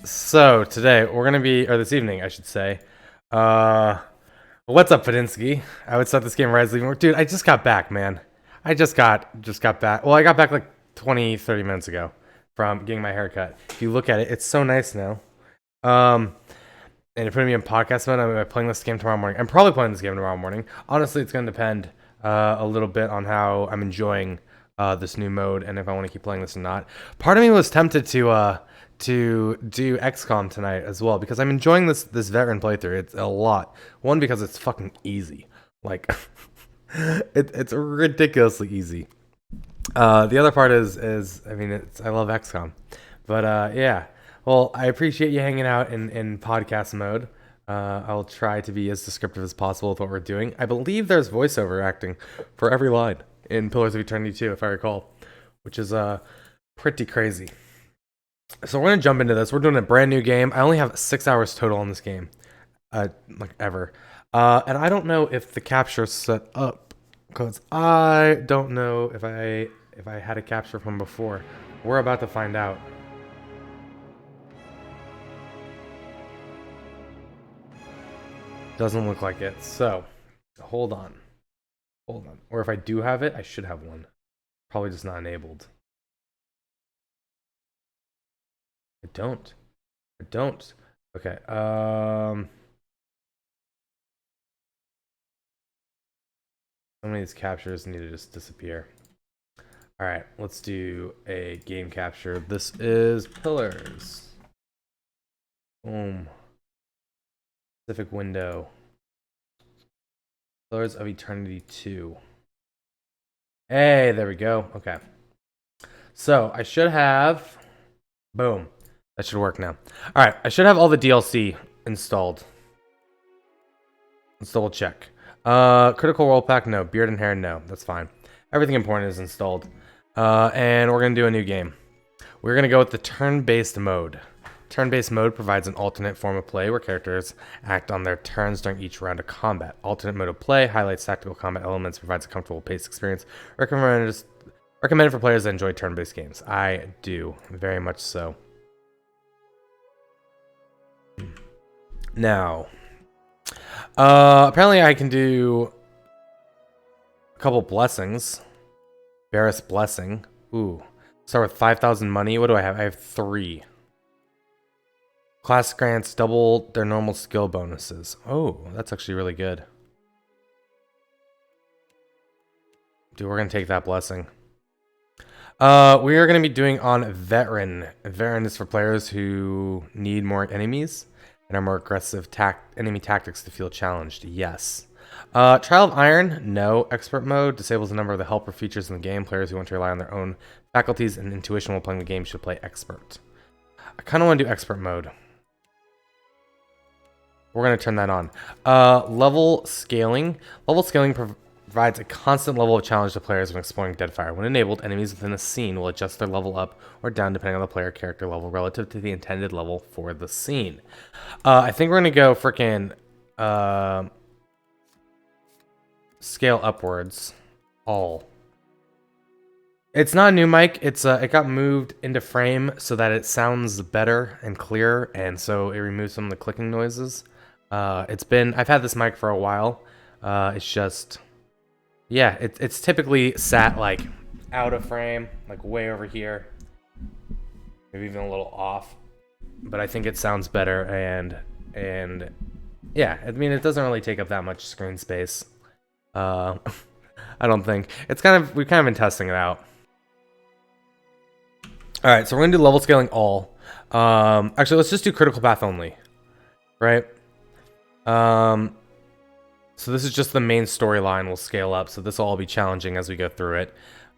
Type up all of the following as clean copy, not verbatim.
So today we're gonna be, or this evening, I should say. What's up, Padinsky? I would start this game right as leaving work. Dude, I just got back, man. I just got back. Well, I got back like 20, 30 minutes ago from getting my hair cut. If you look at it, it's so nice now. And you're putting me in podcast mode. I'm playing this game tomorrow morning. I'm probably playing this game tomorrow morning. Honestly, it's gonna depend a little bit on how I'm enjoying this new mode and if I want to keep playing this or not. Part of me was tempted to do XCOM tonight as well because I'm enjoying this veteran playthrough. It's a lot. One, because it's fucking easy. Like it's ridiculously easy. The other part is I mean I love XCOM, but yeah. Well, I appreciate you hanging out in podcast mode. I'll try to be as descriptive as possible with what we're doing. I believe there's voiceover acting for every line in Pillars of Eternity 2, if I recall, which is pretty crazy. So we're gonna jump into this. We're doing a brand new game. I only have 6 hours total on this game, like ever. And I don't know if the capture's set up because I don't know if I had a capture from before. We're about to find out. Doesn't look like it. So hold on. Or if I do have it, I should have one. Probably just not enabled. I don't. Okay. Some of these captures need to just disappear. All right, let's do a game capture. This is Pillars. Boom. Specific window. Pillars of Eternity 2. Hey, there we go. Okay. So I should have. Boom. That should work now. All right, I should have all the DLC installed. Let's double check. Critical Role Pack, no. Beard and Hair, no. That's fine. Everything important is installed. And we're going to do a new game. We're going to go with the turn-based mode. Turn-based mode provides an alternate form of play where characters act on their turns during each round of combat. Alternate mode of play highlights tactical combat elements, provides a comfortable paced experience. Recommended for players that enjoy turn-based games. I do, very much so. Now, apparently I can do a couple blessings. Barris Blessing. Ooh. Start with 5,000 money. What do I have? I have 3. Class grants double their normal skill bonuses. Oh, that's actually really good. Dude, we're going to take that blessing. We are going to be doing on Veteran. Veteran is for players who need more enemies and are more aggressive enemy tactics to feel challenged. Yes. Trial of Iron, no. Expert mode disables a number of the helper features in the game. Players who want to rely on their own faculties and intuition while playing the game should play Expert. I kind of want to do Expert mode. We're going to turn that on. Level scaling. Level scaling provides a constant level of challenge to players when exploring Deadfire. When enabled, enemies within a scene will adjust their level up or down depending on the player character level relative to the intended level for the scene. I think we're going to go freaking scale upwards. All. It's not a new mic. It got moved into frame so that it sounds better and clearer, and so it removes some of the clicking noises. I've had this mic for a while. It's just, yeah, it's typically sat like out of frame, like way over here, maybe even a little off. But I think it sounds better, and yeah, I mean it doesn't really take up that much screen space. I don't think we've kind of been testing it out. All right, so we're gonna do level scaling all. Actually, let's just do critical path only, right? So this is just the main storyline. We'll scale up, so this will all be challenging as we go through it.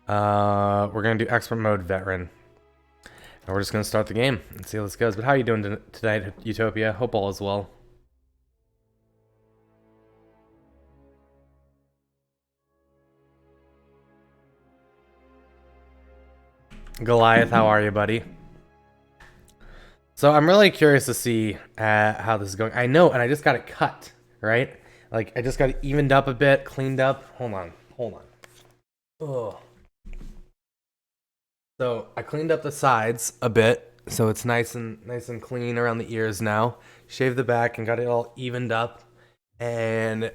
We're gonna do expert mode veteran, and we're just gonna start the game and see how this goes. But how are you doing tonight, Utopia? Hope all is well. Goliath, how are you, buddy? So I'm really curious to see how this is going. I know, and I just got it cut, right? Like, I just got it evened up a bit, cleaned up. Hold on. Ugh. So I cleaned up the sides a bit, So it's nice and clean around the ears now. Shaved the back and got it all evened up. And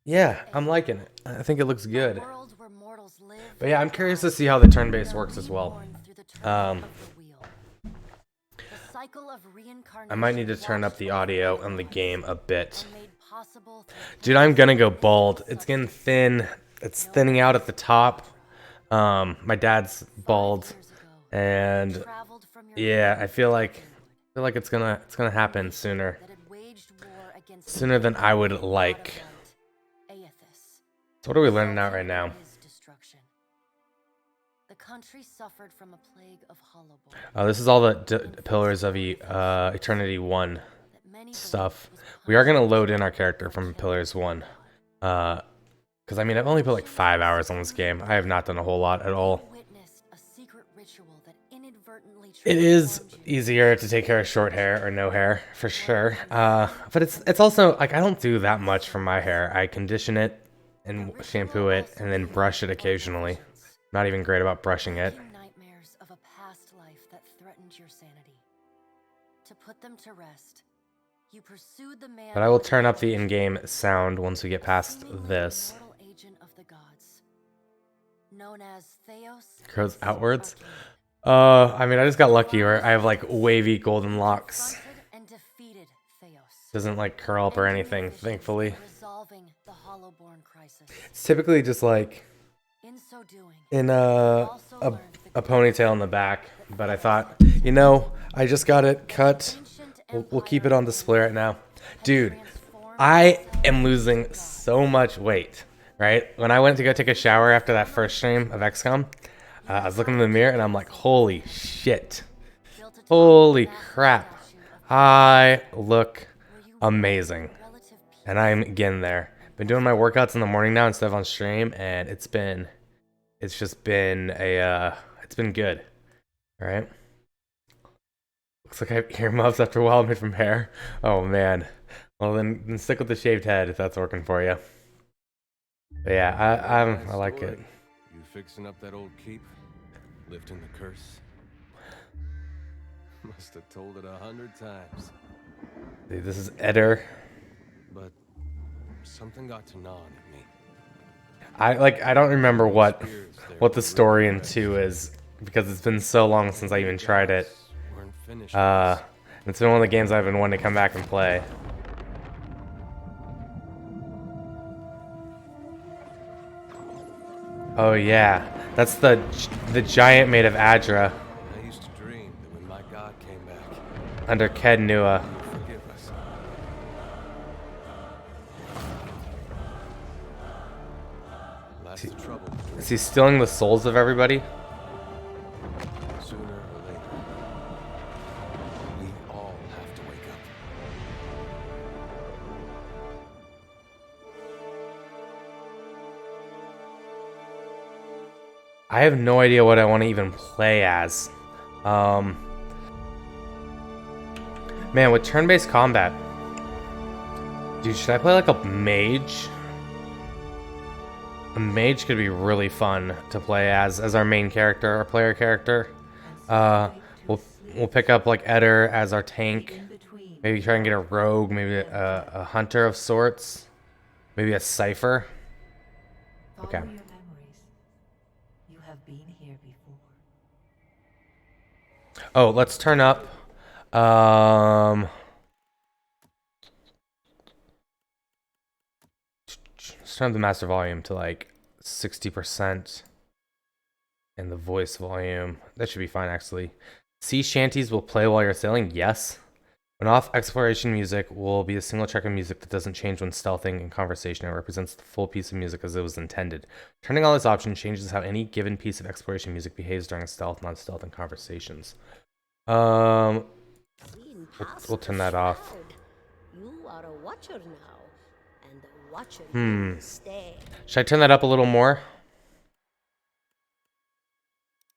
yeah, I'm liking it. I think it looks good. But yeah, I'm curious to see how the turn-based works as well. Um, I might need to turn up the audio on the game a bit. Dude, I'm gonna go bald. It's getting thin. It's thinning out at the top. My dad's bald, and yeah, I feel like it's gonna happen sooner than I would like. So what are we learning out right now? Oh, this is all the Pillars of Eternity 1 stuff. We are gonna load in our character from Pillars 1. Because I mean, I've only put like 5 hours on this game. I have not done a whole lot at all. It is easier to take care of short hair or no hair, for sure. But it's also, like, I don't do that much for my hair. I condition it and shampoo it and then brush it occasionally. Not even great about brushing it. But I will turn up the in-game sound once we get past this. Grows outwards? I mean, I just got lucky where I have like wavy golden locks. Doesn't like curl up or anything, thankfully. It's typically just like in a ponytail in the back, but I thought, you know, I just got it cut. We'll keep it on display right now. Dude, I am losing so much weight, right? When I went to go take a shower after that first stream of XCOM, I was looking in the mirror and I'm like, holy shit. Holy crap. I look amazing. And I'm getting there. Been doing my workouts in the morning now instead of on stream, and it's been good. All right. Looks like I have earmuffs after a while made from hair. Oh man. Well then stick with the shaved head if that's working for you. But yeah, I like it. You fixing up that old keep? Lifting the curse? Must have told it 100 times. Dude, this is Eder. But something got to gnawing at me. I don't remember what the story in 2 is because it's been so long since I even tried it. It's been one of the games I've been wanting to come back and play. Oh yeah, that's the giant made of Adra. I used to dream that when my God came back, under Ked Nua. forgive us. That's the trouble. Is he stealing the souls of everybody? Sooner or later, we all have to wake up. I have no idea what I want to even play as. Man, with turn-based combat, dude, should I play like a mage? A mage could be really fun to play as our main character, our player character. We'll pick up like Eder as our tank. Maybe try and get a rogue, maybe a hunter of sorts, maybe a cipher. Okay. Oh, let's turn up. Let's turn up the master volume to like 60%, and the voice volume. That should be fine, actually. Sea shanties will play while you're sailing. Yes. When off, exploration music will be a single track of music that doesn't change when stealthing and conversation. It represents the full piece of music as it was intended. Turning on this option changes how any given piece of exploration music behaves during stealth, non-stealth, and conversations. We'll turn that off. You are a watcher now, and the watcher will stay. Should I turn that up a little more?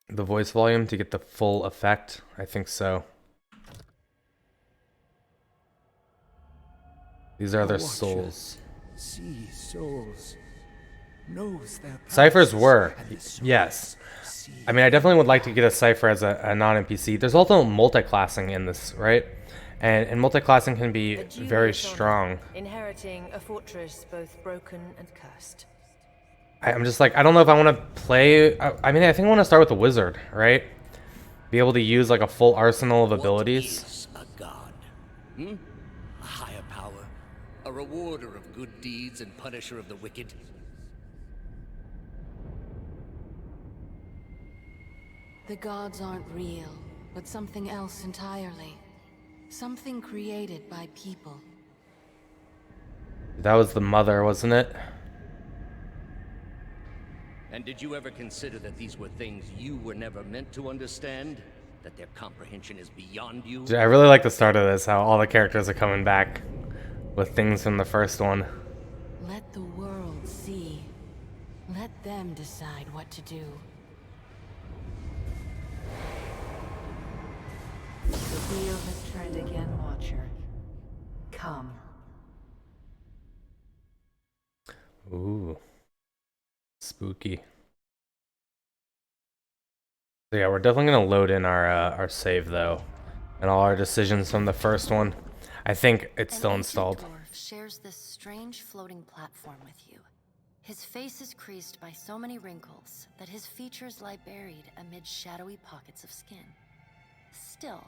The voice volume to get the full effect? I think so. These are their souls. See souls. knows their Ciphers purpose were, and the yes. souls see. I mean, I definitely would like to get a cipher as a non-NPC. There's also multi-classing in this, right? And multi-classing can be A Jew very lives on, strong. inheriting a fortress both broken and cursed. I'm just like, I don't know if I want to play. I mean, I think I want to start with the wizard, right? Be able to use like a full arsenal of abilities. What is a god? A higher power? A rewarder of good deeds and punisher of the wicked? The gods aren't real, but something else entirely. Something created by people. That was the mother, wasn't it? And did you ever consider that these were things you were never meant to understand? That their comprehension is beyond you? Dude, I really like the start of this, how all the characters are coming back with things from the first one. Let the world see. Let them decide what to do. The wheel has turned again, Watcher. Come. Ooh. Spooky. So yeah, we're definitely gonna load in our save though, and all our decisions from the first one. I think it's still installed. An ancient dwarf shares this strange floating platform with you. His face is creased by so many wrinkles that his features lie buried amid shadowy pockets of skin. Still,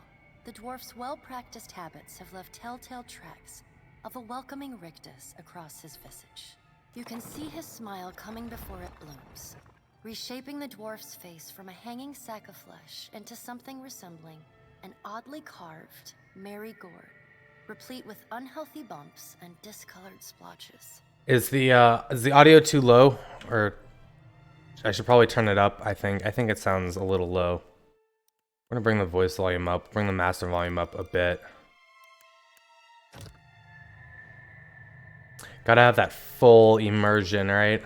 the dwarf's well-practiced habits have left telltale tracks of a welcoming rictus across his visage. You can see his smile coming before it blooms, reshaping the dwarf's face from a hanging sack of flesh into something resembling an oddly carved, merry gourd, replete with unhealthy bumps and discolored splotches. Is the audio too low, or I should probably turn it up? I think it sounds a little low. We're gonna bring the voice volume up, bring the master volume up a bit. Gotta have that full immersion, right?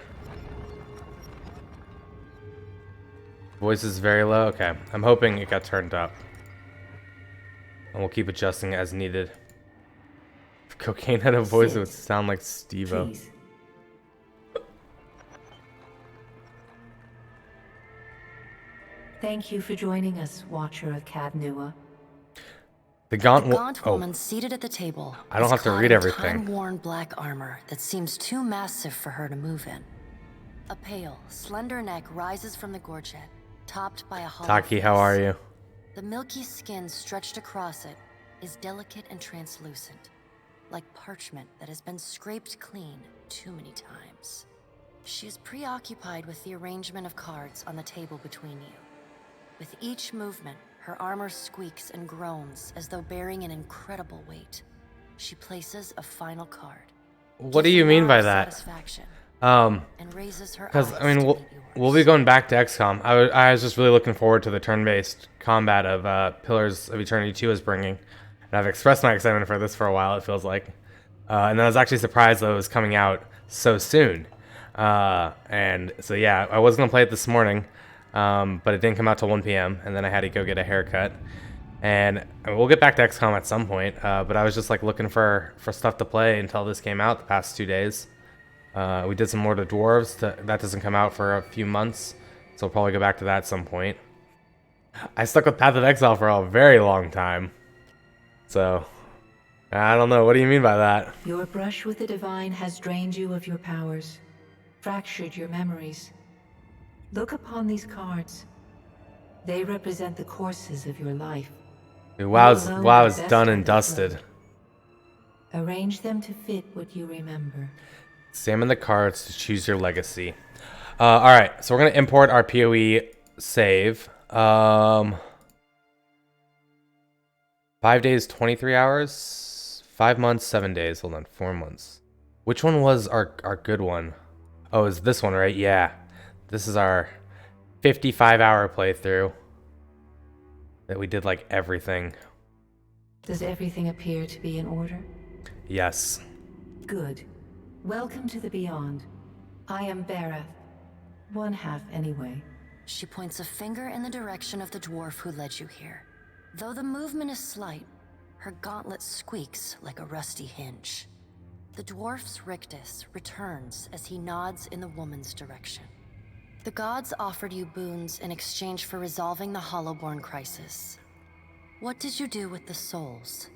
Voice is very low. Okay, I'm hoping it got turned up, and we'll keep adjusting as needed. If cocaine had a voice, it would sound like Steve-O. Please. Thank you for joining us, Watcher of Cadnua. The gaunt, The gaunt oh, woman seated at the table. I don't is have to clad read in everything. Time-worn black armor that seems too massive for her to move in. A pale, slender neck rises from the gorget, topped by a hollow Taki, face. how are you? The milky skin stretched across it is delicate and translucent, like parchment that has been scraped clean too many times. She is preoccupied with the arrangement of cards on the table between you. With each movement, her armor squeaks and groans as though bearing an incredible weight. She places a final card. What do gives you a mean nod by of that? satisfaction, Um, and raises her because eyes I mean, to we'll meet we'll yours. be going back to XCOM. I was just really looking forward to the turn-based combat of Pillars of Eternity 2 is bringing, and I've expressed my excitement for this for a while. It feels like, and then I was actually surprised that it was coming out so soon. And so yeah, I was gonna play it this morning, but it didn't come out till 1 p.m. and then I had to go get a haircut. And I mean, we'll get back to XCOM at some point, but I was just like looking for stuff to play until this came out the past 2 days. We did some more to Dwarves. That doesn't come out for a few months, so we'll probably go back to that at some point. I stuck with Path of Exile for a very long time, so I don't know. What do you mean by that? Your brush with the divine has drained you of your powers, fractured your memories. Look upon these cards. They represent the courses of your life. Dude, WoW's You alone WoW are is best done of and the dusted. flow. Arrange them to fit what you remember. Examine the cards to choose your legacy. All right, so we're gonna import our PoE save. 5 days, 23 hours. 5 months, 7 days. Hold on, 4 months. Which one was our good one? Oh, is this one, right? Yeah, this is our 55-hour playthrough that we did like everything. Does everything appear to be in order? Yes. Good. Welcome to the Beyond. I am Barath. One half, anyway. She points a finger in the direction of the dwarf who led you here. Though the movement is slight, her gauntlet squeaks like a rusty hinge. The dwarf's rictus returns as he nods in the woman's direction. The gods offered you boons in exchange for resolving the Hollowborn crisis. What did you do with the souls?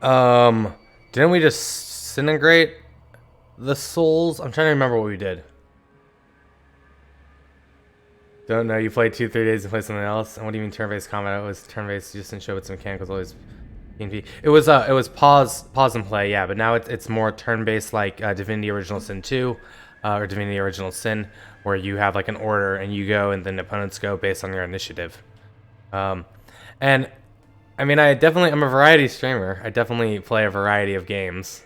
Didn't we just disintegrate the souls? I'm trying to remember what we did. Don't know. You played 2-3 days and played something else. And what do you mean turn-based combat? It was turn-based. You just didn't show its mechanicals always. It was pause and play, yeah. But now it's more turn-based, like Divinity Original Sin 2, or Divinity Original Sin, where you have like an order and you go and then opponents go based on your initiative. And I mean, I'm a variety streamer. I definitely play a variety of games.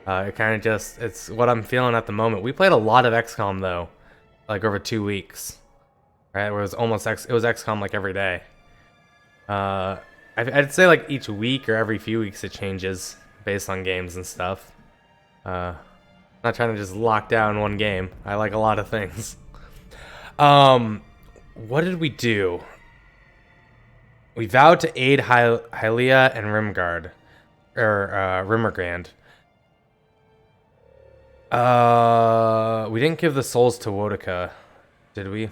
It kind of just, it's what I'm feeling at the moment. We played a lot of XCOM though, like over 2 weeks, right? Where it was it was XCOM like every day. I'd say like each week or every few weeks it changes based on games and stuff. Not trying to just lock down one game. I like a lot of things. What did we do? We vowed to aid Hylia and Rimgard, or Rimmergrand. We didn't give the souls to Wotica, did we?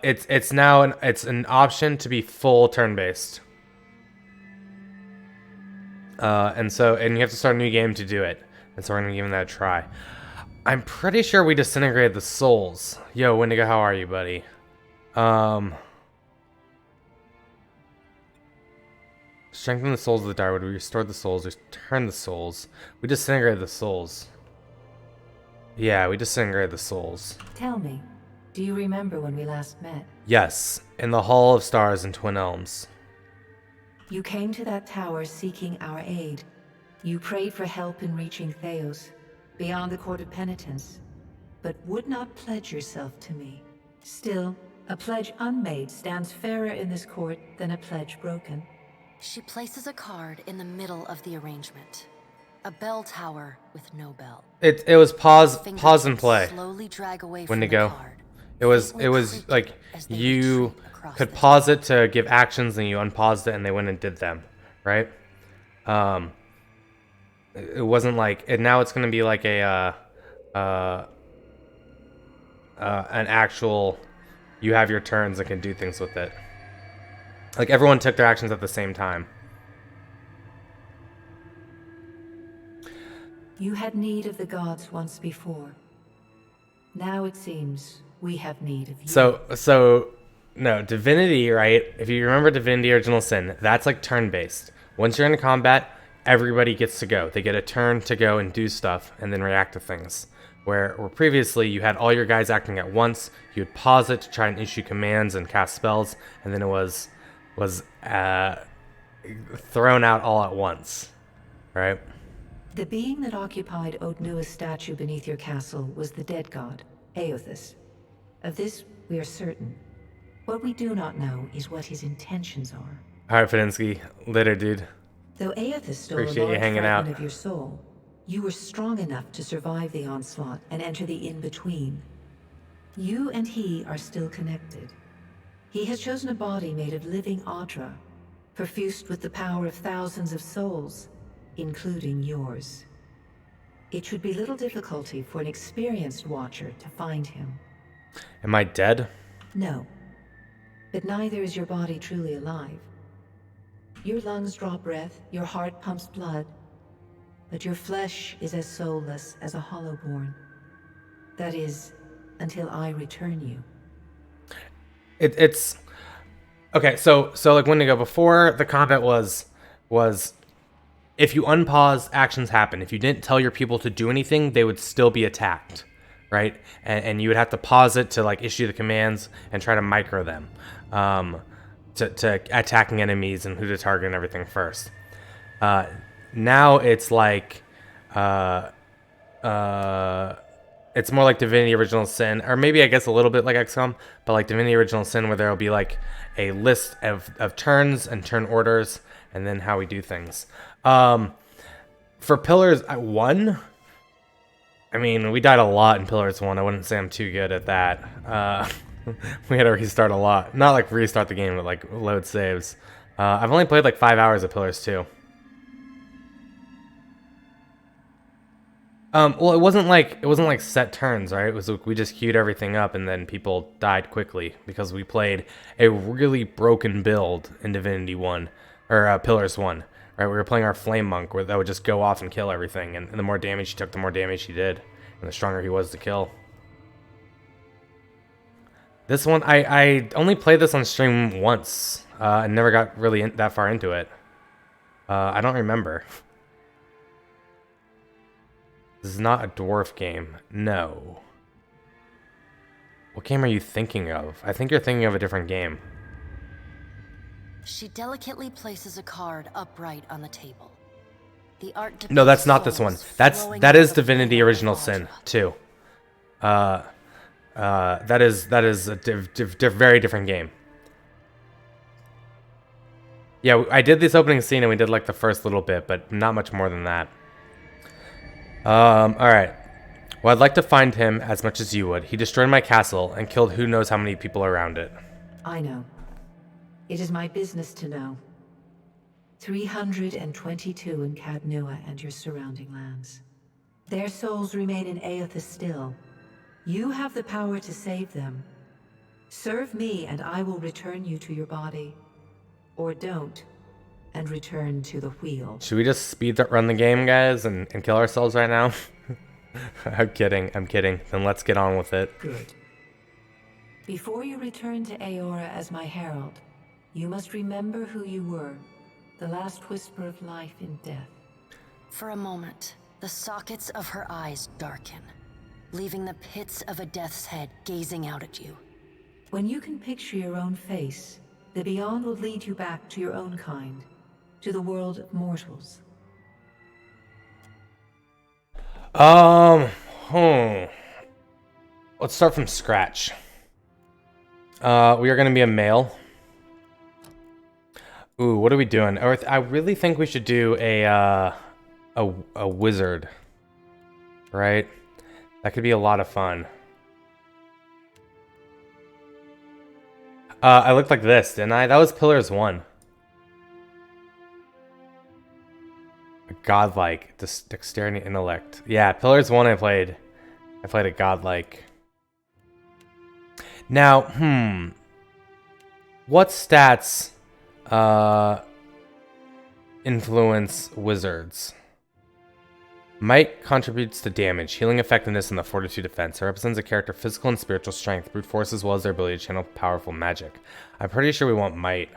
It's now an option to be full turn-based. And you have to start a new game to do it. And so we're gonna give that a try. I'm pretty sure we disintegrated the souls. Yo, Wendigo, how are you, buddy? Strengthen the souls of the Direward. We restored the souls. Return the souls. We disintegrated the souls. Yeah, we disintegrated the souls. Tell me, do you remember when we last met? Yes, in the Hall of Stars in Twin Elms. You came to that tower seeking our aid. You prayed for help in reaching Theos, beyond the Court of Penitence, but would not pledge yourself to me. Still, a pledge unmade stands fairer in this court than a pledge broken. She places a card in the middle of the arrangement. A bell tower with no bell. It was pause and play. Slowly drag away When from to the go. card. It was like you could pause it to give actions, and you unpaused it, and they went and did them, right? It wasn't like, and now it's gonna be like an actual. You have your turns and can do things with it. Like everyone took their actions at the same time. You had need of the gods once before. Now it seems we have need of you. So no, Divinity, right? If you remember Divinity Original Sin, that's like turn-based. Once you're in combat, everybody gets to go. They get a turn to go and do stuff and then react to things. Where previously you had all your guys acting at once, you'd pause it to try and issue commands and cast spells, and then it was thrown out all at once, right? The being that occupied Odnua's statue beneath your castle was the dead god, Aothus. Of this, we are certain. What we do not know is what his intentions are. Alright, Fidinsky. Later, dude. Though Aothus stole Appreciate a you large hanging fragment out. of your soul, you were strong enough to survive the onslaught and enter the in-between. You and he are still connected. He has chosen a body made of living Audra, perfused with the power of thousands of souls, including yours. It should be little difficulty for an experienced watcher to find him. Am I dead? No. But neither is your body truly alive. Your lungs draw breath, your heart pumps blood, but your flesh is as soulless as a Hollowborn. That is, until I return you. It's okay. So like Wendigo, before the combat was if you unpause, actions happen. If you didn't tell your people to do anything, they would still be attacked, right? And you would have to pause it to like issue the commands and try to micro them, to attacking enemies and who to target and everything first. Now it's like it's more like Divinity Original Sin, or maybe I guess a little bit like XCOM, but like Divinity Original Sin, where there'll be like a list of turns and turn orders, and then how we do things. For Pillars 1, I mean, we died a lot in Pillars 1. I wouldn't say I'm too good at that. We had to restart a lot. Not like restart the game, but like load saves. I've only played like 5 hours of Pillars 2. Well, it wasn't like set turns, right? It was like we just queued everything up and then people died quickly because we played a really broken build in Divinity 1 or Pillars 1, right? We were playing our Flame Monk where that would just go off and kill everything, and the more damage he took, the more damage he did, and the stronger he was to kill. This one, I only played this on stream once, and never got really that far into it. I don't remember. This is not a dwarf game. No. What game are you thinking of? I think you're thinking of a different game. She delicately places a card upright on the table. The art No, that's not this one. souls flowing That is out of the Divinity flame of Original Sin Audra. 2. That is a very different game. Yeah, I did this opening scene and we did like the first little bit, but not much more than that. Alright. Well, I'd like to find him as much as you would. He destroyed my castle and killed who knows how many people around it. I know. It is my business to know. 322 in Cadnua and your surrounding lands. Their souls remain in Aethys still. You have the power to save them. Serve me and I will return you to your body. Or don't, and return to the wheel. Should we just speed run the game, guys, and kill ourselves right now? I'm kidding. Then let's get on with it. Good. Before you return to Aora as my herald, you must remember who you were. The last whisper of life in death. For a moment, the sockets of her eyes darken, leaving the pits of a death's head gazing out at you. When you can picture your own face, the Beyond will lead you back to your own kind, to the world of mortals. Let's start from scratch. We are going to be a male. Ooh, what are we doing? I really think we should do a wizard, right? That could be a lot of fun. I looked like this, didn't I? That was Pillars 1. Godlike, dexterity, intellect. Yeah, Pillars 1 I played a godlike. Now, what stats influence wizards? Might contributes to damage, healing effectiveness, and the fortitude defense. It represents a character's physical and spiritual strength, brute force, as well as their ability to channel powerful magic. I'm pretty sure we want might.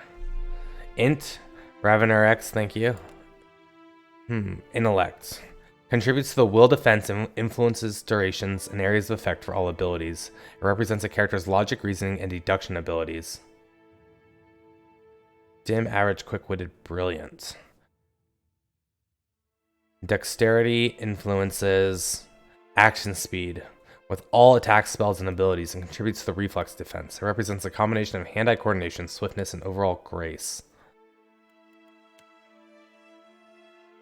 Int, Ravener X, thank you. Intellect. Contributes to the will defense and influences durations and areas of effect for all abilities. It represents a character's logic, reasoning, and deduction abilities. Dim, average, quick-witted, brilliant. Dexterity influences action speed with all attack spells and abilities and contributes to the reflex defense. It represents a combination of hand-eye coordination, swiftness, and overall grace.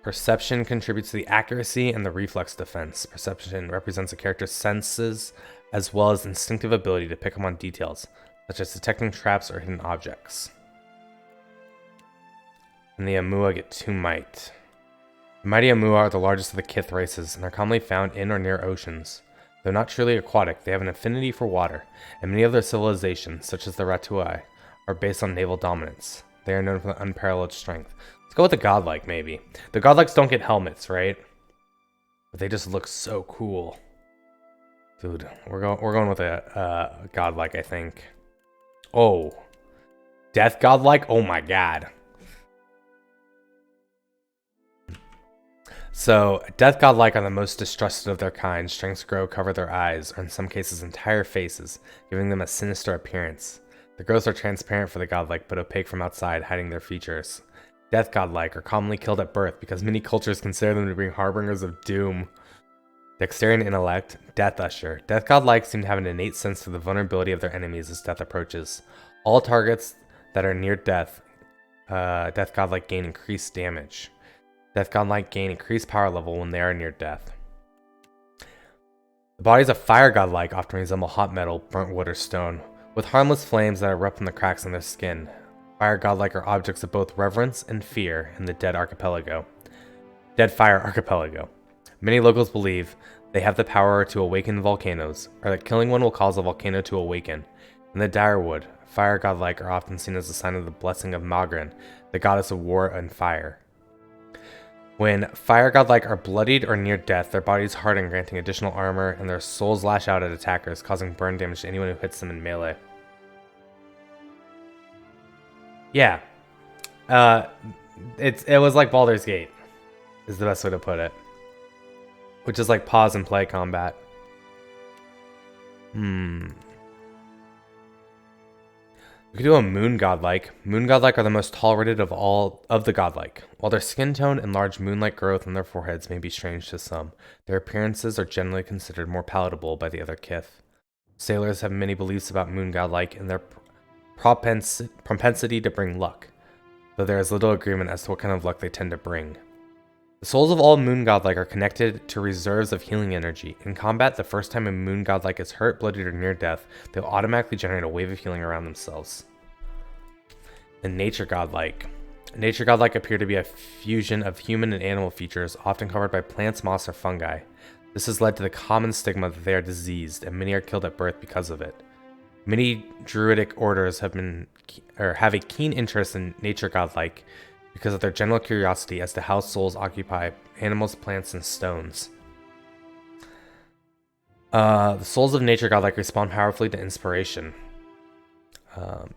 Perception contributes to the accuracy and the reflex defense. Perception represents a character's senses as well as instinctive ability to pick up on details, such as detecting traps or hidden objects. And the Amua get 2 might. The mighty Amua are the largest of the Kith races and are commonly found in or near oceans. Though not truly aquatic, they have an affinity for water, and many other civilizations, such as the Ratuai, are based on naval dominance. They are known for their unparalleled strength. Let's go with the godlike, maybe. The godlikes don't get helmets, right? But they just look so cool. Dude, we're going with a godlike, I think. Oh. Death godlike? Oh my god. So, death godlike are the most distrusted of their kind. Strengths grow, cover their eyes, or in some cases entire faces, giving them a sinister appearance. The growths are transparent for the godlike, but opaque from outside, hiding their features. Death godlike are commonly killed at birth because many cultures consider them to be harbingers of doom. Dexterity and intellect, Death Usher. Death godlike seem to have an innate sense to the vulnerability of their enemies as death approaches. All targets that are near death, death godlike gain increased damage. Death godlike gain increased power level when they are near death. The bodies of fire godlike often resemble hot metal, burnt wood, or stone, with harmless flames that erupt from the cracks in their skin. Fire godlike are objects of both reverence and fear in the Deadfire Archipelago. Many locals believe they have the power to awaken volcanoes, or that killing one will cause a volcano to awaken. In the Direwood, fire godlike are often seen as a sign of the blessing of Magran, the goddess of war and fire. When fire godlike are bloodied or near death, their bodies harden, granting additional armor, and their souls lash out at attackers, causing burn damage to anyone who hits them in melee. Yeah. It was like Baldur's Gate, is the best way to put it. Which is like pause and play combat. We could do a moon godlike. Moon godlike are the most tolerated of all of the godlike. While their skin tone and large moon-like growth on their foreheads may be strange to some, their appearances are generally considered more palatable by the other kith. Sailors have many beliefs about moon godlike and their propensity to bring luck, though there is little agreement as to what kind of luck they tend to bring. The souls of all moon godlike are connected to reserves of healing energy. In combat, the first time a moon godlike is hurt, bloodied, or near death, they'll automatically generate a wave of healing around themselves. And nature godlike. Nature godlike appear to be a fusion of human and animal features, often covered by plants, moss, or fungi. This has led to the common stigma that they are diseased, and many are killed at birth because of it. Many druidic orders have a keen interest in nature godlike, because of their general curiosity as to how souls occupy animals, plants, and stones. The souls of nature godlike respond powerfully to inspiration.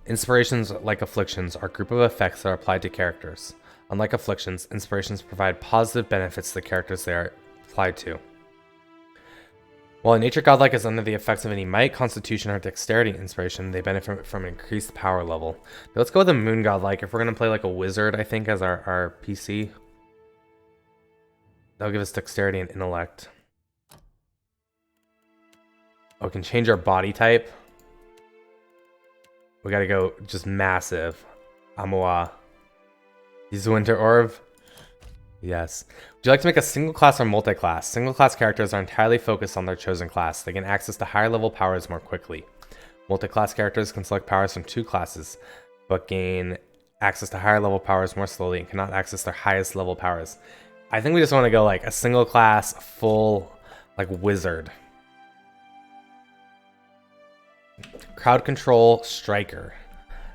Inspirations, like afflictions, are a group of effects that are applied to characters. Unlike afflictions, inspirations provide positive benefits to the characters they are applied to. While a nature godlike is under the effects of any might, constitution, or dexterity inspiration, they benefit from an increased power level. Now let's go with a moon godlike. If we're going to play like a wizard, I think, as our PC, that'll give us dexterity and intellect. Oh, we can change our body type. We gotta go just massive. Amoa. Use Winter Orb. Yes. Would you like to make a single class or multi-class? Single class characters are entirely focused on their chosen class. They can access to higher level powers more quickly. Multi-class characters can select powers from 2 classes, but gain access to higher level powers more slowly and cannot access their highest level powers. I think we just want to go like a single class, full, like wizard. Crowd control, striker.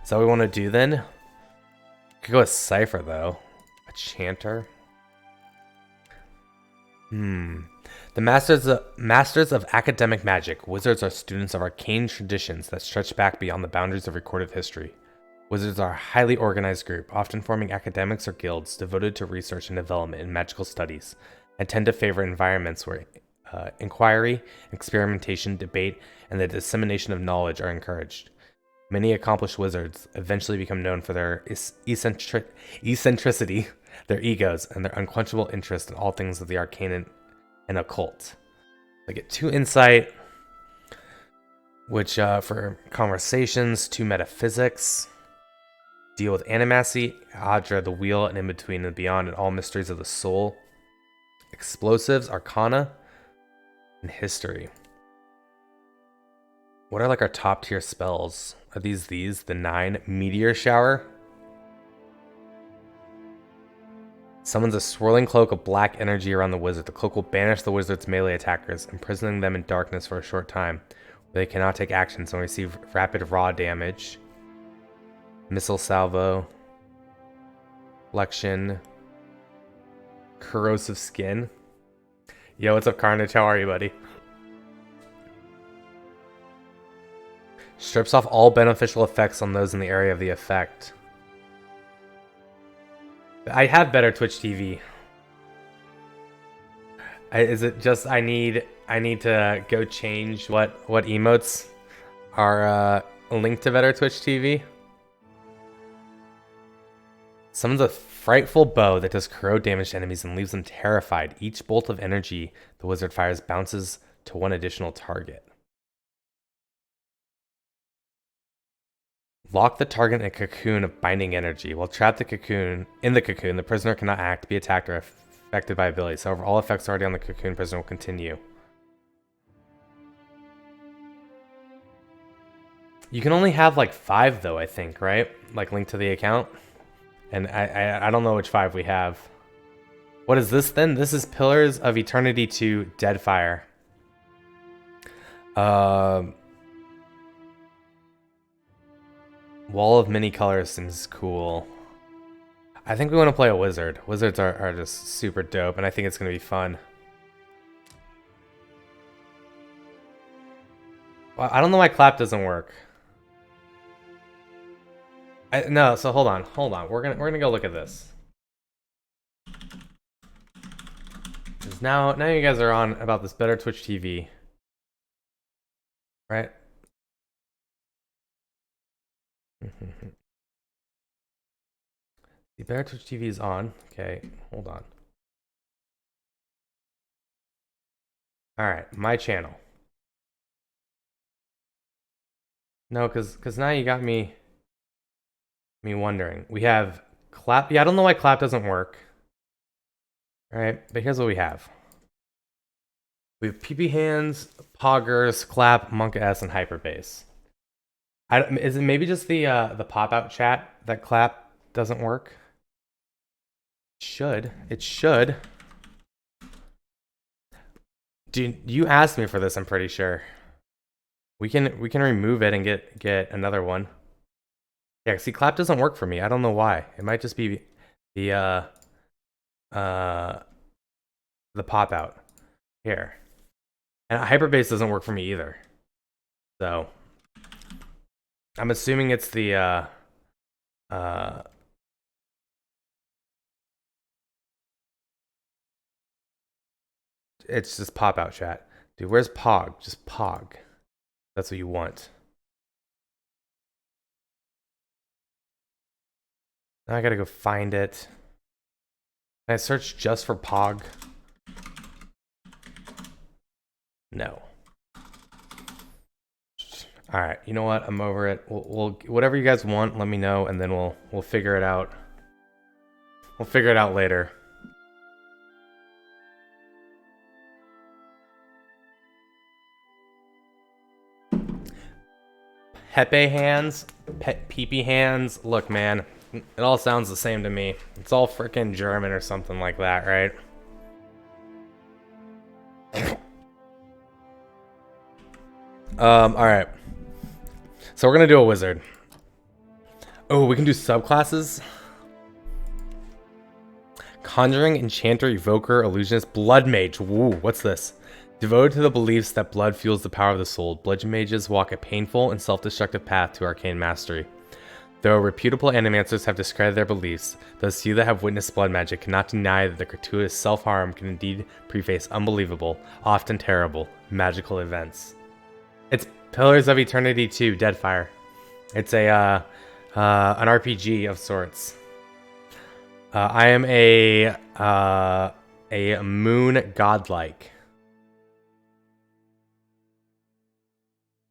Is that what we want to do then? Could go with Cypher though. A chanter. The masters of academic magic. Wizards are students of arcane traditions that stretch back beyond the boundaries of recorded history. Wizards are a highly organized group, often forming academics or guilds devoted to research and development in magical studies, and tend to favor environments where inquiry, experimentation, debate, and the dissemination of knowledge are encouraged. Many accomplished wizards eventually become known for their eccentricity, their egos, and their unquenchable interest in all things of the arcane and occult. I get 2 insight, which for conversations, 2 metaphysics, deal with animacy, Adra, the wheel, and in between and beyond, and all mysteries of the soul, explosives, arcana, and history. What are like our top tier spells? Are these the 9? Meteor shower. Summons a swirling cloak of black energy around the wizard. The cloak will banish the wizard's melee attackers, imprisoning them in darkness for a short time, where they cannot take actions and receive rapid raw damage. Missile salvo. Flexion. Corrosive skin. Yo, what's up, Carnage? How are you, buddy? Strips off all beneficial effects on those in the area of the effect. I have better Twitch TV. Is it just I need to go change what emotes are linked to better Twitch TV? Summons a frightful bow that does corrode damage to enemies and leaves them terrified. Each bolt of energy the wizard fires bounces to 1 additional target. Lock the target in a cocoon of binding energy. While trapped in the cocoon, the prisoner cannot act, be attacked, or affected by abilities. However, all effects already on the cocoon prisoner will continue. You can only have like 5 though, I think, right? Like linked to the account. And I don't know which 5 we have. What is this then? This is Pillars of Eternity 2 Deadfire. Wall of Many Colors seems cool. I think we want to play a wizard. Wizards are just super dope, and I think it's going to be fun. Well, I don't know why clap doesn't work. No, so hold on. We're gonna go look at this. 'Cause now you guys are on about this better Twitch TV, right? The better Twitch TV is on. Okay, hold on. All right, my channel. No, cause now you got me wondering. We have clap. Yeah, I don't know why clap doesn't work. All right, but here's what we have. We have PP hands, poggers, clap, monk s, and hyperbase. Is it maybe just the pop out chat that clap doesn't work? It should. Dude, you asked me for this. I'm pretty sure. We can remove it and get another one. Yeah, see, clap doesn't work for me. I don't know why. It might just be the pop out here, and hyperbase doesn't work for me either. So I'm assuming it's the it's just pop out chat. Dude, where's Pog? Just Pog. That's what you want. Now I gotta go find it. Can I search just for Pog? No. All right, you know what? I'm over it. We'll whatever you guys want, let me know, and then we'll figure it out. We'll figure it out later. Pepe hands, peepee hands. Look, man, it all sounds the same to me. It's all freaking German or something like that, right? All right. So we're gonna do a wizard. Oh, we can do subclasses. Conjuring, Enchanter, Evoker, Illusionist, Blood Mage. Woo, what's this? Devoted to the beliefs that blood fuels the power of the soul, blood mages walk a painful and self-destructive path to arcane mastery. Though reputable animancers have discredited their beliefs, those few that have witnessed blood magic cannot deny that the gratuitous self-harm can indeed preface unbelievable, often terrible, magical events. It's Pillars of Eternity 2, Deadfire. It's an RPG of sorts. I am a moon godlike.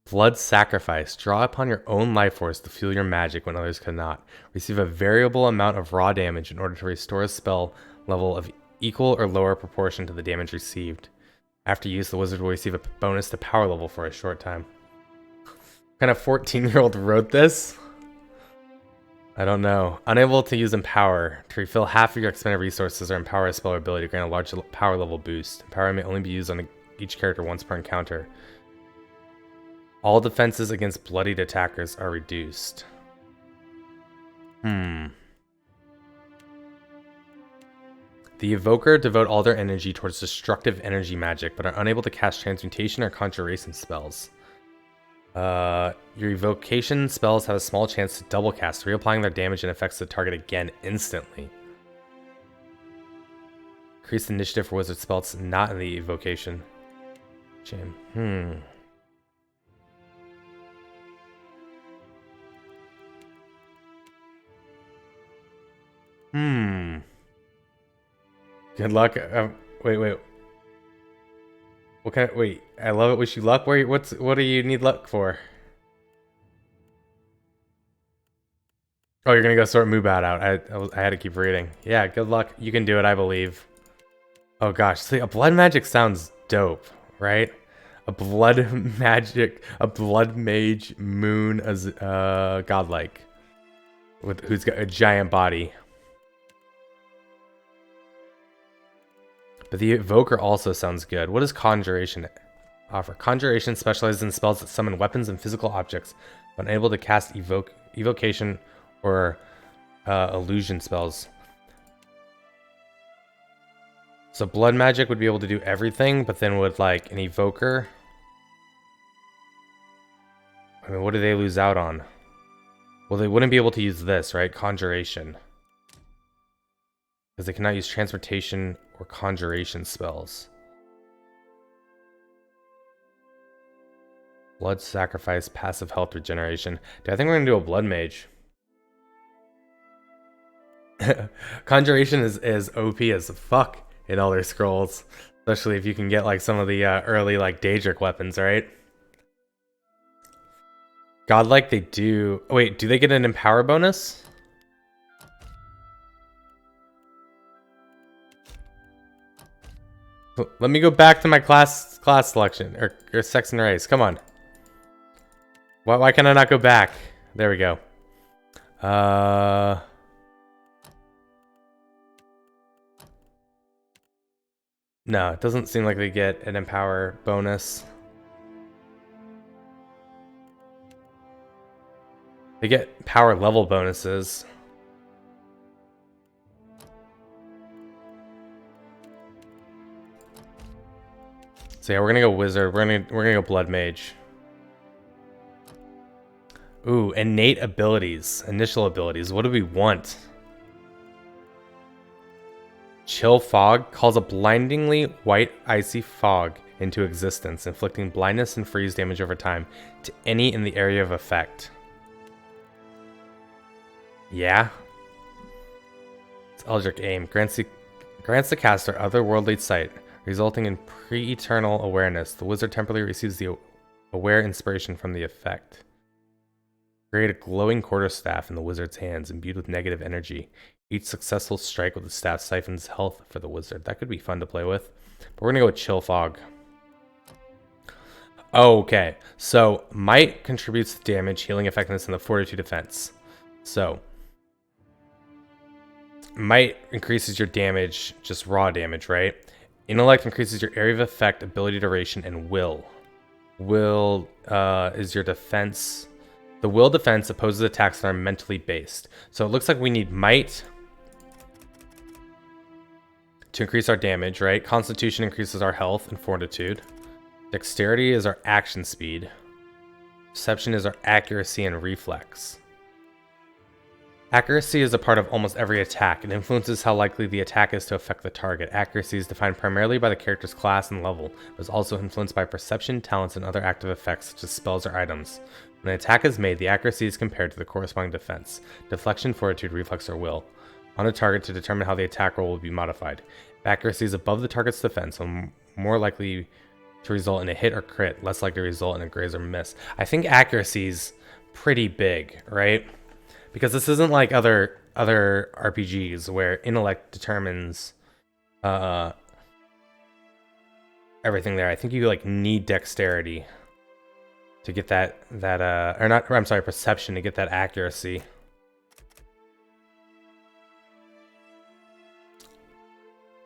Blood Sacrifice. Draw upon your own life force to fuel your magic when others cannot. Receive a variable amount of raw damage in order to restore a spell level of equal or lower proportion to the damage received. After use, the wizard will receive a bonus to power level for a short time. What kind of 14-year-old wrote this? I don't know. Unable to use Empower. To refill half of your expended resources or empower a spell or ability to grant a large power level boost. Empower may only be used on each character once per encounter. All defenses against bloodied attackers are reduced. The Evoker devote all their energy towards destructive energy magic, but are unable to cast transmutation or conjuration spells. Your evocation spells have a small chance to double cast, reapplying their damage and effects to the target again instantly. Increase initiative for wizard spells not in the evocation chain. Good luck. Wait. What kind of, wait, I love it. Wish you luck. What do you need luck for? Oh, you're gonna go sort Moobat out. I had to keep reading. Yeah, good luck. You can do it, I believe. Oh gosh, see, a blood magic sounds dope, right? A blood mage moon as godlike, who's got a giant body. But the evoker also sounds good. What does conjuration offer? Conjuration specializes in spells that summon weapons and physical objects, but unable to cast evocation or illusion spells. So blood magic would be able to do everything, but then with like an evoker, I mean, what do they lose out on? Well, they wouldn't be able to use this, right? Conjuration. Because they cannot use transportation or conjuration spells. Blood sacrifice, passive health regeneration. Dude, I think we're gonna do a blood mage. Conjuration is OP as fuck in Elder Scrolls. Especially if you can get like some of the early like Daedric weapons, right? Godlike they do... Wait, do they get an empower bonus? Let me go back to my class selection or sex and race. Come on. Why can I not go back? There we go. No, it doesn't seem like they get an empower bonus. They get power level bonuses. So yeah, we're gonna go wizard. We're gonna go blood mage. Ooh, innate abilities, initial abilities. What do we want? Chill fog calls a blindingly white icy fog into existence, inflicting blindness and freeze damage over time to any in the area of effect. Yeah. It's Eldritch Aim. Grants the caster otherworldly sight, resulting in pre-eternal awareness. The wizard temporarily receives the aware inspiration from the effect. Create a glowing quarterstaff in the wizard's hands, imbued with negative energy. Each successful strike with the staff siphons health for the wizard. That could be fun to play with. But we're gonna go with Chill Fog. Okay, so Might contributes to damage, healing effectiveness, and the Fortitude defense. So Might increases your damage, just raw damage, right? Intellect increases your area of effect, ability duration, and will. Will is your defense. The will defense opposes attacks that are mentally based. So it looks like we need Might to increase our damage, right? Constitution increases our health and fortitude. Dexterity is our action speed. Perception is our accuracy and reflex. Accuracy is a part of almost every attack. It influences how likely the attack is to affect the target. Accuracy is defined primarily by the character's class and level, but is also influenced by perception, talents, and other active effects such as spells or items. When an attack is made, the accuracy is compared to the corresponding defense, deflection, fortitude, reflex, or will, on a target to determine how the attack roll will be modified. If accuracy is above the target's defense, so more likely to result in a hit or crit, less likely to result in a graze or miss. I think accuracy's pretty big, right? Because this isn't like other RPGs where intellect determines everything there. I think you like need dexterity to get perception to get that accuracy.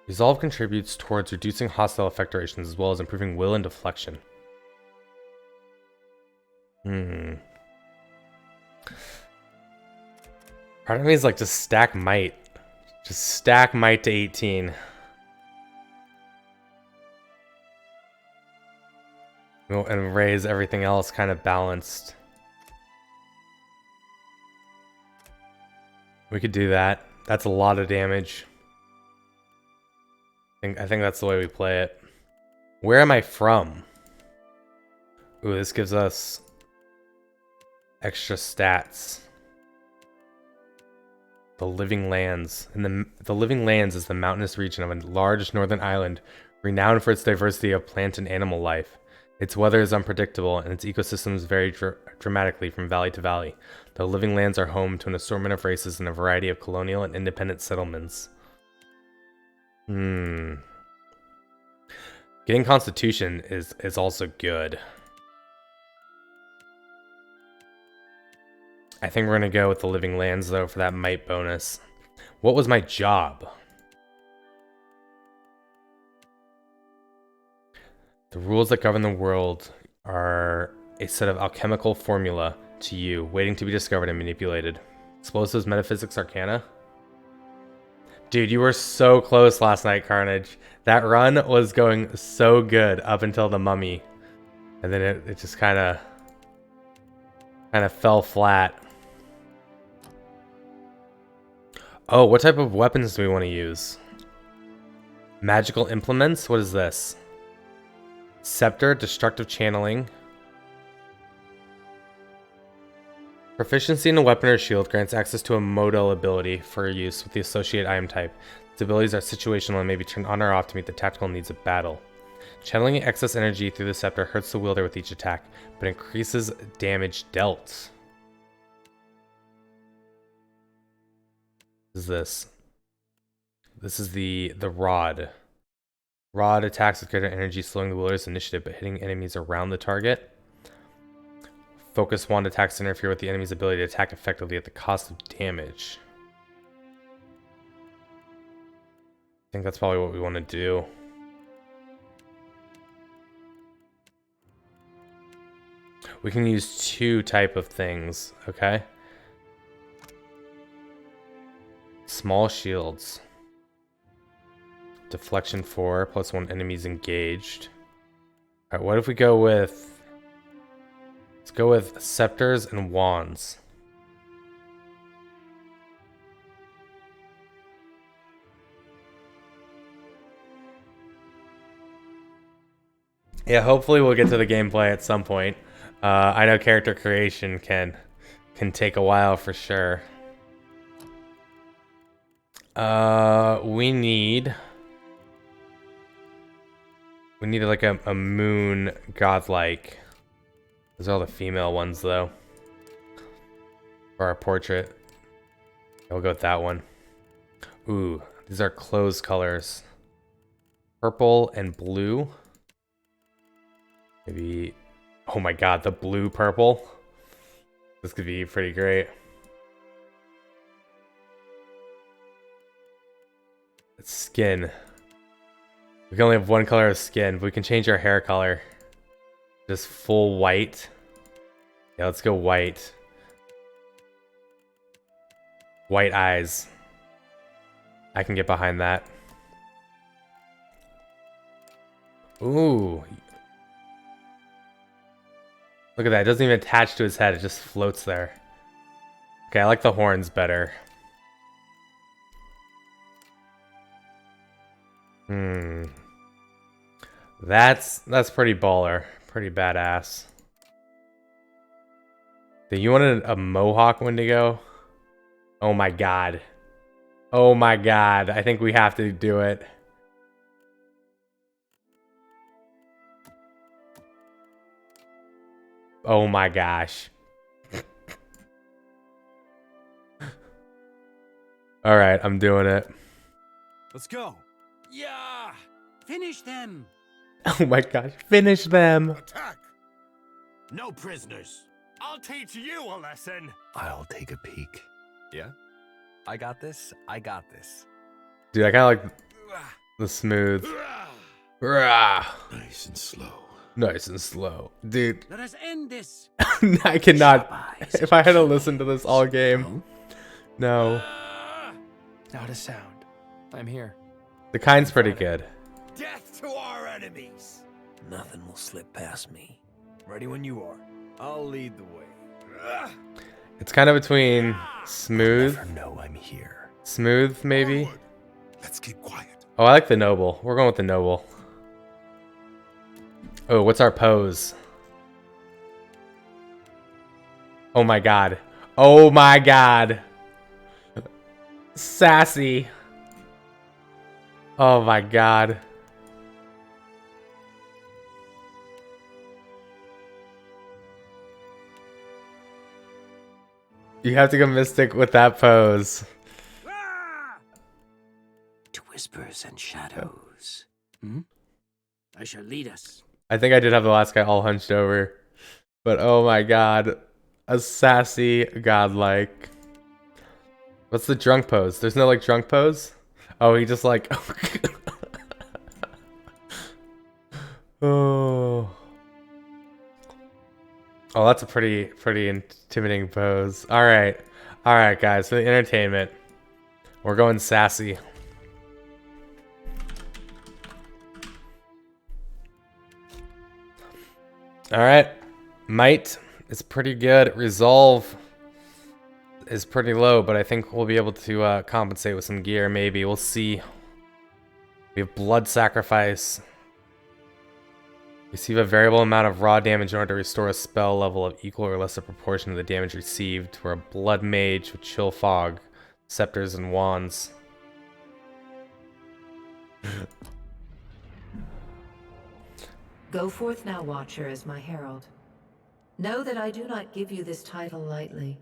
Resolve contributes towards reducing hostile effect durations as well as improving will and deflection. Part of me is like, just stack Might. Just stack Might to 18. And raise everything else kind of balanced. We could do that. That's a lot of damage. I think that's the way we play it. Where am I from? Ooh, this gives us extra stats. The Living Lands. And the Living Lands is the mountainous region of a large northern island renowned for its diversity of plant and animal life. Its weather is unpredictable and its ecosystems vary dramatically from valley to valley. The Living Lands are home to an assortment of races and a variety of colonial and independent settlements. Getting Constitution is also good. I think we're gonna go with the Living Lands though for that might bonus. What was my job? The rules that govern the world are a set of alchemical formula to you, waiting to be discovered and manipulated. Explosives, metaphysics, arcana. Dude, you were so close last night, Carnage. That run was going so good up until the mummy. And then it just kind of fell flat. Oh, what type of weapons do we want to use? Magical implements? What is this? Scepter, destructive channeling. Proficiency in a weapon or shield grants access to a modal ability for use with the associated item type. These abilities are situational and may be turned on or off to meet the tactical needs of battle. Channeling excess energy through the scepter hurts the wielder with each attack, but increases damage dealt. What is this? This is the rod. Rod attacks with greater energy, slowing the wielder's initiative, but hitting enemies around the target. Focus wand attacks interfere with the enemy's ability to attack effectively at the cost of damage. I think that's probably what we want to do. We can use 2 type of things, okay? Small shields. Deflection 4, +1 enemies engaged. Alright, what if we go with... Let's go with scepters and wands. Yeah, hopefully we'll get to the gameplay at some point. I know character creation can take a while for sure. We need like a moon godlike. Those are all the female ones though. For our portrait. We'll go with that one. Ooh, these are clothes colors. Purple and blue. Maybe, oh my god, the blue purple. This could be pretty great. It's skin. We can only have one color of skin, but we can change our hair color. Just full white. Yeah, let's go white. White eyes. I can get behind that. Ooh. Look at that. It doesn't even attach to his head. It just floats there. Okay, I like the horns better. That's pretty baller. Pretty badass. Do you wanted a mohawk, Wendigo? Oh my god. Oh my god. I think we have to do it. Oh my gosh. Alright, I'm doing it. Let's go. Yeah! Finish them! Oh my gosh, finish them! Attack! No prisoners. I'll teach you a lesson. I'll take a peek. Yeah? I got this. I got this. Dude, I kind of like the smooth. Rah. Nice and slow. Nice and slow. Dude. Let us end this. I cannot. If I had to listen to this all game. No. Not a sound. I'm here. The kind's pretty good. Death to our enemies. Nothing will slip past me. Ready when you are. I'll lead the way. It's kind of between smooth. Never know I'm here. Smooth, maybe. Forward. Let's keep quiet. Oh, I like the noble. We're going with the noble. Oh, what's our pose? Oh my god. Oh my god. Sassy. Oh my god. You have to go mystic with that pose. To whispers and shadows. Hmm? I shall lead us. I think I did have the last guy all hunched over. But oh my god. A sassy godlike. What's the drunk pose? There's no like drunk pose? Oh, he just like Oh. Oh, that's a pretty intimidating pose. Alright. Alright guys, for the entertainment. We're going sassy. Alright. Might is pretty good. Resolve is pretty low, but I think we'll be able to compensate with some gear, maybe. We'll see. We have blood sacrifice. Receive a variable amount of raw damage in order to restore a spell level of equal or lesser proportion to the damage received. We're a blood mage with chill fog, scepters and wands. Go forth now, Watcher, as my herald. Know that I do not give you this title lightly.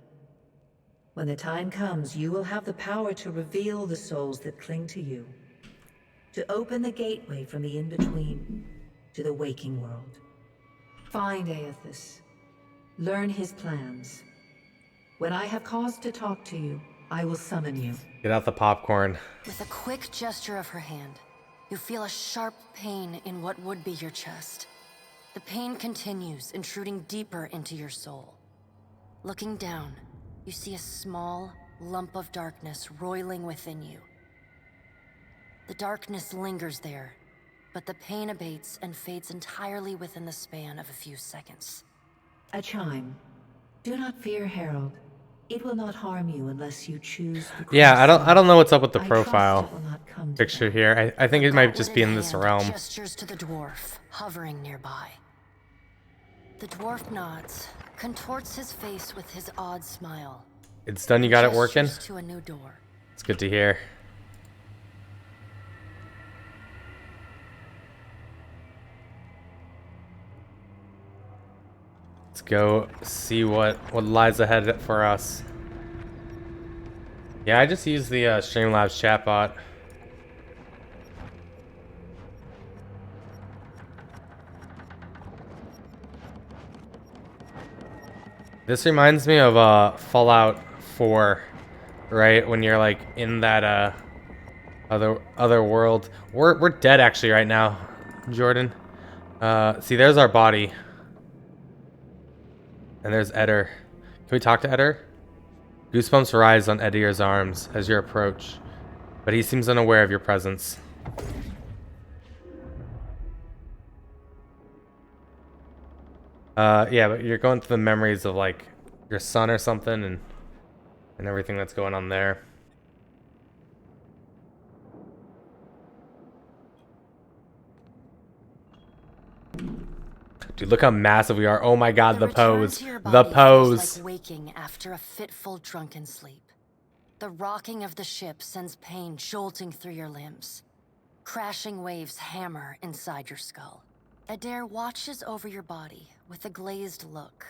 When the time comes, you will have the power to reveal the souls that cling to you, to open the gateway from the in-between to the waking world. Find Aethys. Learn his plans. When I have cause to talk to you, I will summon you. Get out the popcorn. With a quick gesture of her hand, you feel a sharp pain in what would be your chest. The pain continues, intruding deeper into your soul. Looking down, you see a small lump of darkness roiling within you. The darkness lingers there, but the pain abates and fades entirely within the span of a few seconds. A chime. Do not fear, Herald. It will not harm you unless you choose to. Yeah, I don't know what's up with the I profile trust it will not come to picture that. here. I think it might just be in this Hand realm. gestures to the dwarf, hovering nearby. The dwarf nods, contorts his face with his odd smile. It's done. You got it working? Gestures to a new door. It's good to hear. Let's go see what lies ahead for us. Yeah, I just used the Streamlabs chatbot. This reminds me of Fallout 4, right? When you're like in that other world. We're dead actually right now, Jordan. See, there's our body. And there's Eder. Can we talk to Eder? Goosebumps rise on Eder's arms as you approach, but he seems unaware of your presence. Yeah, but you're going through the memories of like your son or something and everything that's going on there. Dude, look how massive we are. Oh my god, the pose. The pose. Like waking after a fitful drunken sleep. The rocking of the ship sends pain jolting through your limbs. Crashing waves hammer inside your skull. Eder watches over your body with a glazed look,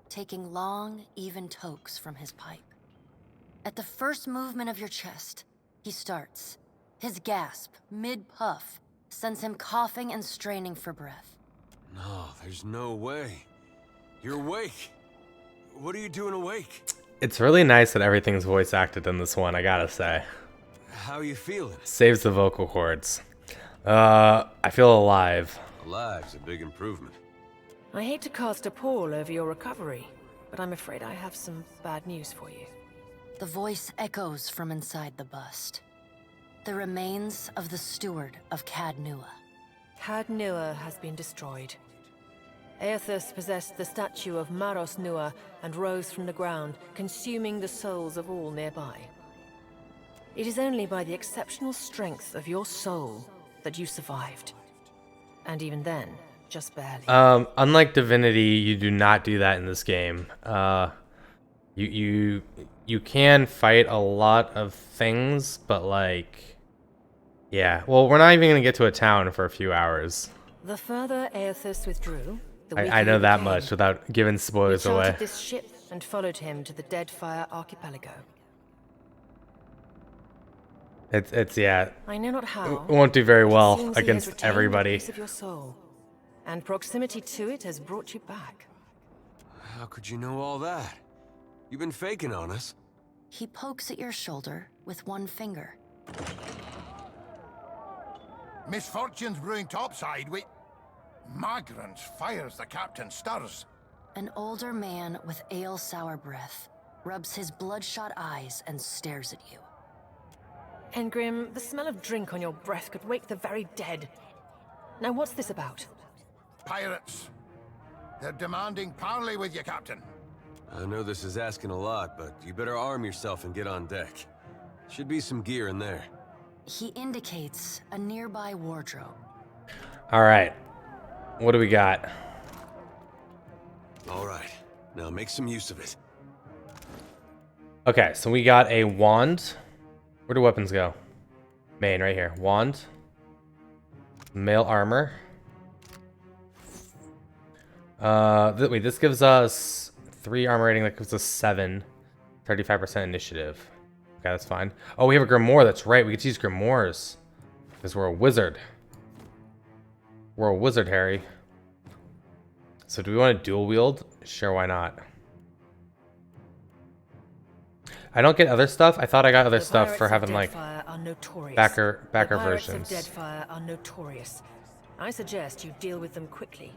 taking long, even tokes from his pipe. At the first movement of your chest, he starts. His gasp, mid-puff, sends him coughing and straining for breath. No, there's no way. You're awake. What are you doing awake? It's really nice that everything's voice acted in this one, I gotta say. How are you feeling? Saves the vocal cords. I feel alive. Alive's a big improvement. I hate to cast a pall over your recovery, but I'm afraid I have some bad news for you. The voice echoes from inside the bust. The remains of the steward of Cad Nua. Cad Nua has been destroyed. Aethys possessed the statue of Maros Nua and rose from the ground, consuming the souls of all nearby. It is only by the exceptional strength of your soul that you survived. And even then, just barely. Unlike Divinity, you do not do that in this game. You can fight a lot of things, but like, yeah. Well, we're not even gonna get to a town for a few hours. The further Aethys withdrew, the weaker I know he that became. much without giving spoilers We away. chartered this ship and followed him to the Deadfire archipelago. It's yeah. I know not how. It won't do very but it well seems he has against retained a everybody. piece of your soul, and proximity to it has brought you back. How could you know all that? You've been faking on us. He pokes at your shoulder with one finger. Misfortunes brewing topside. Magrants fires the captain stirs. An older man with ale sour breath rubs his bloodshot eyes and stares at you. Engrim, the smell of drink on your breath could wake the very dead. Now what's this about? Pirates. They're demanding parley with you, Captain. I know this is asking a lot, but you better arm yourself and get on deck. Should be some gear in there. He indicates a nearby wardrobe. All right. What do we got? All right. Now make some use of it. Okay, so we got a wand. Where do weapons go? Main, right here. Wand. Mail armor. Wait, this gives us 3 armor rating. That gives us 7. 35% initiative. Okay, that's fine. Oh, we have a grimoire. That's right. We get to use grimoires. Because we're a wizard. We're a wizard, Harry. So do we want to dual wield? Sure, why not? I don't get other stuff. I thought I got other stuff for having like backer versions. The pirates of Deadfire are notorious. I suggest you deal with them quickly.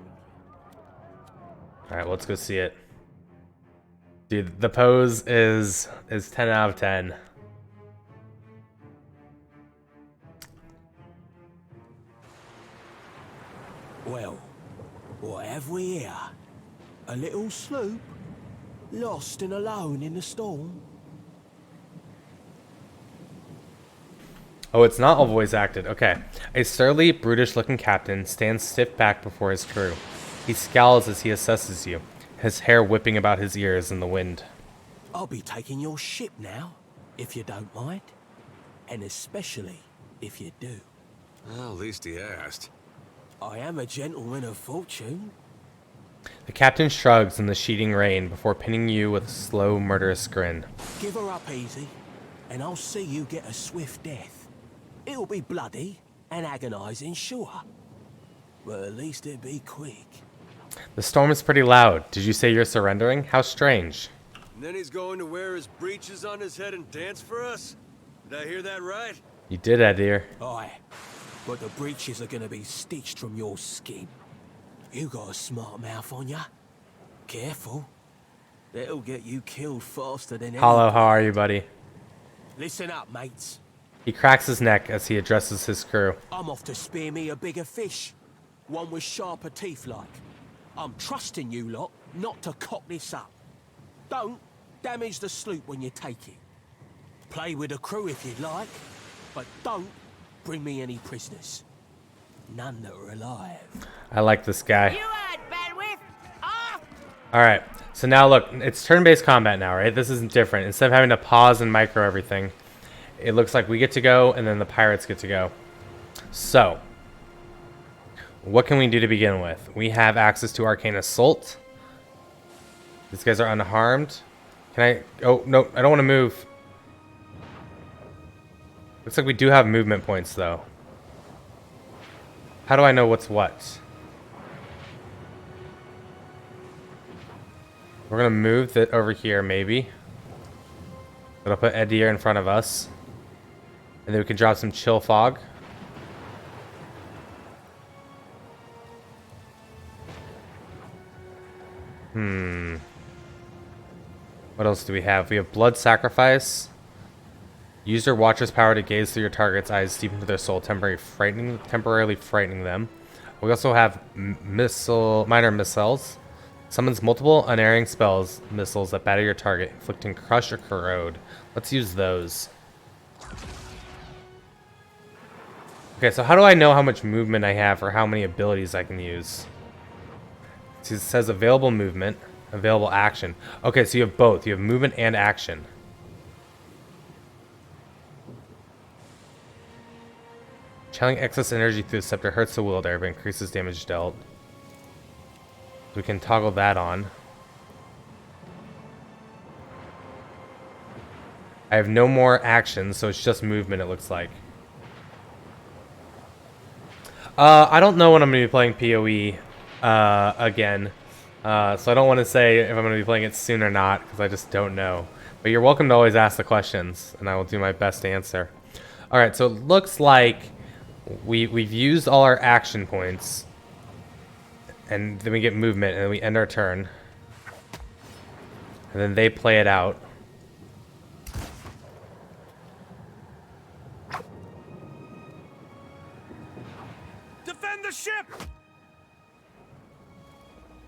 All right, let's go see it. Dude, the pose is 10 out of 10. Well, what have we here? A little sloop? Lost and alone in the storm? Oh, it's not all voice acted. Okay. A surly, brutish-looking captain stands stiff back before his crew. He scowls as he assesses you, his hair whipping about his ears in the wind. I'll be taking your ship now, if you don't mind. And especially if you do. Well, at least he asked. I am a gentleman of fortune. The captain shrugs in the sheeting rain before pinning you with a slow, murderous grin. Give her up easy, and I'll see you get a swift death. It'll be bloody and agonizing, sure. But at least it'll be quick. The storm is pretty loud. Did you say you're surrendering? How strange. And then he's going to wear his breeches on his head and dance for us? Did I hear that right? You did, Adir. Aye, but the breeches are gonna be stitched from your skin. You got a smart mouth on ya. Careful. That'll get you killed faster than Hollow, how are you, buddy? Listen up, mates. He cracks his neck as he addresses his crew. I'm off to spear me a bigger fish. One with sharper teeth like. I'm trusting you lot not to cock this up. Don't damage the sloop when you take it. Play with the crew if you'd like, but don't bring me any prisoners. None that are alive. I like this guy. You had bandwidth off! Alright, so now look, it's turn-based combat now, right? This isn't different. Instead of having to pause and micro everything, it looks like we get to go and then the pirates get to go. So, what can we do to begin with? We have access to Arcane Assault. These guys are unharmed. Can I... Oh, no, I don't want to move. Looks like we do have movement points, though. How do I know what's what? We're going to move it over here, maybe. It'll put Edir in front of us. And then we can drop some chill fog. What else do we have? We have Blood Sacrifice. User watches power to gaze through your target's eyes deep into their soul, temporarily frightening them. We also have minor missiles. Summons multiple unerring missiles that batter your target, inflicting crush or corrode. Let's use those. Okay, so how do I know how much movement I have or how many abilities I can use? It says available movement, available action. Okay, so you have both. You have movement and action. Channeling excess energy through the scepter hurts the wielder but increases damage dealt. We can toggle that on. I have no more actions, so it's just movement, it looks like. I don't know when I'm going to be playing PoE again. So I don't want to say if I'm going to be playing it soon or not, because I just don't know. But you're welcome to always ask the questions, and I will do my best to answer. Alright, so it looks like we've used all our action points. And then we get movement, and then we end our turn. And then they play it out. Defend the ship!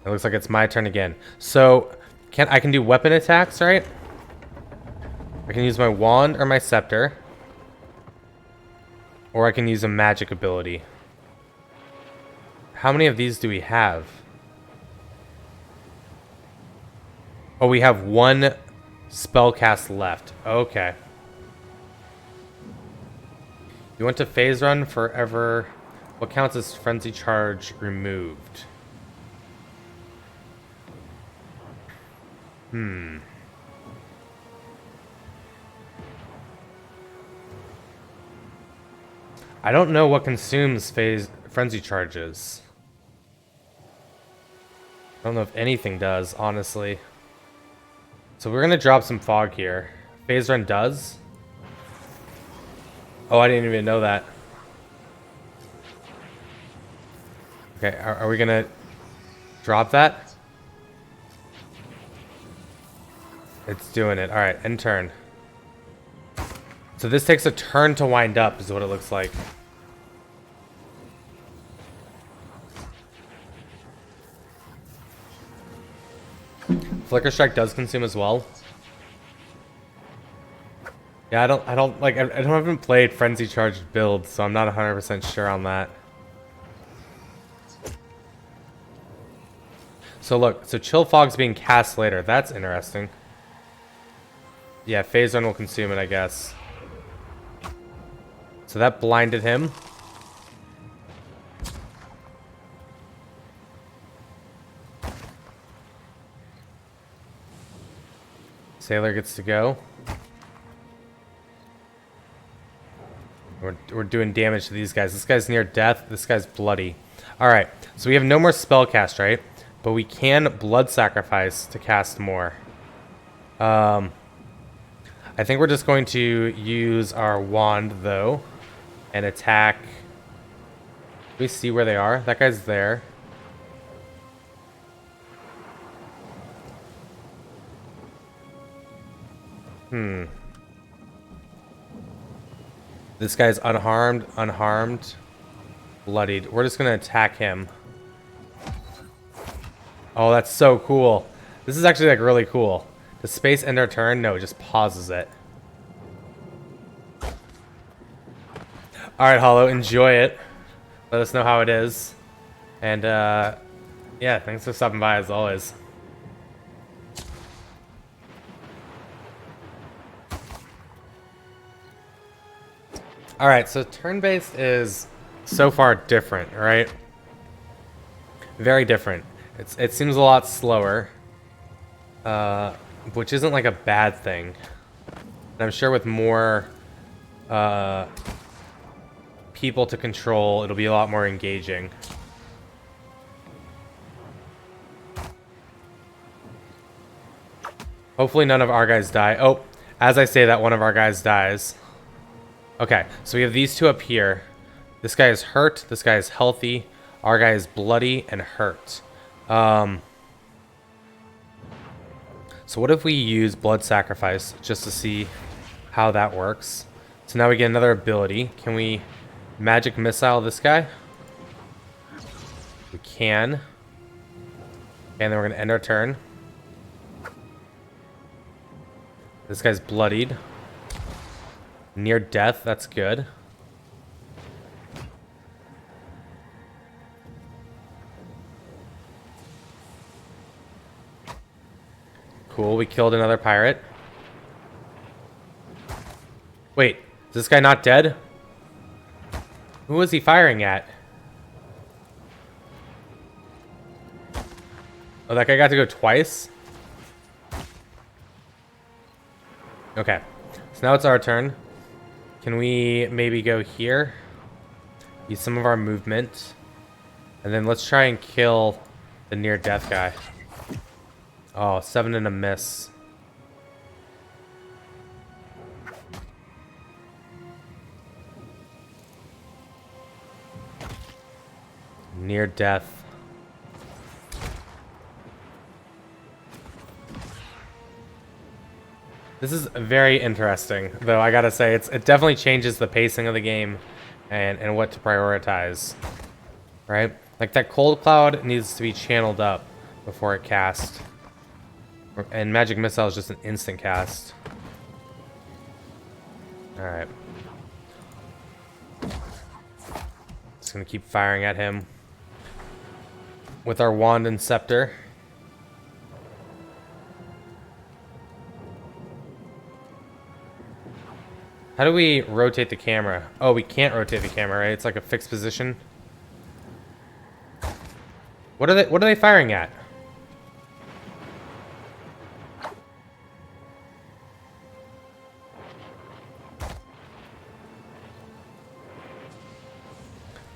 It looks like it's my turn again. So, I can do weapon attacks, right? I can use my wand or my scepter. Or I can use a magic ability. How many of these do we have? Oh, we have one spellcast left. Okay. You want to phase run forever. What counts as frenzy charge removed? I don't know what consumes frenzy charges. I don't know if anything does, honestly. So we're gonna drop some fog here. Phase run does? Oh, I didn't even know that. Okay, are we gonna drop that? It's doing it. Alright, end turn. So this takes a turn to wind up, is what it looks like. Flicker Strike does consume as well. Yeah, I haven't played Frenzy Charged builds, so I'm not 100% sure on that. So look, so Chill Fog's being cast later. That's interesting. Yeah, Phase Run will consume it, I guess. So that blinded him. Sailor gets to go. We're doing damage to these guys. This guy's near death. This guy's bloody. Alright, so we have no more spell cast, right? But we can blood sacrifice to cast more. I think we're just going to use our wand, though, and attack. Can we see where they are? That guy's there. This guy's unharmed, bloodied. We're just going to attack him. Oh, that's so cool. This is actually, like, really cool. Does space end our turn? No, it just pauses it. Alright, Hollow, enjoy it. Let us know how it is. And, yeah, thanks for stopping by, as always. Alright, so turn-based is so far different, right? Very different. It seems a lot slower. Which isn't like a bad thing. And I'm sure with more people to control, it'll be a lot more engaging. Hopefully none of our guys die. Oh, as I say that, one of our guys dies. Okay, so we have these two up here. This guy is hurt. This guy is healthy. Our guy is bloody and hurt. So what if we use Blood Sacrifice just to see how that works? So now we get another ability. Can we Magic Missile this guy? We can. And then we're going to end our turn. This guy's bloodied. Near death, that's good. Cool, we killed another pirate. Wait, is this guy not dead? Who was he firing at? Oh, that guy got to go twice? Okay. So now it's our turn. Can we maybe go here? Use some of our movement. And then let's try and kill the near death guy. Oh, 7 and a miss. Near death. This is very interesting, though I gotta say, it definitely changes the pacing of the game and what to prioritize, right? Like that cold cloud needs to be channeled up before it casts. And magic missile is just an instant cast. Alright. Just gonna keep firing at him with our wand and scepter. How do we rotate the camera? Oh, we can't rotate the camera, right? It's like a fixed position. What are they firing at?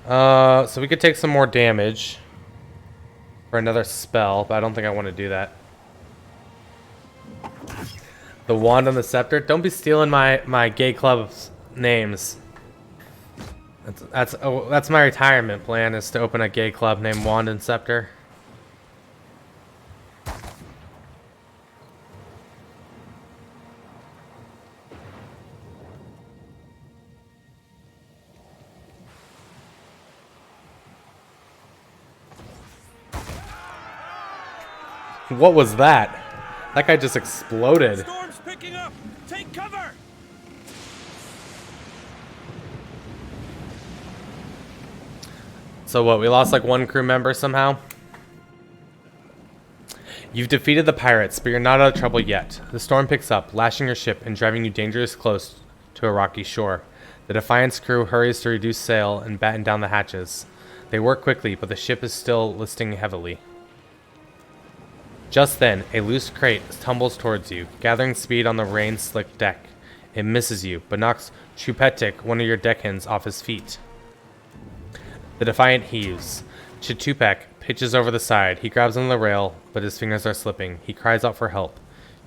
So we could take some more damage for another spell, but I don't think I want to do that. The wand and the scepter. Don't be stealing my gay club's names. That's my retirement plan, is to open a gay club named Wand and Scepter. What was that? That guy just exploded. Storm's picking up. Take cover. So what, we lost like one crew member somehow? You've defeated the pirates, but you're not out of trouble yet. The storm picks up, lashing your ship and driving you dangerously close to a rocky shore. The Defiant's crew hurries to reduce sail and batten down the hatches. They work quickly, but the ship is still listing heavily. Just then, a loose crate tumbles towards you, gathering speed on the rain-slicked deck. It misses you, but knocks Chupetic, one of your deckhands, off his feet. The Defiant heaves. Chitupek pitches over the side. He grabs on the rail, but his fingers are slipping. He cries out for help.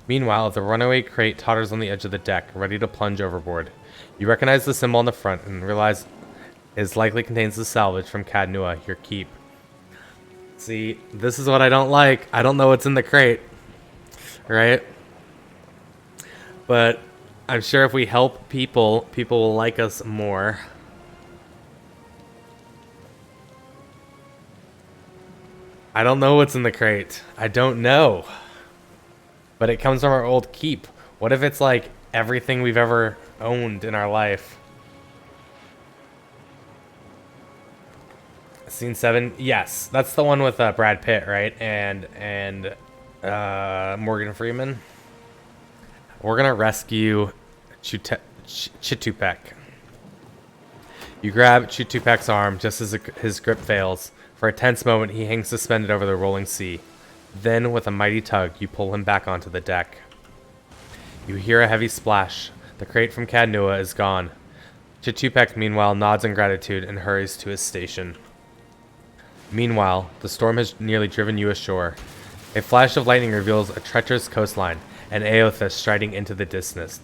Meanwhile, the runaway crate totters on the edge of the deck, ready to plunge overboard. You recognize the symbol on the front and realize it likely contains the salvage from Cadnua, your keep. See, this is what I don't like. I don't know what's in the crate, right? But I'm sure if we help people, people will like us more. I don't know what's in the crate. I don't know. But it comes from our old keep. What if it's like everything we've ever owned in our life? Scene 7? Yes. That's the one with Brad Pitt, right? And Morgan Freeman. We're going to rescue Chitupek. You grab Chitupek's arm just as his grip fails. For a tense moment, he hangs suspended over the rolling sea. Then, with a mighty tug, you pull him back onto the deck. You hear a heavy splash. The crate from Cadnua is gone. Chitupek, meanwhile, nods in gratitude and hurries to his station. Meanwhile, the storm has nearly driven you ashore. A flash of lightning reveals a treacherous coastline, and Aothas striding into the distance.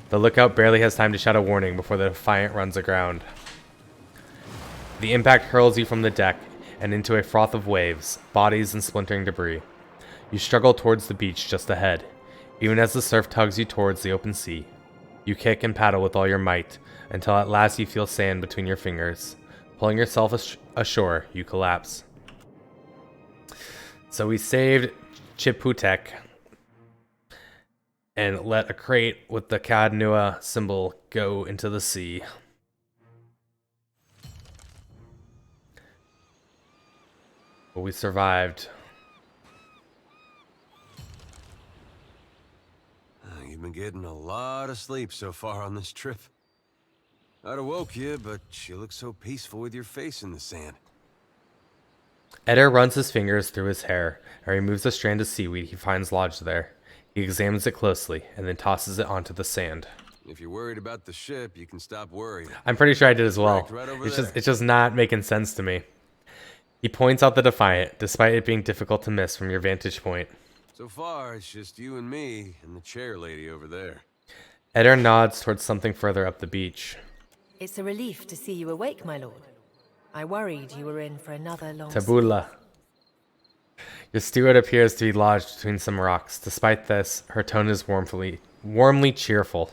The lookout barely has time to shout a warning before the Defiant runs aground. The impact hurls you from the deck and into a froth of waves, bodies, and splintering debris. You struggle towards the beach just ahead, even as the surf tugs you towards the open sea. You kick and paddle with all your might, until at last you feel sand between your fingers. Pulling yourself ashore, you collapse. So we saved Chitupek and let a crate with the Cadnua symbol go into the sea. But we survived. You've been getting a lot of sleep so far on this trip. I'd have woke you, but you look so peaceful with your face in the sand. Eder runs his fingers through his hair and removes a strand of seaweed he finds lodged there. He examines it closely and then tosses it onto the sand. If you're worried about the ship, you can stop worrying. I'm pretty sure I did as well. Right over It's just not making sense to me. He points out the Defiant, despite it being difficult to miss from your vantage point. So far, it's just you and me and the chair lady over there. Eder nods towards something further up the beach. It's a relief to see you awake, my lord. I worried you were in for another long Tabula. Your steward appears to be lodged between some rocks. Despite this, her tone is warmly cheerful.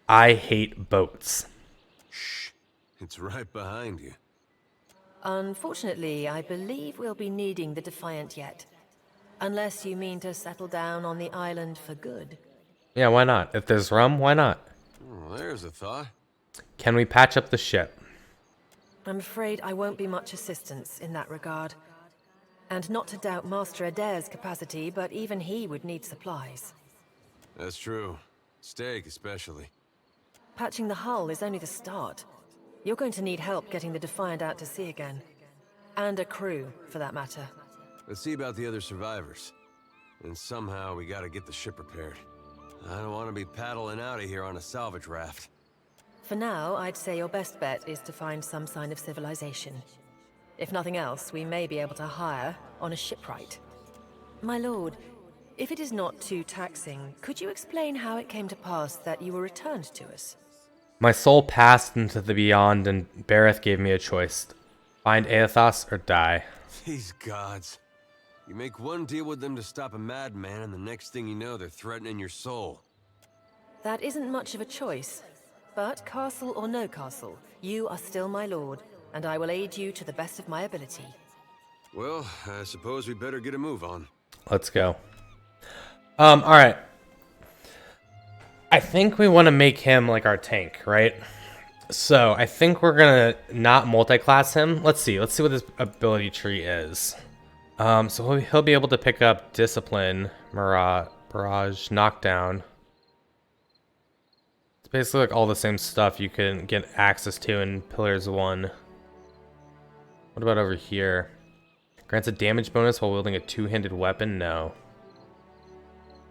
I hate boats. Shh. It's right behind you. Unfortunately, I believe we'll be needing the Defiant yet. Unless you mean to settle down on the island for good. Yeah, why not? If there's rum, why not? Oh, there's a thought. Can we patch up the ship? I'm afraid I won't be much assistance in that regard. And not to doubt Master Adair's capacity, but even he would need supplies. That's true. Steak, especially. Patching the hull is only the start. You're going to need help getting the Defiant out to sea again. And a crew, for that matter. Let's see about the other survivors. And somehow we gotta get the ship repaired. I don't want to be paddling out of here on a salvage raft. For now, I'd say your best bet is to find some sign of civilization. If nothing else, we may be able to hire on a shipwright. My lord, if it is not too taxing, could you explain how it came to pass that you were returned to us? My soul passed into the beyond, and Bareth gave me a choice. Find Aethos or die. These gods. You make one deal with them to stop a madman, and the next thing you know, they're threatening your soul. That isn't much of a choice. But castle or no castle, you are still my lord, and I will aid you to the best of my ability. Well, I suppose we better get a move on. Let's go. Alright. I think we want to make him like our tank, right? So I think we're gonna not multi-class him. Let's see what his ability tree is. So he'll be able to pick up Discipline, Barrage, Knockdown. It's basically like all the same stuff you can get access to in Pillars 1. What about over here? Grants a damage bonus while wielding a two-handed weapon? No.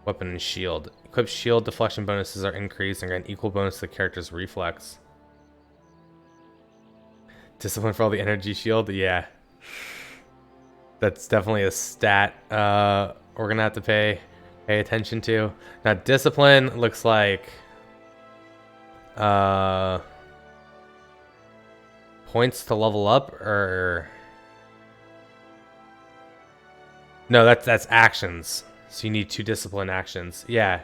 Weapon and shield. Equipped shield deflection bonuses are increased and grant equal bonus to the character's reflex. Discipline for all the energy shield? Yeah. That's definitely a stat we're gonna have to pay attention to. Now discipline looks like points to level up, or no, that's actions. So you need 2 discipline actions. Yeah.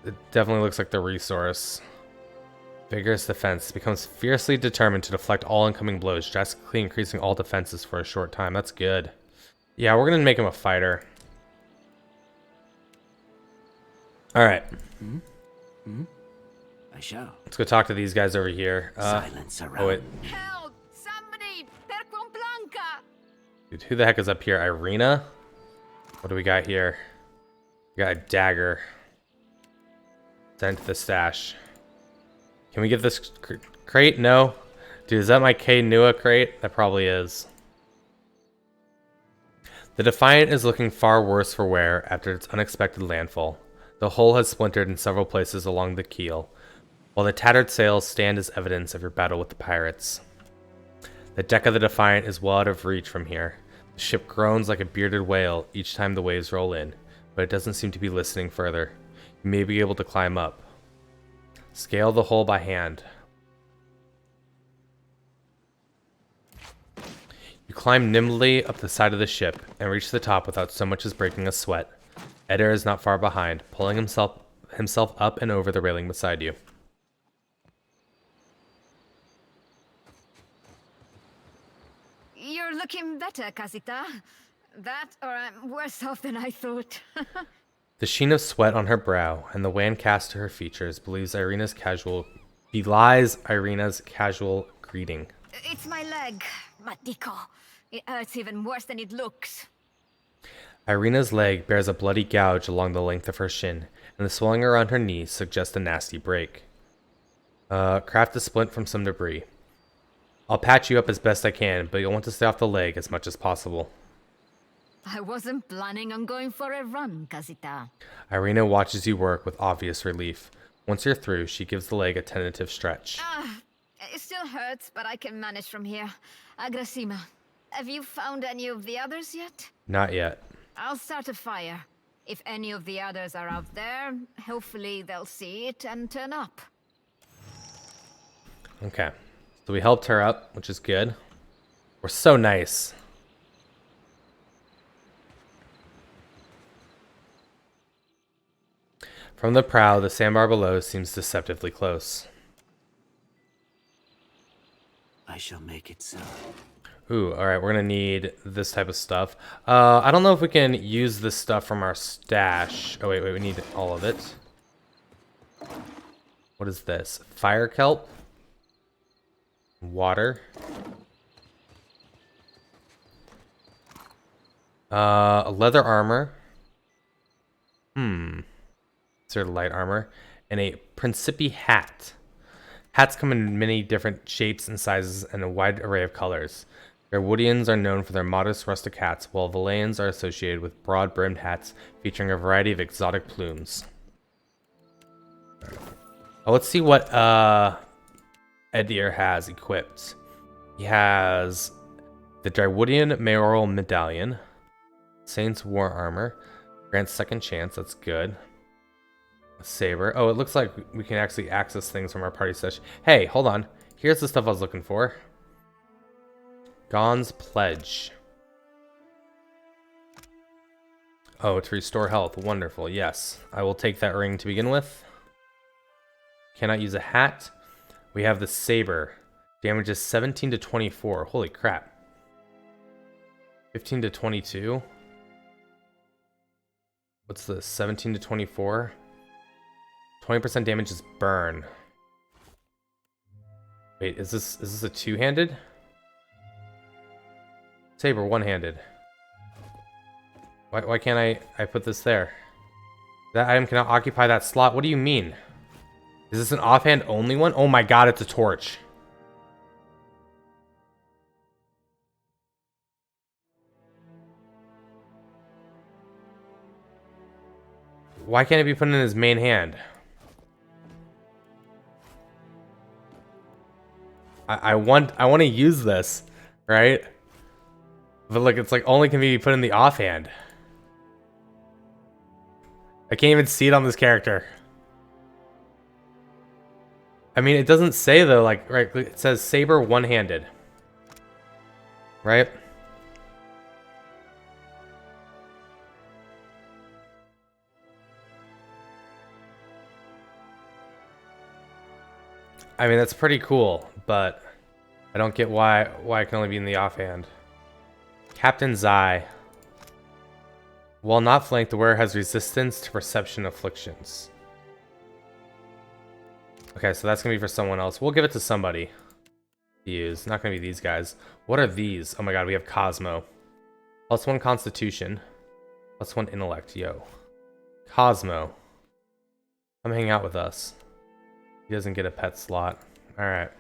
It definitely looks like the resource. Vigorous defense. Becomes fiercely determined to deflect all incoming blows, drastically increasing all defenses for a short time. That's good. Yeah, we're going to make him a fighter. Alright. I shall. Let's go talk to these guys over here. Silence around. Oh, wait. Help! Somebody! Perquam Blanca! Dude, who the heck is up here? Irina? What do we got here? We got a dagger. Sent to the stash. Can we get this crate? No. Dude, is that my K Nua crate? That probably is. The Defiant is looking far worse for wear after its unexpected landfall. The hull has splintered in several places along the keel, while the tattered sails stand as evidence of your battle with the pirates. The deck of the Defiant is well out of reach from here. The ship groans like a bearded whale each time the waves roll in, but it doesn't seem to be listening further. You may be able to climb up. Scale the hull by hand. You climb nimbly up the side of the ship and reach the top without so much as breaking a sweat. Eder is not far behind, pulling himself up and over the railing beside you. You're looking better, Casita. That, or I'm worse off than I thought. The sheen of sweat on her brow and the wan cast to her features belies Irina's casual greeting. It's my leg, Matico. It hurts even worse than it looks. Irina's leg bears a bloody gouge along the length of her shin, and the swelling around her knee suggests a nasty break. Craft a splint from some debris. I'll patch you up as best I can, but you'll want to stay off the leg as much as possible. I wasn't planning on going for a run, Casita. Irina watches you work with obvious relief. Once you're through, she gives the leg a tentative stretch. It still hurts, but I can manage from here. Agrasima, have you found any of the others yet? Not yet. I'll start a fire. If any of the others are out there, hopefully they'll see it and turn up. Okay. So we helped her up, which is good. We're so nice. From the prow, the sandbar below seems deceptively close. I shall make it so. Ooh, alright, we're gonna need this type of stuff. I don't know if we can use this stuff from our stash. Oh, wait, we need all of it. What is this? Fire kelp? Water? Leather armor. Sort of light armor. And a Principi hat. Hats come in many different shapes and sizes and a wide array of colors. Darwoodians are known for their modest rustic hats, while Valayans are associated with broad-brimmed hats featuring a variety of exotic plumes. Oh, let's see what Edir has equipped. He has the Darwoodian Mayoral Medallion, Saint's War Armor, grants second chance, that's good. A saber. Oh, it looks like we can actually access things from our party session. Hey, hold on. Here's the stuff I was looking for. Gon's Pledge. Oh, to restore health. Wonderful. Yes. I will take that ring to begin with. Cannot use a hat. We have the saber. Damages 17 to 24. Holy crap. 15 to 22. What's this? 17 to 24. 20% damage is burn. Wait, is this a two-handed? Saber one-handed. Why can't I put this there? That item cannot occupy that slot. What do you mean? Is this an offhand only one? Oh my god, it's a torch. Why can't it be put in his main hand? I want to use this, right? But look, it's like only can be put in the offhand. I can't even see it on this character. I mean, it doesn't say though, like, right, it says saber one-handed. Right? I mean, that's pretty cool, but I don't get why it can only be in the offhand. Captain Zai. While not flanked, the wearer has resistance to perception afflictions. Okay, so that's gonna be for someone else. We'll give it to somebody to use. Not gonna be these guys. What are these? Oh my god, we have Cosmo. +1 Constitution. +1 Intellect. Yo. Cosmo. Come hang out with us. He doesn't get a pet slot. Alright.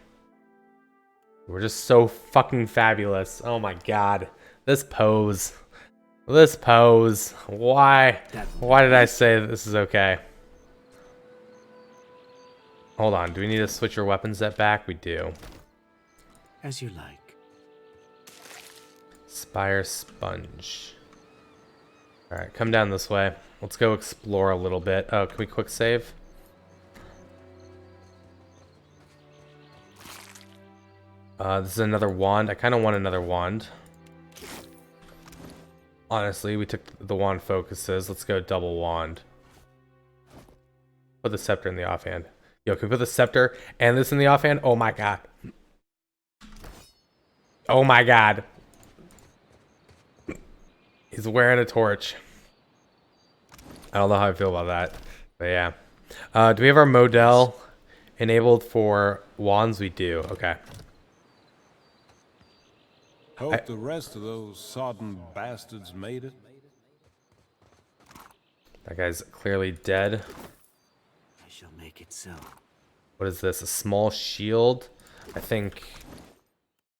We're just so fucking fabulous. Oh my god. This pose. This pose. Why? Why did I say that this is okay? Hold on. Do we need to switch your weapon set back? We do. As you like. Spire Sponge. Alright, come down this way. Let's go explore a little bit. Oh, can we quick save? This is another wand. I kind of want another wand. Honestly, we took the wand focuses. Let's go double wand. Put the scepter in the offhand. Yo, can we put the scepter and this in the offhand? Oh my god. Oh my god. He's wearing a torch. I don't know how I feel about that. But yeah. Do we have our model enabled for wands? We do. Okay. Hope the rest of those sodden bastards made it. That guy's clearly dead. I shall make it so. What is this? A small shield? I think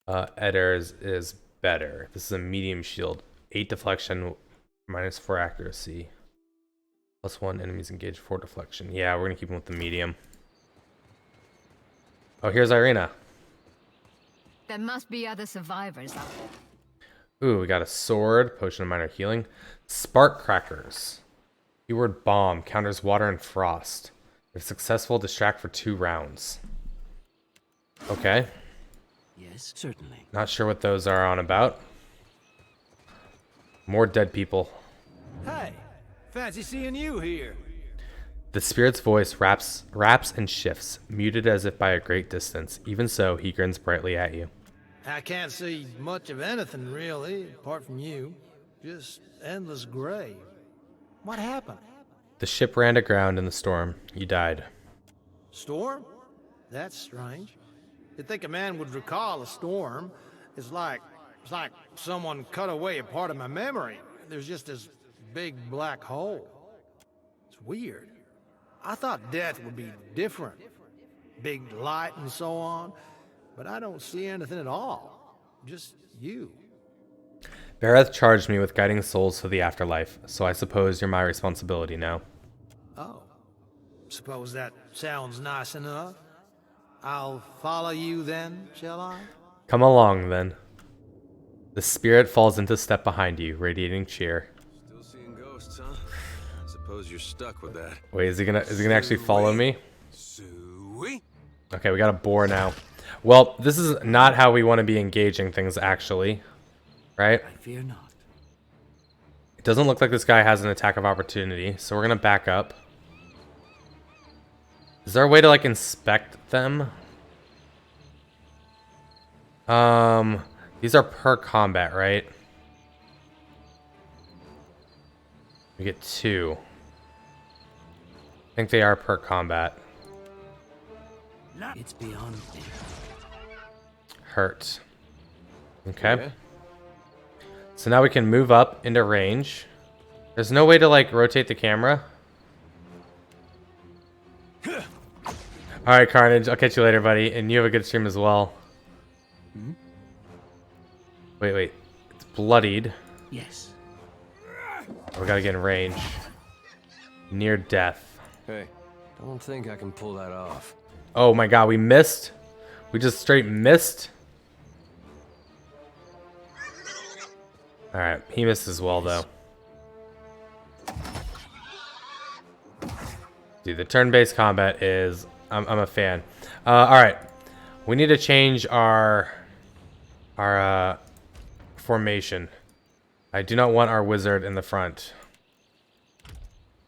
Eddar's is better. This is a medium shield. 8 deflection, -4 accuracy. +1 enemies engaged, 4 deflection. Yeah, we're gonna keep him with the medium. Oh, here's Irina. There must be other survivors out there. Ooh, we got a sword, potion of minor healing. Spark crackers. Keyword bomb, counters water and frost. If successful, distract for 2 rounds. Okay. Yes, certainly. Not sure what those are on about. More dead people. Hey, fancy seeing you here. The spirit's voice raps and shifts, muted as if by a great distance. Even so, he grins brightly at you. I can't see much of anything, really, apart from you. Just endless gray. What happened? The ship ran aground in the storm. You died. Storm? That's strange. You'd think a man would recall a storm. It's like someone cut away a part of my memory. There's just this big black hole. It's weird. I thought death would be different. Big light and so on. But I don't see anything at all. Just you. Bareth charged me with guiding souls to the afterlife, so I suppose you're my responsibility now. Oh. Suppose that sounds nice enough. I'll follow you then, shall I? Come along, then. The spirit falls into step behind you, radiating cheer. Still seeing ghosts, huh? I suppose you're stuck with that. Wait, is he gonna actually follow me? Sweet. Okay, we got a boar now. Well, this is not how we want to be engaging things, actually. Right? I fear not. It doesn't look like this guy has an attack of opportunity, so we're gonna back up. Is there a way to, like, inspect them? These are per combat, right? We get 2. I think they are per combat. It's beyond me. Hurt. Okay. Yeah. So now we can move up into range. There's no way to, like, rotate the camera. Alright, Carnage. I'll catch you later, buddy. And you have a good stream as well. Hmm? Wait. It's bloodied. Yes. We gotta get in range. Near death. Hey, don't think I can pull that off. Oh my god, we missed. We just straight missed. Alright, he missed as well, though. Dude, the turn-based combat is... I'm a fan. Alright. We need to change our formation. I do not want our wizard in the front.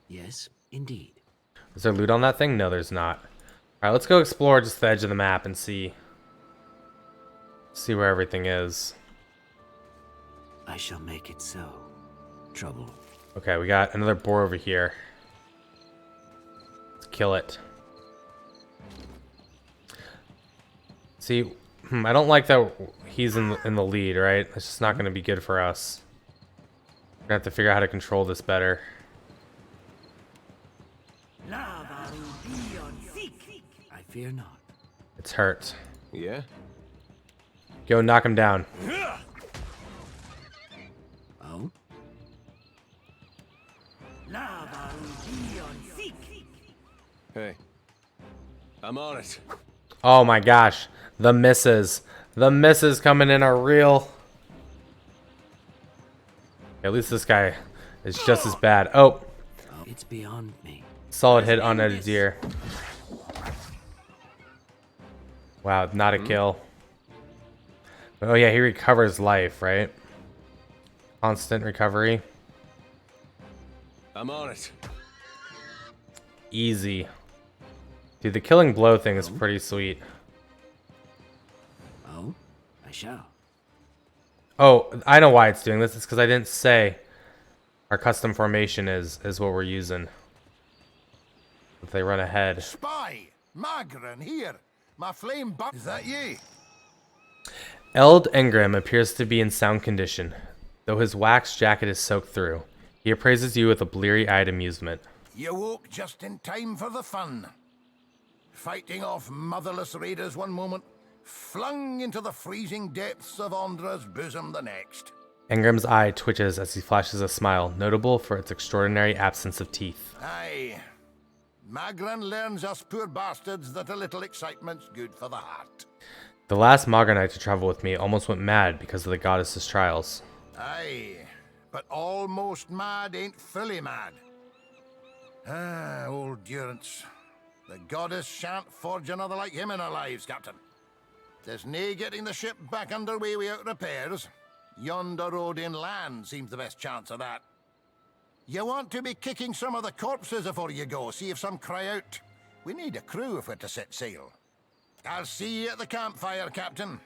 Yes, indeed. Is there loot on that thing? No, there's not. Alright, let's go explore just the edge of the map and see where everything is. I shall make it so. Trouble. Okay, we got another boar over here. Let's kill it. See, I don't like that he's in the lead, right? It's just not going to be good for us. We're going to have to figure out how to control this better. I fear not. It's hurt. Yeah? Go knock him down. Oh? Hey. I'm on it. Oh my gosh. The misses. The misses coming in are real. At least this guy is just as bad. Oh. It's beyond me. Solid hit on Edidir. Wow, not a kill. Oh yeah, he recovers life, right? Constant recovery. I'm on it. Easy. Dude, the killing blow thing is pretty sweet. Oh, I shall. Oh, I know why it's doing this. It's because I didn't say our custom formation is what we're using. If they run ahead. Spy! Magrin, here! My flame butt. Is that ye? Eld Engram appears to be in sound condition, though his wax jacket is soaked through. He appraises you with a bleary-eyed amusement. You woke just in time for the fun. Fighting off motherless raiders one moment, flung into the freezing depths of Ondra's bosom the next. Engram's eye twitches as he flashes a smile, notable for its extraordinary absence of teeth. Aye. Magran learns us poor bastards that a little excitement's good for the heart. The last Magranite to travel with me almost went mad because of the goddess's trials. Aye, but almost mad ain't fully mad. Ah, old Durance. The goddess shan't forge another like him in our lives, Captain. There's nae getting the ship back underway without repairs. Yonder road inland seems the best chance of that. You want to be kicking some of the corpses before you go, see if some cry out. We need a crew if we're to set sail. I'll see you at the campfire, Captain.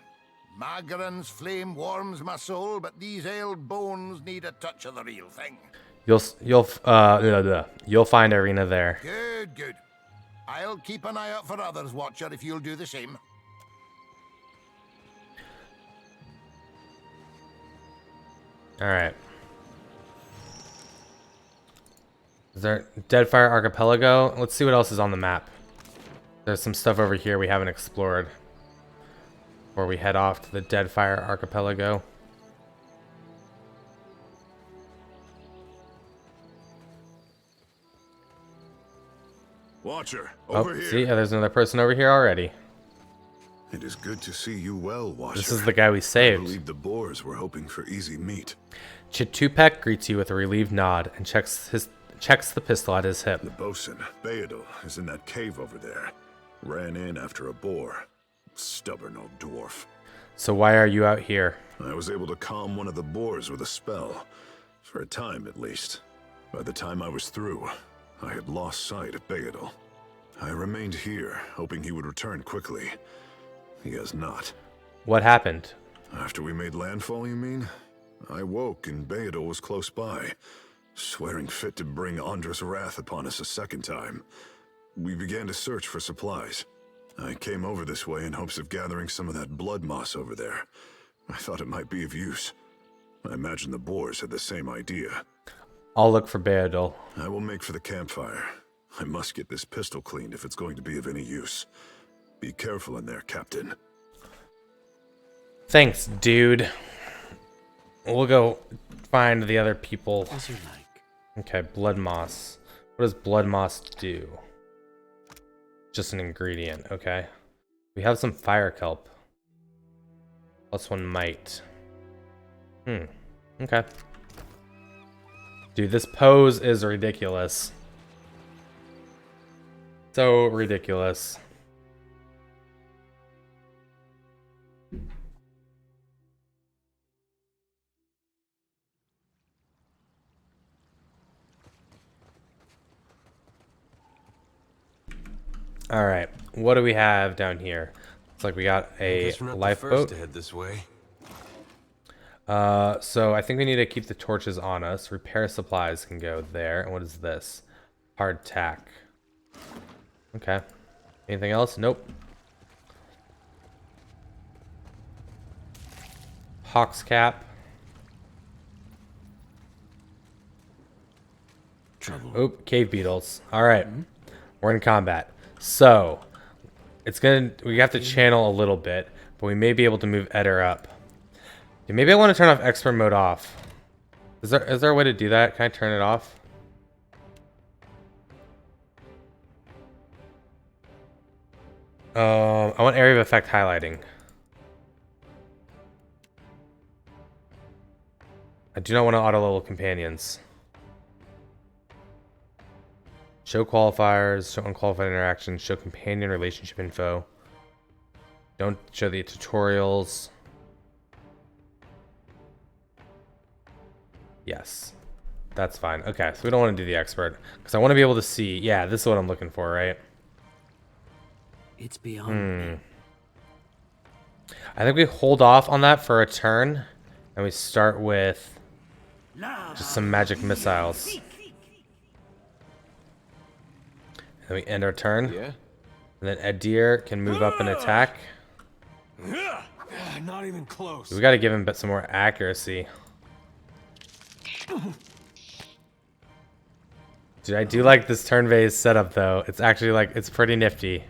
Magran's flame warms my soul, but these ailed bones need a touch of the real thing. You'll find Irina there. Good, good. I'll keep an eye out for others, Watcher, if you'll do the same. All right. Is there Deadfire Archipelago? Let's see what else is on the map. There's some stuff over here we haven't explored before we head off to the Deadfire Archipelago. Watcher, over here. See, there's another person over here already. It is good to see you well, Watcher. This is the guy we saved. I believe the Boers were hoping for easy meat. Chitupek greets you with a relieved nod and checks the pistol at his hip. The bosun, Beadle, is in that cave over there. Ran in after a boar. Stubborn old dwarf. So why are you out here? I was able to calm one of the boars with a spell. For a time, at least. By the time I was through, I had lost sight of Beadle. I remained here, hoping he would return quickly. He has not. What happened? After we made landfall, you mean? I woke and Beadle was close by, swearing fit to bring Andra's wrath upon us a second time. We began to search for supplies. I came over this way in hopes of gathering some of that blood moss over there. I thought it might be of use. I imagine the Boers had the same idea. I'll look for Beadle. I will make for the campfire. I must get this pistol cleaned if it's going to be of any use. Be careful in there, Captain. Thanks, dude. We'll go find the other people. As you like. Okay, blood moss. What does blood moss do? Just an ingredient, okay. We have some fire kelp. +1 might. Okay. Dude, this pose is ridiculous. So ridiculous. All right, what do we have down here? Looks like we got a lifeboat. To head this way. So I think we need to keep the torches on us. Repair supplies can go there. And what is this? Hard tack. Okay. Anything else? Nope. Hawk's cap. Trouble. Oh, cave beetles. All right, we're in combat. So we have to channel a little bit, but we may be able to move Eder up. Okay, maybe I want to turn off expert mode off. Is there a way to do that? Can I turn it off? I want area of effect highlighting. I do not want to auto level companions. Show qualifiers, show unqualified interactions, show companion relationship info. Don't show the tutorials. Yes, that's fine. Okay, so we don't want to do the expert because I want to be able to see. Yeah, this is what I'm looking for, right? It's beyond me. I think we hold off on that for a turn, and we start with just some magic missiles. And we end our turn. Yeah. And then Edir can move up and attack. Not even close. We got to give him some more accuracy. Dude, I do like this turn-based setup though. It's actually like, it's pretty nifty,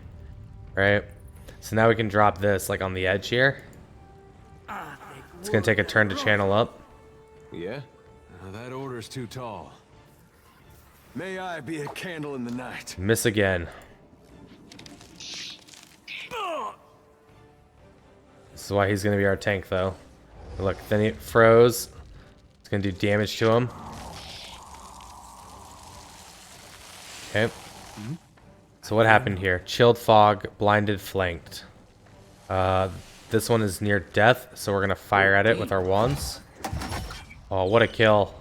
right? So now we can drop this like on the edge here. It's gonna take a turn to channel up. Yeah? That order's too tall. May I be a candle in the night. Miss again. This is why he's gonna be our tank, though. Look, then he froze. It's gonna do damage to him. Okay. So what happened here? Chilled fog, blinded, flanked. This one is near death, so we're gonna fire at it with our wands. Oh, what a kill.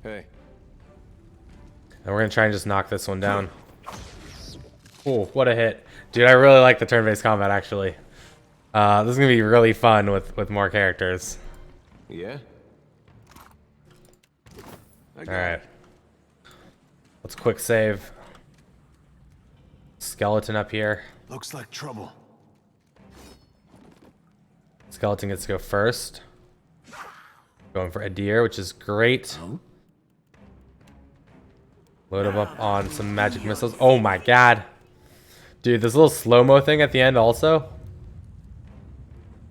Hey. And we're gonna try and just knock this one down. Oh, what a hit. Dude, I really like the turn-based combat, actually. This is gonna be really fun with more characters. Yeah? Alright. Let's quick save. Skeleton up here. Looks like trouble. Skeleton gets to go first. Going for a deer, which is great. Load him up on some magic missiles. Oh my god. Dude, this little slow-mo thing at the end also.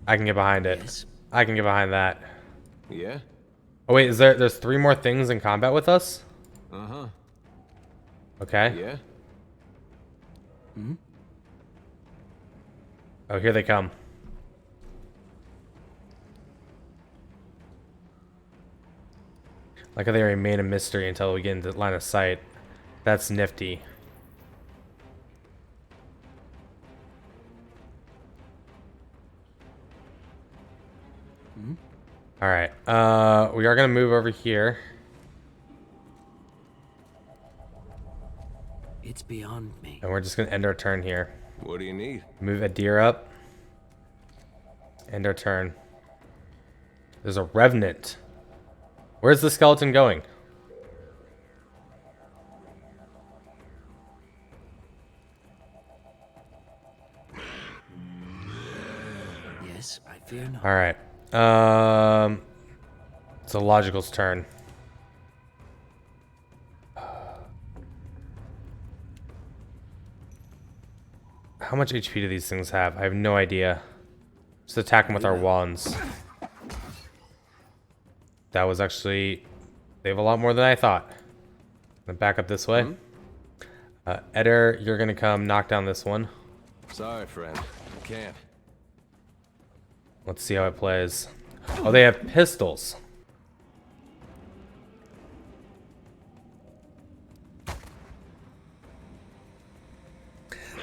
I can get behind it. Yes. I can get behind that. Yeah? Oh wait, there's 3 more things in combat with us? Uh-huh. Okay. Yeah? Oh, here they come. Like how they remain a mystery until we get into line of sight. That's nifty. Alright. We are gonna move over here. It's beyond me. And we're just gonna end our turn here. What do you need? Move a deer up. End our turn. There's a revenant. Where's the skeleton going? Yes, I fear not. Alright. It's a Logical's turn. How much HP do these things have? I have no idea. Just attack them with our wands. That was actually... They have a lot more than I thought. I'm gonna back up this way. Eder, you're gonna come knock down this one. Sorry, friend. I can't. Let's see how it plays. Oh, they have pistols.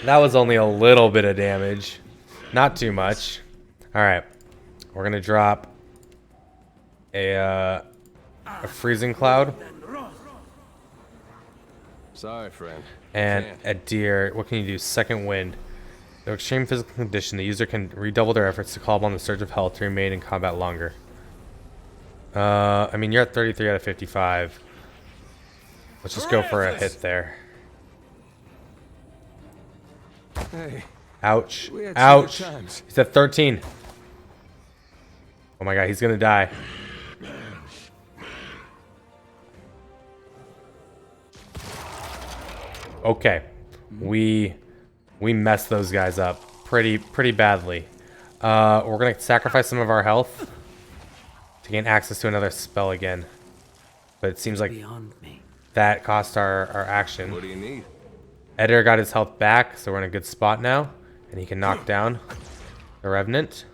That was only a little bit of damage. Not too much. Alright. We're gonna drop a freezing cloud. Sorry, friend. And a deer. What can you do? Second wind. In extreme physical condition, the user can redouble their efforts to call upon the surge of health to remain in combat longer. I mean, you're at 33 out of 55. Let's just go for a hit there. Hey. Ouch. We had Ouch. some good times. He's at 13. Oh my god, he's gonna die. Okay. We messed those guys up pretty badly. We're gonna sacrifice some of our health to gain access to another spell again. But it seems like that cost our action. What do you need? Eder got his health back, so we're in a good spot now. And he can knock down the Revenant.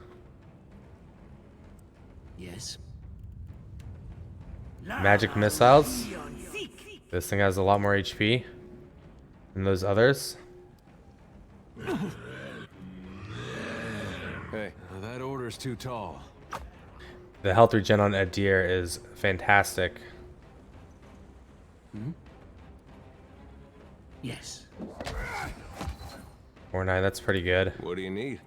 Yes. Magic missiles. This thing has a lot more HP than those others. Hey, that order's too tall. The health regen on Adir is fantastic. Yes. 4-9, that's pretty good. What do you need?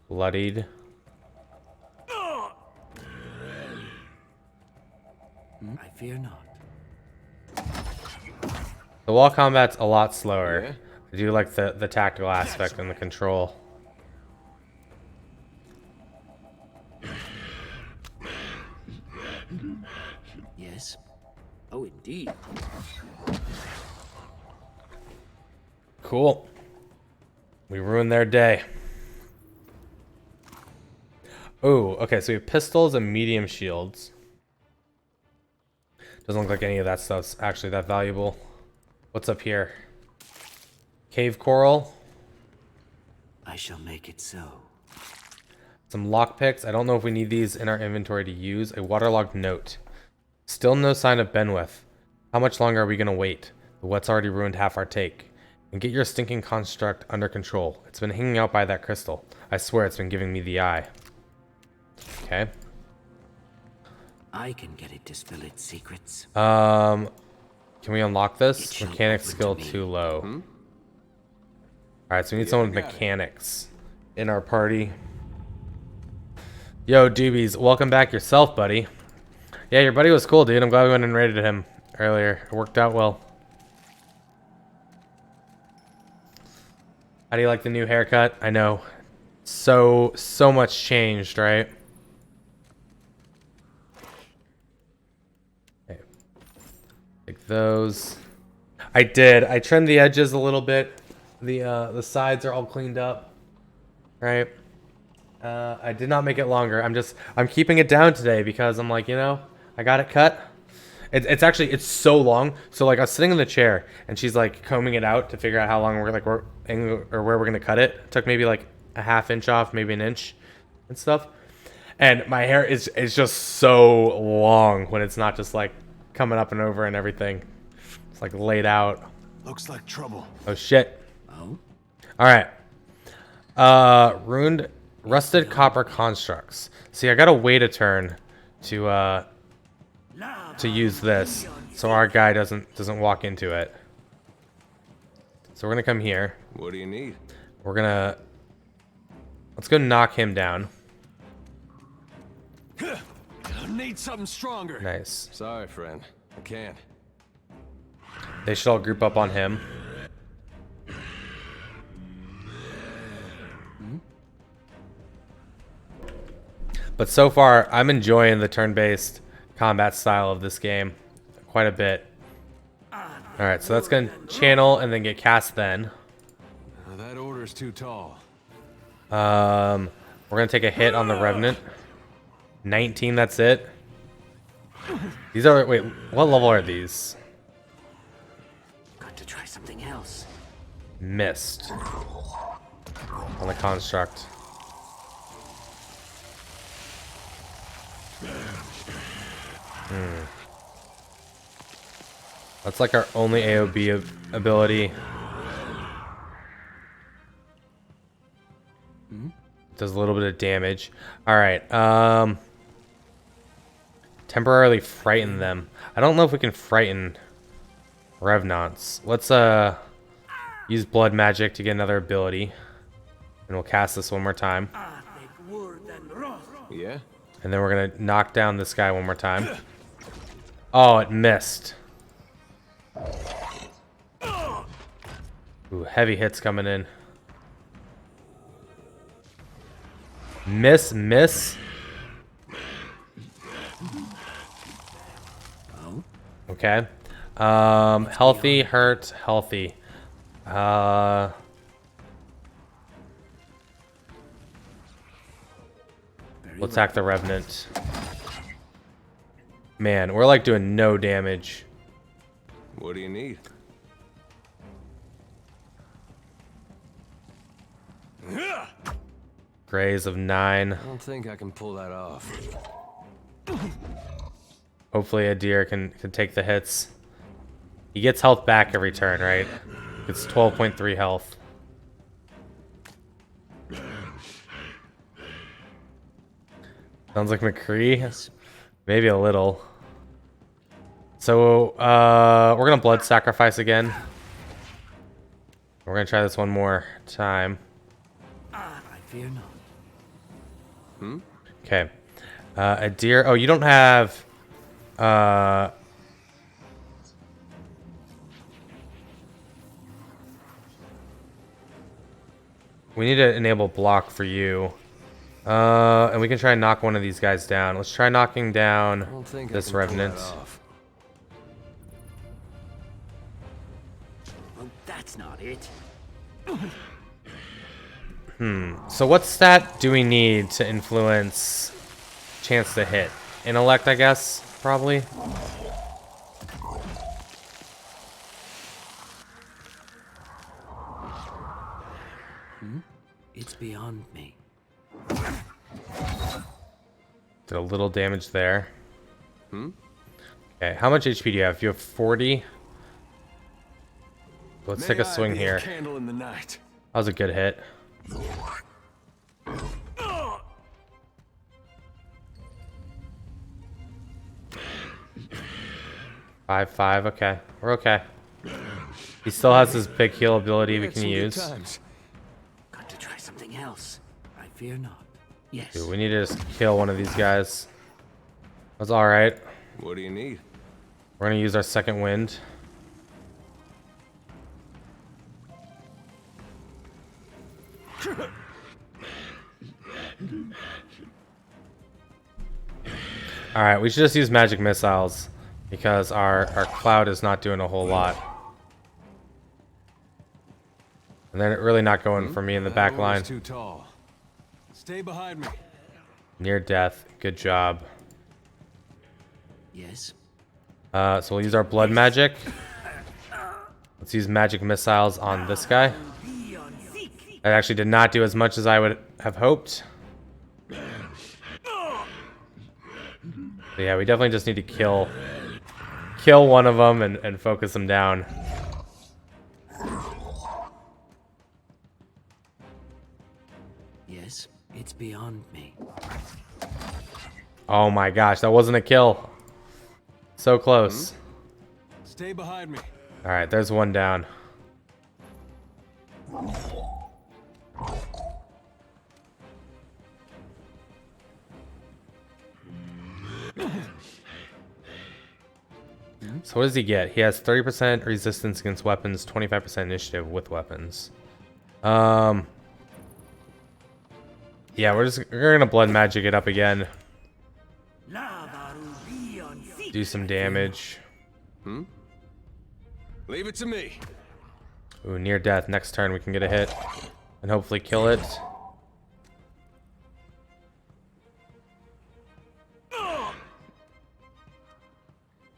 Bloodied. I fear not. The wall combat's a lot slower. Yeah? I do like the tactical aspect and the control. Yes. Oh, indeed. Cool. We ruined their day. Oh, okay, so we have pistols and medium shields. Doesn't look like any of that stuff's actually that valuable. What's up here? Cave coral. I shall make it so. Some lockpicks. I don't know if we need these in our inventory to use. A waterlogged note. Still no sign of Benwith. How much longer are we going to wait? The wet's already ruined half our take. And get your stinking construct under control. It's been hanging out by that crystal. I swear it's been giving me the eye. Okay. I can get it to spill its secrets. Can we unlock this? Mechanics skill too low. Alright, so we need someone with mechanics in our party. Yo, Doobies, welcome back yourself, buddy. Yeah, your buddy was cool, dude. I'm glad we went and raided him earlier. It worked out well. How do you like the new haircut? I know. So much changed, right? Okay. Take those. I did. I trimmed the edges a little bit. The sides are all cleaned up. Right? I did not make it longer. I'm keeping it down today because I'm like, you know, I got it cut. It's so long. So like I was sitting in the chair and she's like combing it out to figure out how long where we're gonna cut it. It took maybe like a ½ inch off, maybe an inch and stuff. And my hair is just so long when it's not just like coming up and over and everything. It's like laid out. Looks like trouble. Oh shit. Oh? Alright. Rusted copper constructs. See, I gotta wait a turn to use this so our guy doesn't walk into it. So we're gonna come here. What do you need? Let's go knock him down. Need something stronger. Nice. Sorry, friend. I can't. They should all group up on him. But so far, I'm enjoying the turn-based combat style of this game quite a bit. Alright, so that's going to channel and then get cast then. That order's too tall. We're going to take a hit on the Revenant. 19, that's it. These are... Wait, what level are these? Got to try something else. Missed. On the construct. That's like our only AoB ability. Does a little bit of damage. Alright, temporarily frighten them. I don't know if we can frighten Revenants. Let's use blood magic to get another ability. And we'll cast this one more time. Yeah? And then we're gonna knock down this guy one more time. Oh, it missed. Ooh, heavy hits coming in. Miss. Okay. Healthy, hurt, healthy. We'll attack the Revenant. Man, we're like doing no damage. What do you need? Graze of 9. I don't think I can pull that off. Hopefully a deer can take the hits. He gets health back every turn, right? It's 12.3 health. Sounds like McCree. Maybe a little. So, we're gonna blood sacrifice again. We're gonna try this one more time. I fear not. Okay. A deer. Oh, you don't have... we need to enable block for you. And we can try and knock one of these guys down. Let's try knocking down this Revenant. Well, that's not it. So what stat do we need to influence chance to hit? Intellect, I guess, probably. It's beyond me. Did a little damage there. Okay, how much HP do you have? You have 40. Let's take a swing here. Candle in the night. That was a good hit. 5-5. Okay, we're okay. He still has his big heal ability we can use. Got to try something else. I fear not. Yes. Dude, we need to just kill one of these guys. That's all right. What do you need? We're gonna use our second wind. All right, we should just use magic missiles because our cloud is not doing a whole lot. And they're really not going for me in the back line. Too tall. Stay behind me. Near death. Good job. Yes. So we'll use our blood magic. Let's use magic missiles on this guy. That actually did not do as much as I would have hoped. But yeah, we definitely just need to kill one of them and focus them down. Yes, it's beyond me. Oh my gosh, that wasn't a kill. So close. Stay behind me. All right, there's one down. So what does he get? He has 30% resistance against weapons, 25% initiative with weapons. Yeah, we're gonna blood magic it up again. Do some damage. Leave it to me. Ooh, near death. Next turn we can get a hit and hopefully kill it.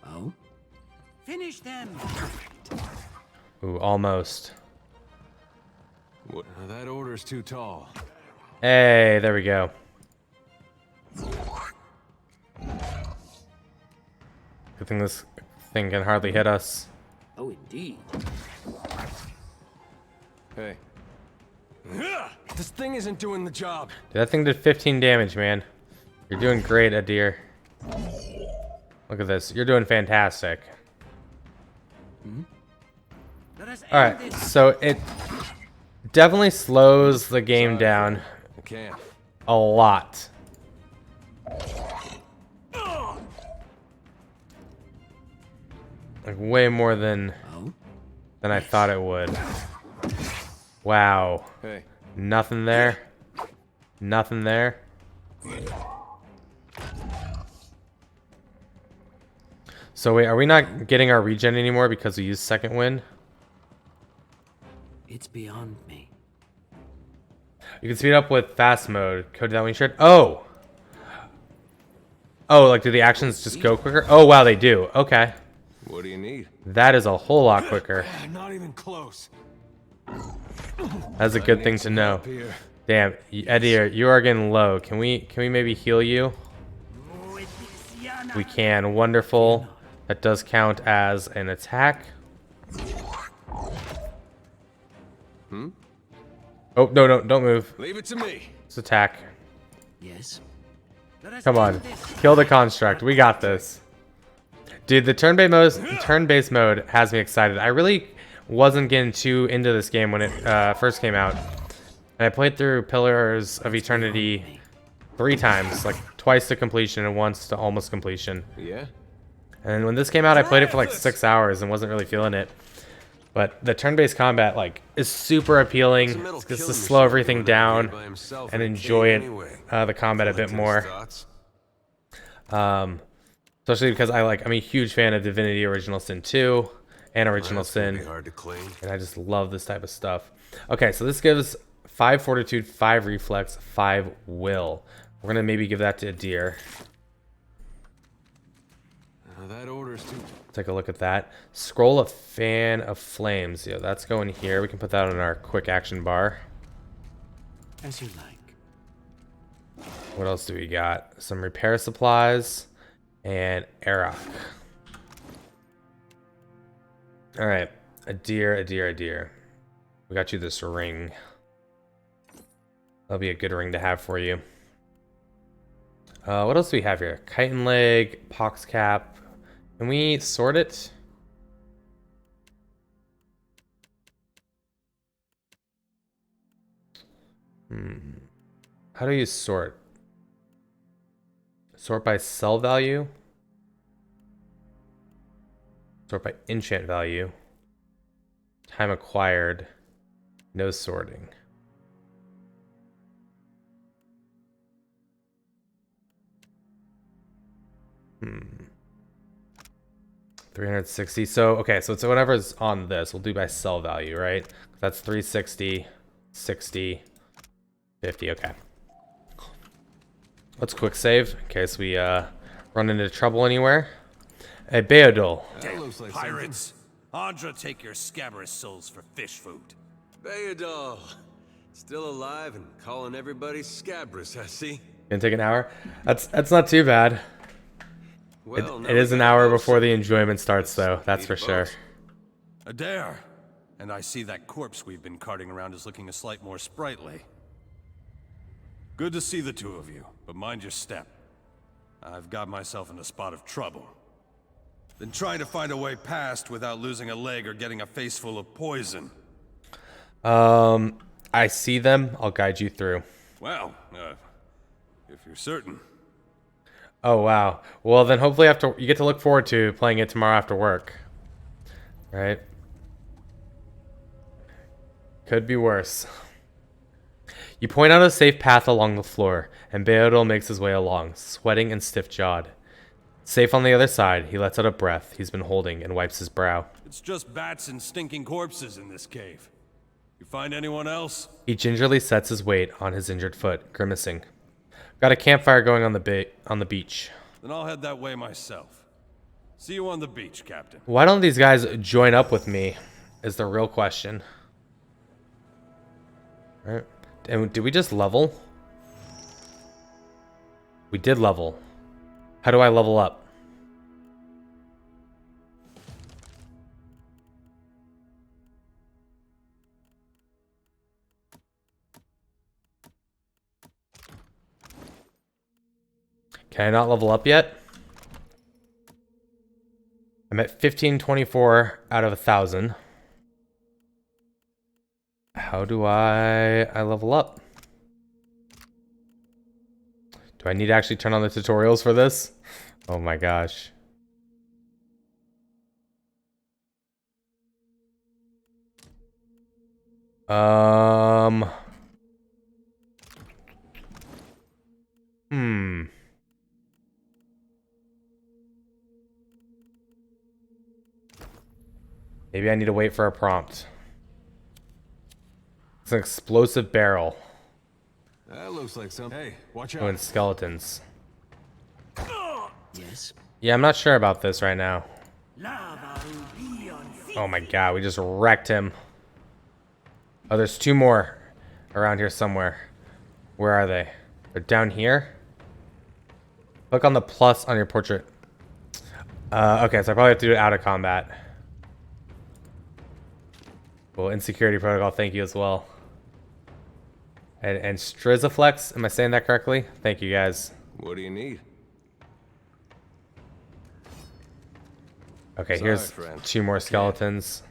Oh? Finish them. Ooh, almost. What? That order's too tall. Hey, there we go. Good thing this thing can hardly hit us. Oh, indeed. Hey. This thing isn't doing the job. Dude, that thing did 15 damage, man. You're doing great, Adir. Look at this. You're doing fantastic. Alright, so it definitely slows the game down a lot. Like way more than I thought it would. Wow. Hey. Nothing there. Nothing there. So wait, are we not getting our regen anymore because we used second wind? It's beyond me. You can speed up with fast mode. Code that when you shared. Oh! Oh, like do the actions just go quicker? Oh wow, they do. Okay. What do you need? That is a whole lot quicker. Not even close. That's a good thing to know. Damn, Eddie, you are getting low. Can we maybe heal you? We can. Wonderful. That does count as an attack. Oh, no, don't move. Leave it to me. It's attack. Yes. Come on. Kill the construct. We got this. Dude, the turn-based mode has me excited. I really wasn't getting too into this game when it first came out. And I played through Pillars of Eternity 3 times, like twice to completion and once to almost completion. Yeah. And when this came out, I played it for like 6 hours and wasn't really feeling it. But the turn-based combat like is super appealing. It's just to slow everything down and enjoy it, the combat a bit more. Especially because I'm a huge fan of Divinity Original Sin 2 and Original Sin, and I just love this type of stuff. Okay, so this gives 5 fortitude, 5 reflex, 5 will. We're gonna maybe give that to a deer. That order's too. Take a look at that. Scroll of Fan of Flames. Yeah, that's going here. We can put that on our quick action bar. As you like. What else do we got? Some repair supplies and Arak. All right, a deer, a deer, a deer. We got you this ring. That'll be a good ring to have for you. What else do we have here? Chitin leg, pox cap. Can we sort it? How do you sort? Sort by sell value? Sort by enchant value? Time acquired? No sorting. Hmm. 360. So, okay, so it's whatever's on this. We'll do by sell value, right? That's 360, 60, 50. Okay. Let's quick save in case we run into trouble anywhere. Hey, Beodol. Damn pirates! Andra, take your scabrous souls for fish food. Beodol. Still alive and calling everybody scabrous, I see. Gonna take an hour? That's not too bad. Well, it is an hour before the enjoyment starts, though. That's for sure. Adair, and I see that corpse we've been carting around is looking a slight more sprightly. Good to see the two of you, but mind your step. I've got myself in a spot of trouble. Been trying to find a way past without losing a leg or getting a face full of poison. I see them. I'll guide you through. Well, if you're certain. Oh, wow. Well, then hopefully you get to look forward to playing it tomorrow after work. Right? Could be worse. You point out a safe path along the floor, and Beodol makes his way along, sweating and stiff-jawed. Safe on the other side, he lets out a breath he's been holding and wipes his brow. It's just bats and stinking corpses in this cave. You find anyone else? He gingerly sets his weight on his injured foot, grimacing. Got a campfire going on the beach. Then I'll head that way myself. See you on the beach, Captain. Why don't these guys join up with me is the real question. All right. And did we just level? We did level. How do I level up? Can I not level up yet? I'm at 1524 out of 1,000. How do I level up? Do I need to actually turn on the tutorials for this? Oh my gosh. Maybe I need to wait for a prompt. It's an explosive barrel. That looks like something. Hey, watch out. Oh, and skeletons. Yes. Yeah, I'm not sure about this right now. Oh my god, we just wrecked him. Oh, there's 2 more around here somewhere. Where are they? They're down here? Click on the plus on your portrait. Okay, so I probably have to do it out of combat. Well, insecurity protocol, thank you as well. And Strizaflex, am I saying that correctly? Thank you guys. What do you need? Okay, Sorry, here's friend. 2 more skeletons.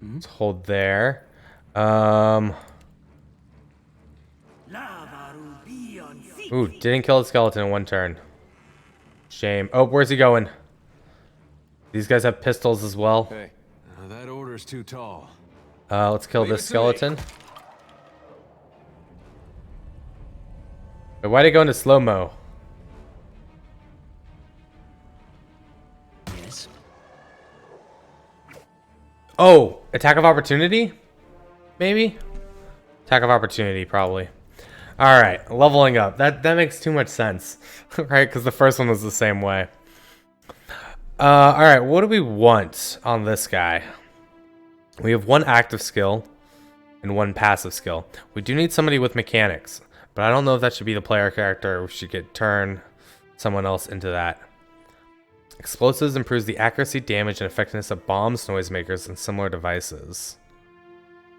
Let's hold there. Ooh, didn't kill the skeleton in 1 turn. Shame. Oh, where's he going? These guys have pistols as well. Hey, that order's too tall. Let's kill this skeleton. But why'd it go into slow-mo? Yes. Oh, attack of opportunity? Maybe? Attack of opportunity, probably. Alright, leveling up. That makes too much sense. Right? Because the first one was the same way. Alright, what do we want on this guy? We have 1 active skill and 1 passive skill. We do need somebody with mechanics, but I don't know if that should be the player character or we should turn someone else into that. Explosives improves the accuracy, damage, and effectiveness of bombs, noisemakers, and similar devices.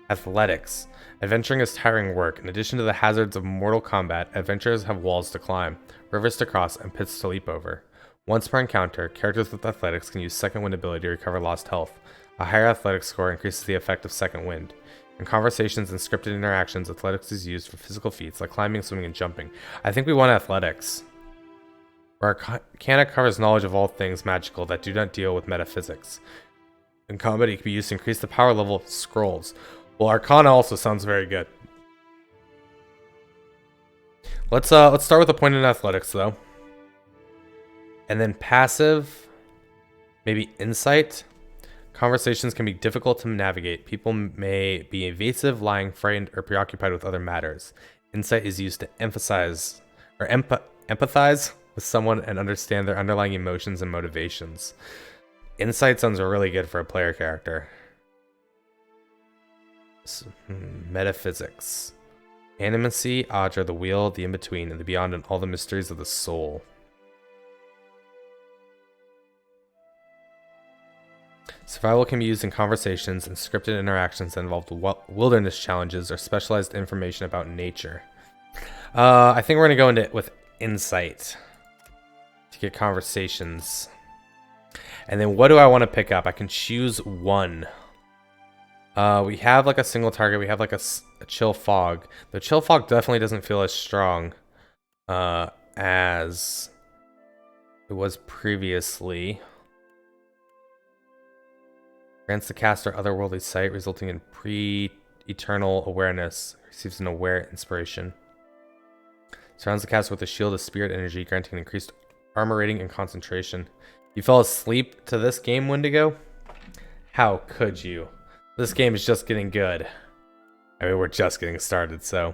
Athletics. Adventuring is tiring work. In addition to the hazards of mortal combat, adventurers have walls to climb, rivers to cross, and pits to leap over. Once per encounter, characters with athletics can use second wind ability to recover lost health. A higher athletics score increases the effect of second wind. In conversations and scripted interactions, athletics is used for physical feats like climbing, swimming, and jumping. I think we want athletics. Arcana covers knowledge of all things magical that do not deal with metaphysics. In combat, it can be used to increase the power level of scrolls. Well, Arcana also sounds very good. Let's start with a point in athletics though. And then passive, maybe insight. Conversations can be difficult to navigate. People may be evasive, lying, frightened, or preoccupied with other matters. Insight is used to emphasize or empathize with someone and understand their underlying emotions and motivations. Insight sounds really good for a player character. Metaphysics. Animacy, Audra, the wheel, the in-between, and the beyond, and all the mysteries of the soul. Survival can be used in conversations and scripted interactions that involve wilderness challenges or specialized information about nature. I think we're going to go into with insight to get conversations. And then what do I want to pick up? I can choose 1. We have like a single target. We have like a chill fog. The chill fog definitely doesn't feel as strong as it was previously. Grants the caster otherworldly sight, resulting in pre-eternal awareness. Receives an aware inspiration. Surrounds the caster with a shield of spirit energy, granting an increased armor rating and concentration. You fell asleep to this game, Wendigo? How could you? This game is just getting good. I mean, we're just getting started, so.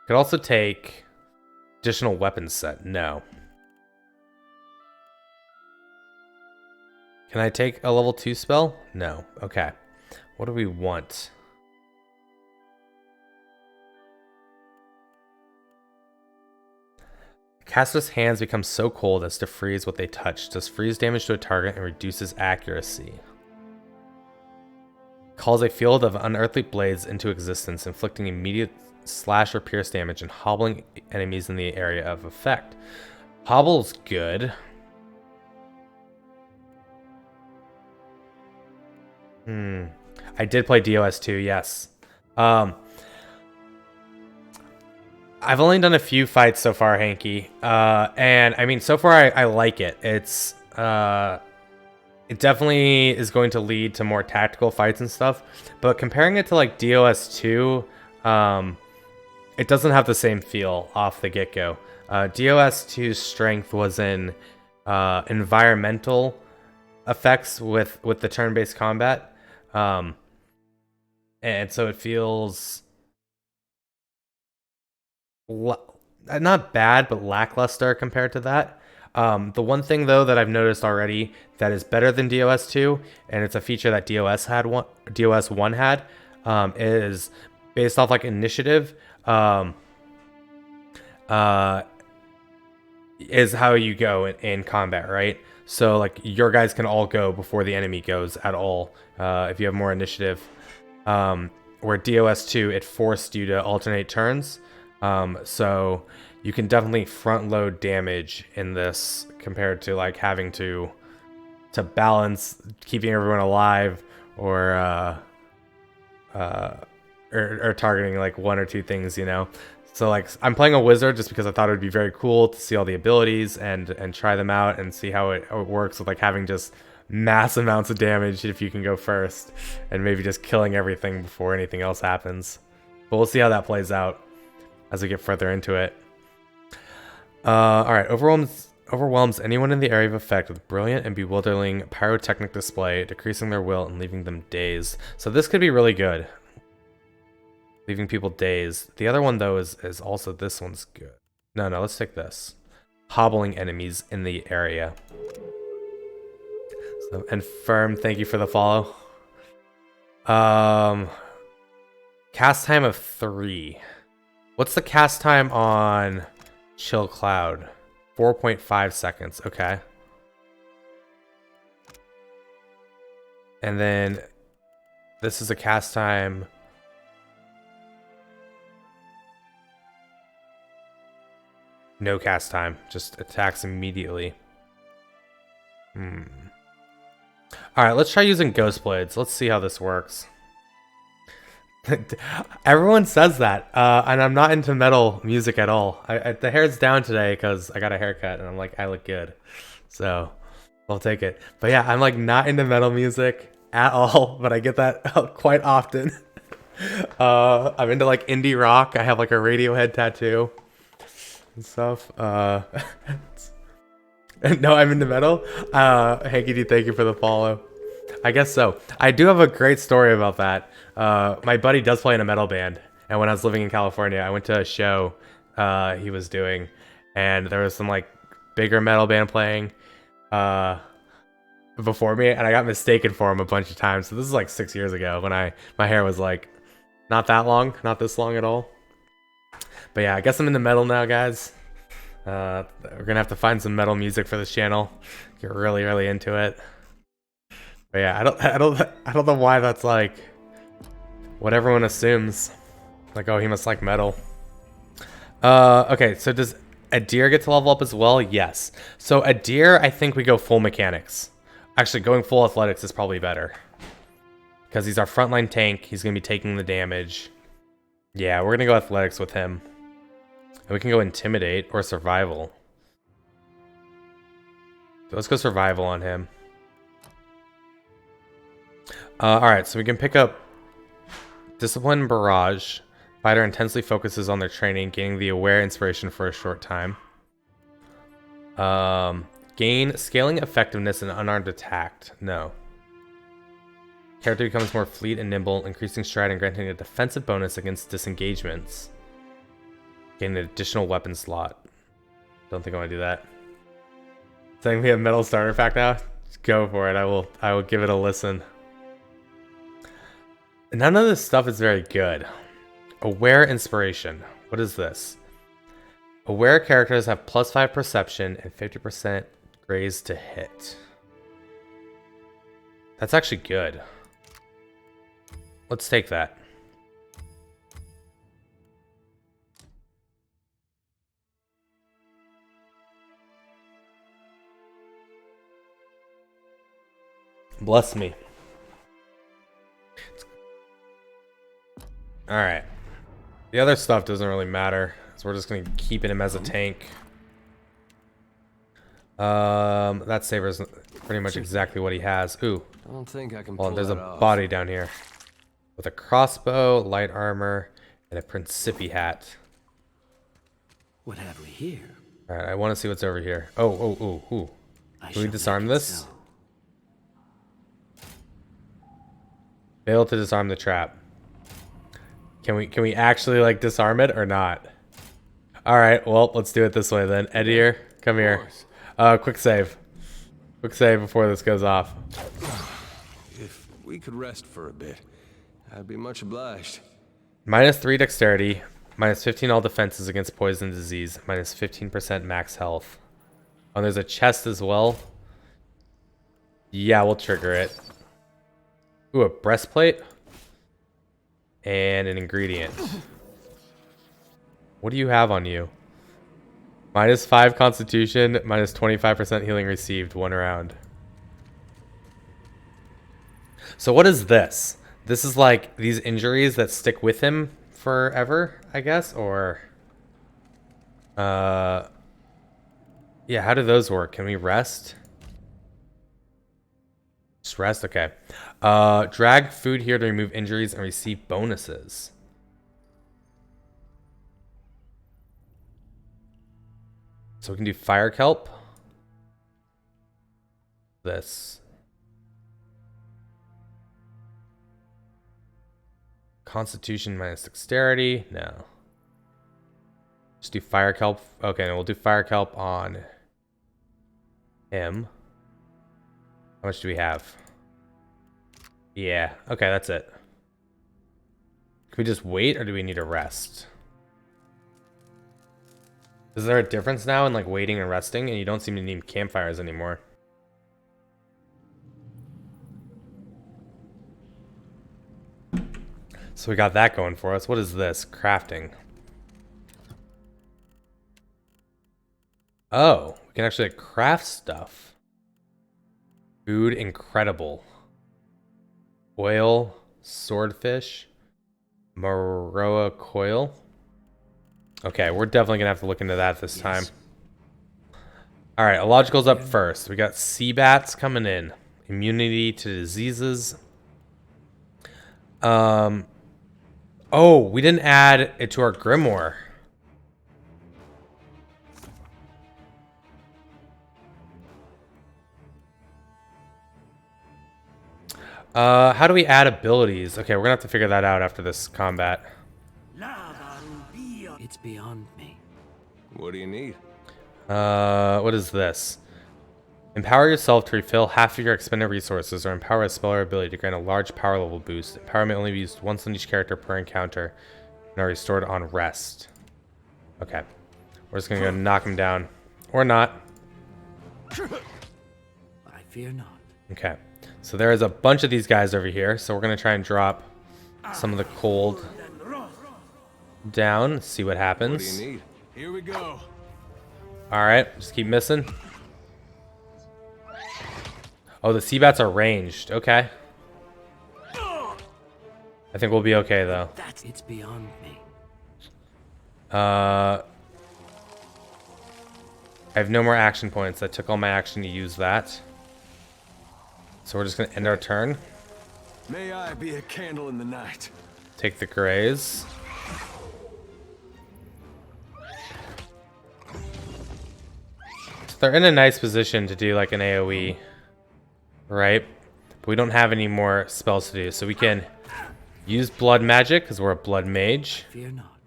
Could also take additional weapons set. No. Can I take a level 2 spell? No. Okay. What do we want? Caster's hands become so cold as to freeze what they touch. Does freeze damage to a target and reduces accuracy. Calls a field of unearthly blades into existence, inflicting immediate slash or pierce damage and hobbling enemies in the area of effect. Hobble's good. I did play DOS 2, yes. I've only done a few fights so far, Hanky. And I mean, so far I like it. It's it definitely is going to lead to more tactical fights and stuff. But comparing it to like DOS 2, it doesn't have the same feel off the get-go. DOS 2's strength was in environmental effects with the turn-based combat. And so it feels not bad, but lackluster compared to that. The one thing though that I've noticed already that is better than DOS 2, and it's a feature that DOS 1 had, is based off like initiative. Is how you go in combat, right? So like your guys can all go before the enemy goes at all, if you have more initiative. Where DOS 2, it forced you to alternate turns. So you can definitely front load damage in this compared to like having to balance keeping everyone alive or targeting like 1 or 2 things, you know. So like I'm playing a wizard just because I thought it would be very cool to see all the abilities and try them out and see how it works with like having just mass amounts of damage if you can go first and maybe just killing everything before anything else happens. But we'll see how that plays out as we get further into it. All right, Overwhelms anyone in the area of effect with brilliant and bewildering pyrotechnic display, decreasing their will and leaving them dazed. So this could be really good. Leaving people dazed. The other one, though, is also... This one's good. No, let's take this. Hobbling enemies in the area. So, and Firm, thank you for the follow. Cast time of 3. What's the cast time on Chill Cloud? 4.5 seconds. Okay. And then this is a cast time. No cast time. Just attacks immediately. Alright, let's try using Ghost Blades. Let's see how this works. Everyone says that, and I'm not into metal music at all. The hair's down today because I got a haircut, and I'm like, I look good, so I'll take it. But yeah, I'm like not into metal music at all, but I get that quite often. I'm into like indie rock. I have like a Radiohead tattoo and stuff. No, I'm into metal. Hanky D, thank you for the follow. I guess so. I do have a great story about that. My buddy does play in a metal band, and when I was living in California, I went to a show he was doing, and there was some like bigger metal band playing before me, and I got mistaken for him a bunch of times. So this is like 6 years ago when my hair was like not that long, not this long at all. But yeah, I guess I'm into metal now, guys. We're gonna have to find some metal music for this channel. Get really into it. But yeah, I don't know why that's like what everyone assumes. Like, oh, he must like metal. Okay, so does Adir get to level up as well? Yes. So Adir, I think we go full mechanics. Actually, going full athletics is probably better. Because he's our frontline tank. He's going to be taking the damage. Yeah, we're going to go athletics with him. And we can go intimidate or survival. So let's go survival on him. Alright, so we can pick up Discipline and Barrage. Fighter intensely focuses on their training, gaining the aware inspiration for a short time. Gain scaling effectiveness and unarmed attack. No. Character becomes more fleet and nimble, increasing stride and granting a defensive bonus against disengagements. Gain an additional weapon slot. Don't think I want to do that. Saying we have metal starter pack now? Just go for it. I will give it a listen. None of this stuff is very good. Aware inspiration. What is this? Aware characters have +5 perception and 50% graze to hit. That's actually good. Let's take that. Bless me. Alright. The other stuff doesn't really matter, so we're just going to keep him as a tank. That saber's pretty much exactly what he has. Ooh. I don't think I can Well, pull there's a that off. body down here. With a crossbow, light armor, and a Principi hat. What have we here? Alright, I want to see what's over here. Oh. Can we disarm this? Fail to disarm the trap. Can we actually like disarm it or not? Alright, well, let's do it this way then. Edir, come here. Quick save. Quick save before this goes off. If we could rest for a bit, I'd be much obliged. -3 dexterity, -15 all defenses against poison disease, -15% max health. Oh, there's a chest as well. Yeah, we'll trigger it. Ooh, a breastplate. And an ingredient. What do you have on you? -5 constitution, -25% healing received 1 round. So what is this? This is like these injuries that stick with him forever, I guess, or yeah, how do those work? Can we rest? Just rest, okay. Drag food here to remove injuries and receive bonuses. So we can do fire kelp. This. Constitution minus dexterity. No. Just do fire kelp. Okay, no, we'll do fire kelp on him. How much do we have? Yeah. Okay, that's it. Can we just wait, or do we need a rest? Is there a difference now in like waiting and resting? And you don't seem to need campfires anymore. So we got that going for us. What is this? Crafting. Oh, we can actually craft stuff. Food incredible. Oil, swordfish, Maroa coil. Okay, we're definitely gonna have to look into that this time. All right, illogical's up first. We got sea bats coming in. Immunity to diseases. Oh, we didn't add it to our grimoire. How do we add abilities? Okay, we're gonna have to figure that out after this combat. It's beyond me. What do you need? What is this? Empower yourself to refill half of your expended resources, or empower a spell or ability to grant a large power level boost. Empower may only be used once on each character per encounter, and are restored on rest. Okay, we're just gonna go knock him down, or not. I fear not. Okay, so there is a bunch of these guys over here, so we're gonna try and drop some of the cold down, see what happens. What do you need? Here we go. All right, just keep missing. Oh, the sea bats are ranged. Okay. I think we'll be okay though. It's beyond me. I have no more action points. I took all my action to use that. So we're just gonna end our turn. May I be a candle in the night. Take the graze. So they're in a nice position to do like an AoE, right? But we don't have any more spells to do, so we can use blood magic because we're a blood mage. Fear not.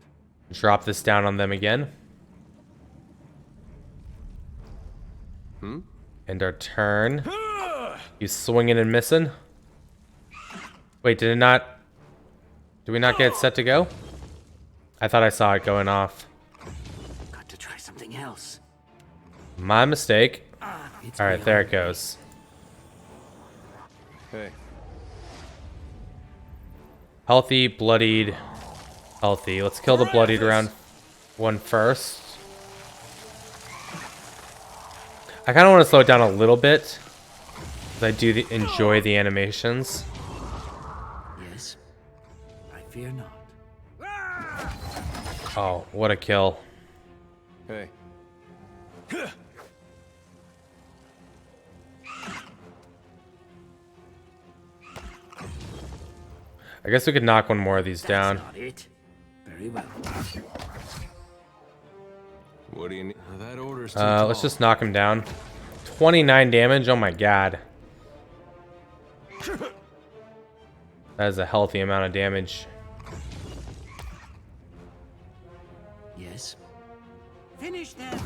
Drop this down on them again. End our turn. You swinging and missing. Wait, did it not? Did we not get it set to go? I thought I saw it going off. Got to try something else. My mistake. All right, there it goes. Hey. Healthy, bloodied, healthy. Let's kill the bloodied round one first. I kind of want to slow it down a little bit, because I do enjoy the animations. Yes. I fear not. Oh, what a kill. Hey. I guess we could knock one more of these down. Not it. Very well. What do you need? That order's too Let's just knock him down. 29 damage. Oh my god. That is a healthy amount of damage. Yes. Finish them.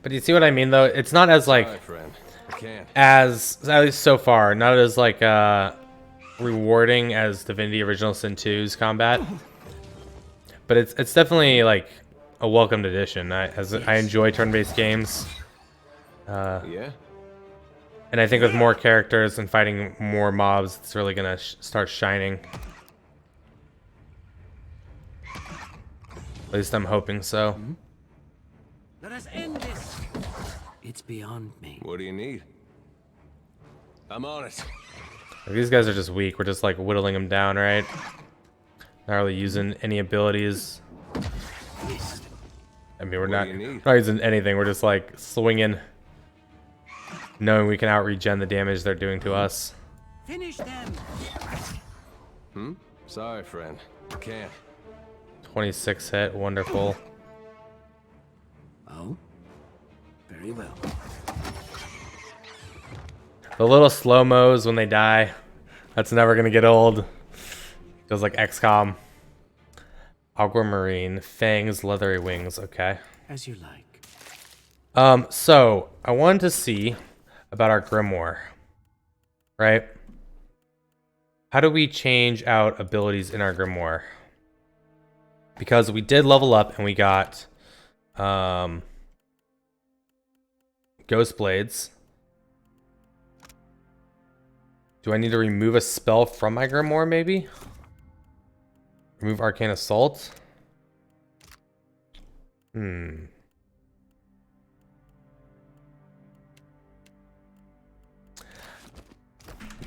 But you see what I mean, though? It's not as like, Sorry, friend. I can't. as at least so far, not as like rewarding as Divinity Original Sin 2's combat. But it's definitely like a welcomed addition. I enjoy turn-based games. Yeah. And I think with more characters and fighting more mobs, it's really gonna start shining. At least I'm hoping so. Let us end this. It's beyond me. What do you need? I'm on it. Like, these guys are just weak. We're just like whittling them down, right? Not really using any abilities. I mean, we're not using anything. We're just like swinging, knowing we can out-regen the damage they're doing to us. Finish them. Sorry, friend. I can't. 26 hit, wonderful. Oh? Very well. The little slow-mos when they die. That's never gonna get old. Feels like XCOM. Aquamarine, fangs, leathery wings. Okay. As you like. So I wanted to see about our grimoire, right? How do we change out abilities in our grimoire? Because we did level up and we got Ghost Blades. Do I need to remove a spell from my grimoire, maybe? Remove Arcane Assault?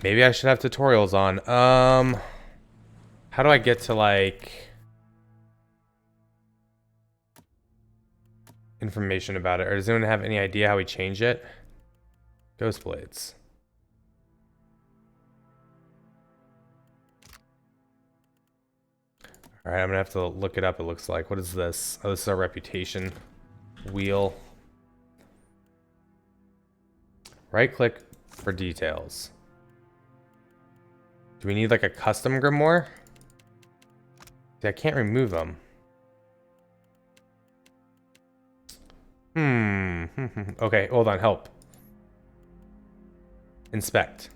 Maybe I should have tutorials on. How do I get to, like, information about it? Or does anyone have any idea how we change it? Ghost Blades. Alright, I'm gonna have to look it up, it looks like. What is this? Oh, this is our reputation wheel. Right click for details. Do we need like a custom grimoire? See, I can't remove them. Okay, hold on, help. Inspect.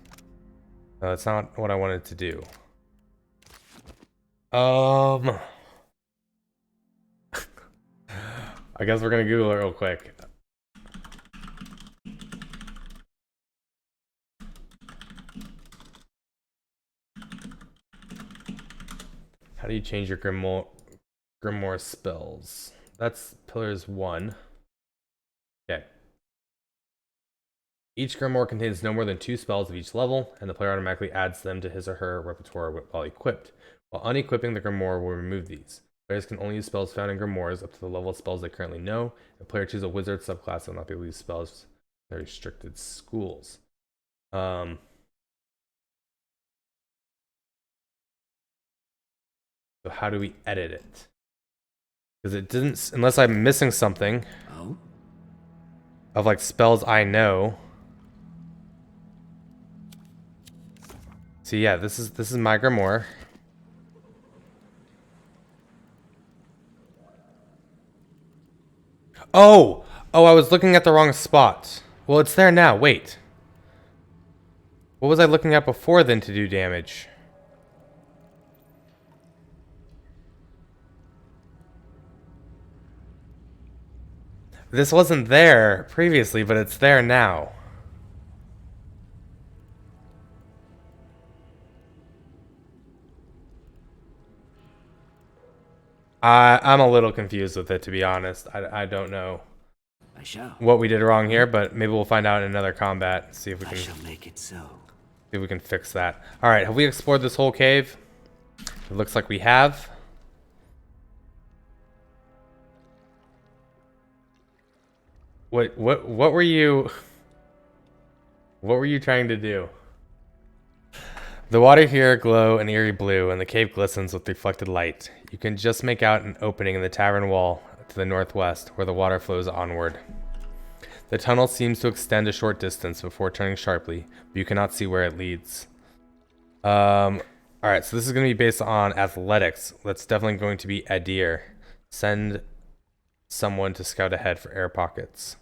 No, that's not what I wanted to do. I guess we're gonna Google it real quick. How do you change your grimoire spells? That's pillars 1. Okay. Each grimoire contains no more than 2 spells of each level, and the player automatically adds them to his or her repertoire while equipped. While unequipping the grimoire will remove these. Players can only use spells found in grimoires up to the level of spells they currently know. If a player chooses a wizard subclass, they'll not be able to use spells in restricted schools. So how do we edit it? Because it didn't, unless I'm missing something. Oh? Of like spells I know. See, yeah, this is my grimoire. Oh, I was looking at the wrong spot. Well, it's there now. Wait. What was I looking at before then to do damage? This wasn't there previously, but it's there now. I'm a little confused with it, to be honest. I don't know what we did wrong here, but maybe we'll find out in another combat. See if we can. I shall make it so. See if we can fix that. All right, have we explored this whole cave? It looks like we have. What were you? What were you trying to do? The water here glow an eerie blue, and the cave glistens with reflected light. You can just make out an opening in the tavern wall to the northwest, where the water flows onward. The tunnel seems to extend a short distance before turning sharply, but you cannot see where it leads. Alright, so this is going to be based on athletics. That's definitely going to be Adir. Send someone to scout ahead for air pockets.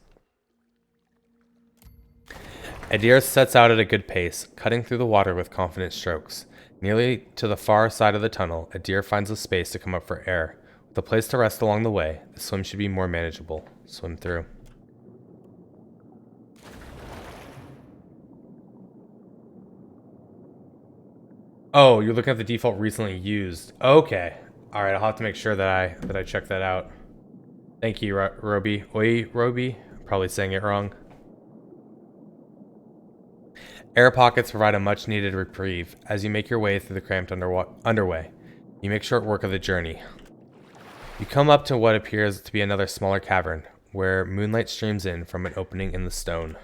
Adir sets out at a good pace, cutting through the water with confident strokes. Nearly to the far side of the tunnel, Adir finds a space to come up for air. With a place to rest along the way, the swim should be more manageable. Swim through. Oh, you're looking at the default recently used. Okay. All right, I'll have to make sure that I check that out. Thank you, Roby. Oi, Roby. Probably saying it wrong. Air pockets provide a much-needed reprieve as you make your way through the cramped underway. You make short work of the journey. You come up to what appears to be another smaller cavern, where moonlight streams in from an opening in the stone.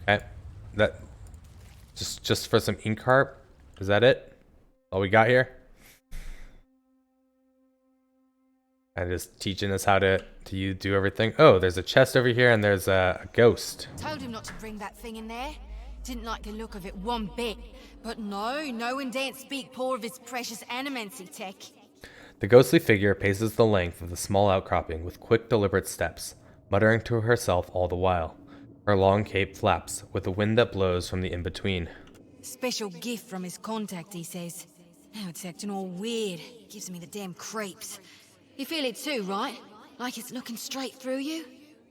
Okay, that just for some ink harp. Is that it? All we got here? And just teaching us how to you do everything. Oh, there's a chest over here and there's a ghost. Told him not to bring that thing in there. Didn't like the look of it one bit. But no one daren't speak poor of his precious animancy tech. The ghostly figure paces the length of the small outcropping with quick, deliberate steps, muttering to herself all the while. Her long cape flaps with the wind that blows from the in-between. Special gift from his contact, he says. Now it's acting all weird. Gives me the damn creeps. You feel it too, right? Like it's looking straight through you?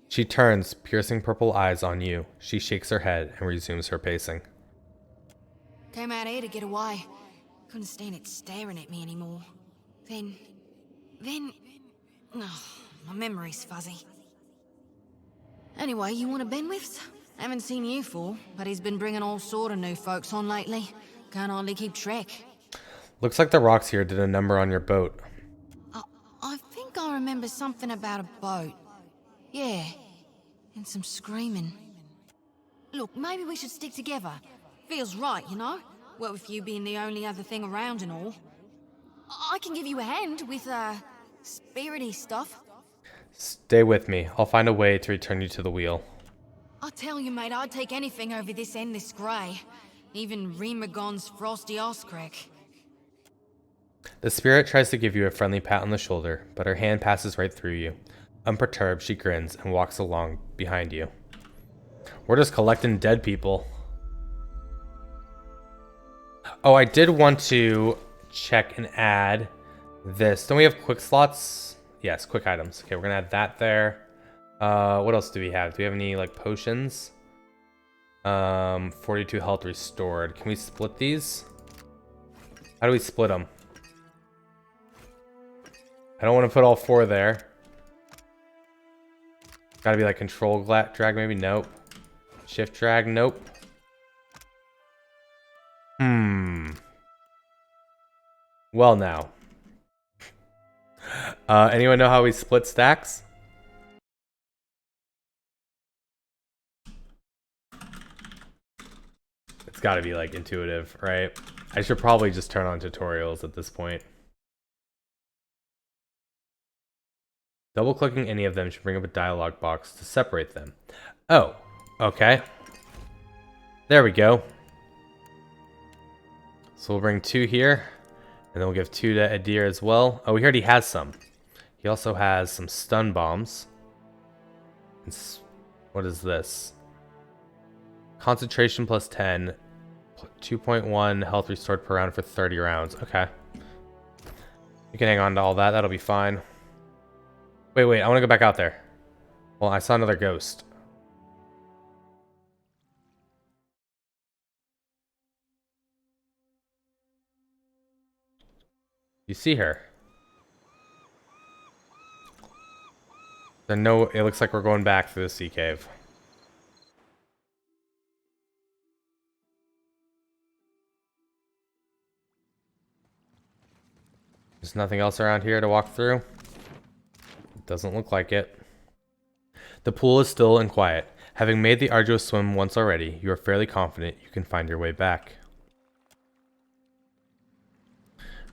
She turns, piercing purple eyes on you. She shakes her head and resumes her pacing. Came out here to get away. Couldn't stand it staring at me anymore. Then... Oh, my memory's fuzzy. Anyway, you want a Benwifs? Haven't seen you for, but he's been bringing all sort of new folks on lately. Can't hardly keep track. Looks like the rocks here did a number on your boat. I think I remember something about a boat. Yeah, and some screaming. Look, maybe we should stick together. Feels right, you know? What with you being the only other thing around and all. I can give you a hand with, spirity stuff. Stay with me. I'll find a way to return you to the wheel. I tell you, mate, I'd take anything over this endless grey. Even Remagon's frosty ass crack. The spirit tries to give you a friendly pat on the shoulder, but her hand passes right through you. Unperturbed, she grins and walks along behind you. We're just collecting dead people. Oh, I did want to check and add this. Don't we have quick slots? Yes, quick items. Okay, we're gonna add that there. What else do we have? Do we have any like potions? 42 health restored. Can we split these? How do we split them? I don't want to put all 4 there. Gotta be like control drag maybe? Nope. Shift drag? Nope. Well now. Anyone know how we split stacks? It's gotta be like intuitive, right? I should probably just turn on tutorials at this point. Double clicking any of them should bring up a dialog box to separate them. Oh, okay. There we go. So we'll bring 2 here, and then we'll give 2 to Adir as well. Oh, he already has some. He also has some stun bombs. What is this? Concentration plus 10, 2.1 health restored per round for 30 rounds. Okay. You can hang on to all that. That'll be fine. Wait. I want to go back out there. Well, I saw another ghost. You see her? No, it looks like we're going back through the sea cave. There's nothing else around here to walk through. It doesn't look like it. The pool is still and quiet. Having made the arduous swim once already, you are fairly confident you can find your way back.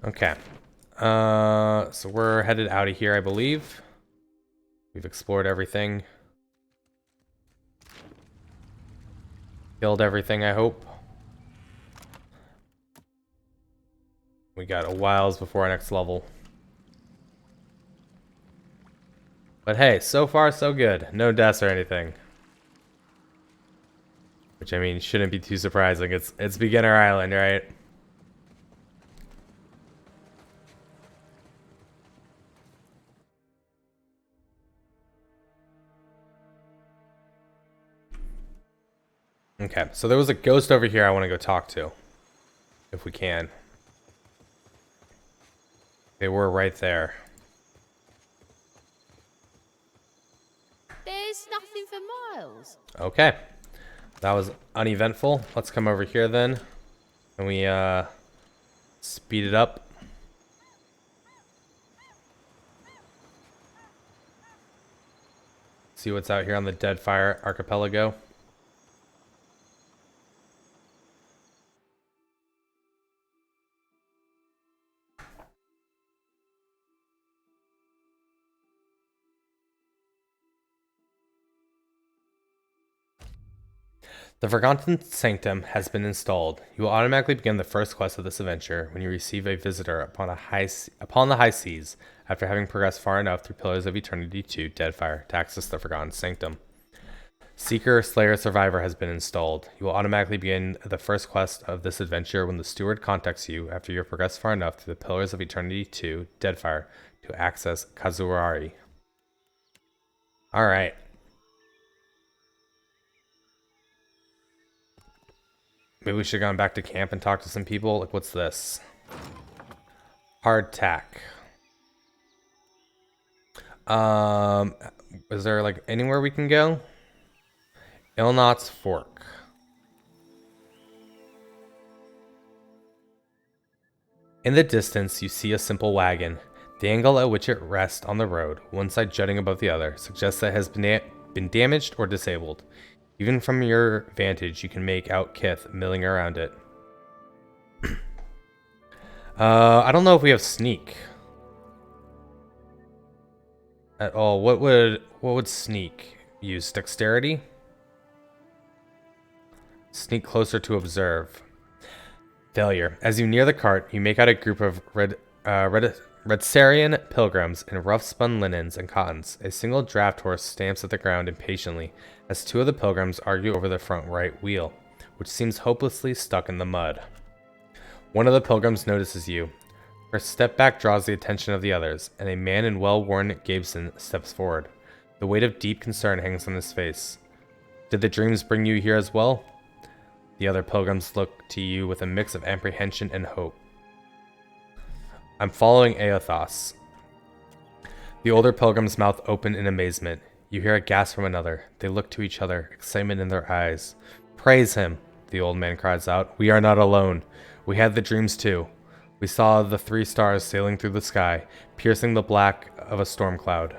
Okay. So we're headed out of here, I believe. We've explored everything. Killed everything, I hope. We got a whiles before our next level. But hey, so far so good. No deaths or anything. Which, I mean, shouldn't be too surprising. It's beginner island, right? Okay, so there was a ghost over here I want to go talk to. If we can. They were right there. There's nothing for miles. Okay. That was uneventful. Let's come over here then. And we speed it up. See what's out here on the Deadfire archipelago. The Forgotten Sanctum has been installed. You will automatically begin the first quest of this adventure when you receive a visitor upon the high seas after having progressed far enough through Pillars of Eternity to Deadfire to access the Forgotten Sanctum. Seeker, Slayer, Survivor has been installed. You will automatically begin the first quest of this adventure when the Steward contacts you after you have progressed far enough through the Pillars of Eternity to Deadfire to access Kazuari. Alright. Maybe we should have gone back to camp and talked to some people. Like, what's this? Hardtack. Is there, like, anywhere we can go? Ilnot's Fork. In the distance, you see a simple wagon. The angle at which it rests on the road, one side jutting above the other, suggests that it has been damaged or disabled. Even from your vantage, you can make out Kith milling around it. I don't know if we have sneak at all. What would sneak use? Dexterity? Sneak closer to observe. Failure. As you near the cart, you make out a group of Redsarian pilgrims in rough spun linens and cottons. A single draft horse stamps at the ground impatiently as two of the pilgrims argue over the front right wheel, which seems hopelessly stuck in the mud. One of the pilgrims notices you. Her step back draws the attention of the others, and a man in well-worn Gabeson steps forward. The weight of deep concern hangs on his face. Did the dreams bring you here as well? The other pilgrims look to you with a mix of apprehension and hope. I'm following Aothos. The older pilgrim's mouth opened in amazement. You hear a gasp from another. They look to each other, excitement in their eyes. Praise him, the old man cries out. We are not alone. We had the dreams too. We saw the 3 stars sailing through the sky, piercing the black of a storm cloud.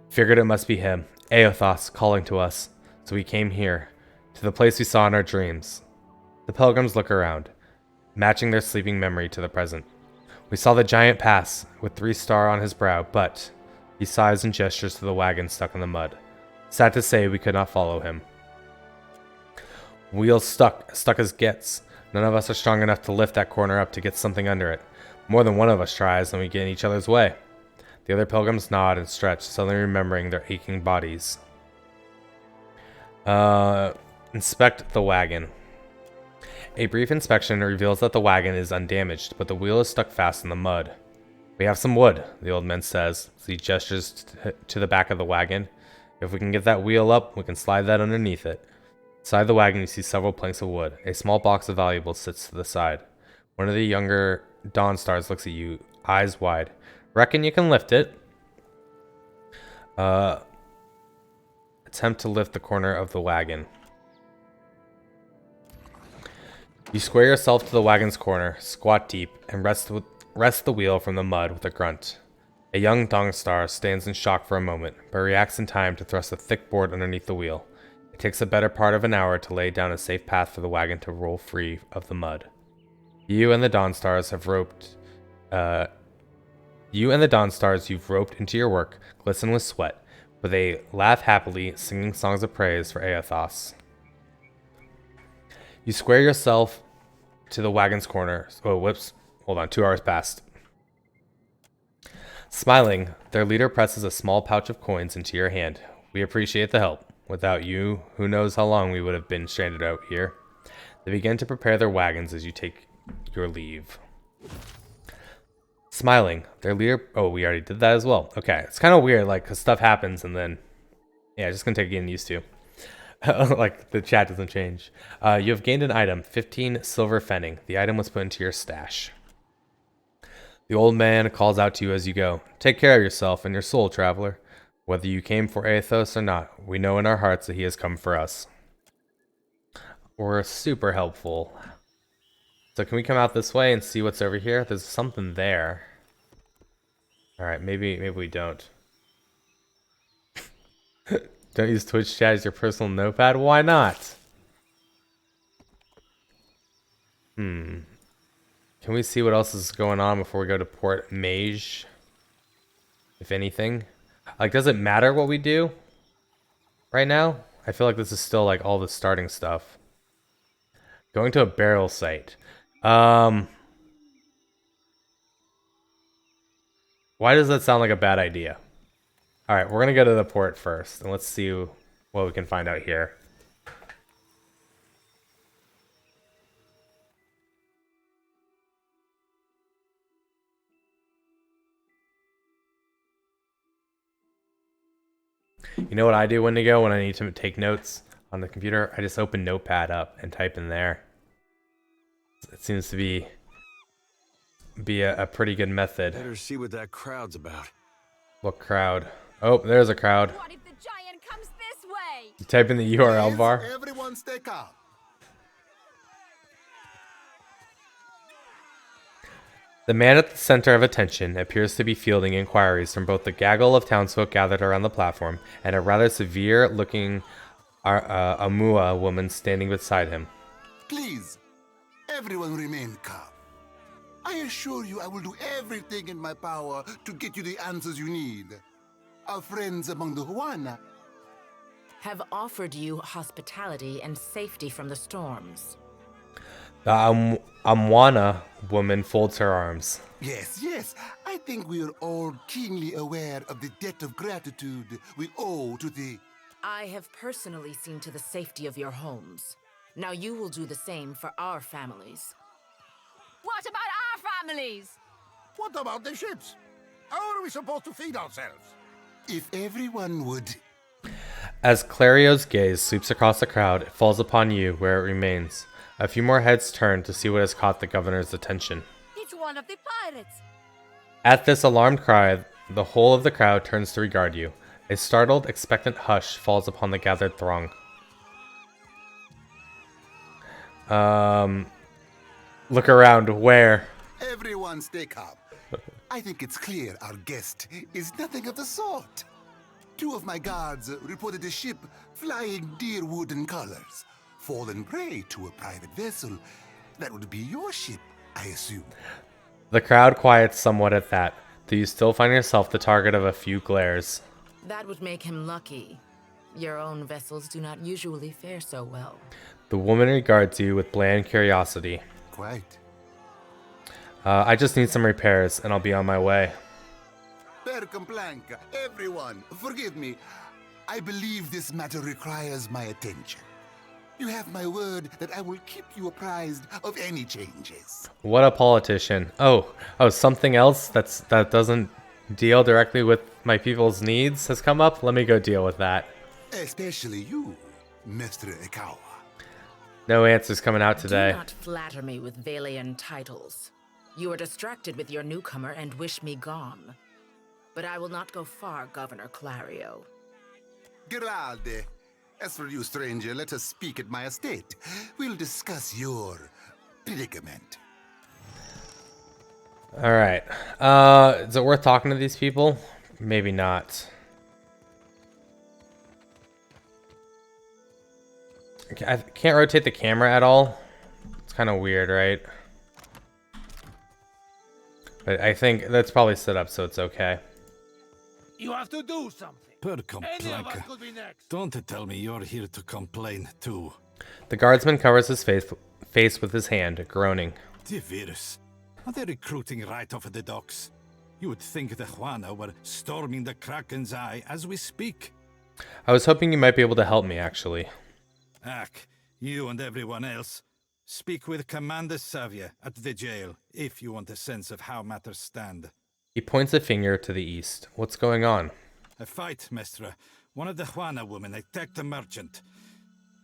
Figured it must be him, Aothos, calling to us. So we came here, to the place we saw in our dreams. The pilgrims look around, matching their sleeping memory to the present. We saw the giant pass, with 3 stars on his brow, but he sighs and gestures to the wagon stuck in the mud. Sad to say, we could not follow him. Wheels stuck as gets. None of us are strong enough to lift that corner up to get something under it. More than one of us tries, and we get in each other's way. The other pilgrims nod and stretch, suddenly remembering their aching bodies. Inspect the wagon. A brief inspection reveals that the wagon is undamaged, but the wheel is stuck fast in the mud. We have some wood, the old man says, as he gestures to the back of the wagon. If we can get that wheel up, we can slide that underneath it. Inside the wagon, you see several planks of wood. A small box of valuables sits to the side. One of the younger Dawn Stars looks at you, eyes wide. Reckon you can lift it? Attempt to lift the corner of the wagon. You square yourself to the wagon's corner, squat deep, and rest the wheel from the mud with a grunt. A young Dawn Star stands in shock for a moment, but reacts in time to thrust a thick board underneath the wheel. It takes a better part of an hour to lay down a safe path for the wagon to roll free of the mud. You and the Dawn Stars you've roped into your work glisten with sweat, but they laugh happily, singing songs of praise for Aothos. You square yourself to the wagon's corner. Oh, whoops. Hold on, 2 hours passed. Smiling, their leader presses a small pouch of coins into your hand. We appreciate the help. Without you, who knows how long we would have been stranded out here. They begin to prepare their wagons as you take your leave. Smiling, their leader... Oh, we already did that as well. Okay, it's kind of weird, like, because stuff happens and then... Yeah, it's just going to take getting used to. Like, the chat doesn't change. You have gained an item, 15 silver fenning. The item was put into your stash. The old man calls out to you as you go. Take care of yourself and your soul, traveler. Whether you came for Athos or not, we know in our hearts that he has come for us. We're super helpful. So can we come out this way and see what's over here? There's something there. Alright, maybe we don't. Don't use Twitch chat as your personal notepad? Why not? Can we see what else is going on before we go to Port Mage? If anything. Like, does it matter what we do right now? I feel like this is still like all the starting stuff. Going to a burial site. Why does that sound like a bad idea? Alright, we're gonna go to the port first, and let's see what we can find out here. You know what I do, Wendigo, when I need to take notes on the computer? I just open Notepad up and type in there. It seems to be a pretty good method. Better see what that crowd's about. What crowd? Oh, there's a crowd. What if the giant comes this way? You type in the URL bar. Everyone stay calm. The man at the center of attention appears to be fielding inquiries from both the gaggle of townsfolk gathered around the platform and a rather severe-looking Amua woman standing beside him. Please, everyone remain calm. I assure you I will do everything in my power to get you the answers you need. Our friends among the Huana have offered you hospitality and safety from the storms. The Amwana woman folds her arms. Yes. I think we are all keenly aware of the debt of gratitude we owe to the... I have personally seen to the safety of your homes. Now you will do the same for our families. What about our families? What about the ships? How are we supposed to feed ourselves? If everyone would... As Clario's gaze sweeps across the crowd, it falls upon you where it remains. A few more heads turn to see what has caught the governor's attention. It's one of the pirates. At this alarmed cry, the whole of the crowd turns to regard you. A startled, expectant hush falls upon the gathered throng. Look around. Where? Everyone stay calm. I think it's clear our guest is nothing of the sort. 2 of my guards reported a ship flying deer wooden colors. Fallen prey to a private vessel. That would be your ship, I assume. The crowd quiets somewhat at that, though you still find yourself the target of a few glares. That would make him lucky. Your own vessels do not usually fare so well. The woman regards you with bland curiosity. Quite. I just need some repairs, and I'll be on my way. Per complanca, everyone, forgive me. I believe this matter requires my attention. You have my word that I will keep you apprised of any changes. What a politician. Oh, something else that doesn't deal directly with my people's needs has come up? Let me go deal with that. Especially you, Mr. Ikawa. No answers coming out today. Do not flatter me with Valian titles. You are distracted with your newcomer and wish me gone. But I will not go far, Governor Clario. Geralde. As for you, stranger, let us speak at my estate. We'll discuss your predicament. Alright. Is it worth talking to these people? Maybe not. I can't rotate the camera at all. It's kind of weird, right? But I think that's probably set up so it's okay. You have to do something. Per complanca. Don't tell me you're here to complain too. The guardsman covers his face with his hand, groaning. The virus. Are they recruiting right off of the docks? You would think the Juana were storming the Kraken's Eye as we speak. I was hoping you might be able to help me, actually. Ack, you and everyone else. Speak with Commander Savia at the jail, if you want a sense of how matters stand. He points a finger to the east. What's going on? A fight, Mestra. One of the Juana women attacked a merchant.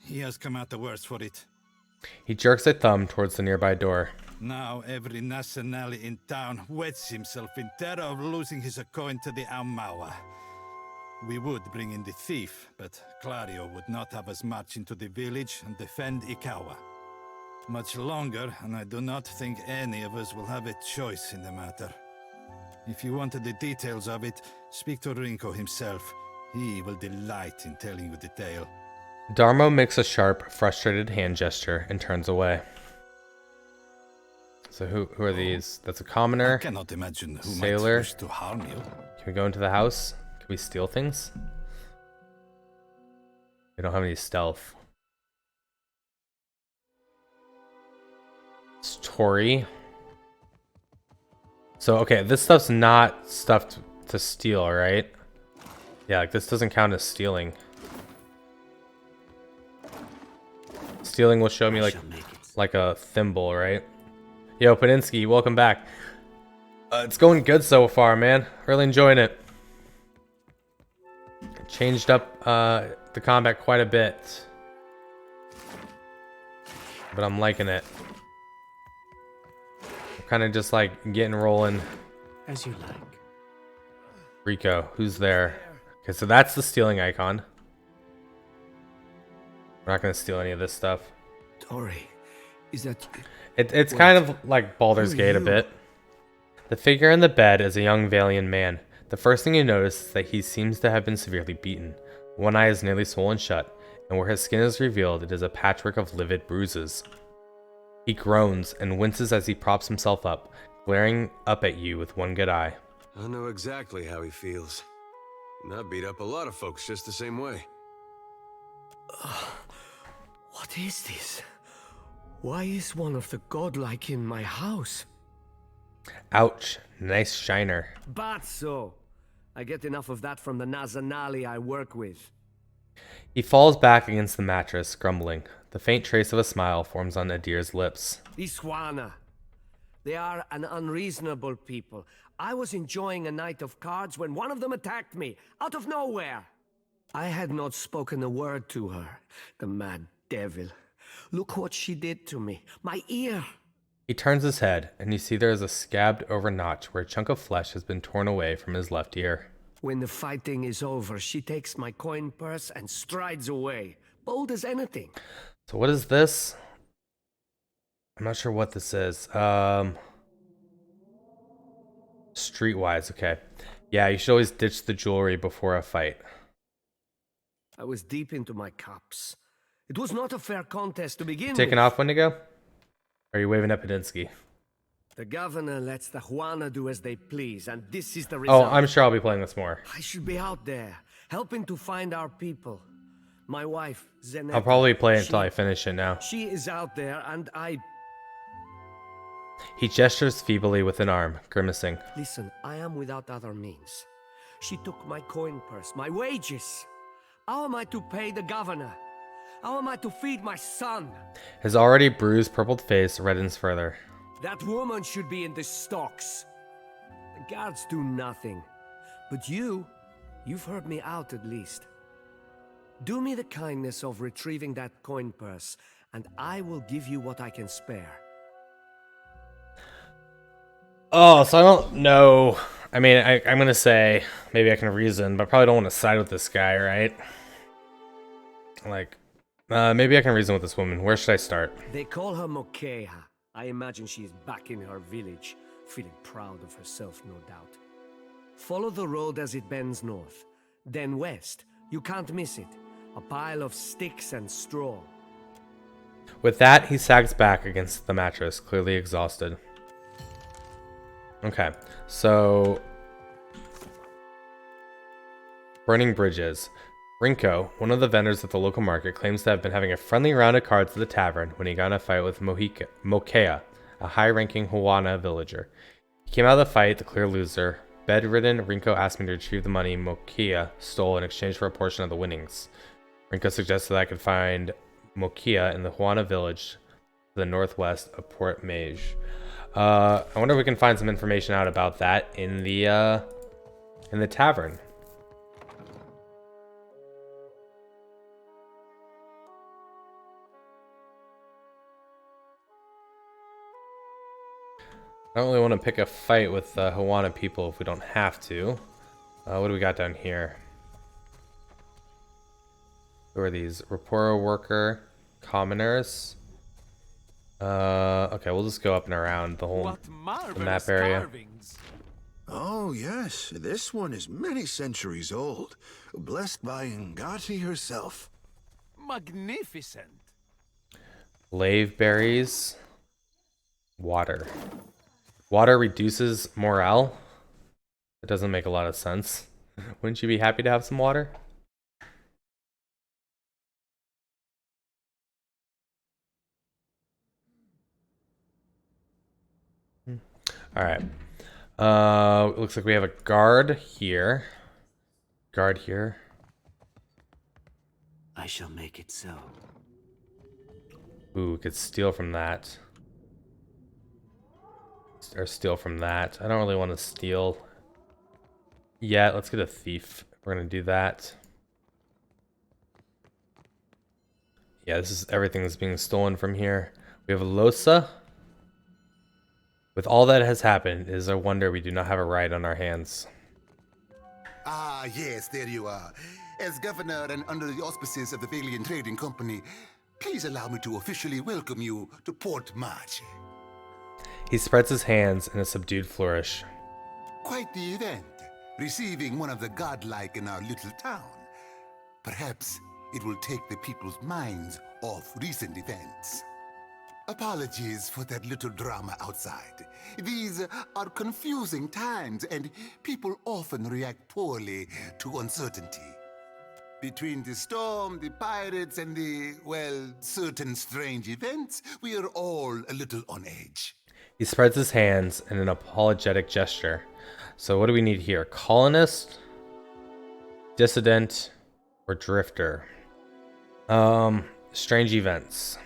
He has come out the worse for it. He jerks a thumb towards the nearby door. Now every nationale in town wets himself in terror of losing his coin to the Aumaua. We would bring in the thief, but Clario would not have us march into the village and defend Ikawa. Much longer, and I do not think any of us will have a choice in the matter. If you wanted the details of it, speak to Rinko himself. He will delight in telling you the tale. Darmo makes a sharp, frustrated hand gesture and turns away. So who are these? That's a commoner. I cannot imagine who sailor. might wish to harm you. Can we go into the house? Can we steal things? They don't have any stealth. It's Tori. So, okay, this stuff's not stuff to steal, right? Yeah, like this doesn't count as stealing. Stealing will show me like a thimble, right? Yo, Paninsky, welcome back. It's going good so far, man. Really enjoying it. Changed up the combat quite a bit. But I'm liking it. I'm kind of just like getting rolling. As you like. Rico, who's there? Okay, so that's the stealing icon. We're not gonna steal any of this stuff. Tori, is that... It's kind of like Baldur's Gate a bit. The figure in the bed is a young Valian man. The first thing you notice is that he seems to have been severely beaten. One eye is nearly swollen shut, and where his skin is revealed, it is a patchwork of livid bruises. He groans and winces as he props himself up, glaring up at you with one good eye. I know exactly how he feels. And I beat up a lot of folks just the same way. What is this? Why is one of the godlike in my house? Ouch, nice shiner. Bazzo! I get enough of that from the Nazanali I work with. He falls back against the mattress, grumbling. The faint trace of a smile forms on Adir's lips. Iswana. They are an unreasonable people. I was enjoying a night of cards when one of them attacked me, out of nowhere. I had not spoken a word to her, the mad devil. Look what she did to me. My ear. He turns his head, and you see there is a scabbed over notch where a chunk of flesh has been torn away from his left ear. When the fighting is over, she takes my coin purse and strides away, bold as anything. So what is this? I'm not sure what this is. Streetwise, okay. Yeah, you should always ditch the jewelry before a fight. I was deep into my cups. It was not a fair contest to begin Taking with. off, Wendigo? Or are you waving at Padinsky? The governor lets the Juana do as they please, and this is the result. Oh, I'm sure I'll be playing this more. I should be out there, helping to find our people. My wife, Zenetta. I'll probably play it until I finish it now. She is out there, and I... He gestures feebly with an arm, grimacing. Listen, I am without other means. She took my coin purse, my wages. How am I to pay the governor? How am I to feed my son? His already bruised, purpled face reddens further. That woman should be in the stocks. The guards do nothing. But you've heard me out at least. Do me the kindness of retrieving that coin purse, and I will give you what I can spare. Oh, so I don't know. I mean, I'm going to say maybe I can reason, but I probably don't want to side with this guy, right? Like, maybe I can reason with this woman. Where should I start? They call her Mokeha. I imagine she is back in her village, feeling proud of herself, no doubt. Follow the road as it bends north. Then west. You can't miss it. A pile of sticks and straw. With that, he sags back against the mattress, clearly exhausted. Okay, so... Burning bridges. Rinko, one of the vendors at the local market, claims to have been having a friendly round of cards at the tavern when he got in a fight with Mokea, a high-ranking Huana villager. He came out of the fight the clear loser. Bedridden, Rinko asked me to retrieve the money Mokea stole in exchange for a portion of the winnings. Rinko suggested that I could find Mokea in the Huana village to the northwest of Port Mage. I wonder if we can find some information out about that in the tavern. I don't really want to pick a fight with Huana people if we don't have to. What do we got down here? Who are these? Raporo worker, commoners. Okay, we'll just go up and around the whole the map area. Carvings. Oh, yes. This one is many centuries old. Blessed by Ngati herself. Magnificent. Lave berries. Water. Water reduces morale? It doesn't make a lot of sense. Wouldn't you be happy to have some water? All right. Looks like we have a guard here. Guard here. I shall make it so. Ooh, we could steal from that. Or steal from that. I don't really want to steal yet. Let's get a thief. We're gonna do that. Yeah, this is everything that's being stolen from here. We have a Losa. With all that has happened, it is a wonder we do not have a riot on our hands. Ah, yes, there you are. As governor and under the auspices of the Valiant Trading Company, please allow me to officially welcome you to Port March. He spreads his hands in a subdued flourish. Quite the event, receiving one of the godlike in our little town. Perhaps it will take the people's minds off recent events. Apologies for that little drama outside. These are confusing times, and people often react poorly to uncertainty. Between the storm, the pirates, and the, well, certain strange events, we are all a little on edge. He spreads his hands in an apologetic gesture. So what do we need here? Colonist, dissident, or drifter? Strange events.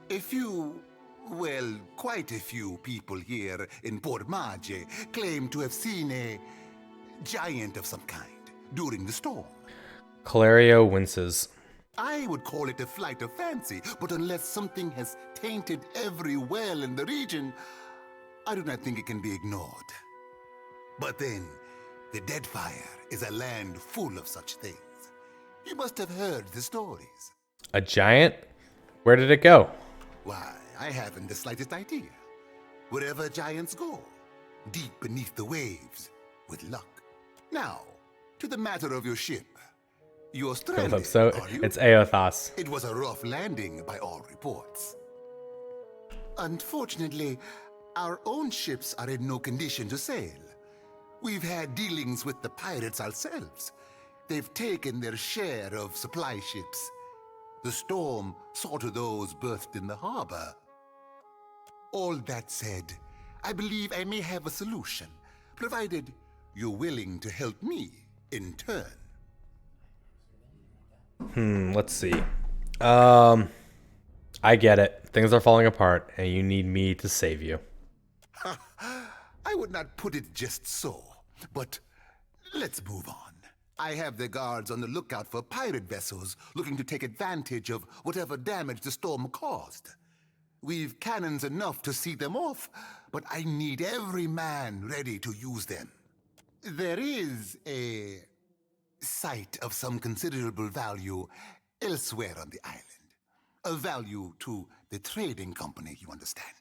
A few, well, quite a few people here in Port Marge claim to have seen a giant of some kind during the storm. Calerio winces. I would call it a flight of fancy, but unless something has tainted every well in the region, I do not think it can be ignored. But then, the Deadfire is a land full of such things. You must have heard the stories. A giant? Where did it go? Why, I haven't the slightest idea. Wherever giants go, deep beneath the waves, with luck. Now, to the matter of your ship. You're stranded, So are you? it's Aothos. It was a rough landing by all reports. Unfortunately, our own ships are in no condition to sail. We've had dealings with the pirates ourselves. They've taken their share of supply ships. The storm saw to those berthed in the harbor. All that said, I believe I may have a solution, provided you're willing to help me in turn. Let's see. I get it. Things are falling apart, and you need me to save you. I would not put it just so, but let's move on. I have the guards on the lookout for pirate vessels looking to take advantage of whatever damage the storm caused. We've cannons enough to see them off, but I need every man ready to use them. There is a site of some considerable value elsewhere on the island. A value to the trading company, you understand.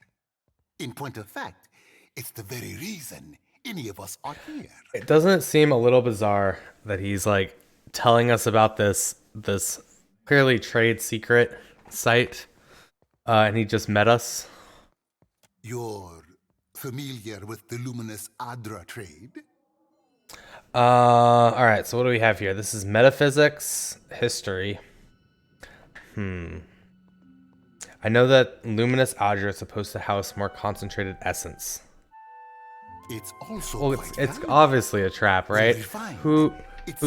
In point of fact, it's the very reason any of us are here. It doesn't seem a little bizarre that he's like telling us about this clearly trade secret site, and he just met us. You're familiar with the luminous Adra trade? All right. So what do we have here? This is metaphysics, history. I know that luminous Adra is supposed to house more concentrated essence. It's also well, it's obviously a trap, right? Who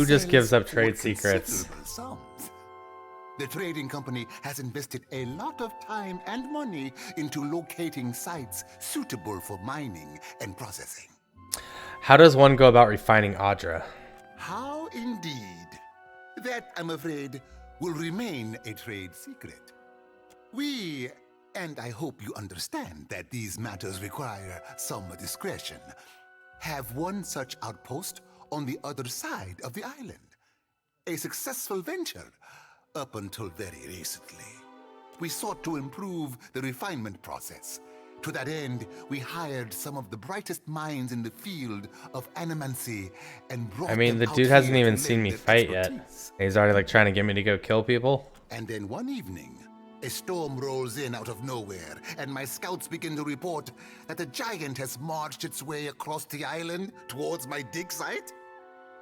just gives up trade secrets? The trading company has invested a lot of time and money into locating sites suitable for mining and processing. How does one go about refining Adra? How indeed. That, I'm afraid, will remain a trade secret. We, and I hope you understand that these matters require some discretion, have one such outpost on the other side of the island. A successful venture, up until very recently. We sought to improve the refinement process. To that end, we hired some of the brightest minds in the field of animancy and brought I mean, them the out dude hasn't here even to seen lend me their fight yet. expertise. He's already like trying to get me to go kill people. And then one evening, a storm rolls in out of nowhere, and my scouts begin to report that a giant has marched its way across the island towards my dig site.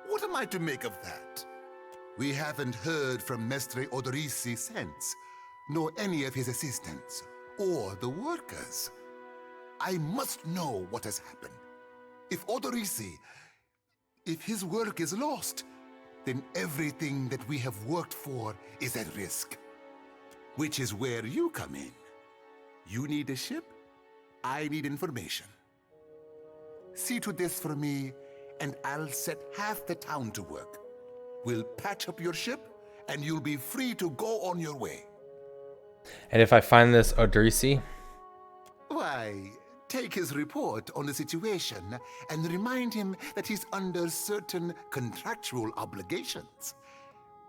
What am I to make of that? We haven't heard from Mestre Odorisi since, nor any of his assistants, or the workers. I must know what has happened, If Odorisi, if his work is lost, then everything that we have worked for is at risk. Which is where you come in. You need a ship, I need information. See to this for me, and I'll set half the town to work. We'll patch up your ship, and you'll be free to go on your way. And if I find this Odrisi? Why, take his report on the situation and remind him that he's under certain contractual obligations.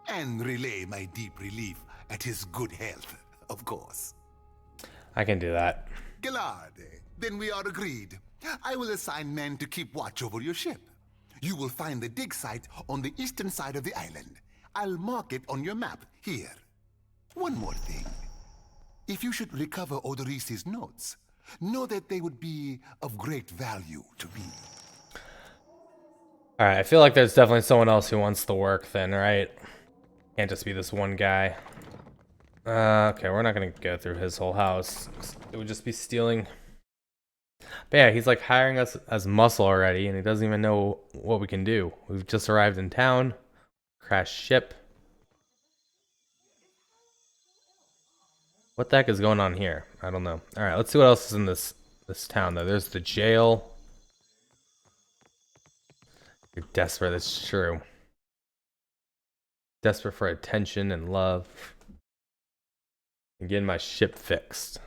And relay my deep relief at his good health, of course. I can do that. Gelade, then we are agreed. I will assign men to keep watch over your ship. You will find the dig site on the eastern side of the island. I'll mark it on your map here. One more thing. If you should recover Odorisi's notes, know that they would be of great value to me. Alright, I feel like there's definitely someone else who wants the work then, right? Can't just be this one guy. Okay, we're not gonna go through his whole house. It would just be stealing. But yeah, he's like hiring us as muscle already, and he doesn't even know what we can do. We've just arrived in town, crashed ship. What the heck is going on here? I don't know. Alright, let's see what else is in this town though. There's the jail. You're desperate, that's true. Desperate for attention and love. And getting my ship fixed.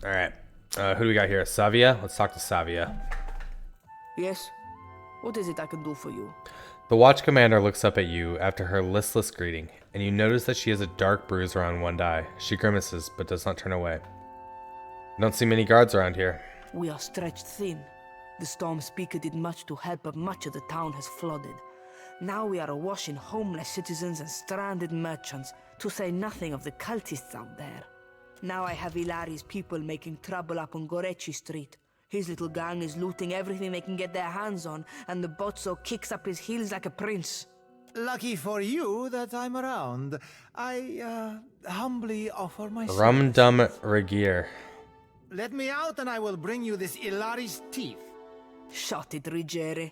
Alright. Who do we got here? Savia? Let's talk to Savia. Yes? What is it I can do for you? The watch commander looks up at you after her listless greeting, and you notice that she has a dark bruise around one eye. She grimaces, but does not turn away. I don't see many guards around here. We are stretched thin. The storm speaker did much to help, but much of the town has flooded. Now we are awash in homeless citizens and stranded merchants, to say nothing of the cultists out there. Now I have Ilari's people making trouble up on Gorechi Street. His little gang is looting everything they can get their hands on, and the Bozzo kicks up his heels like a prince. Lucky for you that I'm around. I, humbly offer my Rum Dum Regir. Let me out and I will bring you this Ilari's teeth. Shot it, Rigere.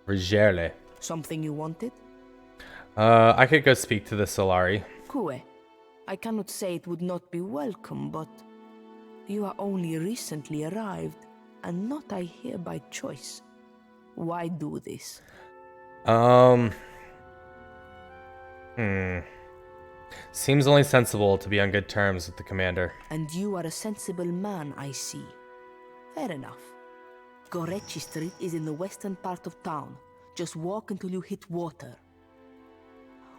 Rigerle. Something you wanted? I could go speak to the Solari. Kue. I cannot say it would not be welcome, but you are only recently arrived, and not I here by choice. Why do this? Seems only sensible to be on good terms with the commander. And you are a sensible man, I see. Fair enough. Gorechi Street is in the western part of town. Just walk until you hit water.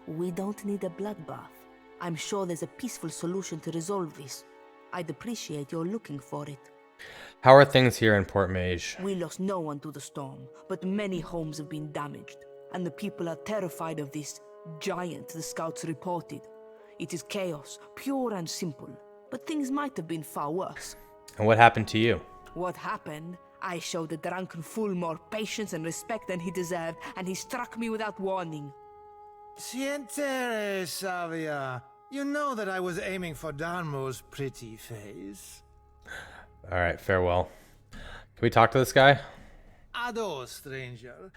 We don't need a bloodbath. I'm sure there's a peaceful solution to resolve this. I'd appreciate your looking for it. How are things here in Port Mage? We lost no one to the storm, but many homes have been damaged, and the people are terrified of this giant the scouts reported. It is chaos, pure and simple, but things might have been far worse. And what happened to you? What happened? I showed the drunken fool more patience and respect than he deserved, and he struck me without warning. Sientere, Savia. You know that I was aiming for Darmo's pretty face. Alright, farewell. Can we talk to this guy? Ado, stranger.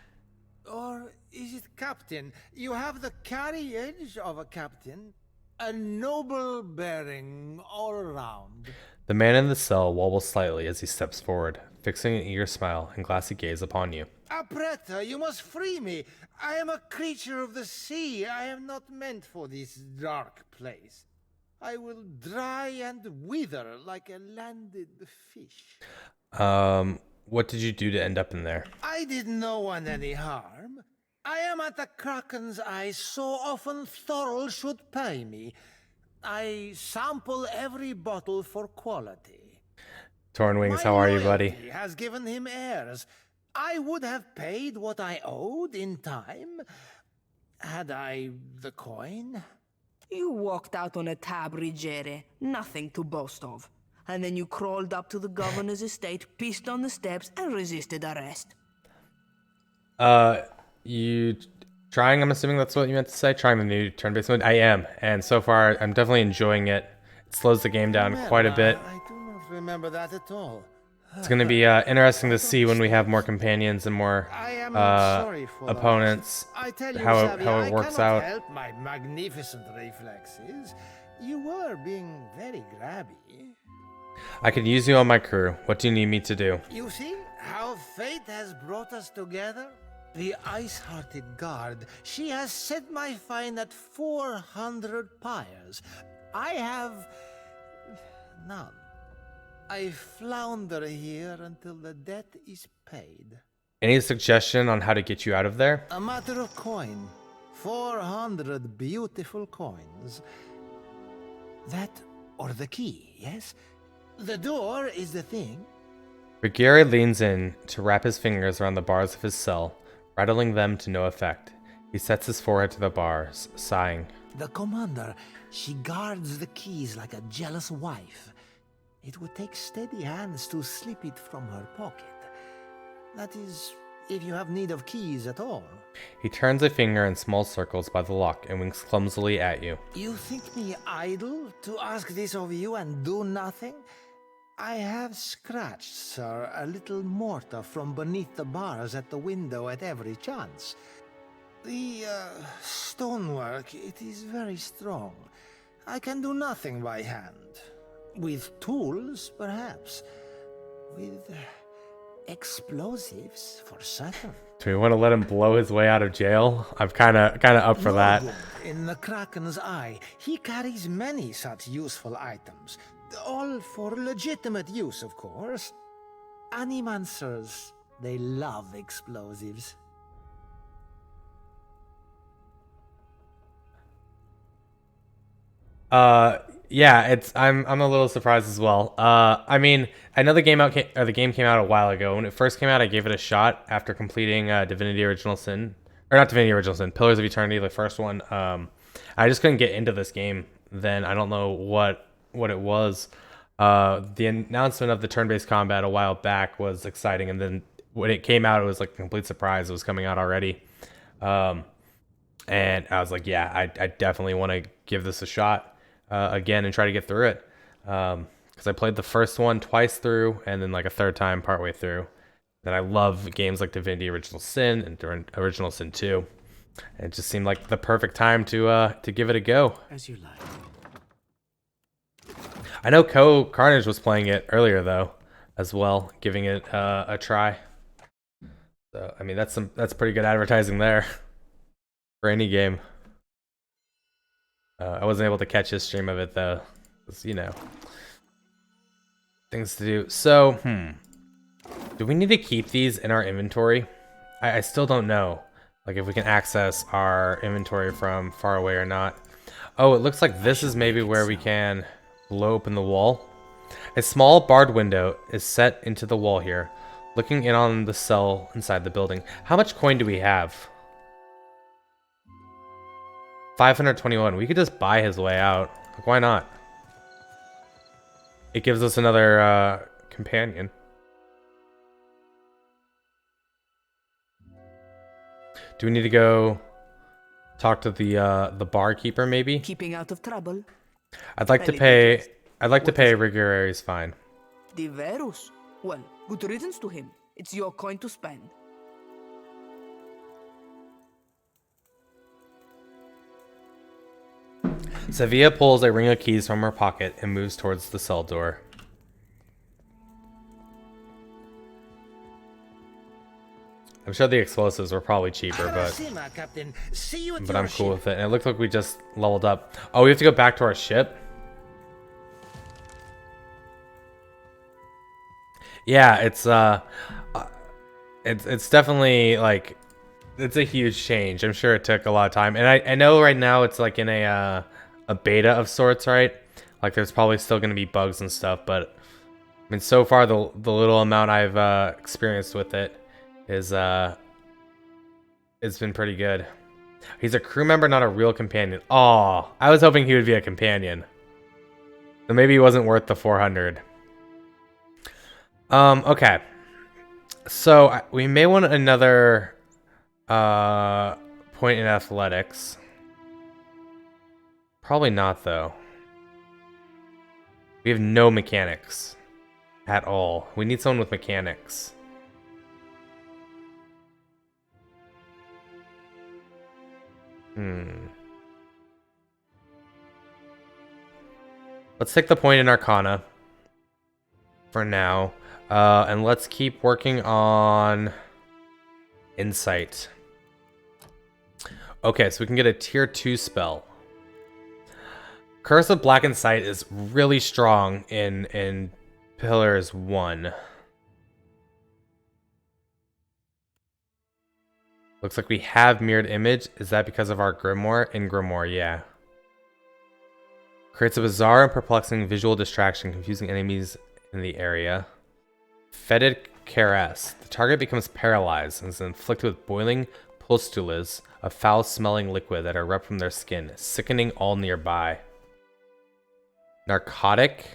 Or is it captain? You have the carriage of a captain. A noble bearing all around. The man in the cell wobbles slightly as he steps forward, fixing an eager smile and glassy gaze upon you. Apretta, you must free me. I am a creature of the sea. I am not meant for this dark place. I will dry and wither like a landed fish. What did you do to end up in there? I did no one any harm. I am at the Kraken's eye so often Thorol should pay me. I sample every bottle for quality. Tornwings, how are you, buddy? He has given him heirs. I would have paid what I owed in time, had I the coin. You walked out on a tab, Rigere, nothing to boast of. And then you crawled up to the governor's estate, pissed on the steps, and resisted arrest. You Trying, I'm assuming that's what you meant to say. Trying the new turn-based mode. I am, and so far I'm definitely enjoying it. It slows the game down quite a bit. I do not remember that at all. It's going to be interesting to see when we have more companions and more sorry for opponents, I tell you, how Xavier, it works I cannot out. help my magnificent reflexes. You were being very grabby. I could use you on my crew. What do you need me to do? You see how fate has brought us together? The ice-hearted guard, she has set my fine at 400 pyres. I have none. I flounder here until the debt is paid. Any suggestion on how to get you out of there? A matter of coin. 400 beautiful coins. That or the key, yes? The door is the thing. Ruggieri leans in to wrap his fingers around the bars of his cell, rattling them to no effect. He sets his forehead to the bars, sighing. The commander, she guards the keys like a jealous wife. It would take steady hands to slip it from her pocket. That is, if you have need of keys at all. He turns a finger in small circles by the lock and winks clumsily at you. You think me idle to ask this of you and do nothing? I have scratched, sir, a little mortar from beneath the bars at the window at every chance. The stonework, it is very strong. I can do nothing by hand. With tools, perhaps. With explosives, for certain. Do we want to let him blow his way out of jail? I'm kind of up for that. In the Kraken's eye, he carries many such useful items. All for legitimate use, of course. Animancers, they love explosives. Yeah, I'm a little surprised as well. I mean, I know the game came out a while ago. When it first came out, I gave it a shot after completing Divinity Original Sin, or not Divinity Original Sin, Pillars of Eternity, the first one. I just couldn't get into this game then. I don't know what it was. The announcement of the turn-based combat a while back was exciting, and then when it came out, it was like a complete surprise. It was coming out already, and I was like, yeah, I definitely want to give this a shot again and try to get through it, because I played the first one twice through, and then like a third time partway through. Then I love games like Divinity Original Sin and Original Sin 2. And it just seemed like the perfect time to give it a go. As you like. I know Carnage was playing it earlier though, as well, giving it a try. So I mean that's pretty good advertising there for any game. I wasn't able to catch his stream of it though, 'cause, you know, things to do. So do we need to keep these in our inventory? I still don't know, like if we can access our inventory from far away or not. Oh, it looks like this is maybe where we can blow open the wall. A small barred window is set into the wall here, looking in on the cell inside the building. How much coin do we have? 521. We could just buy his way out. Like, why not? It gives us another companion. Do we need to go talk to the barkeeper maybe? Keeping out of trouble. I'd like to pay Riguri's fine. Diverus? Well, good riddance to him. It's your coin to spend. Sevilla pulls a ring of keys from her pocket and moves towards the cell door. I'm sure the explosives were probably cheaper, but I'm cool with it. And it looks like we just leveled up. Oh, we have to go back to our ship? Yeah, it's definitely like, it's a huge change. I'm sure it took a lot of time. And I know right now it's like in a beta of sorts, right? Like there's probably still going to be bugs and stuff, but I mean, so far the little amount I've experienced with it is it's been pretty good. He's a crew member, not a real companion. Oh, I was hoping he would be a companion. So maybe he wasn't worth the 400. Okay. So we may want another point in athletics. Probably not, though. We have no mechanics at all. We need someone with mechanics. Let's take the point in Arcana for now. And let's keep working on Insight. Okay, so we can get a tier 2 spell. Curse of Blackened Sight is really strong in Pillars 1. Looks like we have Mirrored Image. Is that because of our Grimoire? In Grimoire, yeah. Creates a bizarre and perplexing visual distraction, confusing enemies in the area. Fetid Caress. The target becomes paralyzed and is inflicted with boiling pustulas, a foul-smelling liquid that erupt from their skin, sickening all nearby. Narcotic.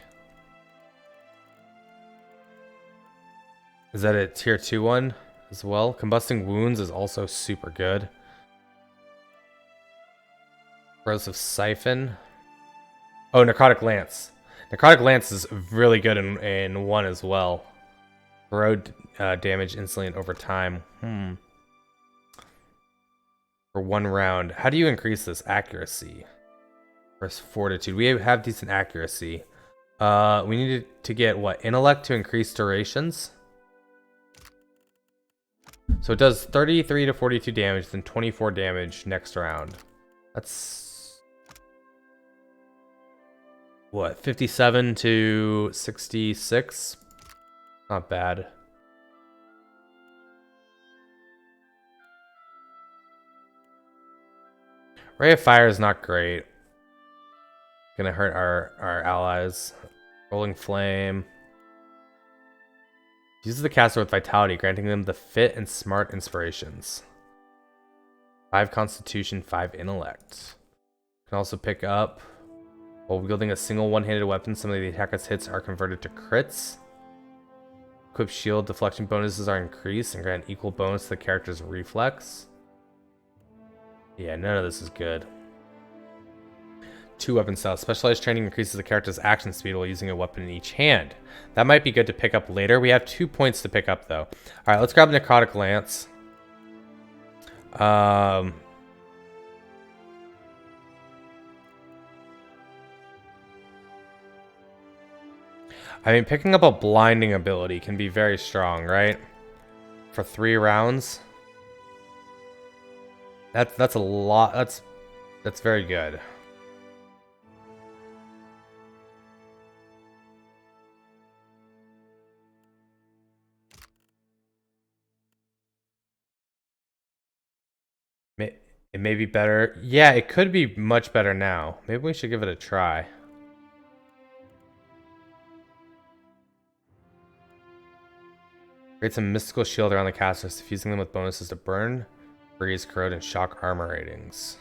Is that a tier 2 one as well? Combusting Wounds is also super good. Corrosive Siphon. Oh, Narcotic Lance. Narcotic Lance is really good in 1 as well. Corrode damage instantly and over time. For 1 round. How do you increase this? Accuracy. Versus Fortitude. We have decent accuracy. We need to get, what? Intellect to increase durations? So it does 33 to 42 damage, then 24 damage next round. That's... what? 57 to 66? Not bad. Ray of Fire is not great. Gonna hurt our allies. Rolling Flame. Uses the caster with Vitality, granting them the fit and smart inspirations. 5 Constitution, 5 Intellect. Can also pick up, while wielding a single one-handed weapon, some of the attacker's hits are converted to crits. Equip shield deflection bonuses are increased and grant equal bonus to the character's reflex. Yeah, none of this is good. 2 weapon styles. Specialized training increases the character's action speed while using a weapon in each hand. That might be good to pick up later. We have 2 points to pick up, though. Alright, let's grab Necrotic Lance. I mean, picking up a blinding ability can be very strong, right? For 3 rounds. That's a lot. That's very good. It may be better. Yeah, it could be much better now. Maybe we should give it a try. Create some mystical shield around the casters, diffusing them with bonuses to burn, freeze, corrode, and shock armor ratings.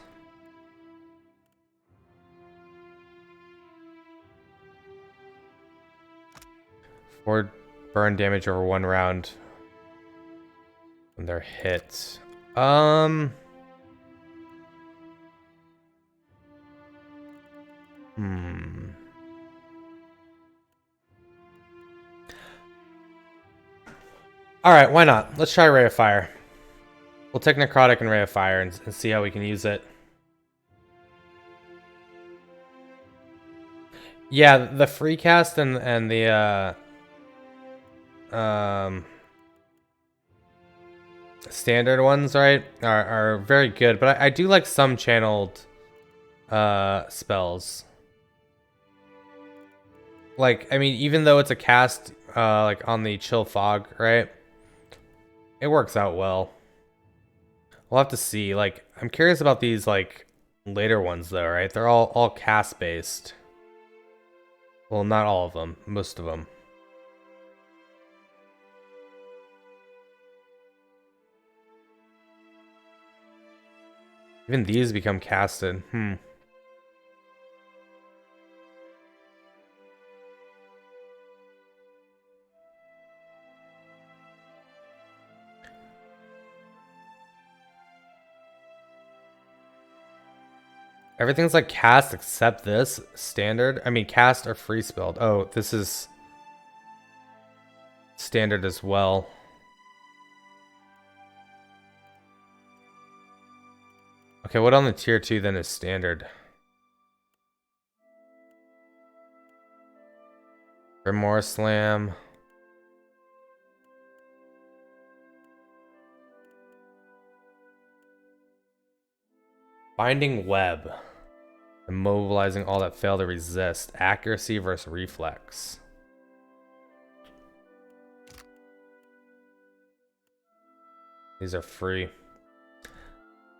Or burn damage over 1 round when they're hit. Alright, why not? Let's try Ray of Fire. We'll take Necrotic and Ray of Fire and see how we can use it. Yeah, the free cast and the standard ones, right, are very good, but I do like some channeled spells. Like, I mean, even though it's a cast like on the Chill Fog, right? It works out well. We'll have to see. Like, I'm curious about these like later ones though, right? They're all cast based. Well, not all of them, most of them. Even these become casted. Everything's like cast except this standard. I mean, cast or free spelled. Oh, this is standard as well. Okay, what on the tier 2 then is standard? Grimoire Slam. Binding Web. Immobilizing all that fail to resist. Accuracy versus reflex. These are free.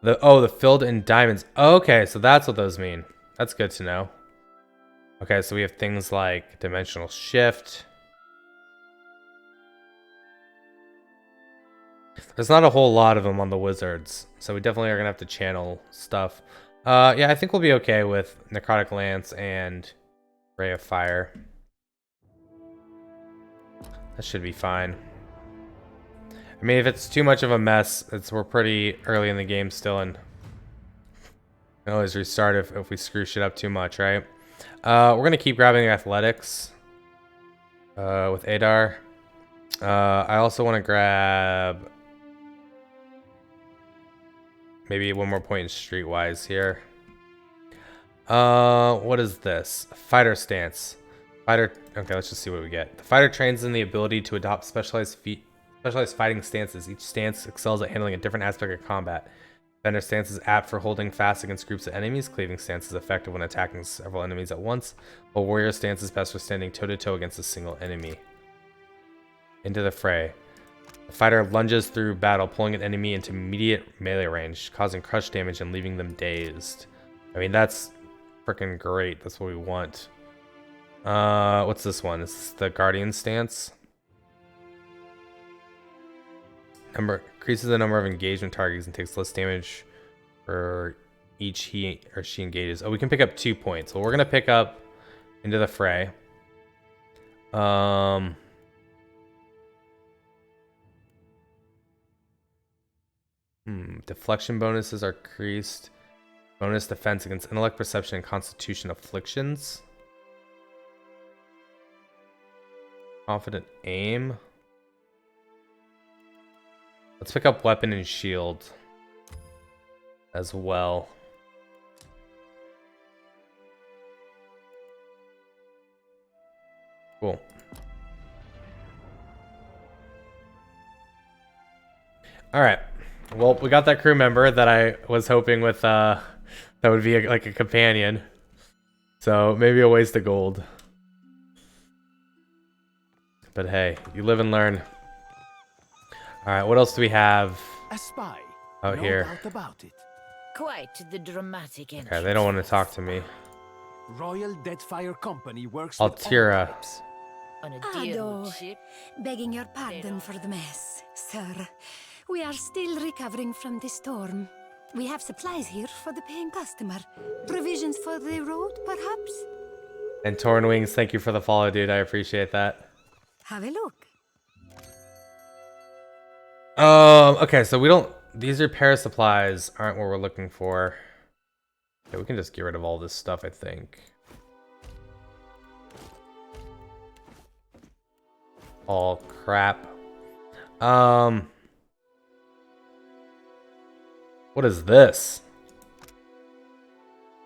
The filled in diamonds. Okay, so that's what those mean. That's good to know. Okay, so we have things like dimensional shift. There's not a whole lot of them on the wizards, so we definitely are gonna have to channel stuff. Yeah, I think we'll be okay with Necrotic Lance and Ray of Fire. That should be fine. I mean, if it's too much of a mess, we're pretty early in the game still, and we can always restart if we screw shit up too much, right? We're gonna keep grabbing athletics with Adar. I also want to grab maybe one more point in Streetwise here. What is this? Fighter stance. Okay, let's just see what we get. The fighter trains in the ability to adopt specialized fighting stances. Each stance excels at handling a different aspect of combat. Defender stance is apt for holding fast against groups of enemies. Cleaving stance is effective when attacking several enemies at once. While warrior stance is best for standing toe-to-toe against a single enemy. Into the fray. The fighter lunges through battle, pulling an enemy into immediate melee range, causing crush damage and leaving them dazed. I mean, that's freaking great. That's what we want. What's this one? Is this the Guardian stance? Increases the number of engagement targets and takes less damage for each he or she engages. Oh, we can pick up 2 points. Well, we're gonna pick up Into the Fray. Deflection bonuses are increased. Bonus defense against intellect, perception, and constitution afflictions. Confident aim. Let's pick up weapon and shield as well. Cool. All right. Well, we got that crew member that I was hoping with that would be like a companion. So maybe a waste of gold. But hey, you live and learn. All right, what else do we have A spy. out No here? doubt about it. Quite the dramatic entrance. Okay, they don't want to talk to me. Royal Deadfire Company works Altira. On a Ado, deal ship. begging your pardon for the mess, sir. We are still recovering from the storm. We have supplies here for the paying customer. Provisions for the road, perhaps? And Torn Wings, thank you for the follow, dude. I appreciate that. Have a look. Okay, so we don't... These repair supplies aren't what we're looking for. Okay, we can just get rid of all this stuff, I think. All crap. What is this?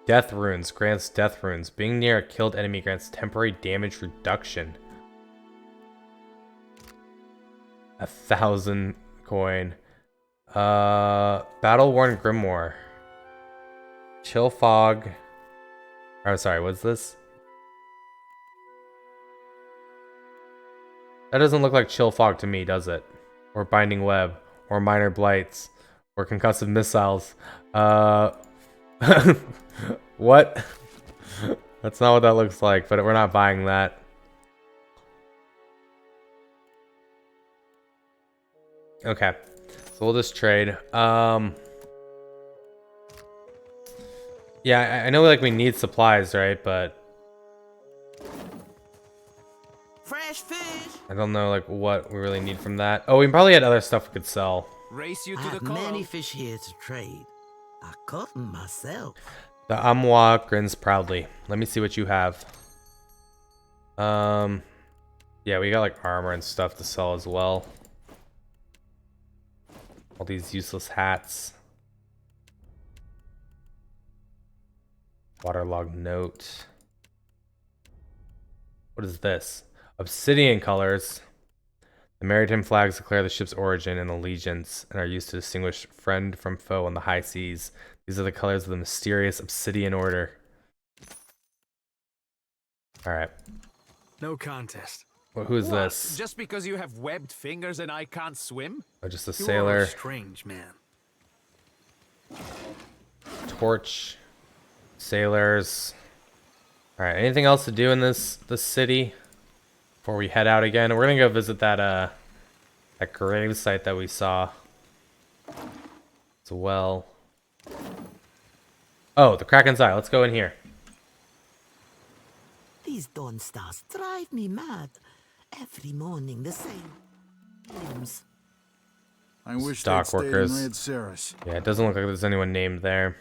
Death runes grants death runes. Being near a killed enemy grants temporary damage reduction. 1,000 coin. Battle worn grimoire. Chill fog. Oh, sorry. What's this? That doesn't look like chill fog to me, does it? Or binding web, or minor blights, or concussive missiles. What? That's not what that looks like, but we're not buying that. Okay, so we'll just trade. Yeah, I know like we need supplies, right? But Fresh fish. I don't know like what we really need from that. Oh, we probably had other stuff we could sell. Race you I to the have coral. many fish here to trade. I caught them myself. The Amwa grins proudly. Let me see what you have. Yeah, we got like armor and stuff to sell as well. All these useless hats. Waterlogged note. What is this? Obsidian colors. The maritime flags declare the ship's origin and allegiance and are used to distinguish friend from foe on the high seas. These are the colors of the mysterious Obsidian Order. Alright. No contest. Well, who is What? this? Just because you have webbed fingers and I can't swim? Oh, just a You sailor. are a strange man. Torch. Sailors. Alright, anything else to do in this city before we head out again? We're gonna go visit that grave site that we saw as well. Oh, the Kraken's Eye. Let's go in here. These dawn stars drive me mad. Every morning the same. Names. I wish Dock they'd stayed in workers. Red Ceres. Yeah, it doesn't look like there's anyone named there.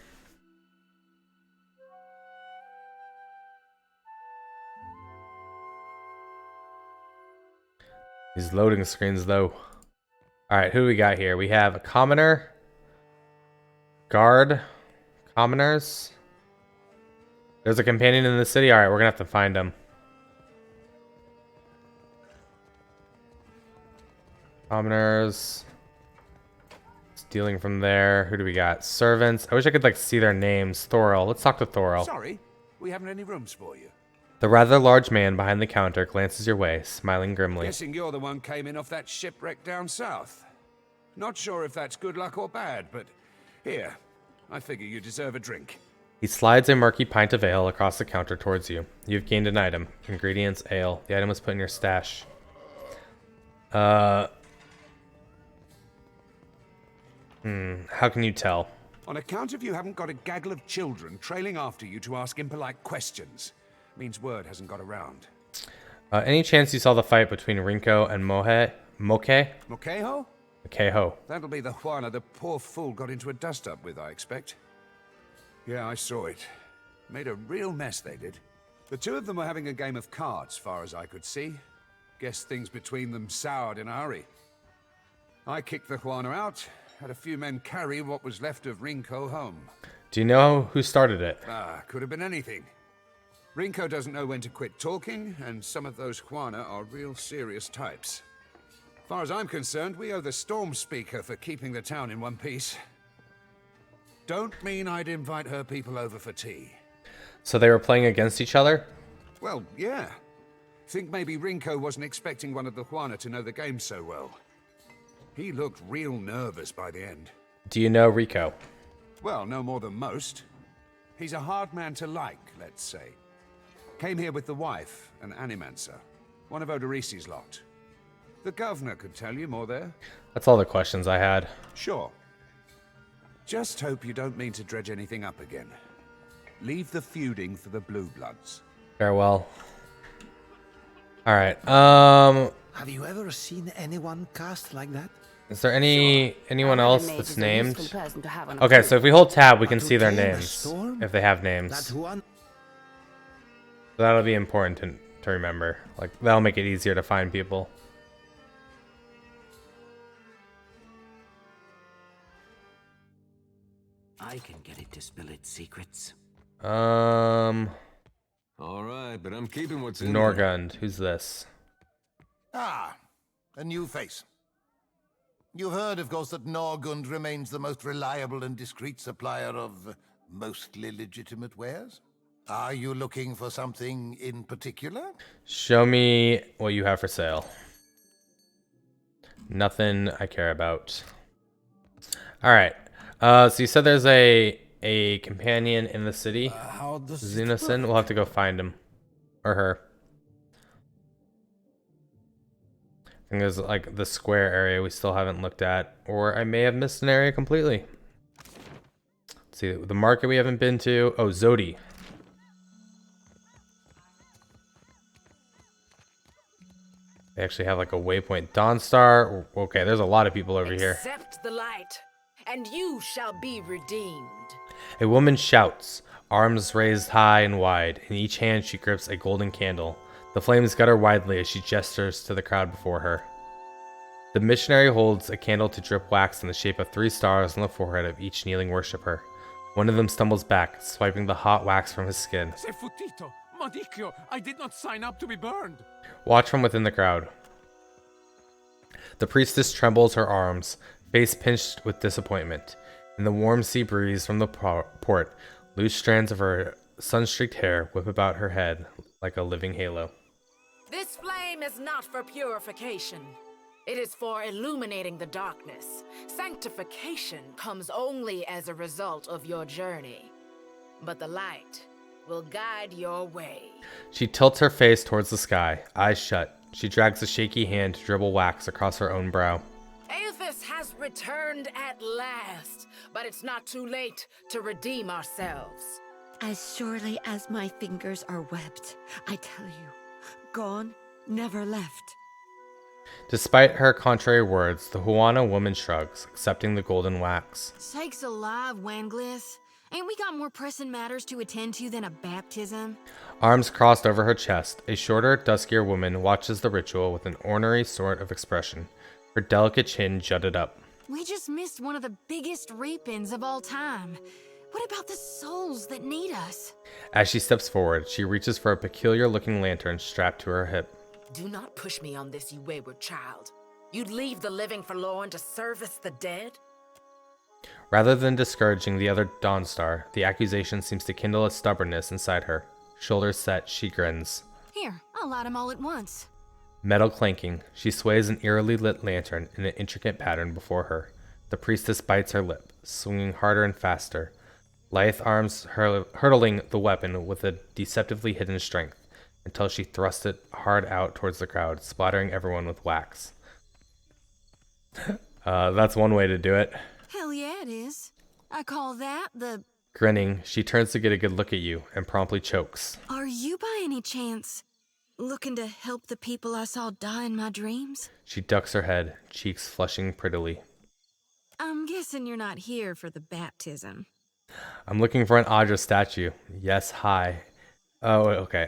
These loading screens, though. Alright, who do we got here? We have a commoner. Guard. Commoners. There's a companion in the city. Alright, we're gonna have to find him. Commoners. Stealing from there. Who do we got? Servants. I wish I could like see their names. Thoril. Let's talk to Thoril. Sorry, we haven't any rooms for you. The rather large man behind the counter glances your way, smiling grimly. Guessing you're the one came in off that shipwreck down south. Not sure if that's good luck or bad, but here, I figure you deserve a drink. He slides a murky pint of ale across the counter towards you. You've gained an item. Ingredients, ale. The item was put in your stash. How can you tell? On account of you haven't got a gaggle of children trailing after you to ask impolite questions. Means word hasn't got around. Any chance you saw the fight between Rinko and Moke? Mokeho? Mokeho. That'll be the Juana the poor fool got into a dust-up with, I expect. Yeah, I saw it. Made a real mess, they did. The two of them were having a game of cards, far as I could see. Guess things between them soured in a hurry. I kicked the Juana out, had a few men carry what was left of Rinko home. Do you know who started it? Could have been anything. Rinko doesn't know when to quit talking, and some of those Juana are real serious types. Far as I'm concerned, we owe the Storm Speaker for keeping the town in one piece. Don't mean I'd invite her people over for tea. So they were playing against each other? Well, yeah. Think maybe Rinko wasn't expecting one of the Juana to know the game so well. He looked real nervous by the end. Do you know Rico? Well, no more than most. He's a hard man to like, let's say. Came here with the wife, an animancer. One of Odorisi's lot. The governor could tell you more there. That's all the questions I had. Sure. Just hope you don't mean to dredge anything up again. Leave the feuding for the Blue Bloods. Farewell. Alright, Have you ever seen anyone cast like that? is there anyone else that's named? Person to have on Okay, a so if we hold tab, we But can to see their tame a names. storm? If they have That names. one? So that'll be important to remember. Like, that'll make it easier to find people. I can get it to spill its secrets. All right, but I'm keeping what's in there. Norgund. Who's this? Ah, a new face. You've heard, of course, that Norgund remains the most reliable and discreet supplier of mostly legitimate wares. Are you looking for something in particular? Show me what you have for sale. Nothing I care about. Alright. So you said there's a companion in the city. How does Xenosin. We'll have to go find him. Or her. I think there's like the square area we still haven't looked at. Or I may have missed an area completely. Let's see, the market we haven't been to. Oh, Zodi. They actually have like a waypoint. Dawnstar. Okay, there's a lot of people over here. Accept the light, and you shall be redeemed. A woman shouts. arms raised high and wide. In each hand she grips a golden candle. The flames gutter widely as she gestures to the crowd before her. The missionary holds a candle to drip wax in the shape of 3 stars on the forehead of each kneeling worshipper. One of them stumbles back, swiping the hot wax from his skin. Se futito, Madicchio, I did not sign up to be burned. Watch from within the crowd. The priestess trembles her arms, face pinched with disappointment. In the warm sea breeze from the port, loose strands of her sun-streaked hair whip about her head like a living halo. This flame is not for purification. It is for illuminating the darkness. Sanctification comes only as a result of your journey. But the light will guide your way. She tilts her face towards the sky, eyes shut. She drags a shaky hand to dribble wax across her own brow. Aethys has returned at last, but it's not too late to redeem ourselves. As surely as my fingers are webbed, I tell you, gone, never left. Despite her contrary words, the Huana woman shrugs, accepting the golden wax. Sakes alive, Wanglith. Ain't we got more pressing matters to attend to than a baptism? Arms crossed over her chest, a shorter, duskier woman watches the ritual with an ornery sort of expression. Her delicate chin jutted up. We just missed one of the biggest reapings of all time. What about the souls that need us? As she steps forward, she reaches for a peculiar-looking lantern strapped to her hip. Do not push me on this, you wayward child. You'd leave the living forlorn to service the dead? Rather than discouraging the other Dawnstar, the accusation seems to kindle a stubbornness inside her. Shoulders set, she grins. Here, I'll light them all at once. Metal clanking, she sways an eerily lit lantern in an intricate pattern before her. The priestess bites her lip, swinging harder and faster. Lithe arms hurtling the weapon with a deceptively hidden strength, until she thrusts it hard out towards the crowd, splattering everyone with wax. That's one way to do it. Hell yeah, it is. I call that the... Grinning, she turns to get a good look at you and promptly chokes. Are you by any chance looking to help the people I saw die in my dreams? She ducks her head, cheeks flushing prettily. I'm guessing you're not here for the baptism. I'm looking for an Audra statue. Yes, hi. Oh, okay.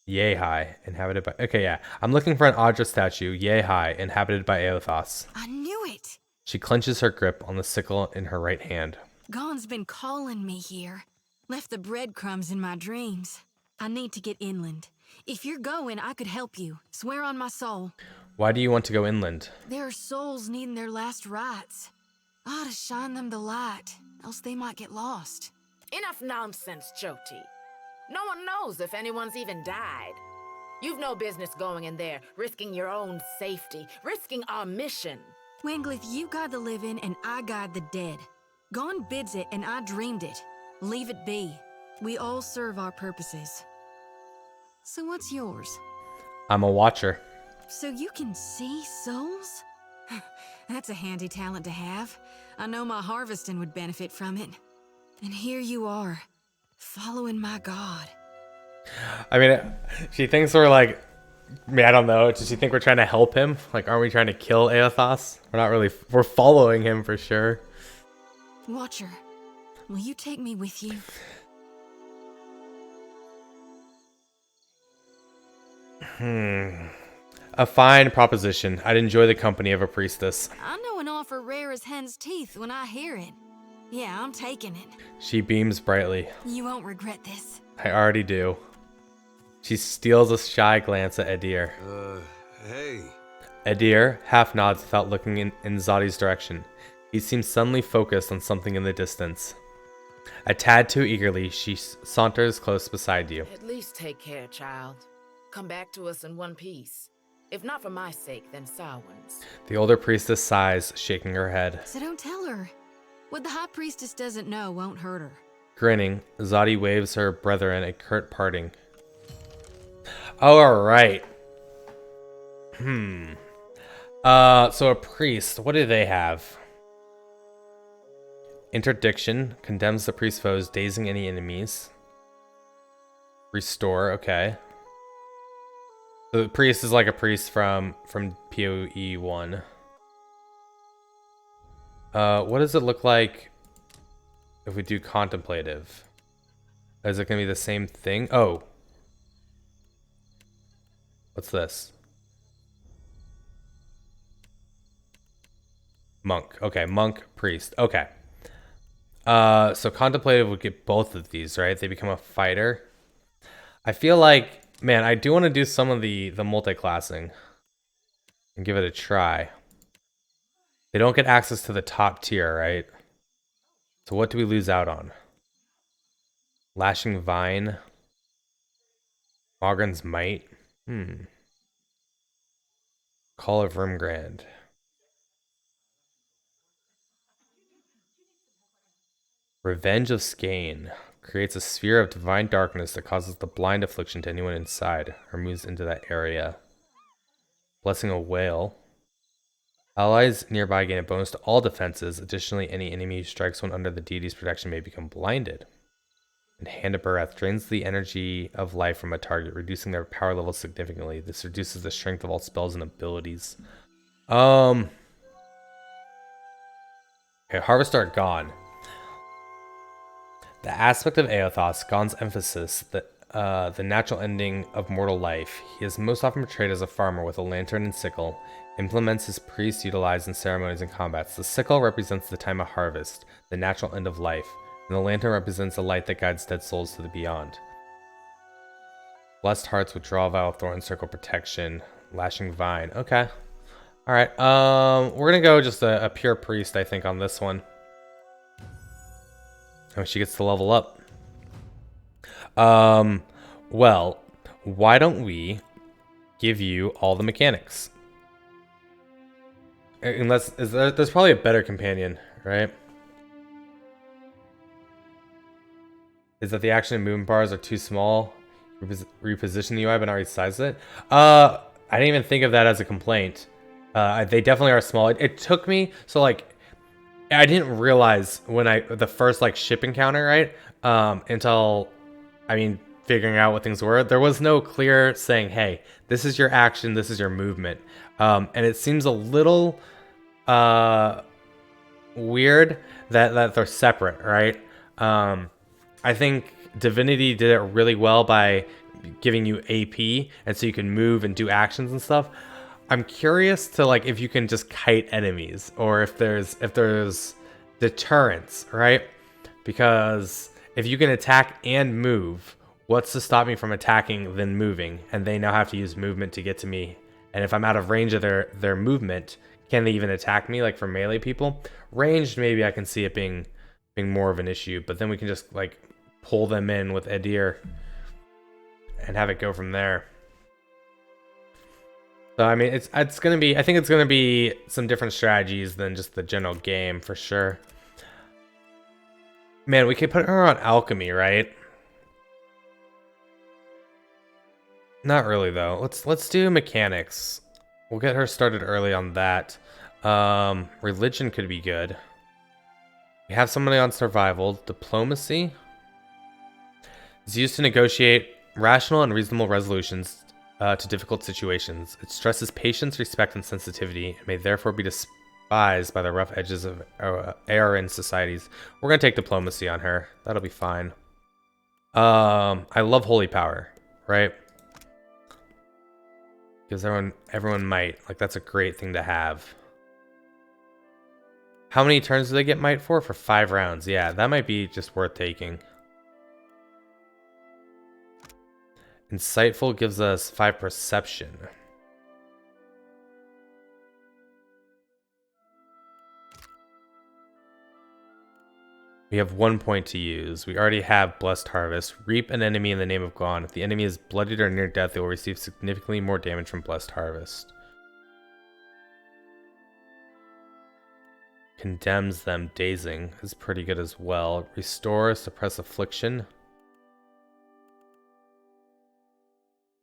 Yay high, inhabited by... Okay, yeah. I'm looking for an Audra statue, yay high, inhabited by Aethys. I knew it! She clenches her grip on the sickle in her right hand. Gon's been calling me here. Left the breadcrumbs in my dreams. I need to get inland. If you're going, I could help you. Swear on my soul. Why do you want to go inland? There are souls needing their last rites. I ought to shine them the light, else they might get lost. Enough nonsense, Jyoti. No one knows if anyone's even died. You've no business going in there, risking your own safety, risking our mission. Wanglith, you guide the living and I guide the dead. Gon bids it and I dreamed it. Leave it be. We all serve our purposes. So what's yours? I'm a watcher. So you can see souls? That's a handy talent to have. I know my harvesting would benefit from it. And here you are, following my god. I mean, she thinks we're like... I mean, I don't know. Does she think we're trying to help him? Like, aren't we trying to kill Aethys? We're not really... We're following him for sure. Watcher, will you take me with you? A fine proposition. I'd enjoy the company of a priestess. I know an offer rare as hen's teeth when I hear it. Yeah, I'm taking it. She beams brightly. You won't regret this. I already do. She steals a shy glance at Edir. Hey. Edir half nods without looking in Zadi's direction. He seems suddenly focused on something in the distance. A tad too eagerly, she saunters close beside you. At least take care, child. Come back to us in one piece. If not for my sake, then Samhain's. The older priestess sighs, shaking her head. So don't tell her. What the High Priestess doesn't know won't hurt her. Grinning, Zadi waves her brethren a curt parting. Alright. So a priest, what do they have? Interdiction condemns the priest's foes, dazing any enemies. Restore, okay. So the priest is like a priest from PoE 1. What does it look like if we do contemplative? Is it going to be the same thing? Oh. What's this? Monk. Okay, monk, priest. Okay. So contemplative would get both of these, right? They become a fighter. I feel like, man, I do want to do some of the multi-classing and give it a try. They don't get access to the top tier, right? So what do we lose out on? Lashing Vine. Ogren's Might. Call of Rimgrand. Revenge of Skane. Creates a sphere of divine darkness that causes the blind affliction to anyone inside or moves into that area. Blessing a Whale. Allies nearby gain a bonus to all defenses. Additionally, any enemy who strikes one under the deity's protection may become blinded. And Hand of Barath drains the energy of life from a target, reducing their power level significantly. This reduces the strength of all spells and abilities. Okay, Harvest Art gone. The aspect of Eothas, Gon's emphasis, the natural ending of mortal life. He is most often portrayed as a farmer with a lantern and sickle. Implements his priests utilized in ceremonies and combats. The sickle represents the time of harvest, the natural end of life, and the lantern represents the light that guides dead souls to the beyond. Blessed Hearts withdraw Vile Thorn Circle Protection. Lashing Vine. Okay. Alright, we're gonna go just a pure priest, I think, on this one. Oh, she gets to level up. Well, why don't we give you all the mechanics? Unless, there's probably a better companion, right? Is that the action and movement bars are too small? Reposition the UI but not resize it? I didn't even think of that as a complaint. They definitely are small. It took me, so like, I didn't realize when the first like ship encounter, right? Until, I mean, figuring out what things were. There was no clear saying, hey, this is your action, this is your movement. And it seems a little weird that they're separate, right? I think Divinity did it really well by giving you AP, and so you can move and do actions and stuff. I'm curious to like if you can just kite enemies, or if there's deterrence, right? Because if you can attack and move, what's to stop me from attacking then moving? And they now have to use movement to get to me. And if I'm out of range of their movement, can they even attack me? Like for melee people, ranged maybe I can see it being more of an issue. But then we can just like pull them in with Edir and have it go from there. So I mean, it's gonna be. I think it's gonna be some different strategies than just the general game for sure. Man, we could put her on alchemy, right? Not really though. Let's do mechanics. We'll get her started early on that. Religion could be good. We have somebody on survival. Diplomacy is used to negotiate rational and reasonable resolutions to difficult situations. It stresses patience, respect, and sensitivity, and may therefore be despised by the rough edges of ARN societies. We're gonna take diplomacy on her. That'll be fine. I love holy power, right? Gives everyone might. Like that's a great thing to have. How many turns do they get might for? For 5 rounds. Yeah, that might be just worth taking. Insightful gives us 5 perception. We have 1 point to use. We already have Blessed Harvest. Reap an enemy in the name of Gon. If the enemy is bloodied or near death, they will receive significantly more damage from Blessed Harvest. Condemns them. Dazing is pretty good as well. Restore, suppress affliction.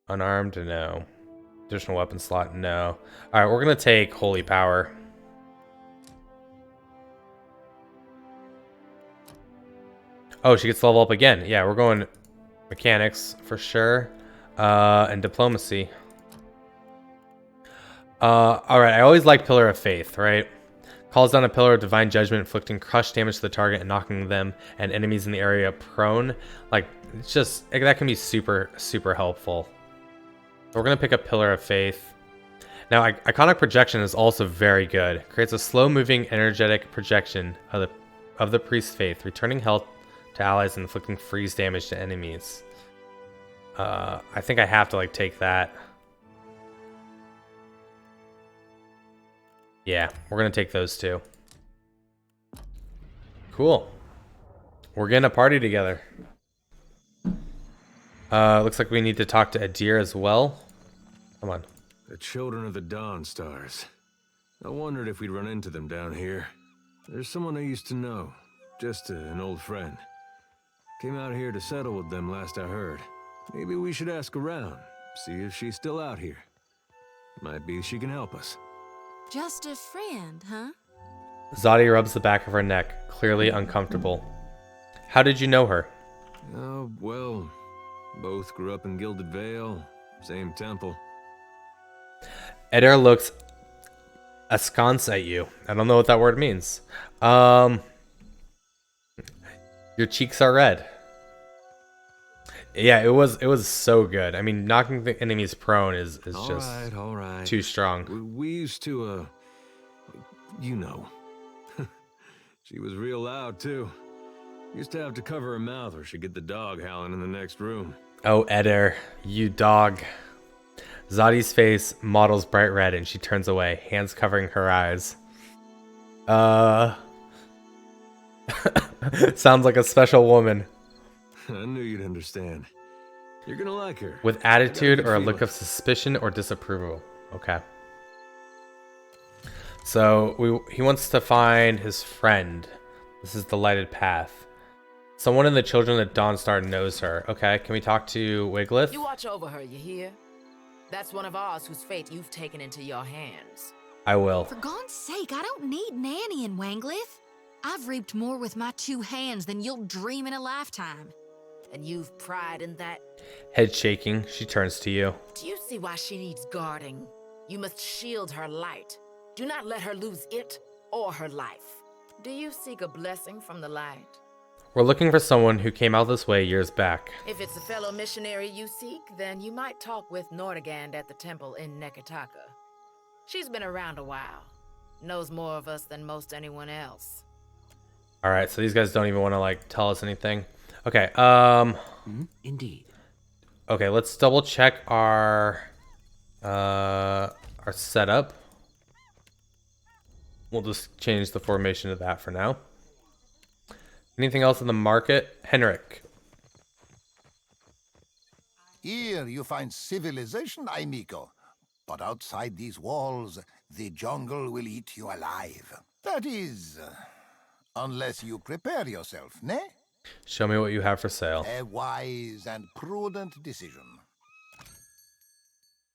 Unarmed, no. Additional weapon slot, no. Alright, we're gonna take Holy Power. Oh, she gets to level up again. Yeah, we're going mechanics for sure. And diplomacy. Alright, I always liked Pillar of Faith, right? Calls down a pillar of divine judgment, inflicting crush damage to the target and knocking them and enemies in the area prone. Like, it's just, that can be super, super helpful. So we're going to pick up Pillar of Faith. Now, Iconic Projection is also very good. Creates a slow-moving, energetic projection of the priest's faith, returning health to allies and inflicting freeze damage to enemies. I think I have to, like, take that. Yeah, we're going to take those two. Cool. We're getting a party together. Looks like we need to talk to Adir as well. Come on. The children of the Dawn Stars. I wondered if we'd run into them down here. There's someone I used to know. Just an old friend. Came out here to settle with them last I heard. Maybe we should ask around. See if she's still out here. Might be she can help us. Just a friend, huh? Zadi rubs the back of her neck, clearly uncomfortable. How did you know her? Oh, well, both grew up in Gilded Vale, same temple. Eder looks askance at you. I don't know what that word means. Your cheeks are red. Yeah, it was so good. I mean, knocking the enemies prone is just all right. too strong. We used to, you know. She was real loud, too. Used to have to cover her mouth or she'd get the dog howling in the next room. Oh, Eder, you dog. Zadi's face models bright red and she turns away, hands covering her eyes. Sounds like a special woman. I knew you'd understand. You're gonna like her. With attitude or a look of suspicion or disapproval. Okay. So he wants to find his friend. This is the lighted path. Someone in the Children of Dawnstar knows her. Okay, can we talk to Wiglith? You watch over her, you hear? That's one of ours whose fate you've taken into your hands. I will. For God's sake, I don't need Nanny and Wanglith. I've reaped more with my 2 hands than you'll dream in a lifetime. And you've pride in that? Head shaking, she turns to you. Do you see why she needs guarding? You must shield her light. Do not let her lose it or her life. Do you seek a blessing from the light? We're looking for someone who came out this way years back. If it's a fellow missionary you seek, then you might talk with Nordegand at the temple in Nekataka. She's been around a while. Knows more of us than most anyone else. Alright, so these guys don't even want to, like, tell us anything. Okay, Indeed. Okay, let's double check our setup. We'll just change the formation of that for now. Anything else in the market? Henrik. Here you find civilization, amigo. But outside these walls, the jungle will eat you alive. That is, unless you prepare yourself, ne? Show me what you have for sale. A wise and prudent decision.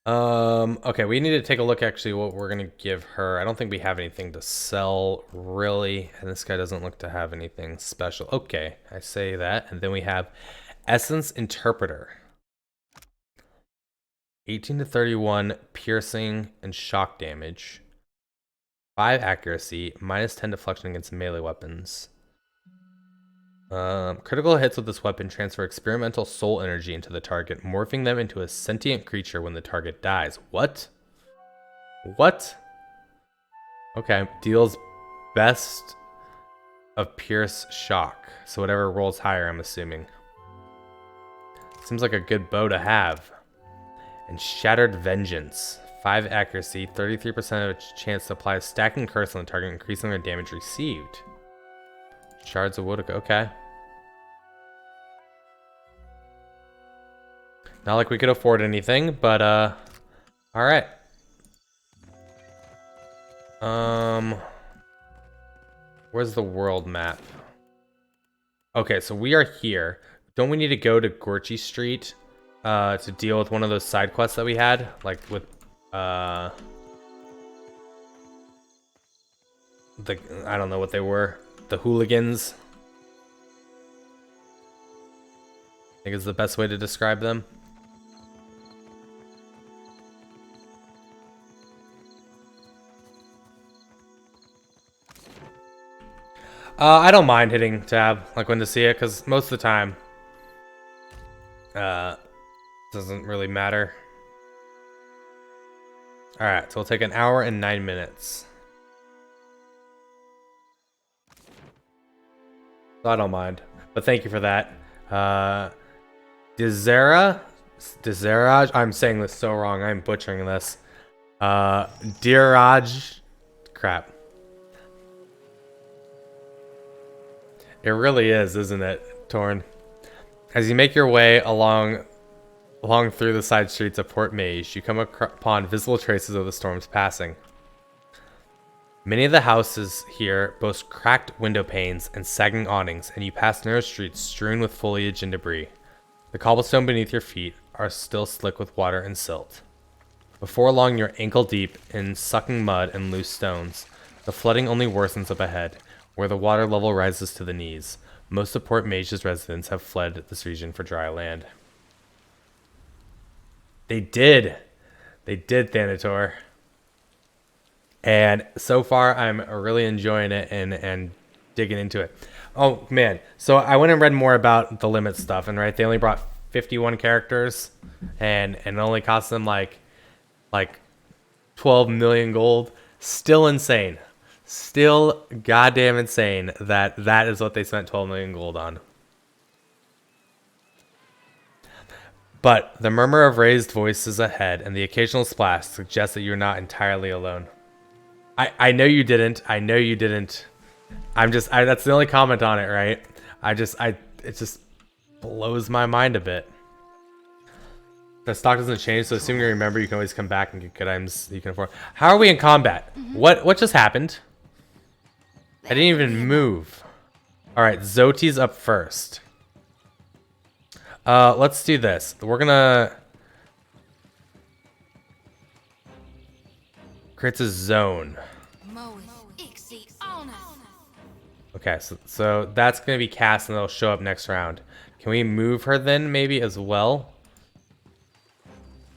Okay, we need to take a look actually what we're gonna give her. I don't think we have anything to sell really, and this guy doesn't look to have anything special. Okay, I say that, and then we have Essence Interpreter. 18 to 31 piercing and shock damage. 5 accuracy, minus 10 deflection against melee weapons. Critical hits with this weapon transfer experimental soul energy into the target, morphing them into a sentient creature when the target dies. What? What? Okay, deals best of pierce shock. So whatever rolls higher, I'm assuming. Seems like a good bow to have. And Shattered Vengeance. 5 accuracy, 33% of a chance to apply a stacking curse on the target, increasing their damage received. Shards of wood, okay. Not like we could afford anything, but alright. Where's the world map? Okay, so we are here. Don't we need to go to Gorchi Street to deal with one of those side quests that we had? Like with I don't know what they were. The hooligans, I think is the best way to describe them. I don't mind hitting tab, like when to see it, because most of the time, doesn't really matter. All right, so we'll take an hour and 9 minutes. So I don't mind, but thank you for that. Desiraj, I'm saying this so wrong. I'm butchering this. Diraj, crap. It really is, isn't it, Torn? As you make your way along through the side streets of Port Mage, you come upon visible traces of the storm's passing. Many of the houses here boast cracked window panes and sagging awnings, and you pass narrow streets strewn with foliage and debris. The cobblestone beneath your feet are still slick with water and silt. Before long, you're ankle deep in sucking mud and loose stones. The flooding only worsens up ahead, where the water level rises to the knees. Most of Port Mage's residents have fled this region for dry land. They did, Thanator. And so far, I'm really enjoying it and digging into it. Oh, man. So I went and read more about the limit stuff, and right, they only brought 51 characters, and it only cost them like 12 million gold. Still insane. Still goddamn insane that is what they spent 12 million gold on. But the murmur of raised voices ahead and the occasional splash suggests that you're not entirely alone. I know you didn't. I know you didn't. That's the only comment on it, right? It just blows my mind a bit. The stock doesn't change, so assuming you remember, you can always come back and get good items you can afford. How are we in combat? What just happened? I didn't even move. All right, Zoti's up first. Let's do this. We're gonna create a zone. Okay, so that's gonna be cast and it'll show up next round. Can we move her then maybe as well?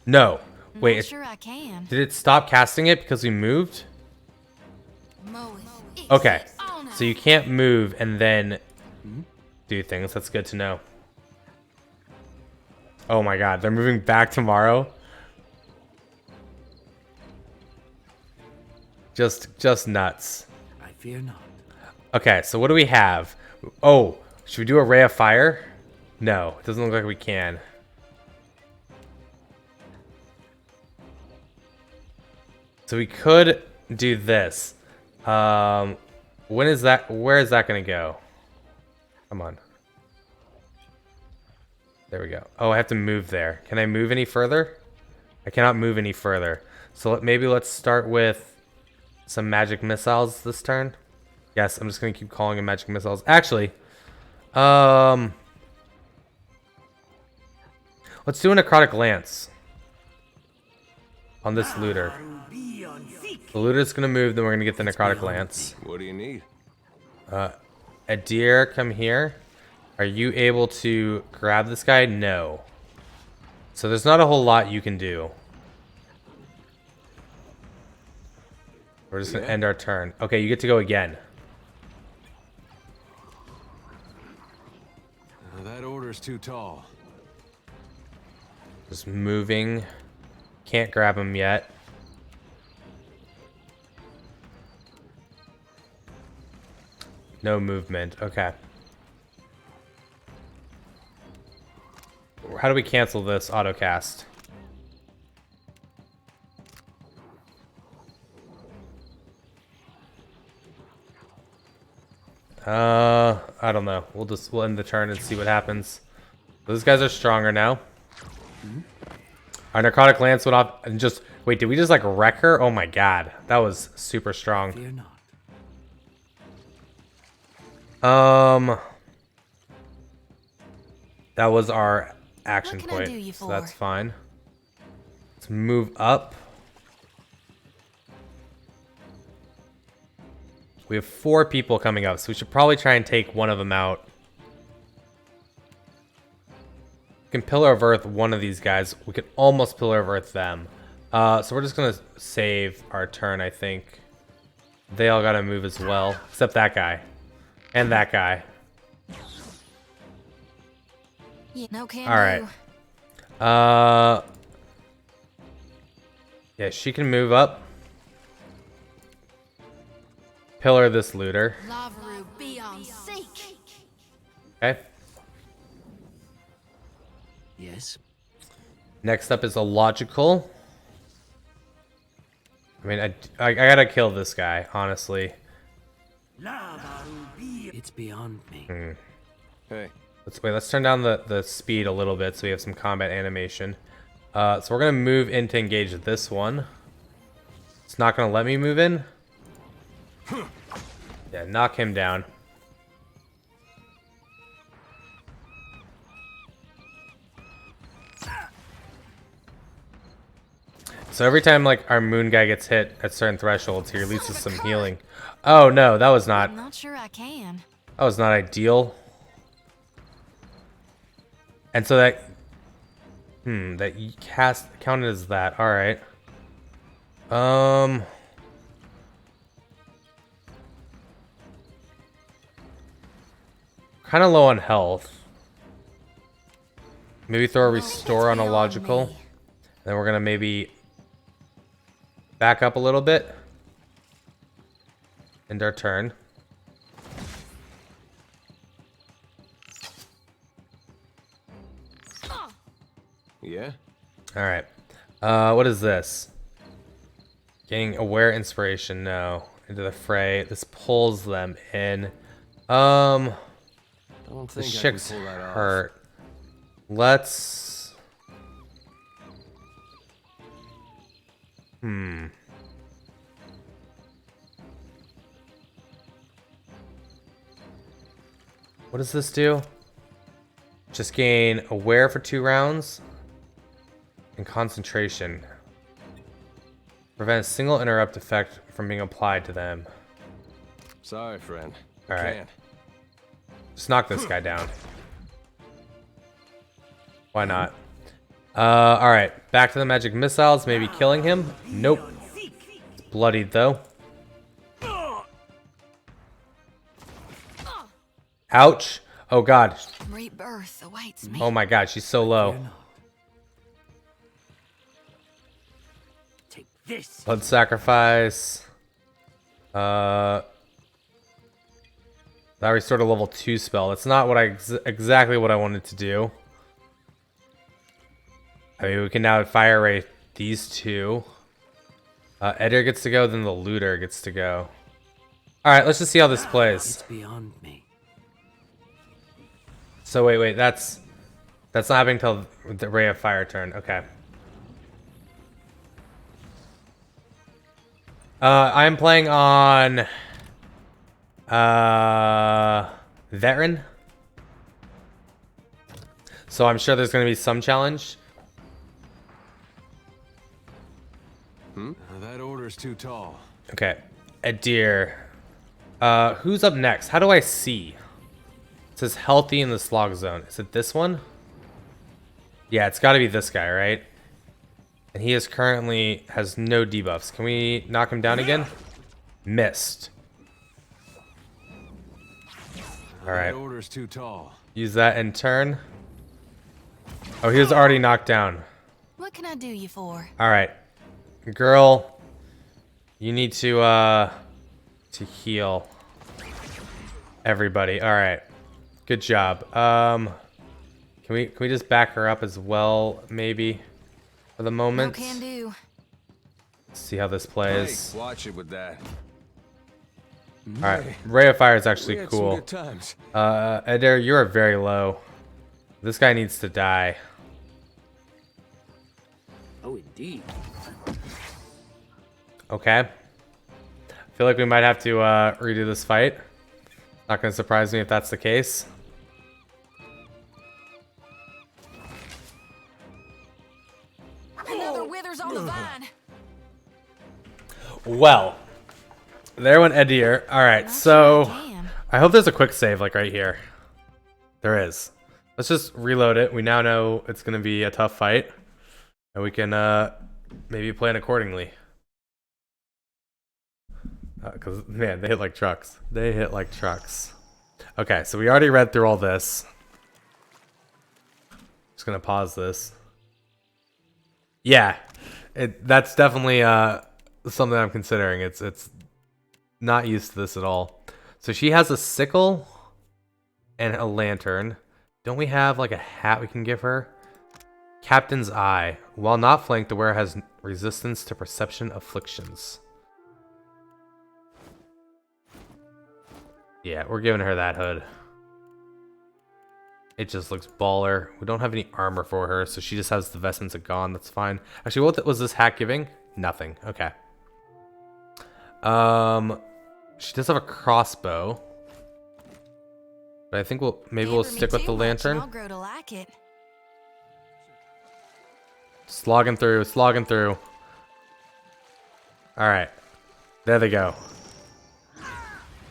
No. Wait. Not sure I can. Did it stop casting it because we moved? Okay. So you can't move and then do things. That's good to know. Oh my god, they're moving back tomorrow. Just nuts. I fear not. Okay, so what do we have? Oh, should we do a ray of fire? No, it doesn't look like we can. So we could do this. When is that? Where is that going to go? Come on. There we go. Oh, I have to move there. Can I move any further? I cannot move any further. So maybe let's start with some magic missiles this turn. Yes, I'm just going to keep calling them magic missiles. Actually, let's do a necrotic lance on this looter. The looter's going to move, then we're going to get the necrotic lance. What do you need? Adir, come here. Are you able to grab this guy? No. So there's not a whole lot you can do. We're just going to end our turn. Okay, you get to go again. That order's too tall. Just moving. Can't grab him yet. No movement. Okay. How do we cancel this autocast? I don't know. We'll end the turn and see what happens. Those guys are stronger now. Our necrotic lance went off and just wait. Did we just like wreck her? Oh my god, that was super strong. Fear not. That was our action point, so that's fine. Let's move up. We have 4 people coming up, so we should probably try and take one of them out. We can Pillar of Earth one of these guys. We can almost Pillar of Earth them. So we're just gonna save our turn, I think. They all gotta move as well, except that guy. And that guy. Yeah, no can All right. Yeah, she can move up. Pillar this looter. Lavaru, be on seek. Okay. Yes. Next up is a logical. I mean, I gotta kill this guy, honestly. It's beyond me. Hey. Let's turn down the speed a little bit so we have some combat animation. So we're gonna move in to engage this one. It's not gonna let me move in. Yeah, knock him down. So every time like our moon guy gets hit at certain thresholds, he releases some healing. Oh no, that was not. I'm not sure I can. That was not ideal. And so that that you counted as that. All right. Kind of low on health. Maybe throw a restore on a logical. Then we're gonna maybe back up a little bit. End our turn. Yeah? Alright. What is this? Getting aware inspiration, no. Into the fray. This pulls them in. I don't The think I can chicks pull that off. hurt. Let's... What does this do? Just gain aware for 2 rounds. And concentration. Prevent a single interrupt effect from being applied to them. Sorry, friend. All right. Can't. Just knock this guy down. Why not? All right. Back to the magic missiles. Maybe killing him. Nope. It's bloodied though. Ouch. Oh god. Rebirth awaits me. Oh my god. She's so low. Take this. Blood sacrifice. That restored a level 2 spell. That's not what exactly what I wanted to do. I mean, we can now fire rate these 2. Editor gets to go, then the looter gets to go. All right, let's just see how this plays. It's beyond me. So wait, that's not happening until the Ray of Fire turn. Okay. I'm playing on veteran, so I'm sure there's going to be some challenge. That order's too tall. Okay, Adir. Who's up next? How do I see? It says healthy in the slog zone. Is it this one? Yeah, it's got to be this guy, right? And he is currently has no debuffs. Can we knock him down again? Missed. All right. That order's too tall. Use that in turn. Oh, he was already knocked down. What can I do you for? All right, girl, you need to heal everybody. All right, good job. Can we just back her up as well, maybe, for the moment? No can do. Let's see how this plays. Hey, watch it with that. All right, Ray of Fire is actually We had some cool. good times. Adair, you are very low. This guy needs to die. Oh, indeed. Okay. I feel like we might have to redo this fight. Not gonna surprise me if that's the case. Another withers on the vine. Well, there went Edir. All right, so I hope there's a quick save like right here. There is. Let's just reload it. We now know it's gonna be a tough fight, and we can maybe plan accordingly. Because man, they hit like trucks. They hit like trucks. Okay, so we already read through all this. Just gonna pause this. Yeah, that's definitely something I'm considering. It's not used to this at all. So she has a sickle and a lantern. Don't we have like a hat we can give her? Captain's Eye. While not flanked, the wearer has resistance to perception afflictions. Yeah, we're giving her that hood. It just looks baller. We don't have any armor for her, so she just has the vestments of Gone. That's fine. Actually, what was this hat giving? Nothing. Okay. She does have a crossbow. But I think we'll stick with the lantern. I'll grow to like it. Slogging through, slogging through. Alright. There they go.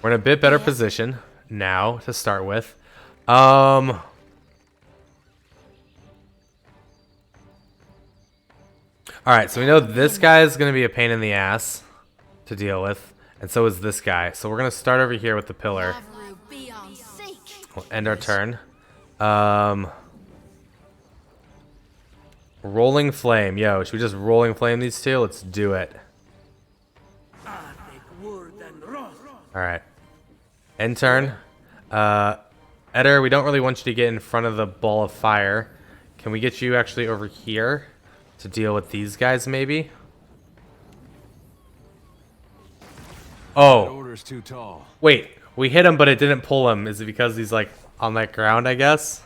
We're in a bit better position now to start with. Alright, so we know this guy is going to be a pain in the ass to deal with. And so is this guy. So we're going to start over here with the pillar. We'll end our turn. Rolling Flame. Yo, should we just Rolling Flame these two? Let's do it. Alright. End turn. Eder, we don't really want you to get in front of the ball of fire. Can we get you actually over here to deal with these guys, maybe? Oh. Order's too tall. Wait, we hit him, but it didn't pull him. Is it because he's like on that ground, I guess?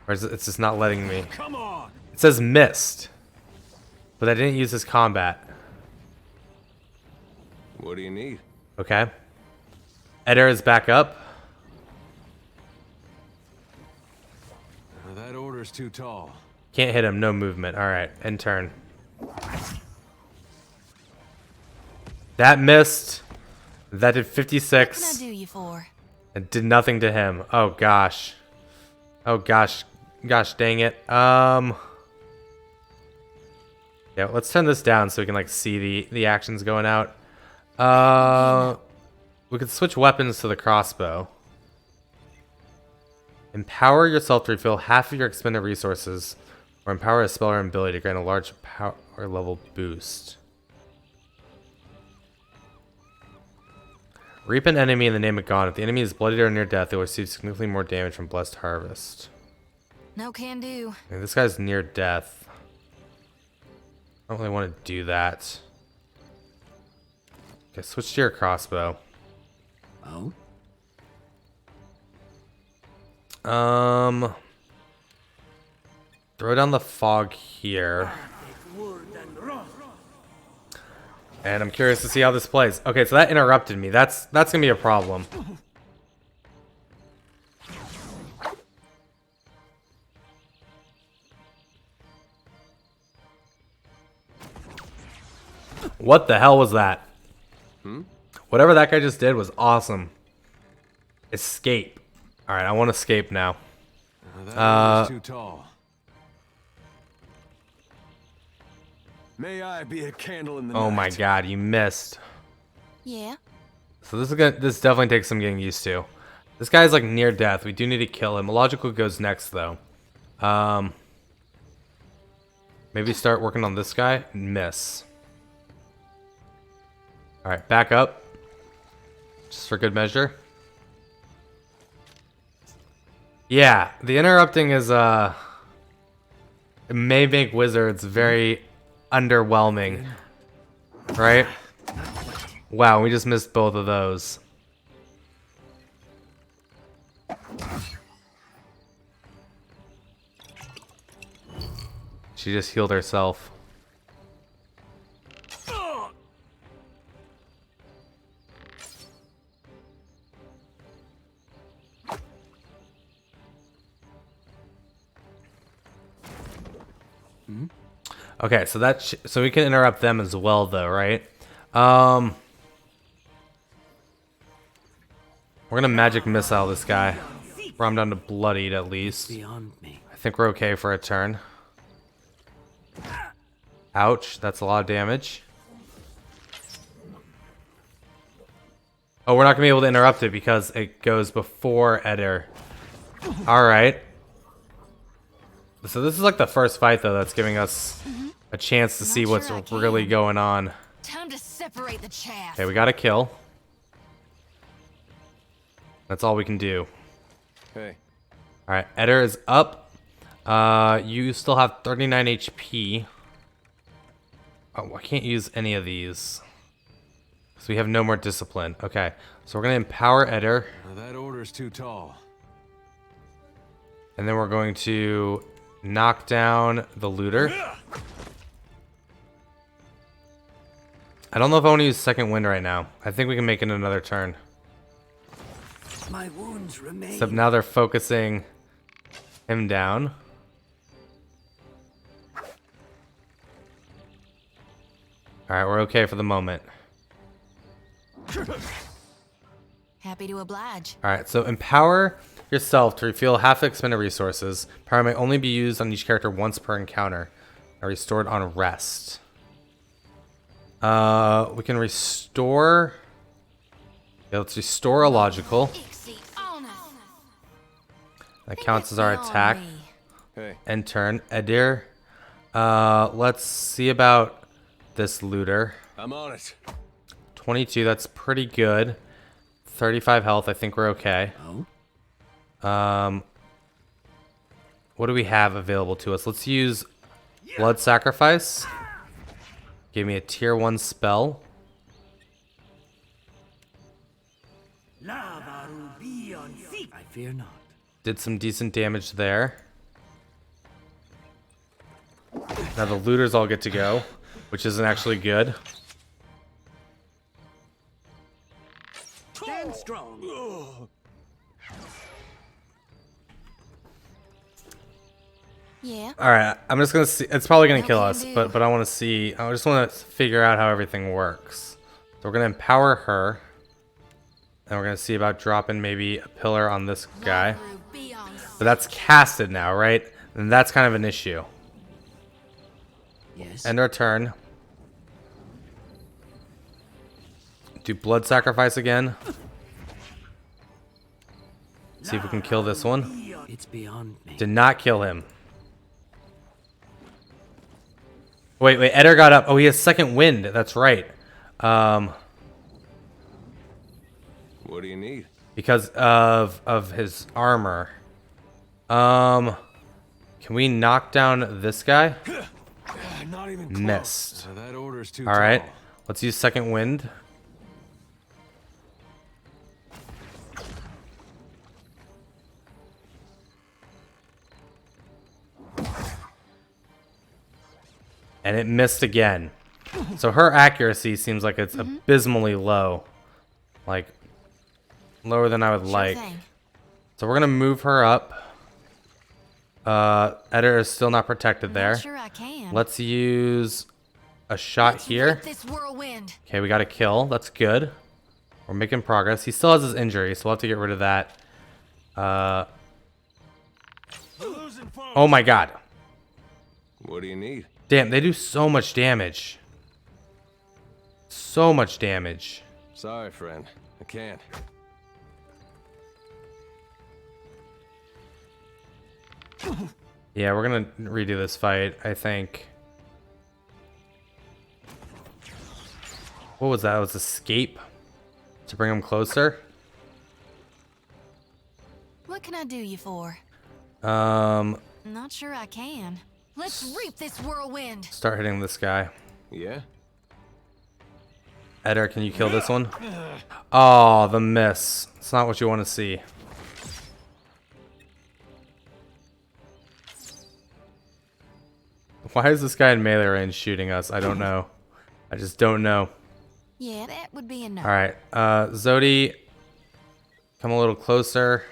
Or is it's just not letting me? Come on. It says missed, but I didn't use his combat. What do you need? Okay. Eder is back up. That order's too tall. Can't hit him, no movement. Alright, end turn. That missed. That did 56. What can I do you for? It did nothing to him. Oh gosh. Oh gosh. Gosh dang it. Yeah, let's turn this down so we can like see the actions going out. We could switch weapons to the crossbow. Empower yourself to refill half of your expended resources, or empower a spell or ability to grant a large power level boost. Reap an enemy in the name of God. If the enemy is bloodied or near death, it will receive significantly more damage from Blessed Harvest. No can do. Okay, this guy's near death. I don't really want to do that. Okay, switch to your crossbow. Oh? Throw down the fog here. And I'm curious to see how this plays. Okay, so that interrupted me. That's gonna be a problem. What the hell was that? Whatever that guy just did was awesome. Escape. Alright, I want to escape now. That too tall. May I be a candle in the night. Oh my god, you missed. Yeah. So this definitely takes some getting used to. This guy's like near death. We do need to kill him. Illogical goes next though. Maybe start working on this guy. Miss. Alright, back up. Just for good measure. Yeah, the interrupting is it may make wizards very underwhelming. Right? Wow, we just missed both of those. She just healed herself. Okay, so so we can interrupt them as well, though, right? We're gonna magic missile this guy. Brought him down to bloodied at least. Beyond me. I think we're okay for a turn. Ouch, that's a lot of damage. Oh, we're not gonna be able to interrupt it because it goes before Eder. All right. So this is like the first fight though that's giving us a chance to see what's really going on. Time to separate the chaff. Okay, we got a kill. That's all we can do. Hey. All right, Eder is up. You still have 39 HP. Oh, I can't use any of these. So we have no more discipline. Okay, so we're gonna empower Eder. That order's too tall. And then we're going to knock down the looter. I don't know if I want to use second wind right now. I think we can make it another turn. My wounds remain. Except now they're focusing him down. Alright, we're okay for the moment. Happy to oblige. Alright, so empower yourself to refill half expended resources. Power may only be used on each character once per encounter. And restored on rest. We can restore... Yeah, let's restore a logical. That counts as our attack. End turn. Eder. Let's see about this looter. I'm on it. 22, that's pretty good. 35 health, I think we're okay. What do we have available to us? Let's use Blood Sacrifice. Give me a tier 1 spell. I fear not. Did some decent damage there. Now the looters all get to go, which isn't actually good. Stand strong. Yeah. All right, I'm just gonna see. It's probably gonna kill us, but I want to see. I just want to figure out how everything works. So we're gonna empower her, and we're gonna see about dropping maybe a pillar on this guy. But that's casted now, right? And that's kind of an issue. Yes. End our turn. Do blood sacrifice again. See if we can kill this one. It's beyond me. Did not kill him. Wait, Eder got up. Oh, he has second wind. That's right. What do you need? Because of his armor. Can we knock down this guy? Not even Missed. That order's too All right. tall. Let's use second wind. And it missed again. So her accuracy seems like it's abysmally low. Like, lower than I would like. So we're going to move her up. Eder is still not protected there. Sure I can. Let's use a shot here. This whirlwind. Okay, we got a kill. That's good. We're making progress. He still has his injury, so we'll have to get rid of that. Oh my god. What do you need? Damn, they do so much damage. So much damage. Sorry, friend. I can't. Yeah, we're gonna redo this fight, I think. What was that? It was escape to bring him closer. What can I do you for? Not sure I can. Let's reap this whirlwind. Start hitting this guy. Yeah? Eder, can you kill this one? Oh, the miss. It's not what you want to see. Why is this guy in melee range shooting us? I don't know. I just don't know. Yeah, that would be enough. Alright, Zodi, come a little closer.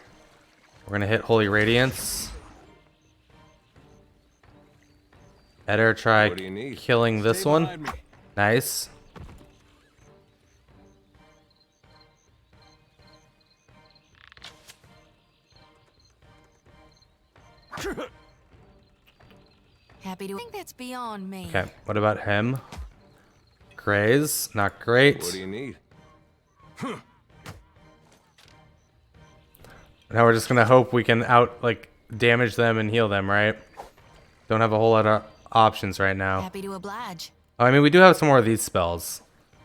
We're gonna hit Holy Radiance. Eder, try killing this one. Nice. Happy to think that's beyond me. Okay, what about him? Graze, not great. What do you need? Now we're just gonna hope we can damage them and heal them, right? Don't have a whole lot of options right now. Happy to oblige. Oh, I mean, we do have some more of these spells,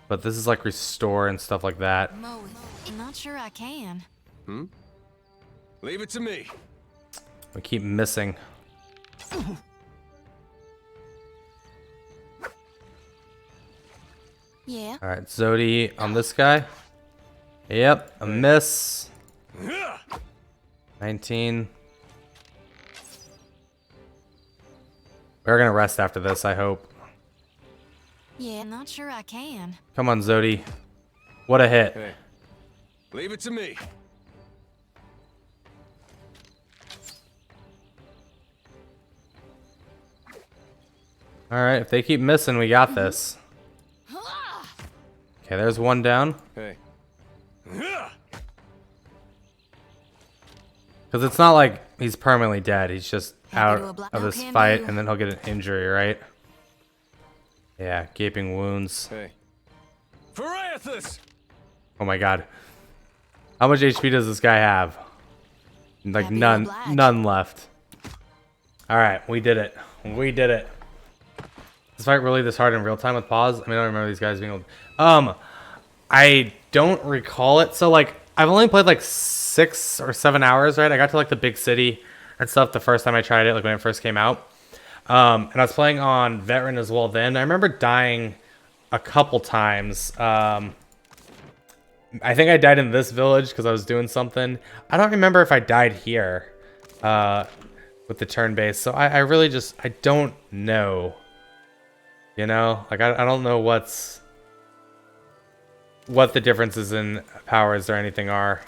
but this is like restore and stuff like that. I'm not sure I can. Leave it to me. We keep missing. Yeah. All right, Zodi on this guy. Yep, a miss. 19. We're gonna rest after this, I hope. Yeah, not sure I can. Come on, Zodi. What a hit. Hey, leave it to me. All right, if they keep missing, we got this. Okay, there's one down. Hey. Because it's not like he's permanently dead. He's just out of this fight, and then he'll get an injury, right? Yeah, gaping wounds. Hey. For Aethys! Oh my god. How much HP does this guy have? Like none left. Alright, we did it. We did it. Is this fight really this hard in real time with pause? I mean, I don't remember these guys being able... I don't recall it. So, like, I've only played, like, 6 or 7 hours, right? I got to, like, the big city and stuff the first time I tried it, like, when it first came out. And I was playing on Veteran as well then. I remember dying a couple times. I think I died in this village because I was doing something. I don't remember if I died here with the turn base. So I really just, I don't know. You know? Like, I don't know what the differences in powers or anything are.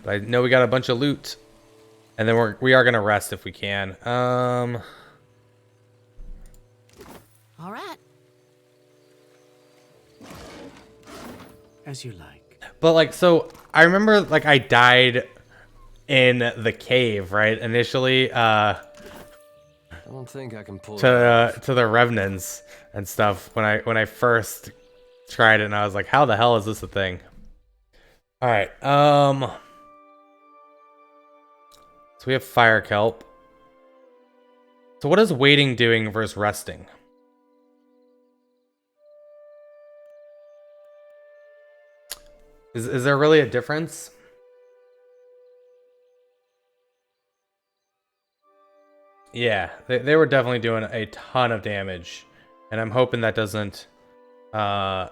But I know we got a bunch of loot. And then we are gonna rest if we can. All right. As you like. But like, so I remember like I died in the cave, right? Initially, I don't think I can pull to the revenants and stuff when I first tried it, and I was like, how the hell is this a thing? All right, so we have fire kelp. So what is waiting doing versus resting? Is there really a difference? Yeah, they were definitely doing a ton of damage. And I'm hoping that doesn't... I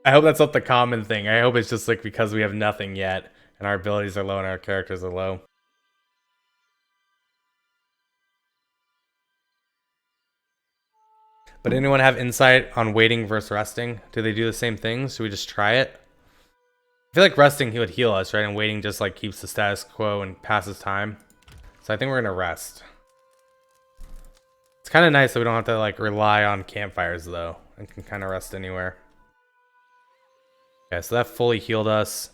hope that's not the common thing. I hope it's just like because we have nothing yet. And our abilities are low and our characters are low. But anyone have insight on waiting versus resting? Do they do the same things? Should we just try it? I feel like resting, he would heal us, right? And waiting just like keeps the status quo and passes time. So I think we're gonna rest. It's kind of nice that we don't have to like rely on campfires though, and can kind of rest anywhere. Okay, so that fully healed us.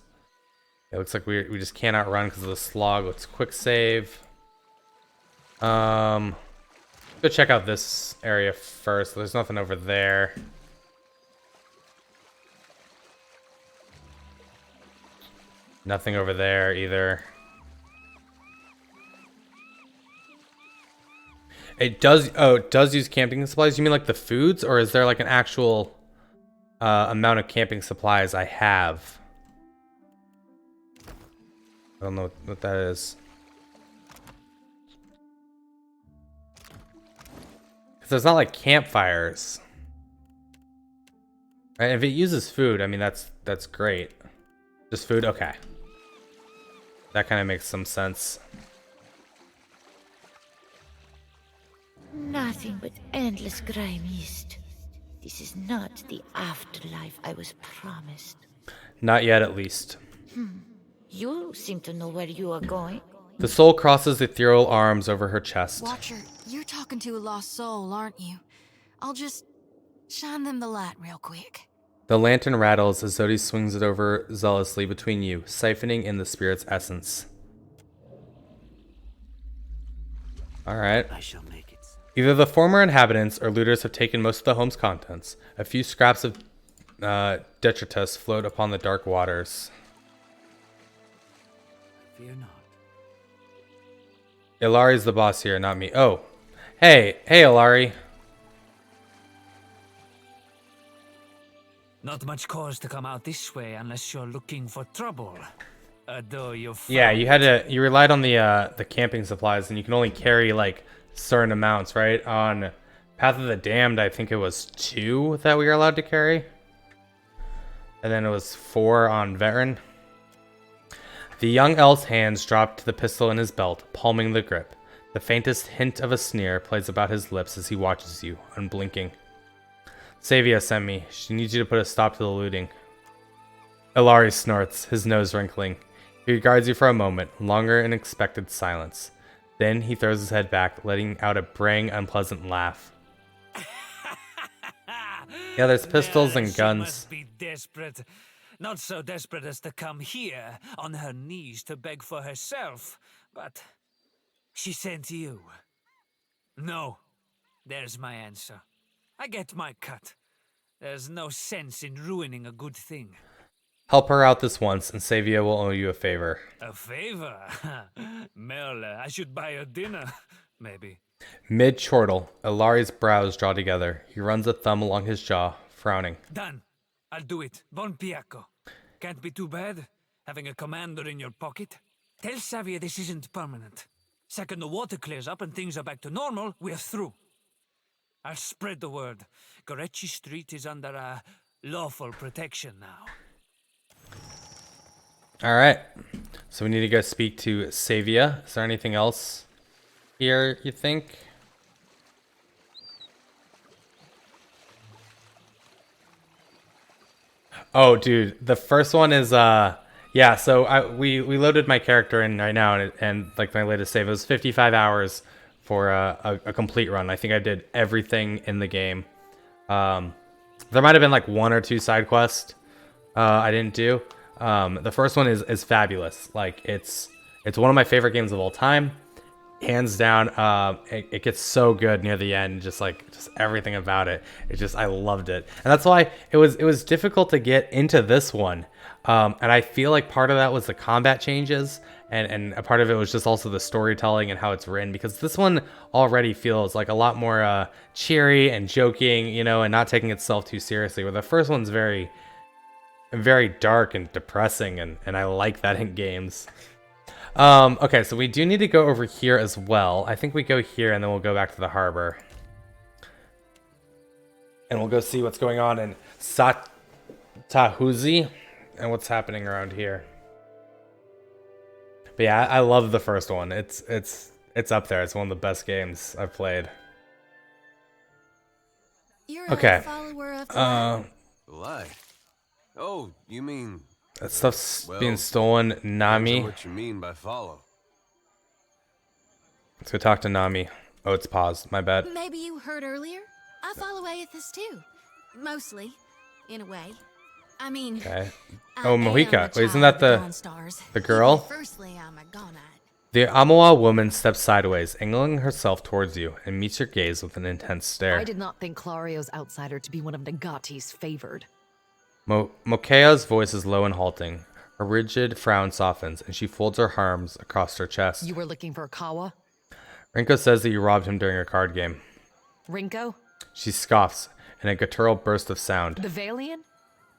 It looks like we just can't outrun because of the slog. Let's quick save. Go check out this area first. There's nothing over there. Nothing over there either. It does, oh, it does use camping supplies. You mean like the foods, or is there like an actual amount of camping supplies I have? I don't know what that is. Because it's not like campfires. Right? If it uses food, I mean, that's great. Just food? Okay. That kind of makes some sense. Nothing but endless grime mist. This is not the afterlife I was promised. Not yet, at least. You seem to know where you are going. The soul crosses the ethereal arms over her chest. Watcher, you're talking to a lost soul, aren't you? I'll just shine them the light real quick. The lantern rattles as Zodi swings it over zealously between you, siphoning in the spirit's essence. Alright. I shall make it. Either the former inhabitants or looters have taken most of the home's contents. A few scraps of detritus float upon the dark waters. Fear not. Ilari's the boss here, not me. Oh, hey, Ilari. Not much cause to come out this way unless you're looking for trouble. Though you Yeah, you relied on the camping supplies, and you can only carry like certain amounts, right? On Path of the Damned, I think it was 2 that we were allowed to carry, and then it was 4 on Veteran. The young elf's hands drop to the pistol in his belt, palming the grip. The faintest hint of a sneer plays about his lips as he watches you, unblinking. Savia sent me. She needs you to put a stop to the looting. Ilari snorts, his nose wrinkling. He regards you for a moment, longer in expected silence. Then he throws his head back, letting out a braying, unpleasant laugh. Yeah, there's pistols and guns. She must be desperate. Not so desperate as to come here on her knees to beg for herself, but she sent you. No, there's my answer. I get my cut. There's no sense in ruining a good thing. Help her out this once, and Savia will owe you a favor. A favor? Merle, I should buy her dinner, maybe. Mid-chortle, Ilari's brows draw together. He runs a thumb along his jaw, frowning. Done. I'll do it. Bon Piaco. Can't be too bad, having a commander in your pocket. Tell Savia this isn't permanent. Second the water clears up and things are back to normal, we're through. I'll spread the word. Gorechi Street is under lawful protection now. Alright. So we need to go speak to Savia. Is there anything else here, you think? Oh, dude. The first one is, yeah, so we loaded my character in right now, and like my latest save, it was 55 hours for a complete run. I think I did everything in the game. There might have been like 1 or 2 side quests I didn't do. The first one is fabulous. Like it's one of my favorite games of all time, hands down. It gets so good near the end, just everything about it. I loved it, and that's why it was difficult to get into this one. And I feel like part of that was the combat changes, and a part of it was just also the storytelling and how it's written, because this one already feels like a lot more cheery and joking, you know, and not taking itself too seriously, where the first one's very dark and depressing, and I like that in games. Okay, so we do need to go over here as well. I think we go here, and then we'll go back to the harbor. And we'll go see what's going on in Satahuzi and what's happening around here. But yeah, I love the first one. It's up there. It's one of the best games I've played. You're okay. a follower of the Light. Oh, you mean that stuff's being stolen, Nami? What you mean by follow? Let's go talk to Nami. Oh, it's paused. My bad. Maybe you heard earlier. I follow Aethys too, mostly, in a way. I mean, okay. Oh, Mohika. Wait, isn't that the girl? Firstly, I'm a Gonite. The Amawa woman steps sideways, angling herself towards you, and meets your gaze with an intense stare. I did not think Clario's outsider to be one of Nagati's favored. Mokea's voice is low and halting. A rigid frown softens, and she folds her arms across her chest. You were looking for Kawa? Rinko says that you robbed him during a card game. Rinko? She scoffs in a guttural burst of sound. The Valian?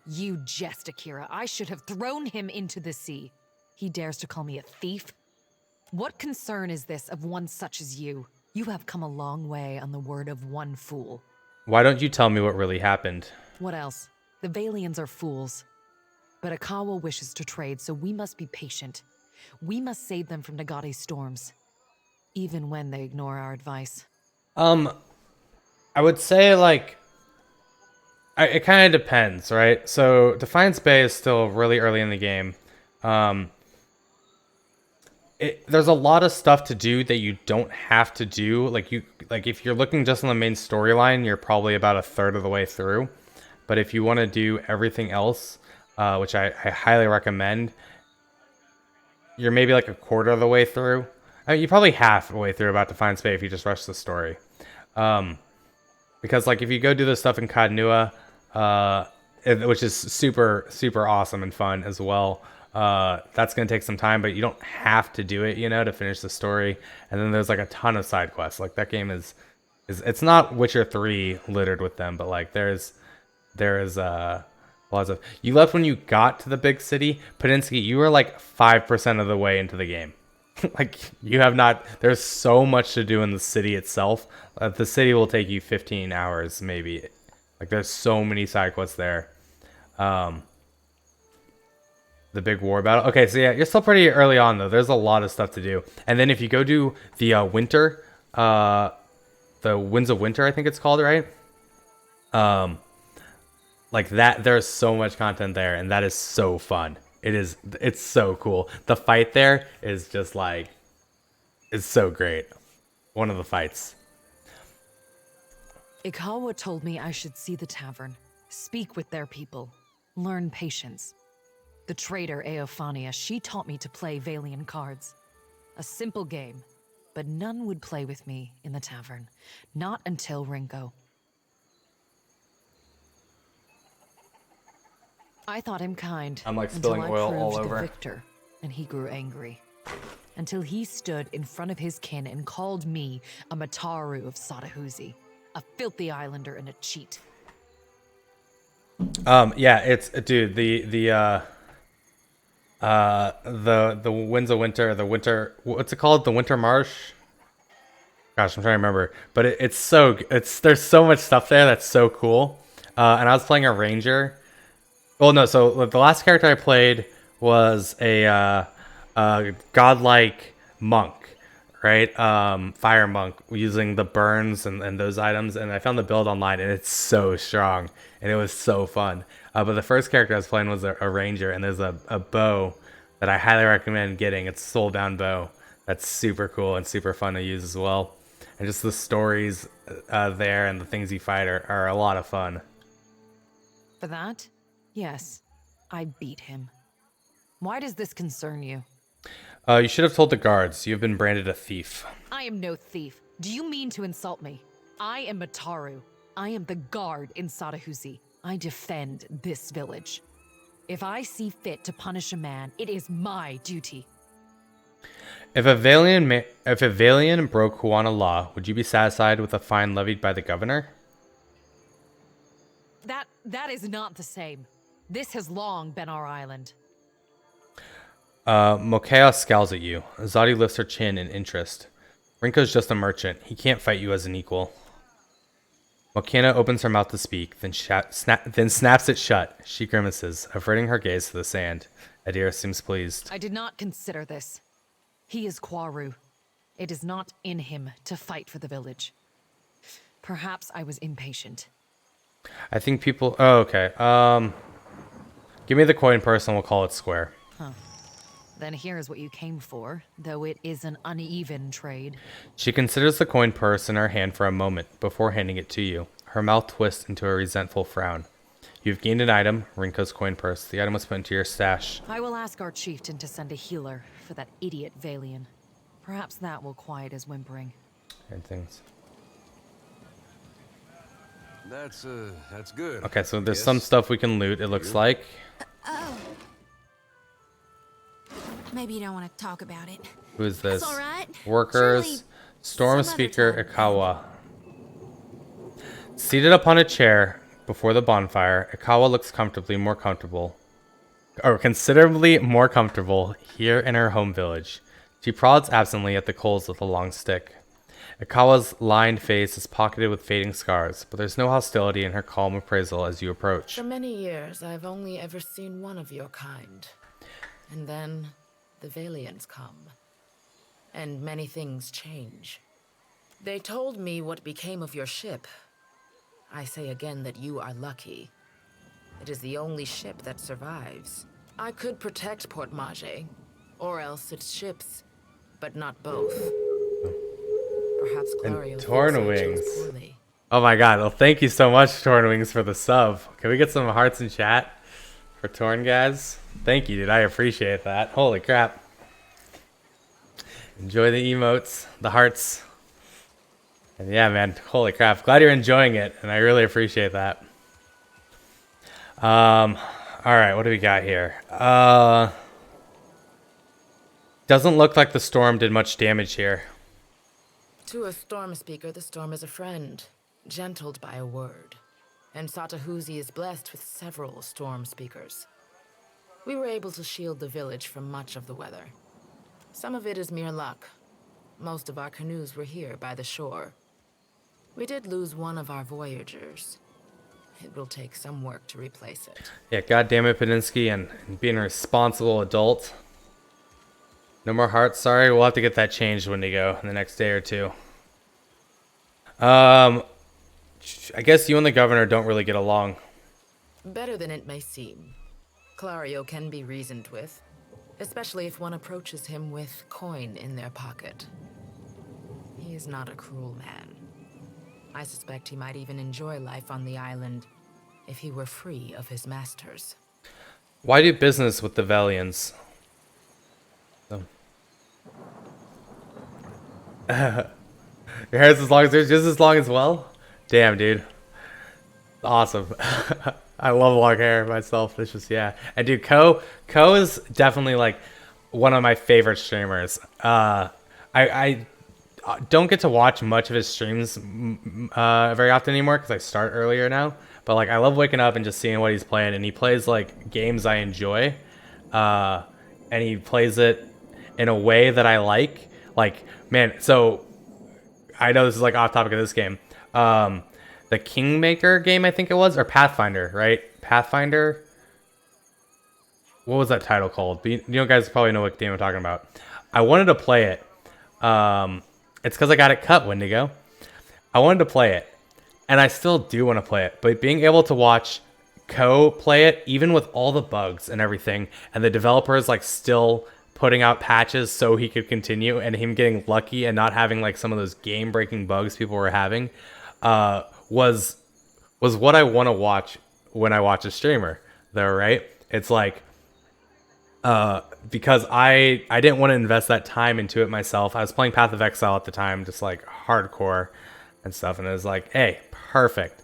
You jest, Akira. I should have thrown him into the sea. He dares to call me a thief? What concern is this of one such as you? You have come a long way on the word of one fool. Why don't you tell me what really happened? What else? The Valians are fools. But Akawa wishes to trade, so we must be patient. We must save them from Nagati's storms. Even when they ignore our advice. I would say, like, it kind of depends, right? So, Defiance Bay is still really early in the game. There's a lot of stuff to do that you don't have to do. Like, if you're looking just on the main storyline, you're probably about a third of the way through. But if you want to do everything else, which I highly recommend, you're maybe like a quarter of the way through. I mean, you're probably half the way through about Defiance Bay if you just rush the story. Because like if you go do this stuff in Kadnua, which is super awesome and fun as well. That's gonna take some time, but you don't have to do it, you know, to finish the story. And then there's like a ton of side quests. Like that game is it's not Witcher 3 littered with them, but like there is lots of. You left when you got to the big city, Padinsky. You were like 5% of the way into the game. Like you have not. There's so much to do in the city itself. The city will take you 15 hours maybe. Like there's so many side quests there. The big war battle. Okay, so yeah, you're still pretty early on though. There's a lot of stuff to do. And then if you go do the winter, the Winds of Winter, I think it's called, right? Like that, there's so much content there, and that is so fun. It's so cool. The fight there is just like, it's so great. One of the fights. Ikawa told me I should see the tavern, speak with their people, learn patience. The trader Eophania, she taught me to play Valian cards. A simple game, but none would play with me in the tavern. Not until Rinko. I thought him kind. I'm like spilling until I oil proved all the over. victor, and he grew angry. Until he stood in front of his kin and called me a Mataru of Sadahuzi, a filthy islander and a cheat. Yeah, it's dude, the Winds of Winter, the winter, what's it called? The Winter Marsh? Gosh, I'm trying to remember. But there's so much stuff there that's so cool. And I was playing a ranger. Well, no, so the last character I played was a godlike monk, right? Fire monk, using the burns and those items. And I found the build online, and it's so strong, and it was so fun. But the first character I was playing was a ranger, and there's a bow that I highly recommend getting. It's a soul bound bow. That's super cool and super fun to use as well. And just the stories there and the things you fight are a lot of fun. For that, yes, I beat him. Why does this concern you? You should have told the guards. You have been branded a thief. I am no thief. Do you mean to insult me? I am Mataru. I am the guard in Sadahuzi. I defend this village. If I see fit to punish a man, it is my duty. If a Valian broke Huana law, would you be satisfied with a fine levied by the governor? That is not the same. This has long been our island. Mokea scowls at you. Zadi lifts her chin in interest. Rinko's just a merchant. He can't fight you as an equal. Mokena opens her mouth to speak, then snaps it shut. She grimaces, averting her gaze to the sand. Adira seems pleased. I did not consider this. He is Kwaru. It is not in him to fight for the village. Perhaps I was impatient. I think people... Oh, okay. Give me the coin purse and we'll call it square. Huh. Then here is what you came for, though it is an uneven trade. She considers the coin purse in her hand for a moment before handing it to you. Her mouth twists into a resentful frown. You've gained an item, Rinko's coin purse. The item was put into your stash. I will ask our chieftain to send a healer for that idiot Valian. Perhaps that will quiet his whimpering. And things. That's good. Okay, so there's some stuff we can loot, it looks like. Oh. Maybe you don't want to talk about it. Who is this? That's all right. Workers. Surely Storm Speaker Ikawa. Seated upon a chair before the bonfire, Ikawa looks considerably more comfortable here in her home village. She prods absently at the coals with a long stick. Ikawa's lined face is pocketed with fading scars, but there's no hostility in her calm appraisal as you approach. For many years, I've only ever seen one of your kind. And then the Valians come. And many things change. They told me what became of your ship. I say again that you are lucky. It is the only ship that survives. I could protect Port Mage, or else its ships, but not both. Perhaps Clario And thinks I chose Tornwings. poorly. Oh my god, well thank you so much, Tornwings, for the sub. Can we get some hearts in chat for Torn, guys? Thank you, dude. I appreciate that. Holy crap. Enjoy the emotes, the hearts. And yeah, man, holy crap. Glad you're enjoying it, and I really appreciate that. All right, what do we got here? Doesn't look like the storm did much damage here. To a storm speaker, the storm is a friend, gentled by a word. And Satahuzi is blessed with several storm speakers. We were able to shield the village from much of the weather. Some of it is mere luck. Most of our canoes were here by the shore. We did lose one of our voyagers. It will take some work to replace it. Yeah, goddamn it, Pedinsky, and being a responsible adult. No more hearts, sorry. We'll have to get that changed, Wendigo, in the next day or two. I guess you and the governor don't really get along. Better than it may seem. Clario can be reasoned with, especially if one approaches him with coin in their pocket. He is not a cruel man. I suspect he might even enjoy life on the island if he were free of his masters. Why do business with the Velians? So. Your hair's as long as just as long as well? Damn, dude. Awesome. I love long hair myself. It's just, yeah. And dude, Ko is definitely like one of my favorite streamers. I don't get to watch much of his streams very often anymore because I start earlier now. But like, I love waking up and just seeing what he's playing, and he plays like games I enjoy, and he plays it in a way that I like. Like, man, so I know this is like off topic of this game. The Kingmaker game, I think it was, or Pathfinder, right? Pathfinder. What was that title called? But you guys probably know what game I'm talking about. I wanted to play it. It's because I got it cut, Wendigo. I wanted to play it, and I still do want to play it. But being able to watch Ko play it, even with all the bugs and everything, and the developers like still putting out patches so he could continue, and him getting lucky and not having like some of those game-breaking bugs people were having, was what I want to watch when I watch a streamer, though, right? It's like, because I didn't want to invest that time into it myself. I was playing Path of Exile at the time, just like hardcore and stuff, and it was like, hey, perfect.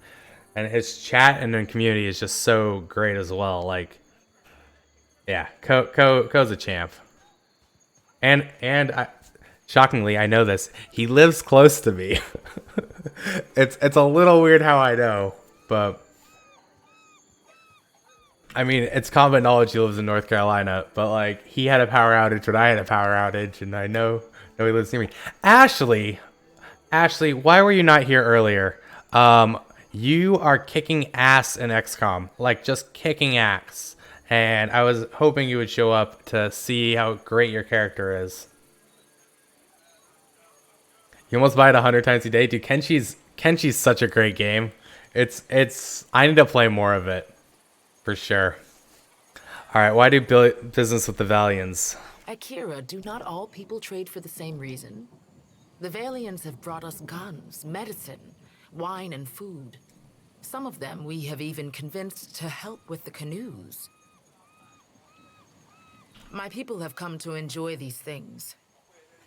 And his chat and then community is just so great as well. Like, yeah, Ko's a champ. And shockingly, I know this. He lives close to me. It's a little weird how I know, but I mean, it's common knowledge he lives in North Carolina, but like, he had a power outage when I had a power outage, and I know he lives near me. Ashley, why were you not here earlier? You are kicking ass in XCOM, like just kicking ass. And I was hoping you would show up to see how great your character is. You almost buy it 100 times a day, dude. Kenchi's such a great game. I need to play more of it, for sure. All right, why do business with the Valians? Akira, do not all people trade for the same reason? The Valians have brought us guns, medicine, wine, and food. Some of them we have even convinced to help with the canoes. My people have come to enjoy these things.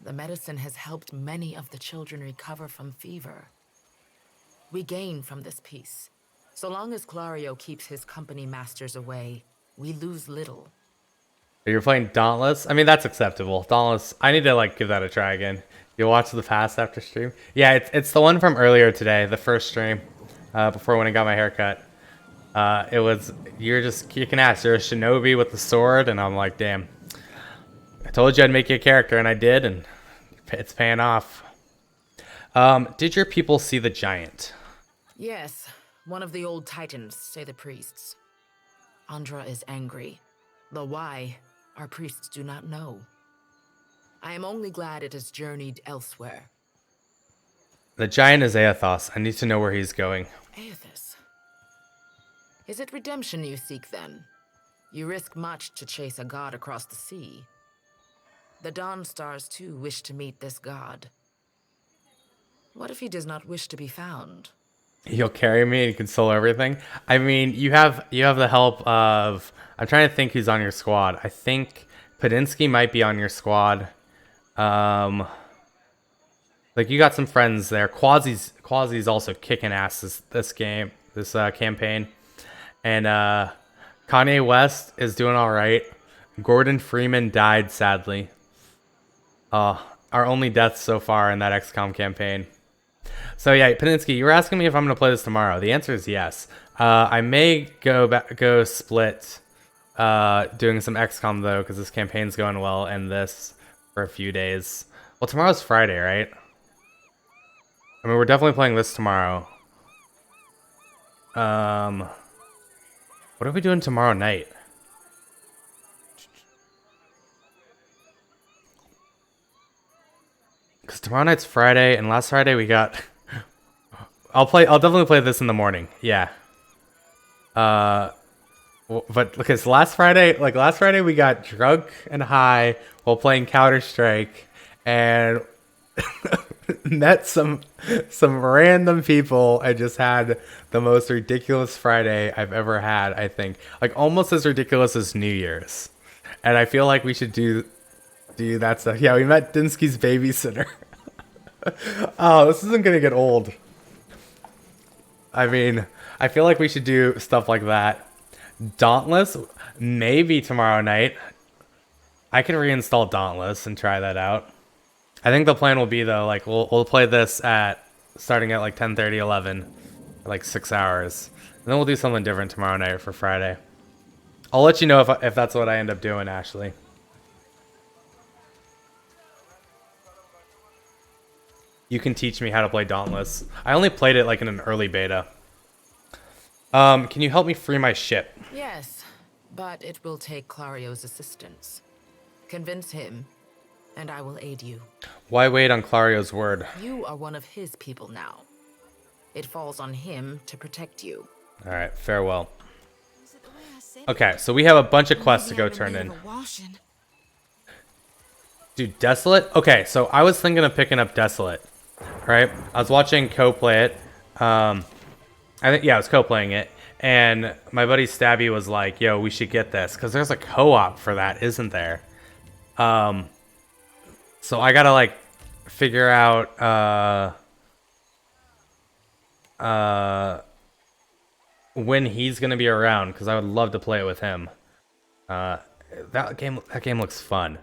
The medicine has helped many of the children recover from fever. We gain from this peace. So long as Clario keeps his company masters away, we lose little. You're playing Dauntless? I mean, that's acceptable. Dauntless, I need to like give that a try again. You watch the past after stream? Yeah, it's the one from earlier today, the first stream, before when I got my haircut. You're just kicking ass. You're a shinobi with the sword, and I'm like, damn. I told you I'd make you a character, and I did, and it's paying off. Did your people see the giant? Yes, one of the old titans, say the priests. Andra is angry. The why, our priests do not know. I am only glad it has journeyed elsewhere. The giant is Aethos. I need to know where he's going. Aethys. Is it redemption you seek, then? You risk much to chase a god across the sea. The Dawn Stars, too, wish to meet this god. What if he does not wish to be found? He'll carry me and console everything. I mean, you have the help of... I'm trying to think who's on your squad. I think Pedinsky might be on your squad. Like, you got some friends there. Quasi's also kicking ass this campaign. And Kanye West is doing all right. Gordon Freeman died, sadly. Our only death so far in that XCOM campaign. So yeah, Paninsky, you were asking me if I'm going to play this tomorrow. The answer is yes. I may go split doing some XCOM though, because this campaign's going well, and this for a few days. Well, tomorrow's Friday, right? I mean, we're definitely playing this tomorrow. What are we doing tomorrow night? Because tomorrow night's Friday, and last Friday we got... I'll definitely play this in the morning. Yeah. But because last Friday we got drunk and high while playing Counter-Strike and met some random people and just had the most ridiculous Friday I've ever had, I think. Like almost as ridiculous as New Year's. And I feel like we should do that stuff. Yeah, we met Dinsky's babysitter. Oh, this isn't gonna get old. I mean, I feel like we should do stuff like that. Dauntless, maybe tomorrow night. I can reinstall Dauntless and try that out. I think the plan will be though, like we'll play this starting at like 10:30, 11, like 6 hours, and then we'll do something different tomorrow night for Friday. I'll let you know if that's what I end up doing, Ashley. You can teach me how to play Dauntless. I only played it like in an early beta. Can you help me free my ship? Yes, but it will take Clario's assistance. Convince him, and I will aid you. Why wait on Clario's word? You are one of his people now. It falls on him to protect you. Alright, farewell. Okay, so we have a bunch of quests to go turn in. Dude, Desolate? Okay, so I was thinking of picking up Desolate. Right? I was watching Co play it. I was co-playing it. And my buddy Stabby was like, yo, we should get this. Because there's a co-op for that, isn't there? So I gotta like figure out when he's gonna be around, because I would love to play it with him. That game looks fun.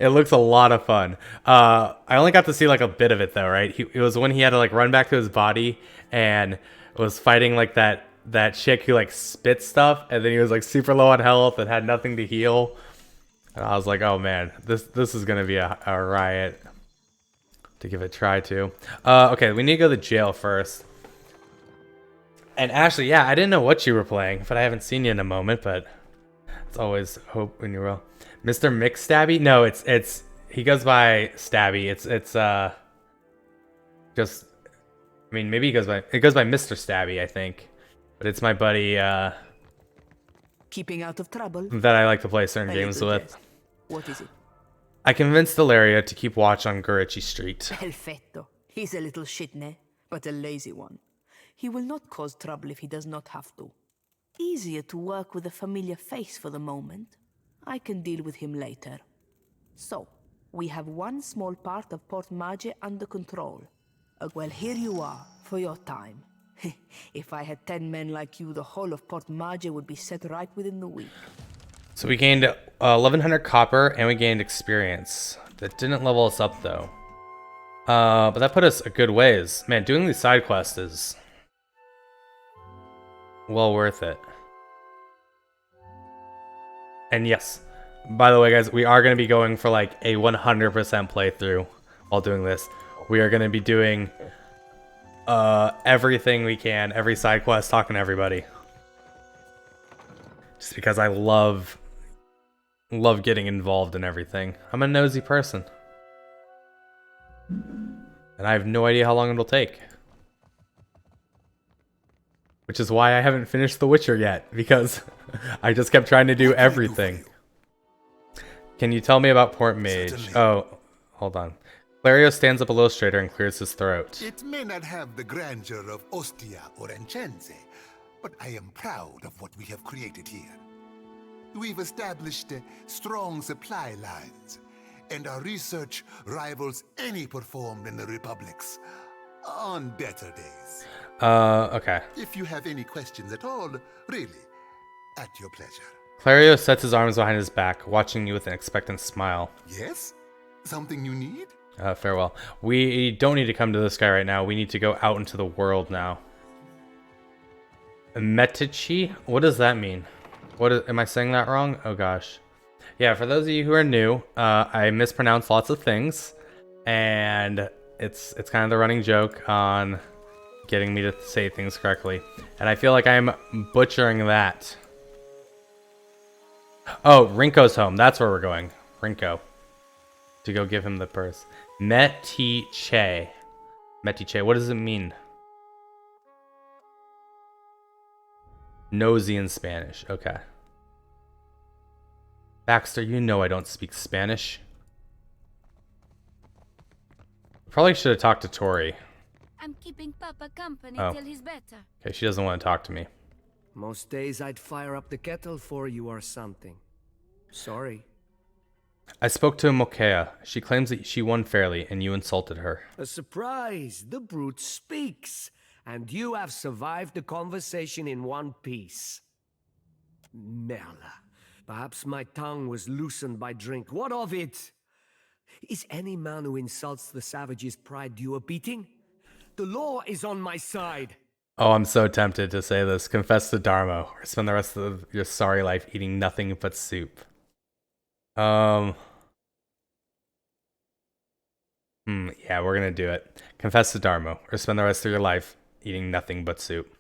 It looks a lot of fun. I only got to see like a bit of it though, right? It was when he had to like run back to his body and was fighting like that chick who like spit stuff, and then he was like super low on health and had nothing to heal. And I was like, oh man, this is gonna be a riot to give it a try to. Okay, we need to go to jail first. And Ashley, yeah, I didn't know what you were playing, but I haven't seen you in a moment, but it's always hope when you will. Mr. McStabby? No, it's he goes by Stabby. It's just, I mean, maybe it goes by Mr. Stabby, I think. But it's my buddy Keeping out of trouble. that I like to play certain games with. Jest. What is it? I convinced Delaria to keep watch on Gurichi Street. Perfetto. He's a little shitne, but a lazy one. He will not cause trouble if he does not have to. Easier to work with a familiar face for the moment. I can deal with him later. So, we have one small part of Port Mage under control. Well, here you are, for your time. If I had 10 men like you, the whole of Port Mage would be set right within the week. So we gained 1100 copper and we gained experience. That didn't level us up though. But that put us a good ways. Man, doing these side quests is well worth it. And yes, by the way, guys, we are going to be going for like a 100% playthrough while doing this. We are going to be doing everything we can, every side quest, talking to everybody. Just because I love getting involved in everything. I'm a nosy person. And I have no idea how long it'll take. Which is why I haven't finished The Witcher yet, because I just kept trying to do everything. Can you tell me about Port Mage? Certainly. Oh, hold on. Clario stands up a little straighter and clears his throat. It may not have the grandeur of Ostia or Enchense, but I am proud of what we have created here. We've established strong supply lines, and our research rivals any performed in the Republics on better days. Okay. If you have any questions at all, really, At your pleasure. Clario sets his arms behind his back, watching you with an expectant smile. Yes? Something you need? Farewell. We don't need to come to this guy right now. We need to go out into the world now. Metici? What does that mean? Am I saying that wrong? Oh gosh. Yeah, for those of you who are new, I mispronounce lots of things, and it's kind of the running joke on getting me to say things correctly. And I feel like I'm butchering that. Oh, Rinko's home. That's where we're going. Rinko. To go give him the purse. Metiche. Metiche. What does it mean? Nosy in Spanish. Okay. Baxter, you know I don't speak Spanish. Probably should have talked to Tori. I'm keeping Papa company till he's better. Okay, she doesn't want to talk to me. Most days I'd fire up the kettle for you or something. Sorry. I spoke to Mokea. She claims that she won fairly and you insulted her. A surprise! The brute speaks! And you have survived the conversation in one piece. Merla. Perhaps my tongue was loosened by drink. What of it? Is any man who insults the savage's pride due a beating? The law is on my side. Oh, I'm so tempted to say this. Confess to Darmo, or spend the rest of your sorry life eating nothing but soup. Yeah, we're gonna do it. Confess to Darmo, or spend the rest of your life eating nothing but soup.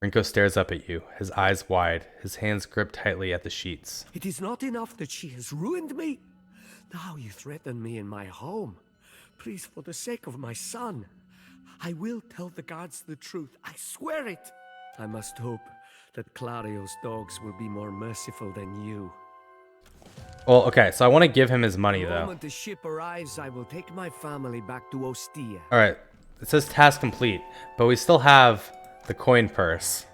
Rinko stares up at you, his eyes wide, his hands gripped tightly at the sheets. It is not enough that she has ruined me. Now you threaten me in my home. Please, for the sake of my son, I will tell the guards the truth. I swear it. I must hope that Clario's dogs will be more merciful than you. Well, okay, so I want to give him his money, The though. moment the ship arrives, I will take my family back to Ostia. Alright, it says task complete, but we still have the coin purse.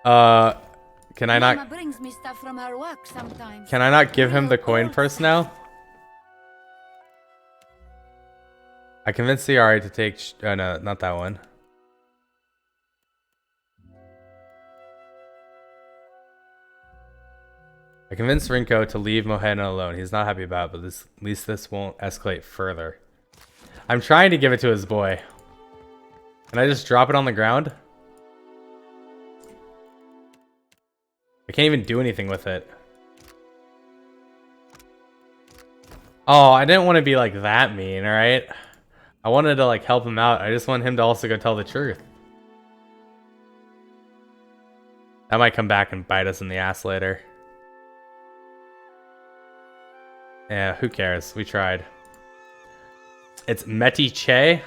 Can I Mama not... brings me stuff from her work sometimes. Can I not give him the coin purse now? I convinced Ciara to take... Oh, no, not that one. I convinced Rinko to leave Mohena alone. He's not happy about it, but at least this won't escalate further. I'm trying to give it to his boy. Can I just drop it on the ground? I can't even do anything with it. Oh, I didn't want to be like that mean, alright? I wanted to like help him out. I just want him to also go tell the truth. That might come back and bite us in the ass later. Yeah, who cares? We tried. It's Metiche.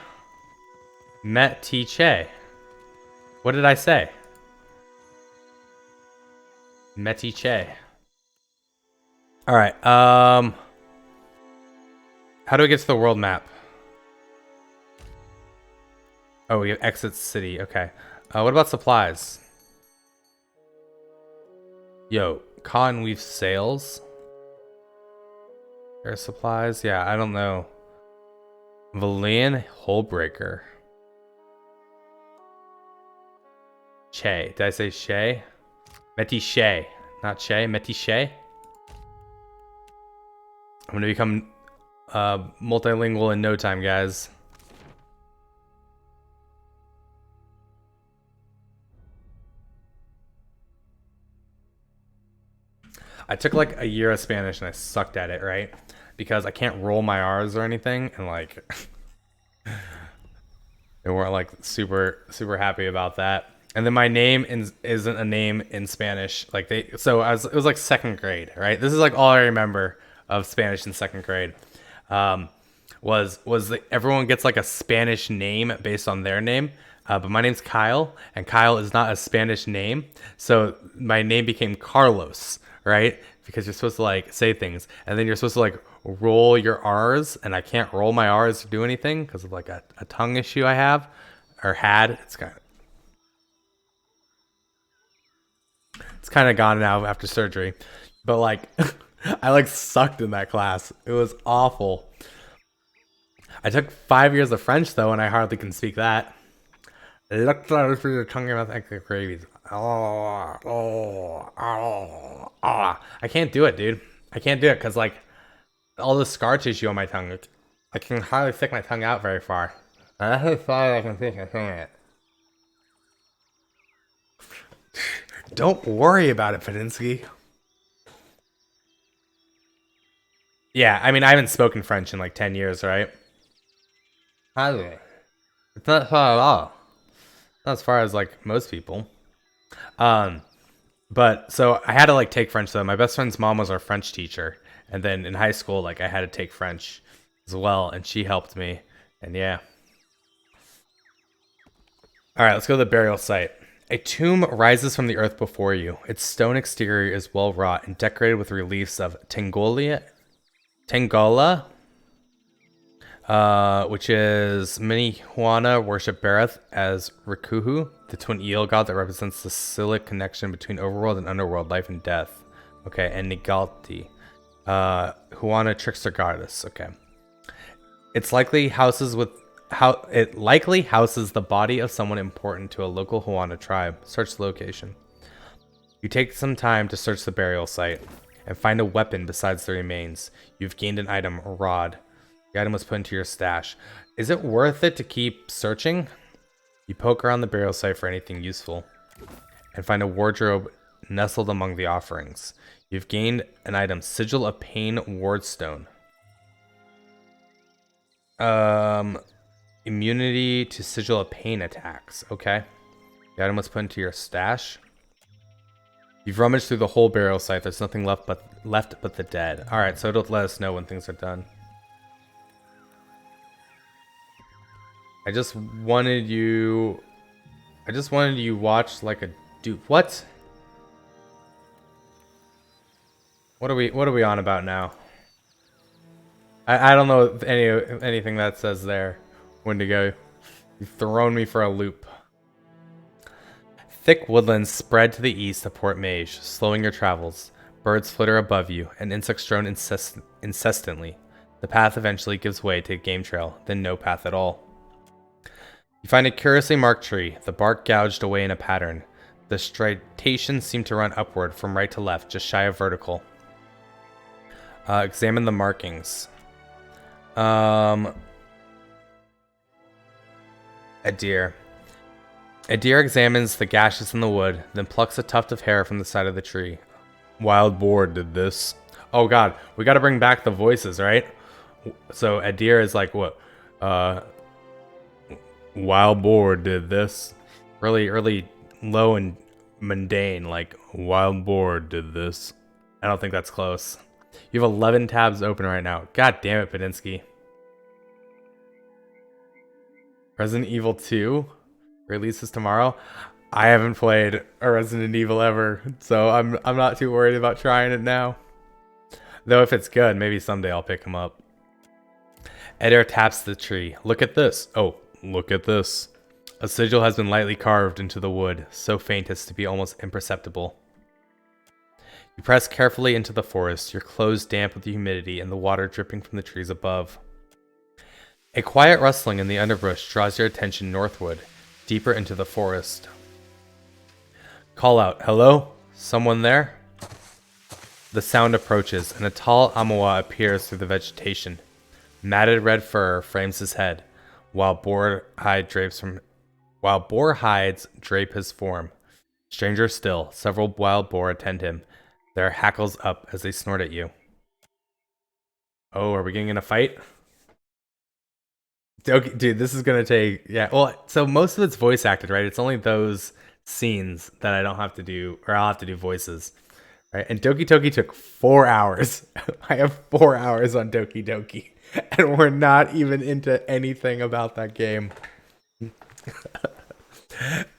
Metiche. What did I say? Metiche. Alright, how do we get to the world map? Oh, we have exit city. Okay. What about supplies? Yo, cotton weave sails. Air supplies. Yeah, I don't know. Valine Hullbreaker. Che. Did I say Shay? Metiche. Not Shay. Metiche. I'm gonna become multilingual in no time, guys. I took like a year of Spanish and I sucked at it, right? Because I can't roll my R's or anything, and like they weren't like super happy about that. And then my name isn't a name in Spanish. Like it was like second grade, right? This is like all I remember of Spanish in second grade. Was everyone gets like a Spanish name based on their name. But my name's Kyle, and Kyle is not a Spanish name. So my name became Carlos, right? Because you're supposed to like say things, and then you're supposed to like roll your R's, and I can't roll my R's to do anything because of like a tongue issue I have, or had. It's kind of gone now after surgery. But like, I like sucked in that class. It was awful. I took 5 years of French though, and I hardly can speak that. Look through your tongue and mouth like gravy. I can't do it, dude. I can't do it because like all the scar tissue on my tongue. I can hardly stick my tongue out very far. That's as far as I can stick my tongue out. Don't worry about it, Padinsky. Yeah, I mean, I haven't spoken French in like 10 years, right? It's not far at all. Not as far as like most people. But so I had to like take French though. My best friend's mom was our French teacher. And then in high school, like I had to take French as well. And she helped me. And yeah. All right, let's go to the burial site. A tomb rises from the earth before you. Its stone exterior is well wrought and decorated with reliefs of Tengola, which is Minihuana worship Bereth as Rikuhu, the twin eel god that represents the silic connection between overworld and underworld, life and death. Okay, and Nigalti, Huana trickster goddess. Okay, it likely houses the body of someone important to a local Huana tribe. Search the location. You take some time to search the burial site and find a weapon besides the remains. You've gained an item, a rod. The item was put into your stash. Is it worth it to keep searching? You poke around the burial site for anything useful and find a wardrobe nestled among the offerings. You've gained an item, Sigil of Pain Wardstone. Immunity to Sigil of Pain attacks. Okay. The item was put into your stash. You've rummaged through the whole burial site. There's nothing left but the dead. All right, so it'll let us know when things are done. I just wanted you watch like a dude. What? What are we on about now? I don't know anything that says there. Wendigo, you've thrown me for a loop. Thick woodlands spread to the east of Port Mage, slowing your travels. Birds flitter above you, and insects drone incessantly. The path eventually gives way to a game trail, then no path at all. You find a curiously marked tree, the bark gouged away in a pattern. The striations seem to run upward from right to left, just shy of vertical. Examine the markings. A deer. A deer examines the gashes in the wood, then plucks a tuft of hair from the side of the tree. Wild boar did this. Oh god, we gotta bring back the voices, right? So a deer is like, what? Wild boar did this. Really low and mundane, like, wild boar did this. I don't think that's close. You have 11 tabs open right now. God damn it, Padinsky. Resident Evil 2 releases tomorrow. I haven't played a Resident Evil ever, so I'm not too worried about trying it now. Though if it's good, maybe someday I'll pick him up. Eder taps the tree. Look at this. Oh, look at this. A sigil has been lightly carved into the wood, so faint as to be almost imperceptible. You press carefully into the forest, your clothes damp with the humidity and the water dripping from the trees above. A quiet rustling in the underbrush draws your attention northward, deeper into the forest. Call out, hello? Someone there? The sound approaches, and a tall Amoa appears through the vegetation. Matted red fur frames his head, while boar hides drape his form. Stranger still, several wild boar attend him, their hackles up as they snort at you. Oh, are we getting in a fight? Okay, dude, this is gonna take, yeah, well, so most of it's voice acted, right? It's only those scenes that I don't have to do, or I'll have to do voices, right? And Doki Doki took 4 hours. I have 4 hours on Doki Doki, and we're not even into anything about that game.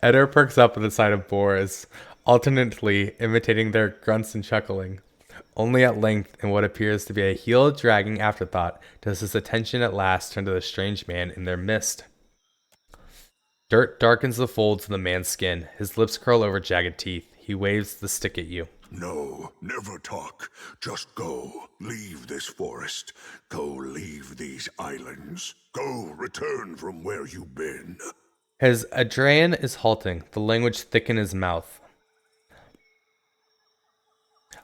Eder perks up at the sight of boars, alternately imitating their grunts and chuckling. Only at length, in what appears to be a heel-dragging afterthought, does his attention at last turn to the strange man in their midst. Dirt darkens the folds of the man's skin. His lips curl over jagged teeth. He waves the stick at you. No, never talk. Just go. Leave this forest. Go leave these islands. Go return from where you've been. His Adrayan is halting, the language thick in his mouth.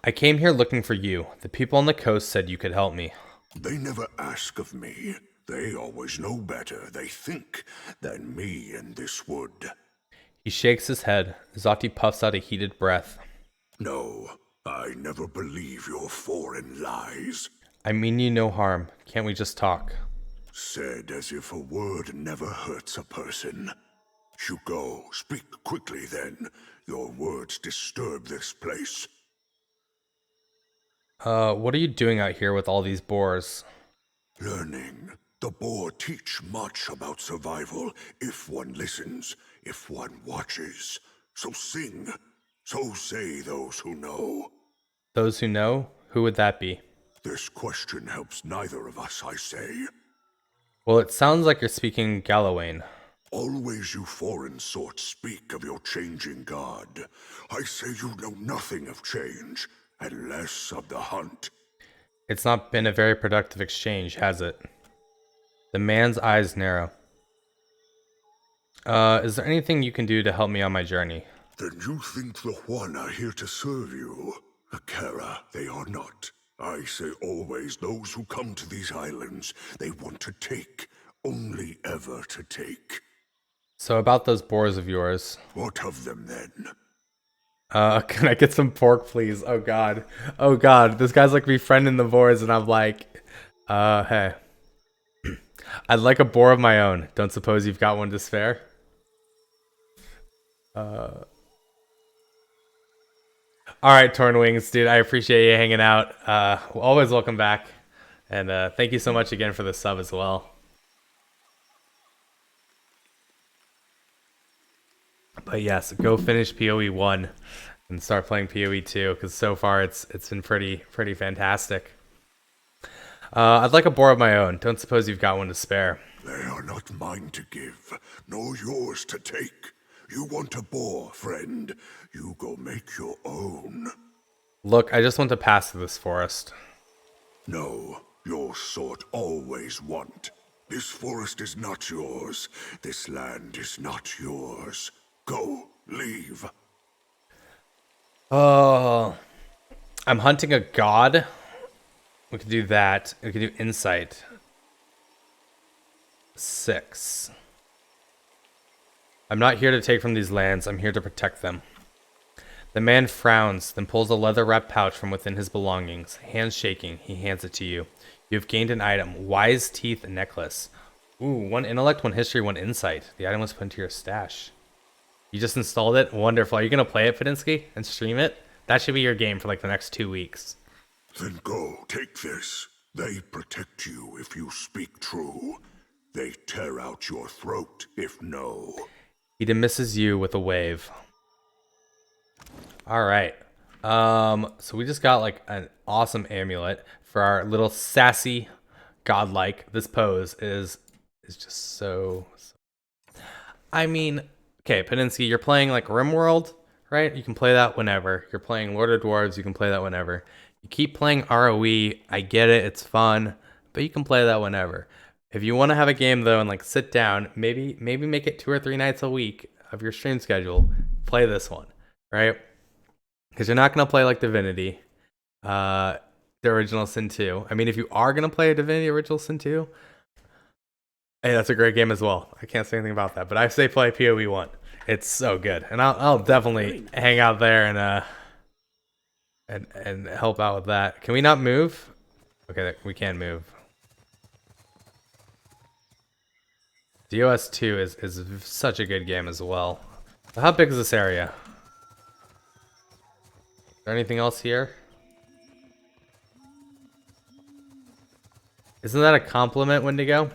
I came here looking for you. The people on the coast said you could help me. They never ask of me. They always know better, they think, than me in this wood. He shakes his head. Zati puffs out a heated breath. No, I never believe your foreign lies. I mean you no harm. Can't we just talk? Said as if a word never hurts a person. You go, speak quickly then. Your words disturb this place. What are you doing out here with all these boars? Learning. The boar teach much about survival if one listens, if one watches. So sing. So say those who know. Those who know? Who would that be? This question helps neither of us, I say. Well, it sounds like you're speaking Galawain. Always you foreign sorts speak of your changing god. I say you know nothing of change, and less of the hunt. It's not been a very productive exchange, has it? The man's eyes narrow. Is there anything you can do to help me on my journey? Then you think the Juan are here to serve you? Akara, they are not. I say always those who come to these islands, they want to take, only ever to take. So about those boars of yours. What of them then? Can I get some pork, please? Oh god. Oh god. This guy's like befriending the boars and I'm like, hey. I'd like a boar of my own. Don't suppose you've got one to spare? Alright, Torn Wings, dude. I appreciate you hanging out. Always welcome back. And thank you so much again for the sub as well. But yes, go finish PoE 1 and start playing PoE 2 because so far it's been pretty fantastic. I'd like a boar of my own. Don't suppose you've got one to spare. They are not mine to give, nor yours to take. You want a boar, friend. You go make your own. Look, I just want to pass through this forest. No, your sort always want. This forest is not yours. This land is not yours. Go, leave. Oh, I'm hunting a god. We could do that. We could do insight. 6. I'm not here to take from these lands. I'm here to protect them. The man frowns, then pulls a leather-wrapped pouch from within his belongings. Hands shaking, he hands it to you. You have gained an item. Wise Teeth Necklace. Ooh, 1 intellect, 1 history, 1 insight. The item was put into your stash. You just installed it? Wonderful. Are you going to play it, Padinsky, and stream it? That should be your game for like the next 2 weeks. Then go, take this. They protect you if you speak true. They tear out your throat if no. He dismisses you with a wave. Alright. So we just got like an awesome amulet for our little sassy godlike. This pose is just so... I mean... Okay, Padinsky, you're playing like RimWorld, right? You can play that whenever. You're playing Lord of Dwarves, you can play that whenever. You keep playing ROE, I get it, it's fun, but you can play that whenever. If you want to have a game though and like sit down, maybe make it 2 or 3 nights a week of your stream schedule, play this one, right? Because you're not going to play like Divinity, the Original Sin 2. I mean, if you are going to play a Divinity Original Sin 2, hey, that's a great game as well. I can't say anything about that, but I say play PoE 1. It's so good, and I'll definitely hang out there and help out with that. Can we not move? Okay, we can move. DOS 2 is such a good game as well. How big is this area? Is there anything else here? Isn't that a compliment, Wendigo?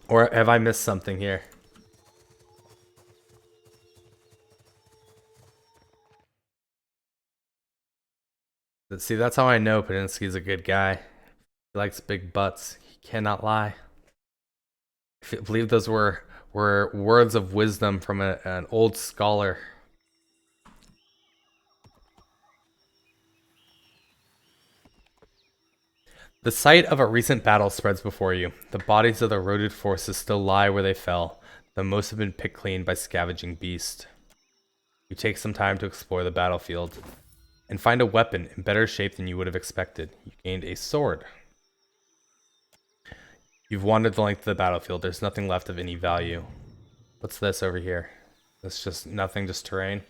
Or have I missed something here? See, that's how I know Padinsky's a good guy. He likes big butts. He cannot lie. I believe those were words of wisdom from an old scholar. The site of a recent battle spreads before you. The bodies of the eroded forces still lie where they fell, though most have been picked clean by scavenging beasts. You take some time to explore the battlefield and find a weapon in better shape than you would have expected. You gained a sword. You've wandered the length of the battlefield. There's nothing left of any value. What's this over here? That's just nothing, just terrain.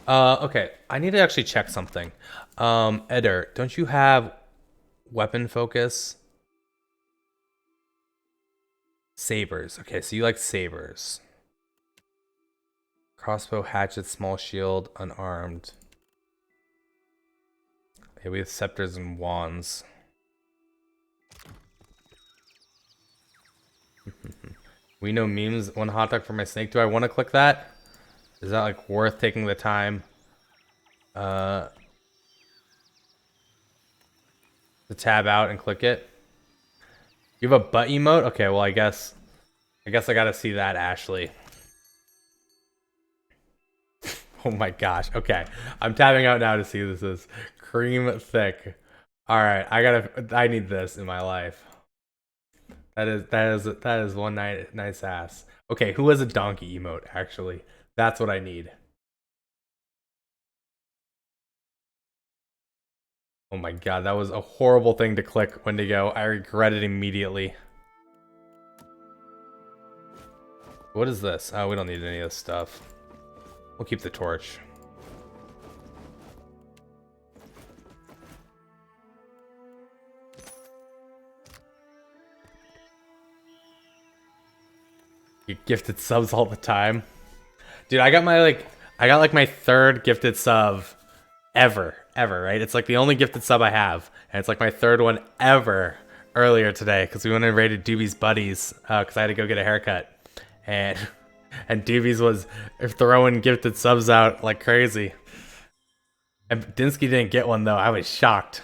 Okay, I need to actually check something. Eder, don't you have weapon focus? Sabers. Okay, so you like sabers. Crossbow, hatchet, small shield, unarmed. Okay, we have scepters and wands. We know memes. One hot dog for my snake. Do I want to click that? Is that like worth taking the time to tab out and click it? You have a butt emote? Okay, well I guess I gotta see that, Ashley. Oh my gosh. Okay, I'm tabbing out now to see who this is. Cream thick. All right, I need this in my life. That is one nice ass. Okay, who has a donkey emote actually? That's what I need. Oh my god, that was a horrible thing to click, Wendigo. I regret it immediately. What is this? Oh, we don't need any of this stuff. We'll keep the torch. You gifted subs all the time. Dude, I got my third gifted sub ever, right? It's like the only gifted sub I have, and it's like my third one ever earlier today because we went and raided Doobie's buddies because I had to go get a haircut, and Doobie's was throwing gifted subs out like crazy. And Dinsky didn't get one though. I was shocked.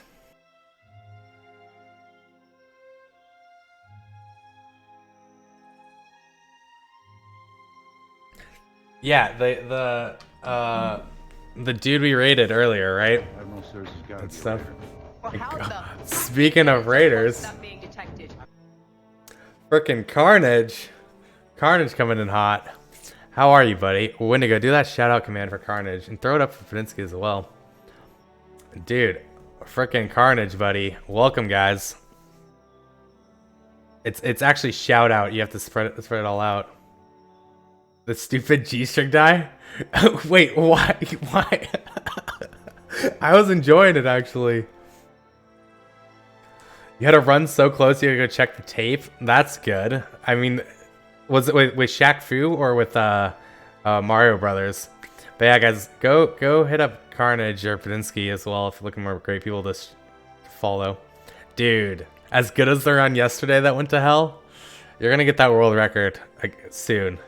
Yeah, the dude we raided earlier, right? And stuff. Speaking of raiders, frickin' Carnage. Carnage coming in hot. How are you, buddy? Wendigo, do that shout out command for Carnage and throw it up for Padinsky as well. Dude, frickin' Carnage, buddy. Welcome, guys. It's actually shout out. You have to spread it all out. The stupid G-string die? Wait, why? Why? I was enjoying it, actually. You had to run so close you had to go check the tape? That's good. I mean, was it with Shaq Fu or with Mario Brothers? But yeah, guys, go hit up Carnage or Padinsky as well if you're looking for great people to follow. Dude, as good as the run yesterday that went to hell, you're going to get that world record like, soon.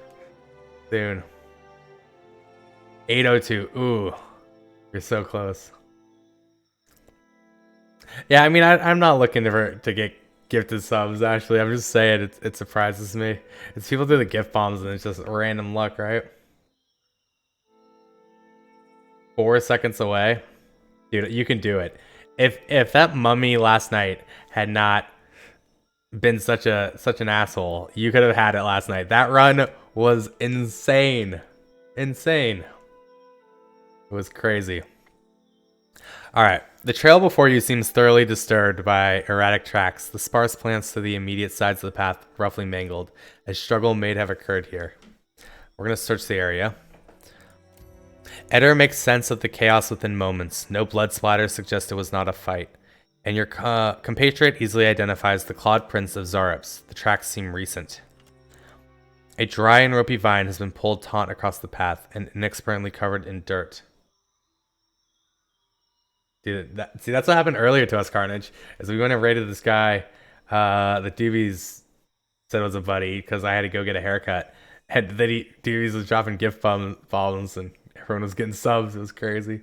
Soon. 802. Ooh. You're so close. Yeah, I mean, I'm not looking to get gifted subs, actually. I'm just saying it surprises me. It's people do the gift bombs and it's just random luck, right? 4 seconds away. Dude, you can do it. If that mummy last night had not been such an asshole, you could have had it last night. That run was insane. Insane. It was crazy. Alright, the trail before you seems thoroughly disturbed by erratic tracks. The sparse plants to the immediate sides of the path roughly mangled. A struggle may have occurred here. We're going to search the area. Eder makes sense of the chaos within moments. No blood splatter suggests it was not a fight. And your compatriot easily identifies the clawed prints of Zareps. The tracks seem recent. A dry and ropey vine has been pulled taut across the path and inexpertly covered in dirt. Dude, that's what happened earlier to us, Carnage. As we went and raided this guy, the Doobies said it was a buddy because I had to go get a haircut. And then Doobies was dropping gift bombs and everyone was getting subs. It was crazy.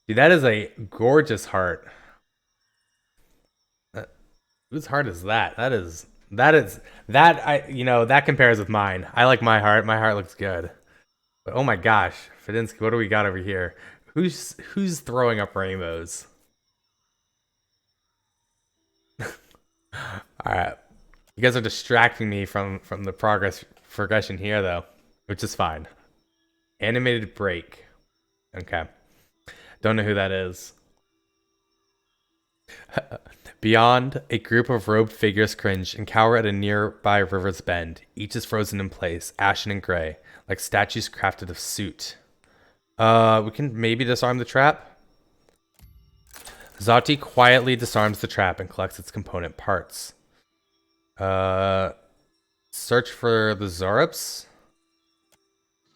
Dude, that is a gorgeous heart. Whose heart is that? That compares with mine. I like my heart. My heart looks good. But oh my gosh, Fadinsky, what do we got over here? Who's throwing up rainbows? Alright. You guys are distracting me from the progression here though, which is fine. Animated break. Okay. Don't know who that is. Beyond, a group of robed figures cringe and cower at a nearby river's bend. Each is frozen in place, ashen and gray, like statues crafted of soot. We can maybe disarm the trap. Zati quietly disarms the trap and collects its component parts. Search for the Zorups.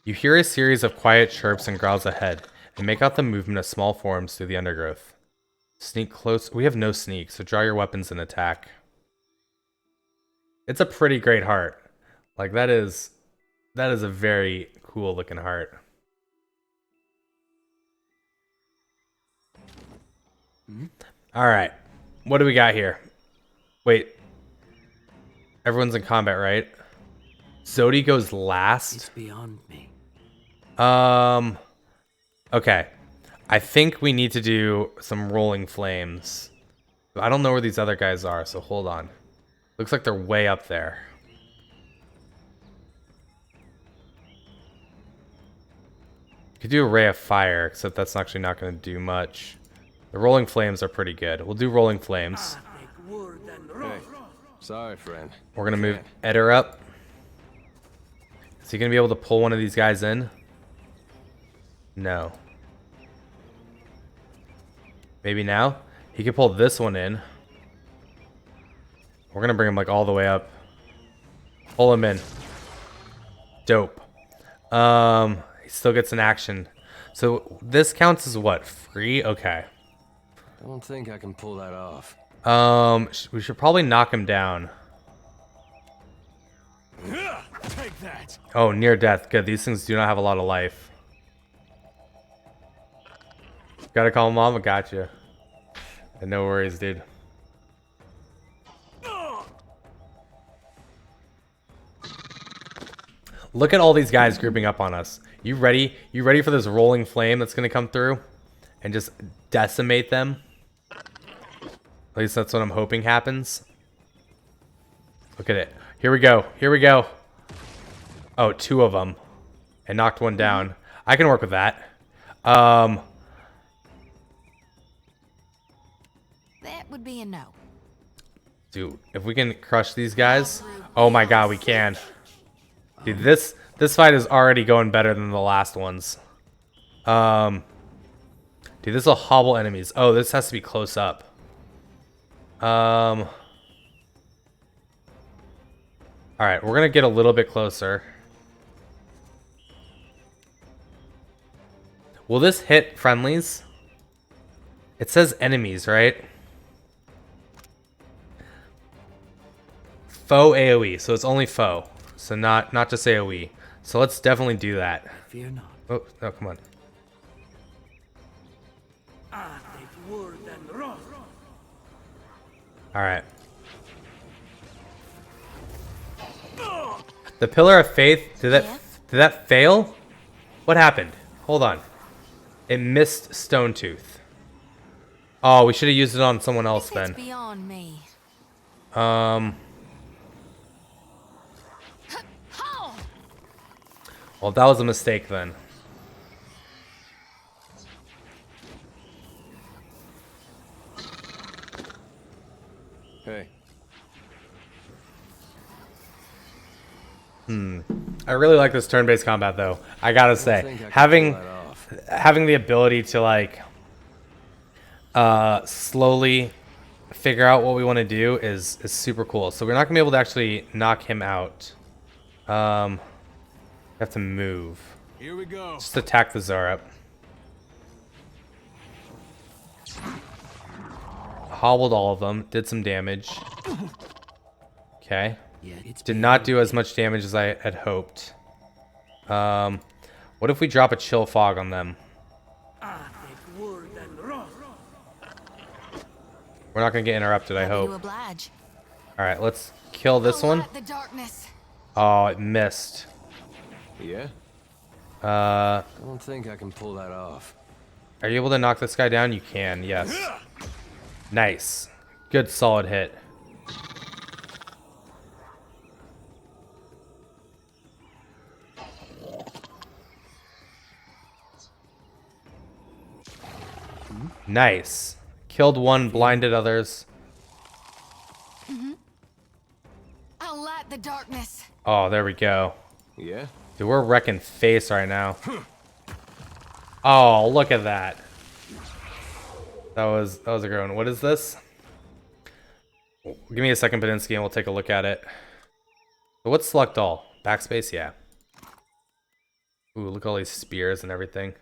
You hear a series of quiet chirps and growls ahead, and make out the movement of small forms through the undergrowth. Sneak close. We have no sneak, so draw your weapons and attack. It's a pretty great heart. Like that is a very cool looking heart. All right. What do we got here? Wait. Everyone's in combat, right? Zodi goes last. It's beyond me. Okay. I think we need to do some rolling flames. I don't know where these other guys are, so hold on. Looks like they're way up there. Could do a ray of fire, except that's actually not going to do much. The rolling flames are pretty good. We'll do rolling flames. Hey, sorry, friend. We're going to move Eder up. Is he going to be able to pull one of these guys in? No. Maybe now? He can pull this one in. We're going to bring him like all the way up. Pull him in. Dope. He still gets an action. So this counts as what? Free? Okay. I don't think I can pull that off. We should probably knock him down. Take that. Oh, near death. Good. These things do not have a lot of life. Gotta call Mama. Gotcha. And no worries, dude. Look at all these guys grouping up on us. You ready? You ready for this rolling flame that's gonna come through and just decimate them? At least that's what I'm hoping happens. Look at it. Here we go. Here we go. Oh, 2 of them. And knocked one down. I can work with that. That would be a no. Dude, if we can crush these guys. Oh my god, we can. Dude, this fight is already going better than the last ones. Dude, this will hobble enemies. Oh, this has to be close up. Alright, we're gonna get a little bit closer. Will this hit friendlies? It says enemies, right? Foe AoE, so it's only foe. So not just AoE. So let's definitely do that. Fear not. Oh, no, come on. Alright. The Pillar of Faith, did that fail? What happened? Hold on. It missed Stone Tooth. Oh, we should have used it on someone else then. It's beyond me. Well, that was a mistake then. Hey. I really like this turn-based combat though. I gotta say, having the ability to like slowly figure out what we want to do is super cool. So we're not gonna be able to actually knock him out. Have to move. Here we go. Just attack the Zorup. Hobbled all of them. Did some damage. Okay. Did not do as much damage as I had hoped. What if we drop a chill fog on them? We're not gonna get interrupted, I hope. Alright, let's kill this one. Oh, it missed. Yeah? I don't think I can pull that off. Are you able to knock this guy down? You can, yes. Nice. Good solid hit. Nice. Killed one, blinded others. I'll light the darkness. Oh, there we go. Yeah? Dude, we're wrecking face right now. Oh, look at that. That was a good one. What is this? Give me a second, Badinsky, and we'll take a look at it. What's select all? Backspace, yeah. Ooh, look at all these spears and everything.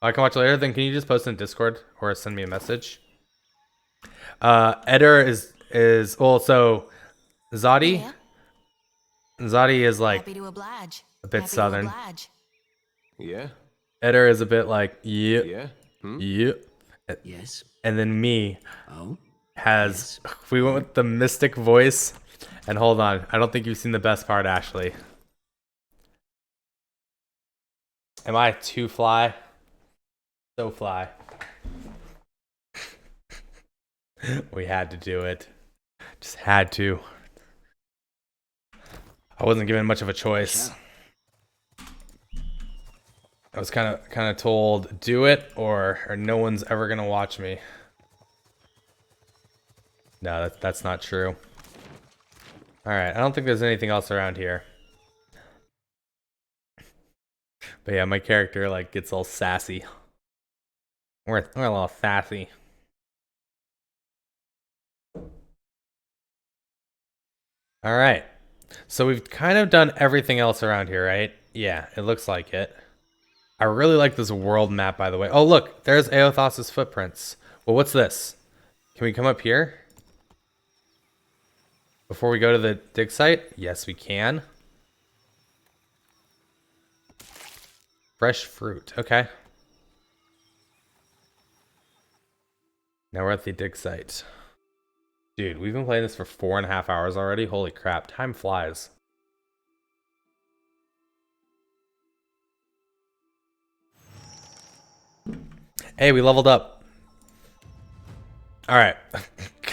I can watch later. Then can you just post in Discord or send me a message? Eder is well, so Zadi. Yeah. Zadi is like Happy to oblige. a bit Happy to southern. oblige. Yeah? Eder is a bit like yeah, Yeah? yeah. Yes. And then me Oh. has we went with the mystic voice. And hold on, I don't think you've seen the best part, Ashley. Am I too fly? So fly. We had to do it. Just had to. I wasn't given much of a choice. I was kind of told, do it or no one's ever gonna watch me. No, that's not true. All right, I don't think there's anything else around here. But yeah, my character like gets all sassy. We're a little sassy. All right. So we've kind of done everything else around here, right? Yeah, it looks like it. I really like this world map, by the way. Oh, look, there's Aothos's footprints. Well, what's this? Can we come up here? Before we go to the dig site? Yes, we can. Fresh fruit. Okay. Now we're at the dig site. Dude, we've been playing this for 4.5 hours already. Holy crap, time flies. Hey, we leveled up. Alright.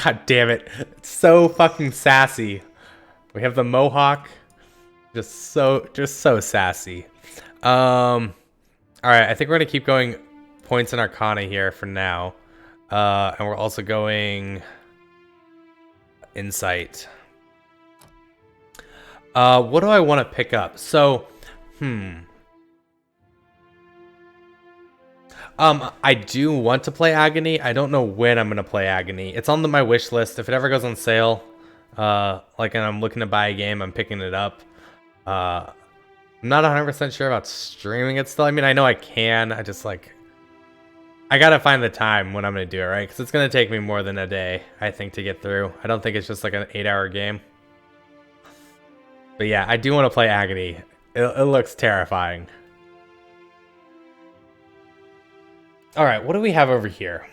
God damn it. It's so fucking sassy. We have the mohawk. Just so sassy. Alright, I think we're gonna keep going points in Arcana here for now. And we're also going Insight. What do I want to pick up? So, I do want to play Agony. I don't know when I'm gonna play Agony. It's on my wish list. If it ever goes on sale, like and I'm looking to buy a game, I'm picking it up. I'm not 100% sure about streaming it still. I mean, I know I can. I just like I gotta find the time when I'm gonna do it, right? Because it's gonna take me more than a day, I think, to get through. I don't think it's just like an 8-hour game. But yeah, I do want to play Agony. It looks terrifying. Alright, what do we have over here?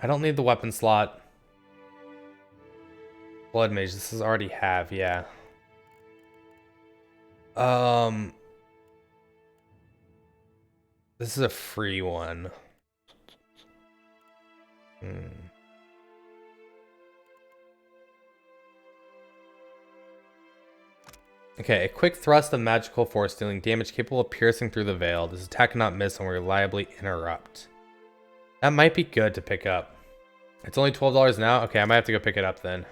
I don't need the weapon slot. Blood Mage, this is already have, yeah. This is a free one. Okay, a quick thrust of magical force dealing damage capable of piercing through the veil. This attack cannot miss and will reliably interrupt. That might be good to pick up. It's only $12 now? Okay, I might have to go pick it up then.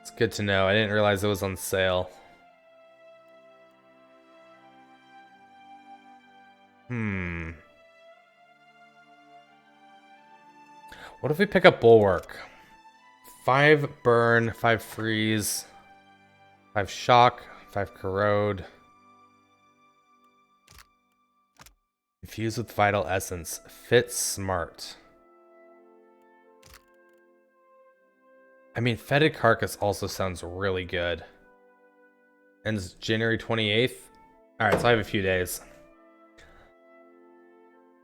It's good to know. I didn't realize it was on sale. What if we pick up Bulwark? 5 burn, 5 freeze, 5 shock, 5 corrode. Infused with vital essence. Fit smart. I mean, fetid carcass also sounds really good. Ends January 28th. Alright, so I have a few days.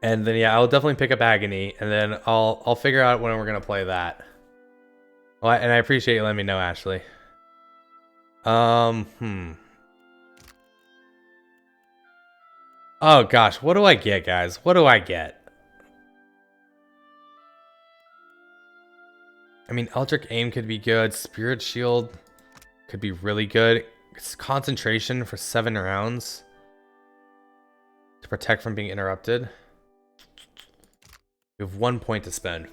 And then yeah, I'll definitely pick up Agony, and then I'll figure out when we're gonna play that. Well, and I appreciate you letting me know, Ashley. Oh gosh, what do I get, guys? What do I get? I mean, Eldritch Aim could be good. Spirit Shield could be really good. It's concentration for 7 rounds to protect from being interrupted. We have 1 point to spend.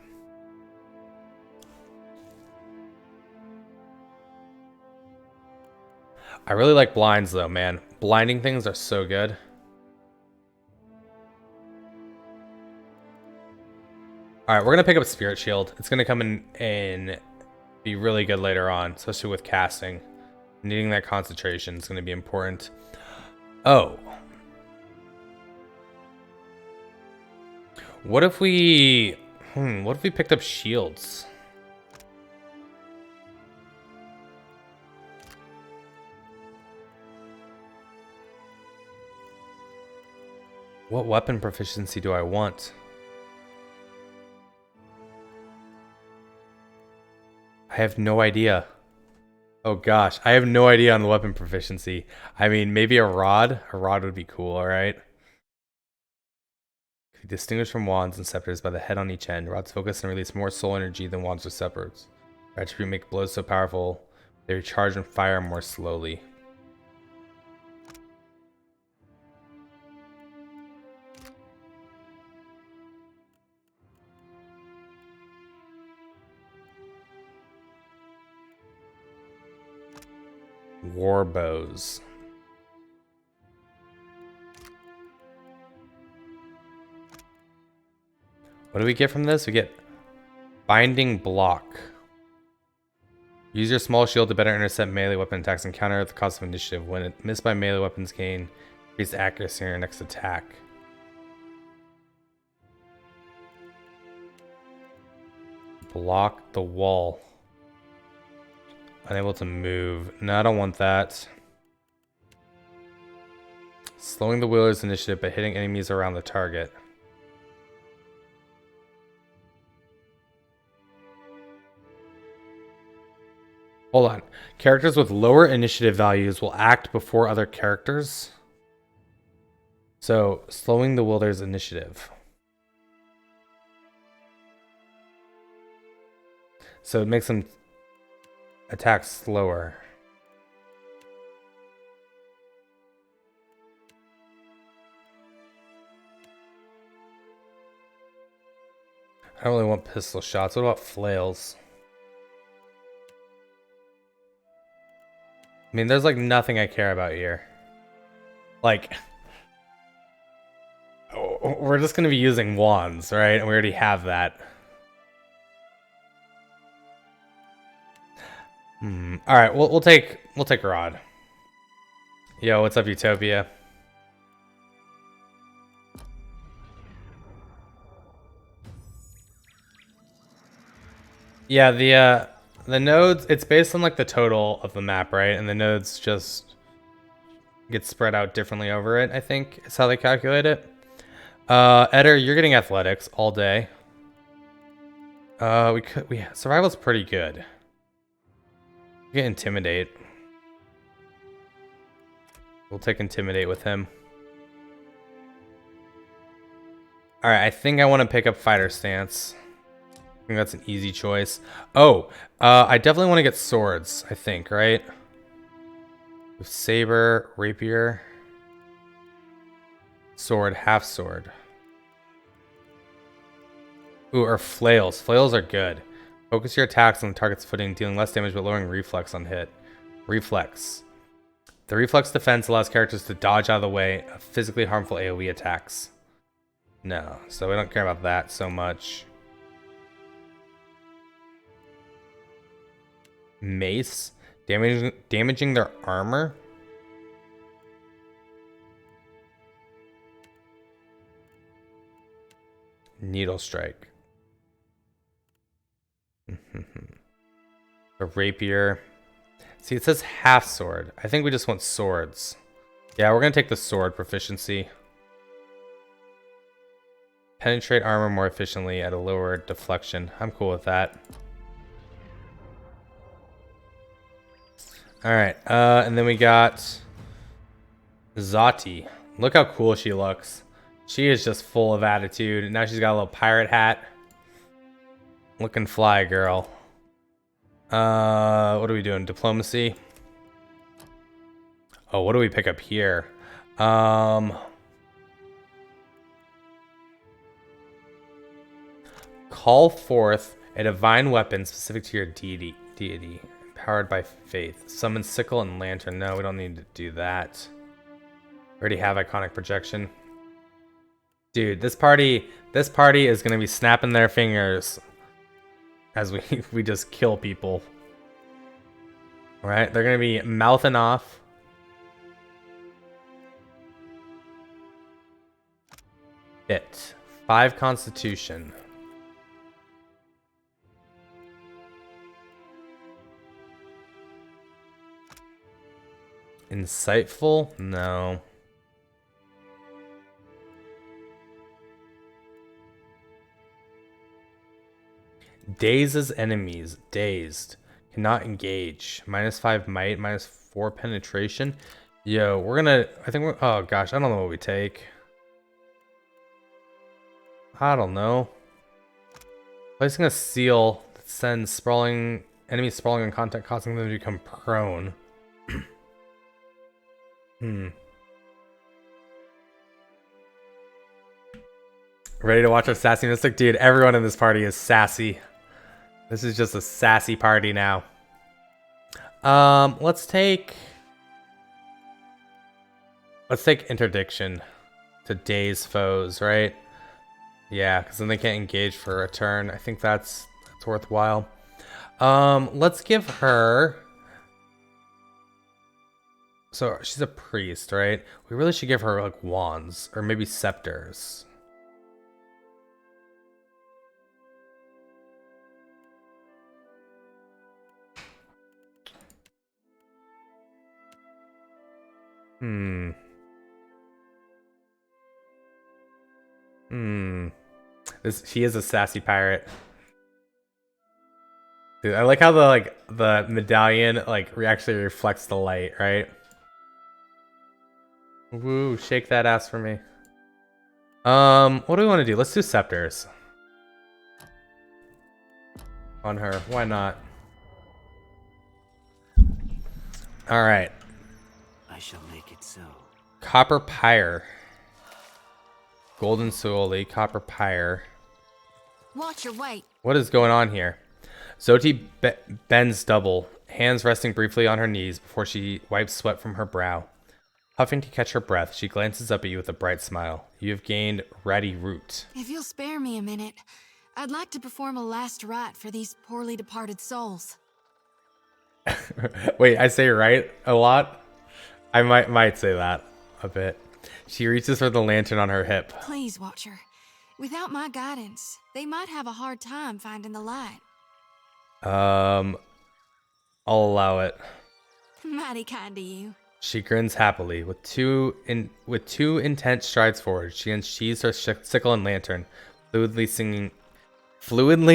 I really like blinds though, man. Blinding things are so good. All right, we're gonna pick up Spirit Shield. It's gonna come in and be really good later on, especially with casting. Needing that concentration is gonna be important. Oh. What if we picked up shields? What weapon proficiency do I want? I have no idea. Oh gosh, I have no idea on the weapon proficiency. I mean, maybe a rod. A rod would be cool, alright? Distinguished from wands and scepters by the head on each end. Rods focus and release more soul energy than wands or scepters. Their attribute make blows so powerful, they recharge and fire more slowly. War bows. What do we get from this? We get binding block. Use your small shield to better intercept melee weapon attacks and counter at the cost of initiative. When it missed by melee weapons, gain increased accuracy in your next attack. Block the wall. Unable to move. No, I don't want that. Slowing the wheeler's initiative by hitting enemies around the target. Hold on. Characters with lower initiative values will act before other characters. So, slowing the wielders' initiative. So it makes them attack slower. I don't really want pistol shots. What about flails? I mean, there's like nothing I care about here. Like, we're just going to be using wands, right? And we already have that. All right, we'll take Rod. Yo, what's up, Utopia? Yeah, the nodes, it's based on like the total of the map, right? And the nodes just get spread out differently over it, I think, is how they calculate it. Eder, you're getting athletics all day. Survival's pretty good. We can intimidate. We'll take intimidate with him. Alright, I think I want to pick up fighter stance. I think that's an easy choice. Oh, I definitely want to get swords, I think, right? With saber, rapier, sword, half sword. Ooh, or flails. Flails are good. Focus your attacks on the target's footing, dealing less damage but lowering reflex on hit. Reflex. The reflex defense allows characters to dodge out of the way of physically harmful AoE attacks. No, so we don't care about that so much. Mace. Damaging their armor. Needle strike. A rapier. See, it says half sword. I think we just want swords. Yeah, we're gonna take the sword proficiency. Penetrate armor more efficiently at a lower deflection. I'm cool with that. Alright, and then we got Zati. Look how cool she looks. She is just full of attitude. Now she's got a little pirate hat. Looking fly, girl. What are we doing? Diplomacy? Oh, what do we pick up here? Call forth a divine weapon specific to your deity, empowered by faith. Summon sickle and lantern. No, we don't need to do that. We already have iconic projection. Dude, this party is gonna be snapping their fingers as we just kill people. All right, they're gonna be mouthing off. It 5 Constitution. Insightful? No. Dazes enemies. Dazed. Cannot engage. -5 might, -4 penetration. Yo, we're gonna... I think we're... Oh, gosh. I don't know what we take. I don't know. Placing a seal that sends sprawling... Enemies sprawling in contact, causing them to become prone. Ready to watch our sassy mystic? Dude, everyone in this party is sassy. This is just a sassy party now. Let's take interdiction to daze foes, right? Yeah, because then they can't engage for a turn. I think that's worthwhile. Let's give her... So she's a priest, right? We really should give her like wands or maybe scepters. She is a sassy pirate. Dude, I like how the medallion actually reflects the light, right? Woo, shake that ass for me. What do we want to do? Let's do scepters. On her. Why not? Alright. I shall make it so. Copper Pyre. Golden Soli, Copper Pyre. Watch your weight. What is going on here? Zoti bends double, hands resting briefly on her knees before she wipes sweat from her brow. Huffing to catch her breath, she glances up at you with a bright smile. You have gained Ratty Root. If you'll spare me a minute, I'd like to perform a last rite for these poorly departed souls. Wait, I say right a lot? I might say that a bit. She reaches for the lantern on her hip. Please, Watcher. Without my guidance, they might have a hard time finding the light. I'll allow it. Mighty kind of you. She grins happily. With two intent strides forward, she unsheathes her sickle and lantern, fluidly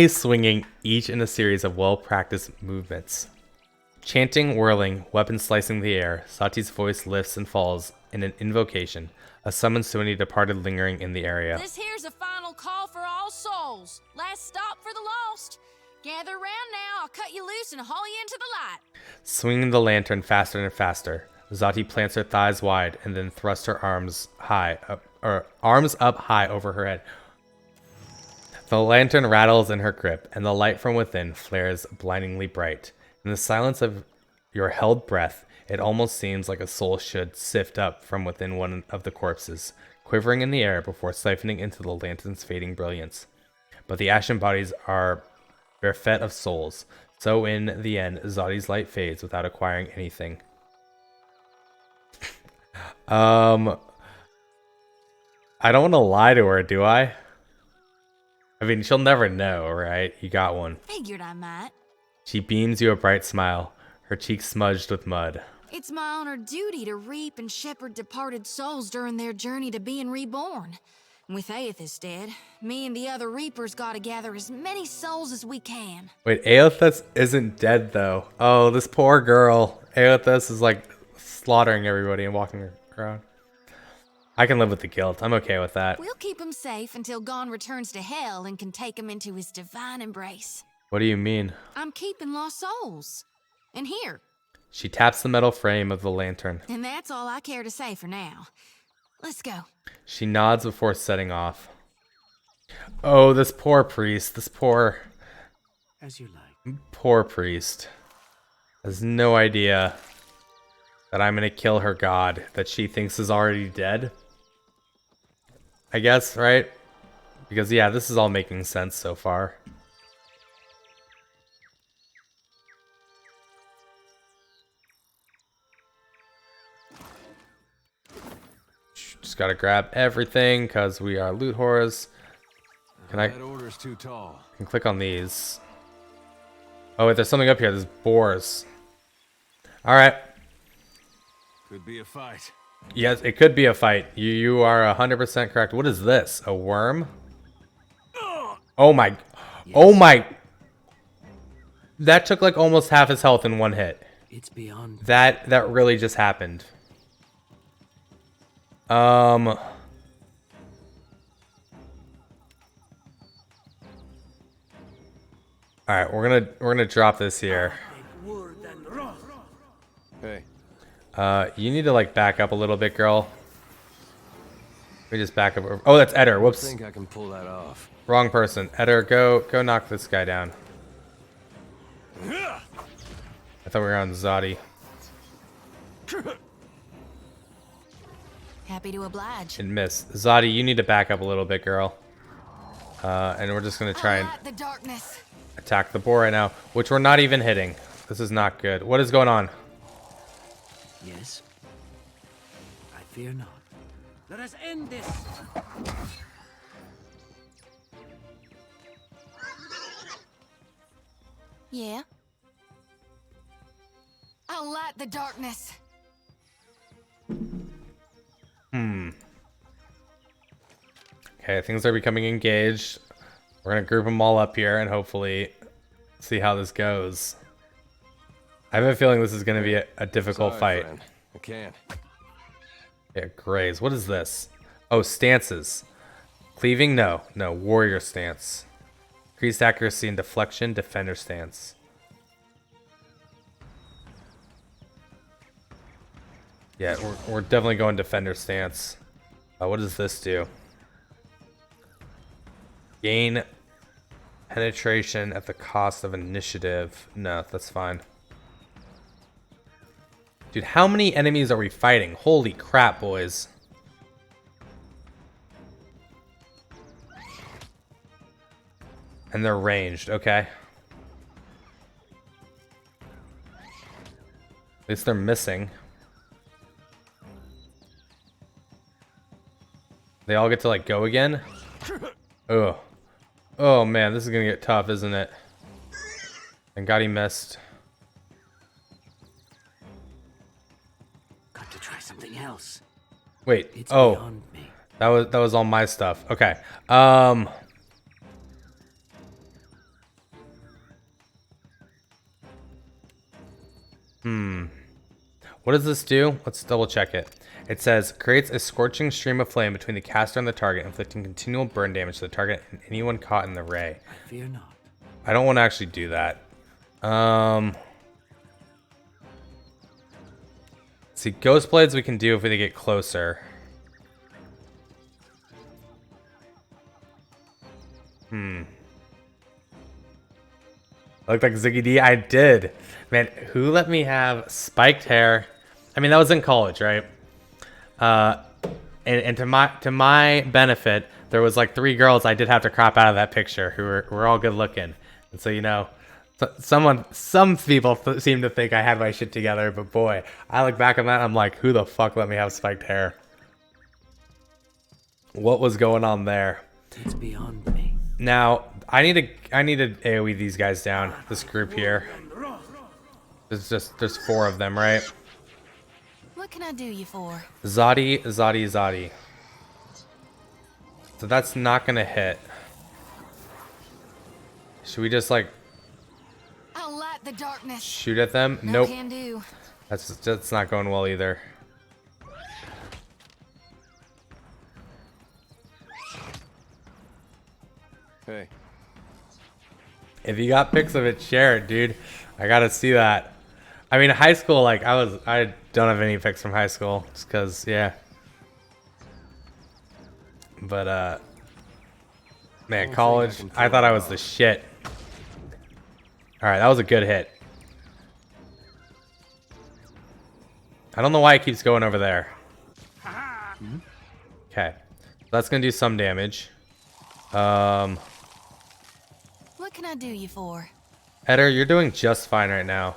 swinging each in a series of well-practiced movements. Chanting, whirling, weapon slicing the air, Sati's voice lifts and falls in an invocation, a summons to any departed lingering in the area. This here's a final call for all souls. Last stop for the lost. Gather round now, I'll cut you loose and haul you into the light. Swinging the lantern faster and faster, Zati plants her thighs wide and then thrusts her arms up high over her head. The lantern rattles in her grip, and the light from within flares blindingly bright. In the silence of your held breath, it almost seems like a soul should sift up from within one of the corpses, quivering in the air before siphoning into the lantern's fading brilliance. But the ashen bodies are bereft of souls, so in the end, Zati's light fades without acquiring anything. I don't want to lie to her, do I? I mean, she'll never know, right? You got one. Figured I might. She beams you a bright smile, her cheeks smudged with mud. It's my honored duty to reap and shepherd departed souls during their journey to being reborn. With Aethys dead, me and the other reapers gotta gather as many souls as we can. Wait, Aethys isn't dead though. Oh, this poor girl. Aethys is like slaughtering everybody and walking around. I can live with the guilt. I'm okay with that. We'll keep him safe until Gon returns to hell and can take him into his divine embrace. What do you mean? I'm keeping lost souls. And here. She taps the metal frame of the lantern. And that's all I care to say for now. Let's go. She nods before setting off. Oh, this poor priest. This poor... As you like. Poor priest. Has no idea that I'm gonna kill her god that she thinks is already dead. I guess, right? Because, yeah, this is all making sense so far. Just gotta grab everything because we are loot whores. Can I? That order's too tall. Can click on these. Oh wait, there's something up here. There's boars. All right. Could be a fight. Yes, it could be a fight. You are 100% correct. What is this? A worm? Oh my. Oh my. That took like almost half his health in one hit. It's beyond. That really just happened. All right, we're gonna drop this here. Hey. You need to like back up a little bit, girl. Let me just back up. Oh, that's Eder. Whoops. I think I can pull that off. Wrong person. Eder, go knock this guy down. I thought we were on Zodi. Happy to oblige. And miss. Zodi, you need to back up a little bit, girl. And we're just gonna try and The darkness. attack the boar right now, which we're not even hitting. This is not good. What is going on? Yes. I fear not. Let us end this. Yeah. I'll light the darkness. Okay, things are becoming engaged. We're gonna group them all up here and hopefully see how this goes. I have a feeling this is gonna be a difficult Sorry, fight. friend. I can't. Yeah, graze. What is this? Oh, stances. Cleaving? No. No. Warrior stance. Increased accuracy and deflection. Defender stance. Yeah, we're definitely going defender stance. What does this do? Gain penetration at the cost of initiative. No, that's fine. Dude, how many enemies are we fighting? Holy crap, boys. And they're ranged, okay. At least they're missing. They all get to like go again? Ugh. Oh man, this is gonna get tough, isn't it? And God, he missed. Got to try something else. Wait. It's oh, beyond me. that was all my stuff. Okay. What does this do? Let's double check it. It says creates a scorching stream of flame between the caster and the target, inflicting continual burn damage to the target and anyone caught in the ray. I fear not. I don't want to actually do that. See, ghost blades we can do if we get closer. I look like Ziggy D. I did. Man, who let me have spiked hair? I mean, that was in college, right? And to my benefit, there was like 3 girls I did have to crop out of that picture who were all good looking. And so, you know, some people seem to think I had my shit together, but boy, I look back on that, I'm like, who the fuck let me have spiked hair? What was going on there? It's beyond me. Now, I need to AoE these guys down. This group here. There's 4 of them, right? What can I do you for? Zodi. So that's not gonna hit. Should we just like I'll light the darkness. shoot at them? No Nope. can do. 'That's not going well either. Hey. If you got pics of it, share it, dude. I gotta see that. I mean, high school, like, I don't have any pics from high school. Just because, yeah. But, man, college, I thought I was the shit. Alright, that was a good hit. I don't know why it keeps going over there. Okay. That's gonna do some damage. What can I do you for? Eder, you're doing just fine right now.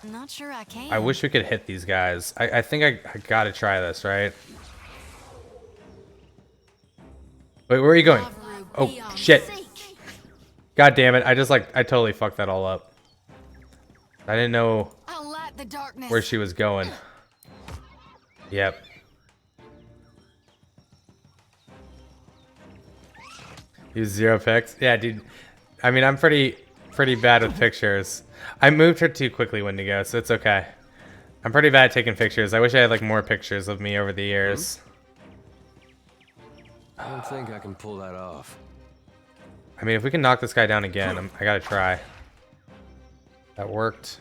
I'm not sure I can. I wish we could hit these guys. I think I gotta try this, right? Wait, where are you going? Oh, shit. God damn it. I totally fucked that all up. I didn't know where she was going. Yep. Use 0 pics? Yeah, dude. I mean, I'm pretty bad with pictures. I moved her too quickly, Wendigo, so it's okay. I'm pretty bad at taking pictures. I wish I had like more pictures of me over the years. I don't think I can pull that off. I mean, if we can knock this guy down again, I gotta try. That worked.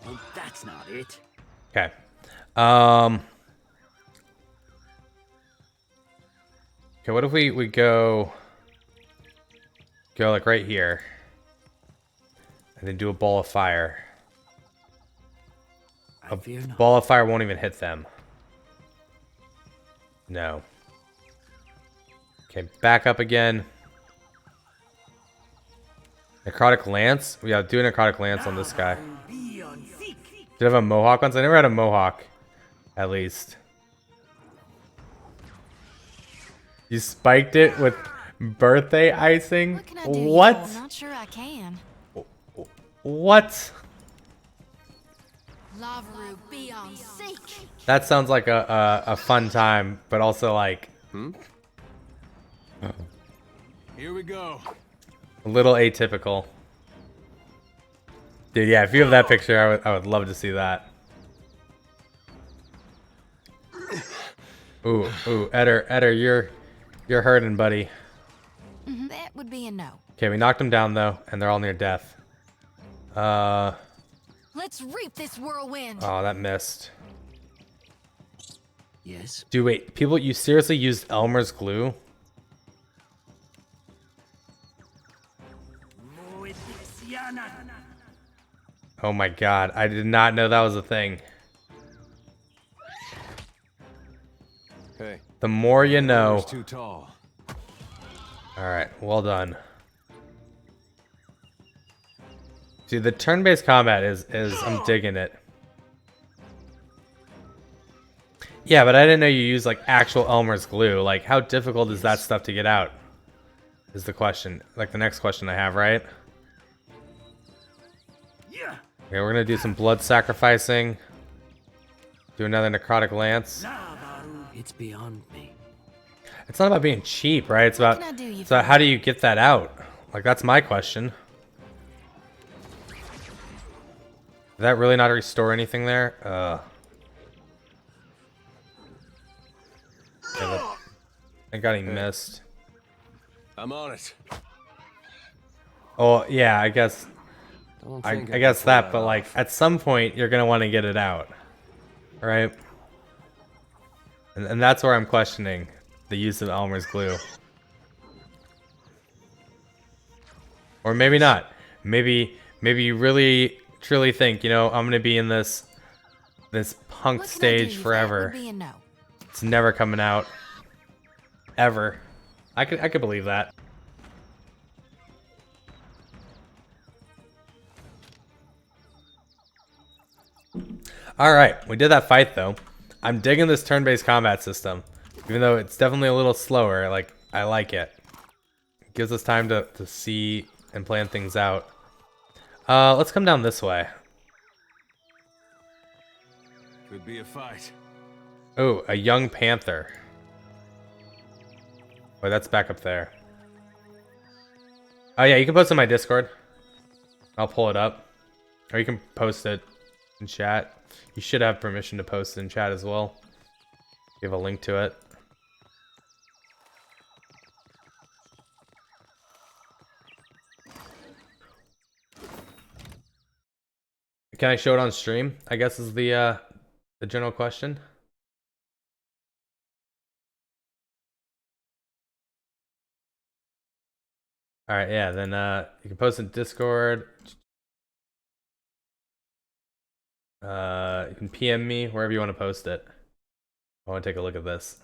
Oh, that's not it. Okay. Okay, what if we go like right here and then do a ball of fire? A ball of fire won't even hit them. No. Okay, back up again. Necrotic Lance? We gotta do a Necrotic Lance on this guy. Did I have a Mohawk once? I never had a Mohawk. At least. You spiked it with birthday icing? What? I'm not sure I can. What? Lavaru, be on seek. That sounds like a fun time, but also like Here we go. a little atypical. Dude, yeah, if you have that picture, I would love to see that. Ooh, Eder, you're hurting, buddy. That would be a no. Okay, we knocked them down though, and they're all near death. Let's reap this whirlwind. Oh, that missed. Yes. Dude, wait, people, you seriously used Elmer's glue? Oh my god, I did not know that was a thing. Hey. The more you know. Too tall. Alright, well done. Dude, the turn-based combat is I'm digging it. Yeah, but I didn't know you used like actual Elmer's glue. Like, how difficult is that stuff to get out? Is the question. Like the next question I have, right? Yeah. Okay, we're gonna do some blood sacrificing. Do another necrotic lance. It's beyond me. It's not about being cheap, right? It's about how do you get that out? Like, that's my question. Did that really not restore anything there? Yeah, thank God he missed. I'm on it. Oh, yeah, I guess. I think I guess can pull that, but like, at some point, you're going to want to get it out. Right? And that's where I'm questioning the use of Elmer's glue. Or maybe not. Maybe you really truly think, you know, I'm gonna be in this punk stage forever. It's never coming out. Ever. I could believe that. Alright, we did that fight though. I'm digging this turn-based combat system. Even though it's definitely a little slower, like, I like it. It gives us time to see and plan things out. Let's come down this way. Could be a fight. Oh, a young panther. Oh, that's back up there. Oh yeah, you can post it in my Discord. I'll pull it up. Or you can post it in chat. You should have permission to post it in chat as well. Give a link to it. Can I show it on stream? I guess is the general question. All right, yeah. Then you can post in Discord. You can PM me wherever you want to post it. I want to take a look at this.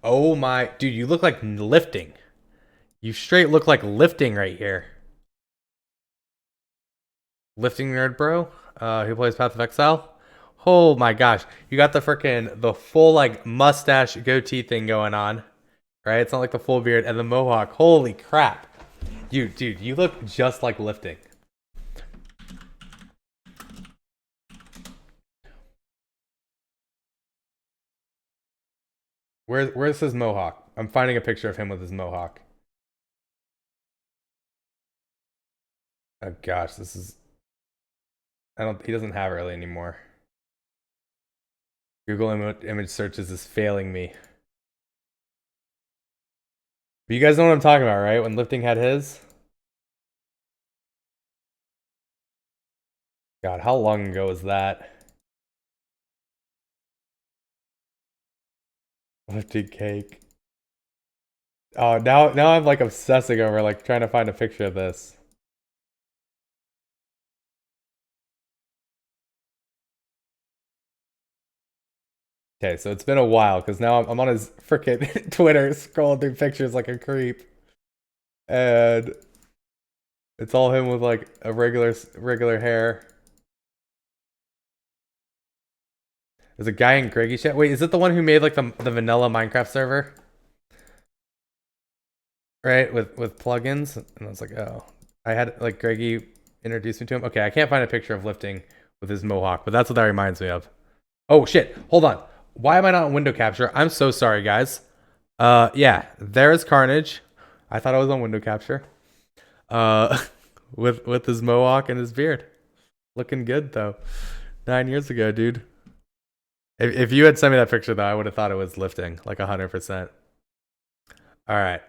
Oh my, dude, you look like lifting. You straight look like lifting right here. Lifting nerd bro, who plays Path of Exile. Oh my gosh, you got the full like mustache goatee thing going on, right? It's not like the full beard and the mohawk. Holy crap, dude, you look just like lifting. Where's his mohawk? I'm finding a picture of him with his mohawk. Oh gosh, this is. He doesn't have it really anymore. Google image searches is failing me. But you guys know what I'm talking about, right? When lifting had his. God, how long ago was that? Lifting cake. Oh, now I'm like obsessing over like trying to find a picture of this. Okay, so it's been a while because now I'm on his frickin' Twitter scrolling through pictures like a creep. And it's all him with like a regular hair. There's a guy in Greggy chat. Wait, is it the one who made like the vanilla Minecraft server? Right, with plugins? And I was like, oh. I had like Greggy introduce me to him. Okay, I can't find a picture of lifting with his mohawk, but that's what that reminds me of. Oh shit, hold on. Why am I not on window capture? I'm so sorry, guys. Yeah, there's Carnage. I thought I was on window capture. With his mohawk and his beard. Looking good though. 9 years ago, dude. If you had sent me that picture though, I would have thought it was lifting, like 100%. All right.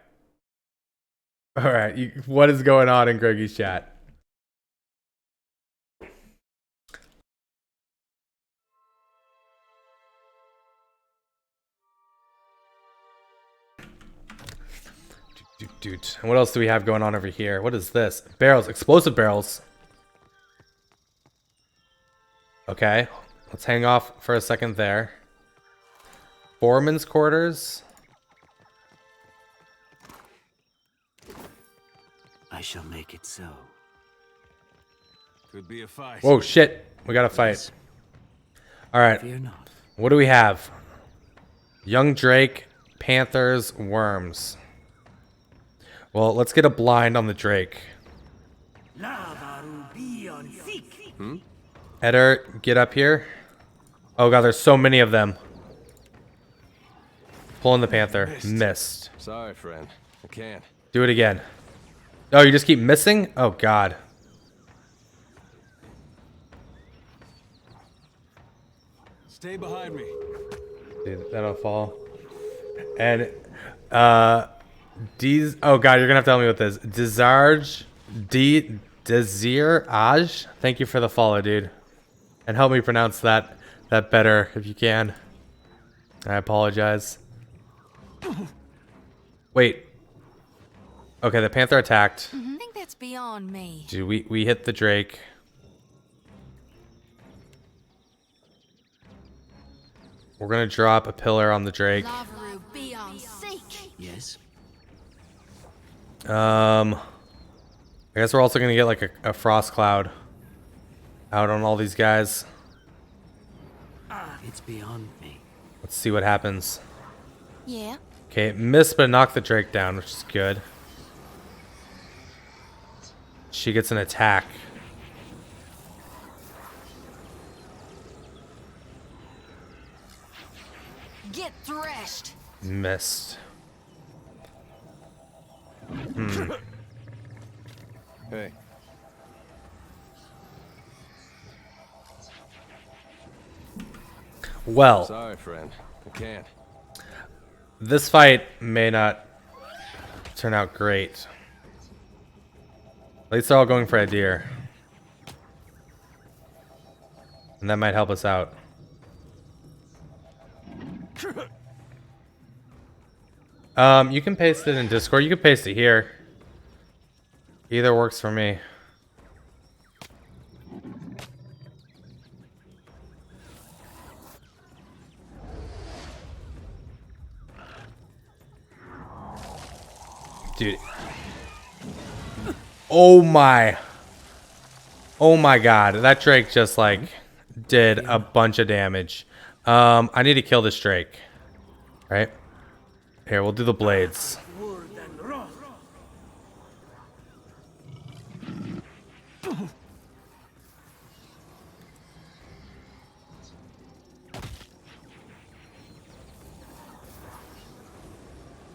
All right, what is going on in Greggy's chat? Dude, and what else do we have going on over here? What is this? Barrels, explosive barrels. Okay, let's hang off for a second there. Foreman's quarters. I shall make it so. Could be a fight. Whoa, shit. We got to fight. All right. Fear not. What do we have? Young Drake, Panthers, Worms. Well, let's get a blind on the Drake. Eder, get up here. Oh god, there's so many of them. Pulling the Panther. Missed. Sorry, friend. I can't. Do it again. Oh, you just keep missing? Oh god. Stay behind me. Dude, that'll fall. And oh god, you're gonna have to help me with this. Desirage. Thank you for the follow, dude. And help me pronounce that better if you can. I apologize. Wait. Okay, the Panther attacked. I think that's beyond me. Dude, we hit the Drake. We're gonna drop a pillar on the Drake. Yes. I guess we're also gonna get like a frost cloud out on all these guys. It's beyond me. Let's see what happens. Yeah. Okay, missed but knocked the Drake down, which is good. She gets an attack. Missed. Hey. Well, Sorry, friend. I can't. this fight may not turn out great. At least they're all going for a deer. And that might help us out. You can paste it in Discord. You can paste it here. Either works for me. Dude. Oh my. Oh my god. That Drake just like did a bunch of damage. I need to kill this Drake. Right? Here, we'll do the blades.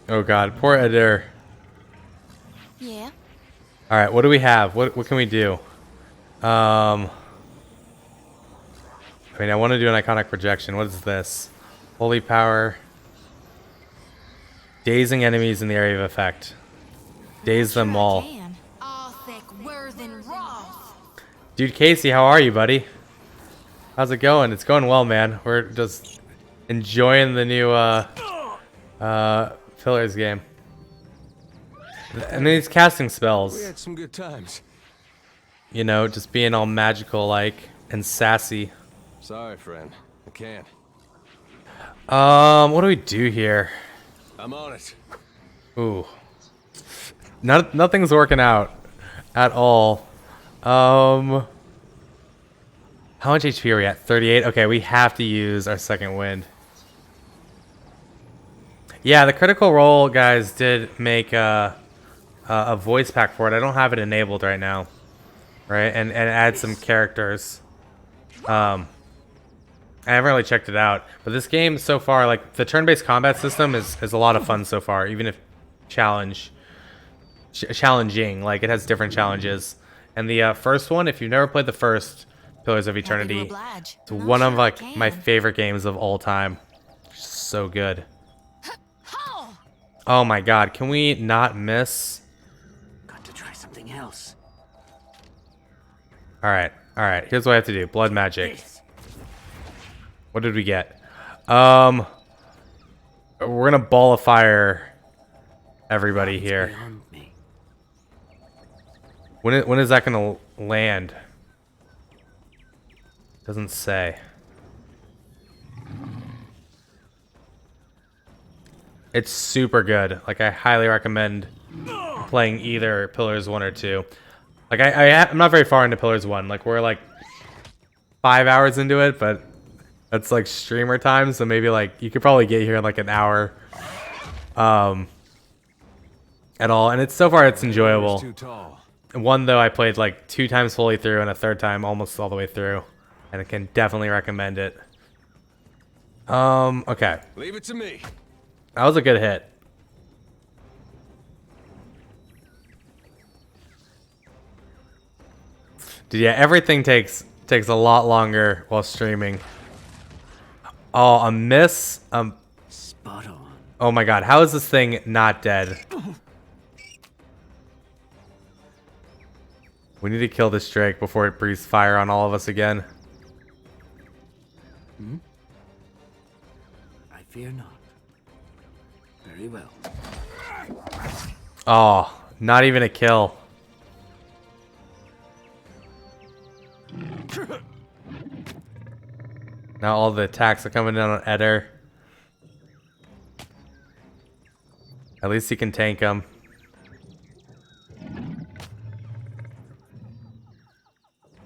Oh god, poor Adair. Yeah. Alright, what do we have? What can we do? I mean, I want to do an iconic projection. What is this? Holy power. Dazing enemies in the area of effect. Daze them all. Dude, Casey, how are you, buddy? How's it going? It's going well, man. We're just enjoying the new Pillars game. And then he's casting spells. We had some good times. You know, just being all magical like and sassy. Sorry, friend. I can't. What do we do here? I'm on it. Ooh. Nothing's working out at all. How much HP are we at? 38? Okay, we have to use our second wind. Yeah, the Critical Role guys did make a voice pack for it. I don't have it enabled right now. Right? And add some characters. I haven't really checked it out. But this game so far, like, the turn-based combat system is a lot of fun so far. Even if challenging. Like, it has different challenges. And the first one, if you've never played the first Pillars of Eternity, it's one of, like, my favorite games of all time. So good. Oh my god, can we not miss? Got to try something else. Alright, here's what I have to do. Blood magic. What did we get? We're gonna ball of fire everybody here. When is that gonna land? Doesn't say. It's super good. Like, I highly recommend playing either Pillars 1 or 2. Like, I'm not very far into Pillars 1. Like, we're like 5 hours into it, but that's like streamer time, so maybe like you could probably get here in like an hour at all. And it's so far it's enjoyable. One though I played like 2 times fully through and a third time almost all the way through. And I can definitely recommend it. Okay. Leave it to me. That was a good hit. Dude, yeah, everything takes a lot longer while streaming. Oh, a miss. Spot on. Oh my god, how is this thing not dead? We need to kill this Drake before it breathes fire on all of us again. Hmm? I fear not. Very well. Oh, not even a kill. Now all the attacks are coming down on Eder. At least he can tank them.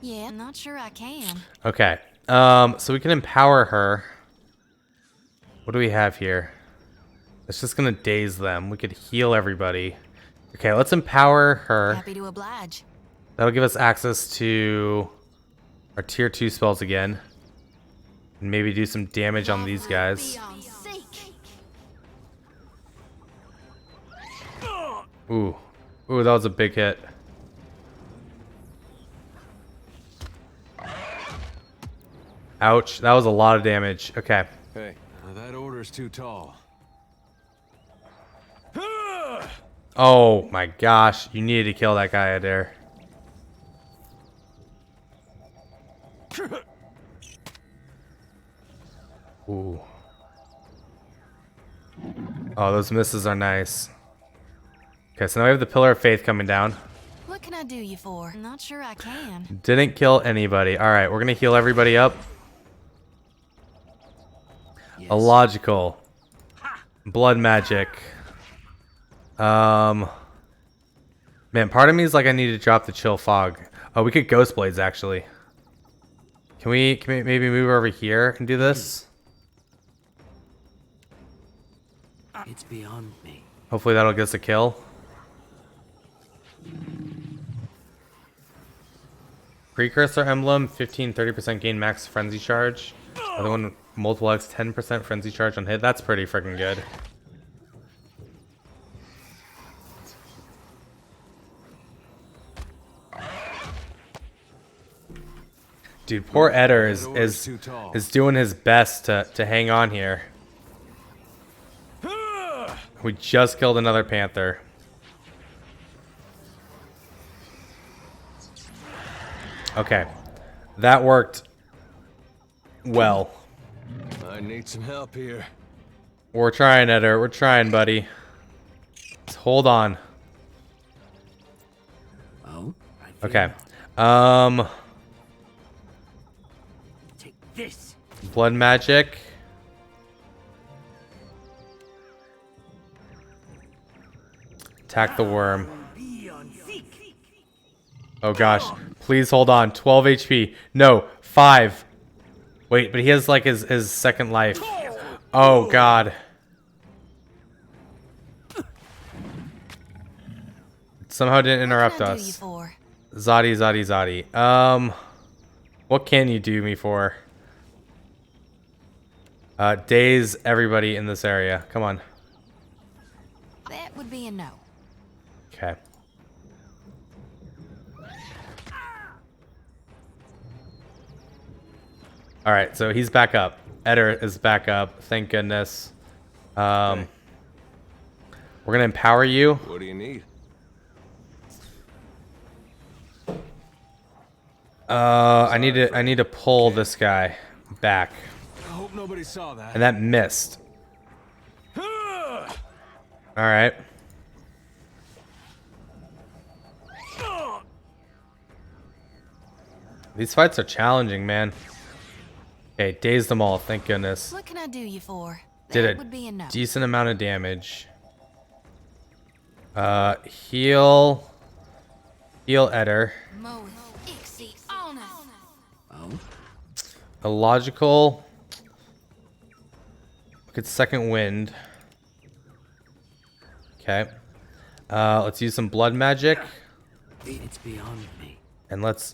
Yeah, I'm not sure I can. Okay. So we can empower her. What do we have here? It's just gonna daze them. We could heal everybody. Okay, let's empower her. Happy to oblige. That'll give us access to our tier 2 spells again. And maybe do some damage on these guys. Ooh. Ooh, that was a big hit. Ouch. That was a lot of damage. Okay. Hey, that order's too tall. Oh my gosh. You needed to kill that guy out there. Ooh. Oh, those misses are nice. Okay, so now we have the Pillar of Faith coming down. What can I do you for? Not sure I can. Didn't kill anybody. Alright, we're gonna heal everybody up. Yes. Illogical. Blood magic. Man, part of me is like I need to drop the chill fog. Oh, we could Ghost Blades actually. Can we maybe move over here and do this? It's beyond me. Hopefully that'll get us a kill. Precursor emblem, 15-30% gain max frenzy charge. Other one, multiple X, 10% frenzy charge on hit. That's pretty freaking good. Dude, poor Eder is doing his best to hang on here. We just killed another panther. Okay, that worked well. I need some help here. We're trying, Eder. We're trying, buddy. Just hold on. Oh. Okay. Take this. Blood magic. Attack the worm. Oh gosh. Please hold on. 12 HP. No, 5. Wait, but he has like his second life. Oh god. Somehow didn't interrupt us. Zadi, Zadi, Zadi. What can you do me for? Daze everybody in this area. Come on. That would be a no. Okay. Alright, so he's back up. Eder is back up. Thank goodness. We're gonna empower you. What do you need? I need to pull this guy back. I hope nobody saw that. And that missed. Alright. These fights are challenging, man. Okay, dazed them all, thank goodness. What can I do you for? Did would be a no. Decent amount of damage. Heal Eder. Oh. Illogical. Look at second wind. Okay. Let's use some blood magic. It's beyond me. And let's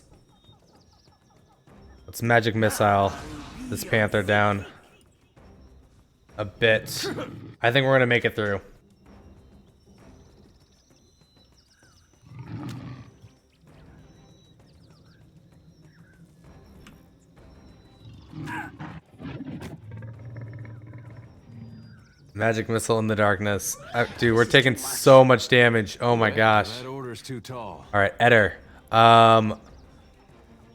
magic missile this panther down a bit. I think we're gonna make it through. Magic missile in the darkness. Dude, we're taking so much damage. Oh my gosh. That order's too tall. All right, Eder.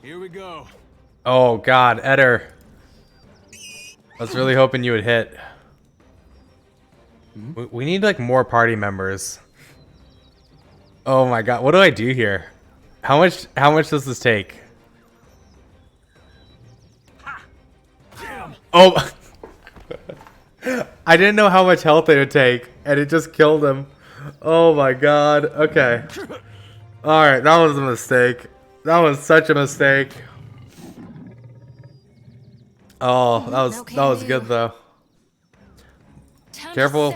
Here we go. Oh god, Eder. I was really hoping you would hit. We need like more party members. Oh my god, what do I do here? How much does this take? Oh. I didn't know how much health it would take, and it just killed him. Oh my god. Okay. Alright, that was a mistake. That was such a mistake. Oh, that was good though. Careful.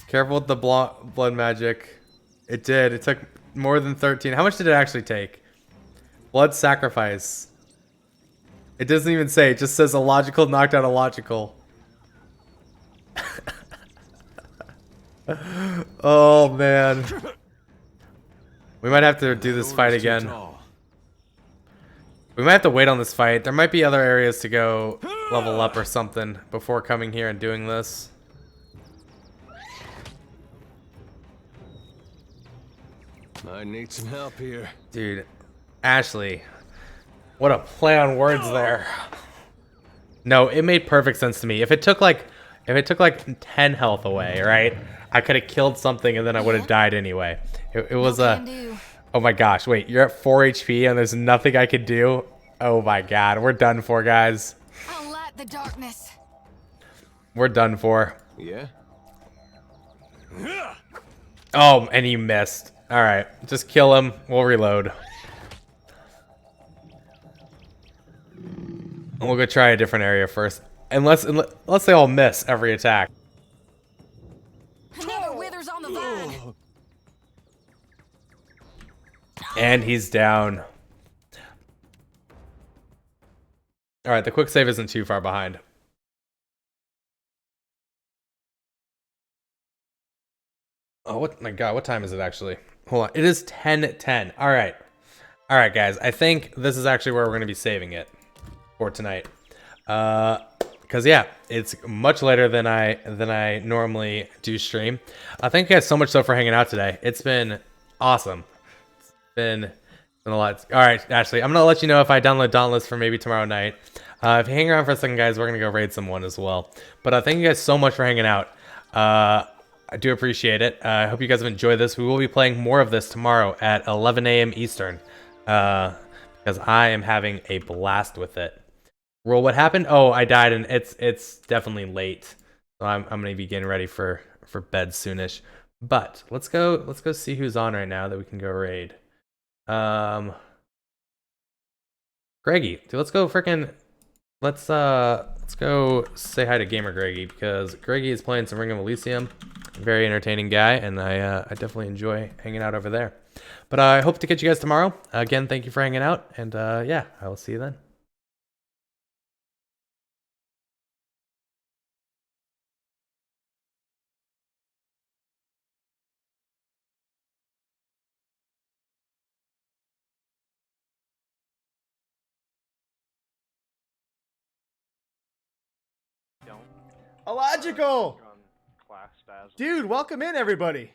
Careful with the blood magic. It did. It took more than 13. How much did it actually take? Blood sacrifice. It doesn't even say. It just says illogical knocked out illogical. Oh man. We might have to do this fight again. We might have to wait on this fight. There might be other areas to go level up or something before coming here and doing this. I need some help here. Dude, Ashley, what a play on words there. No, it made perfect sense to me. If it took like 10 health away, right? I could have killed something and then I would have died anyway. It was a oh my gosh, wait, you're at 4 HP and there's nothing I could do? Oh my god, we're done for, guys. I'll light the darkness. We're done for. Yeah? Oh, and you missed. Alright, just kill him. We'll reload. And we'll go try a different area first. Unless they all miss every attack. Another withers on the vine. And he's down. Alright, the quick save isn't too far behind. Oh, what my god, what time is it actually? Hold on. It is 10:10. Alright. Alright, guys. I think this is actually where we're gonna be saving it for tonight. Because yeah, it's much later than I normally do stream. Thank you guys so much though for hanging out today. It's been awesome. It's been a lot. All right, Ashley, I'm gonna let you know if I download Dauntless for maybe tomorrow night. If you hang around for a second, guys, we're gonna go raid someone as well. But thank you guys so much for hanging out. I do appreciate it. I hope you guys have enjoyed this. We will be playing more of this tomorrow at 11 a.m. Eastern. Because I am having a blast with it. Roll, what happened? Oh, I died, and it's definitely late. So I'm gonna be getting ready for bed soonish. But let's go see who's on right now that we can go raid. Greggy, dude, let's go say hi to Gamer Greggy, because Greggy is playing some Ring of Elysium. Very entertaining guy, and I definitely enjoy hanging out over there. But I hope to catch you guys tomorrow. Again, thank you for hanging out, and yeah, I will see you then. Illogical! Dude, welcome in, everybody.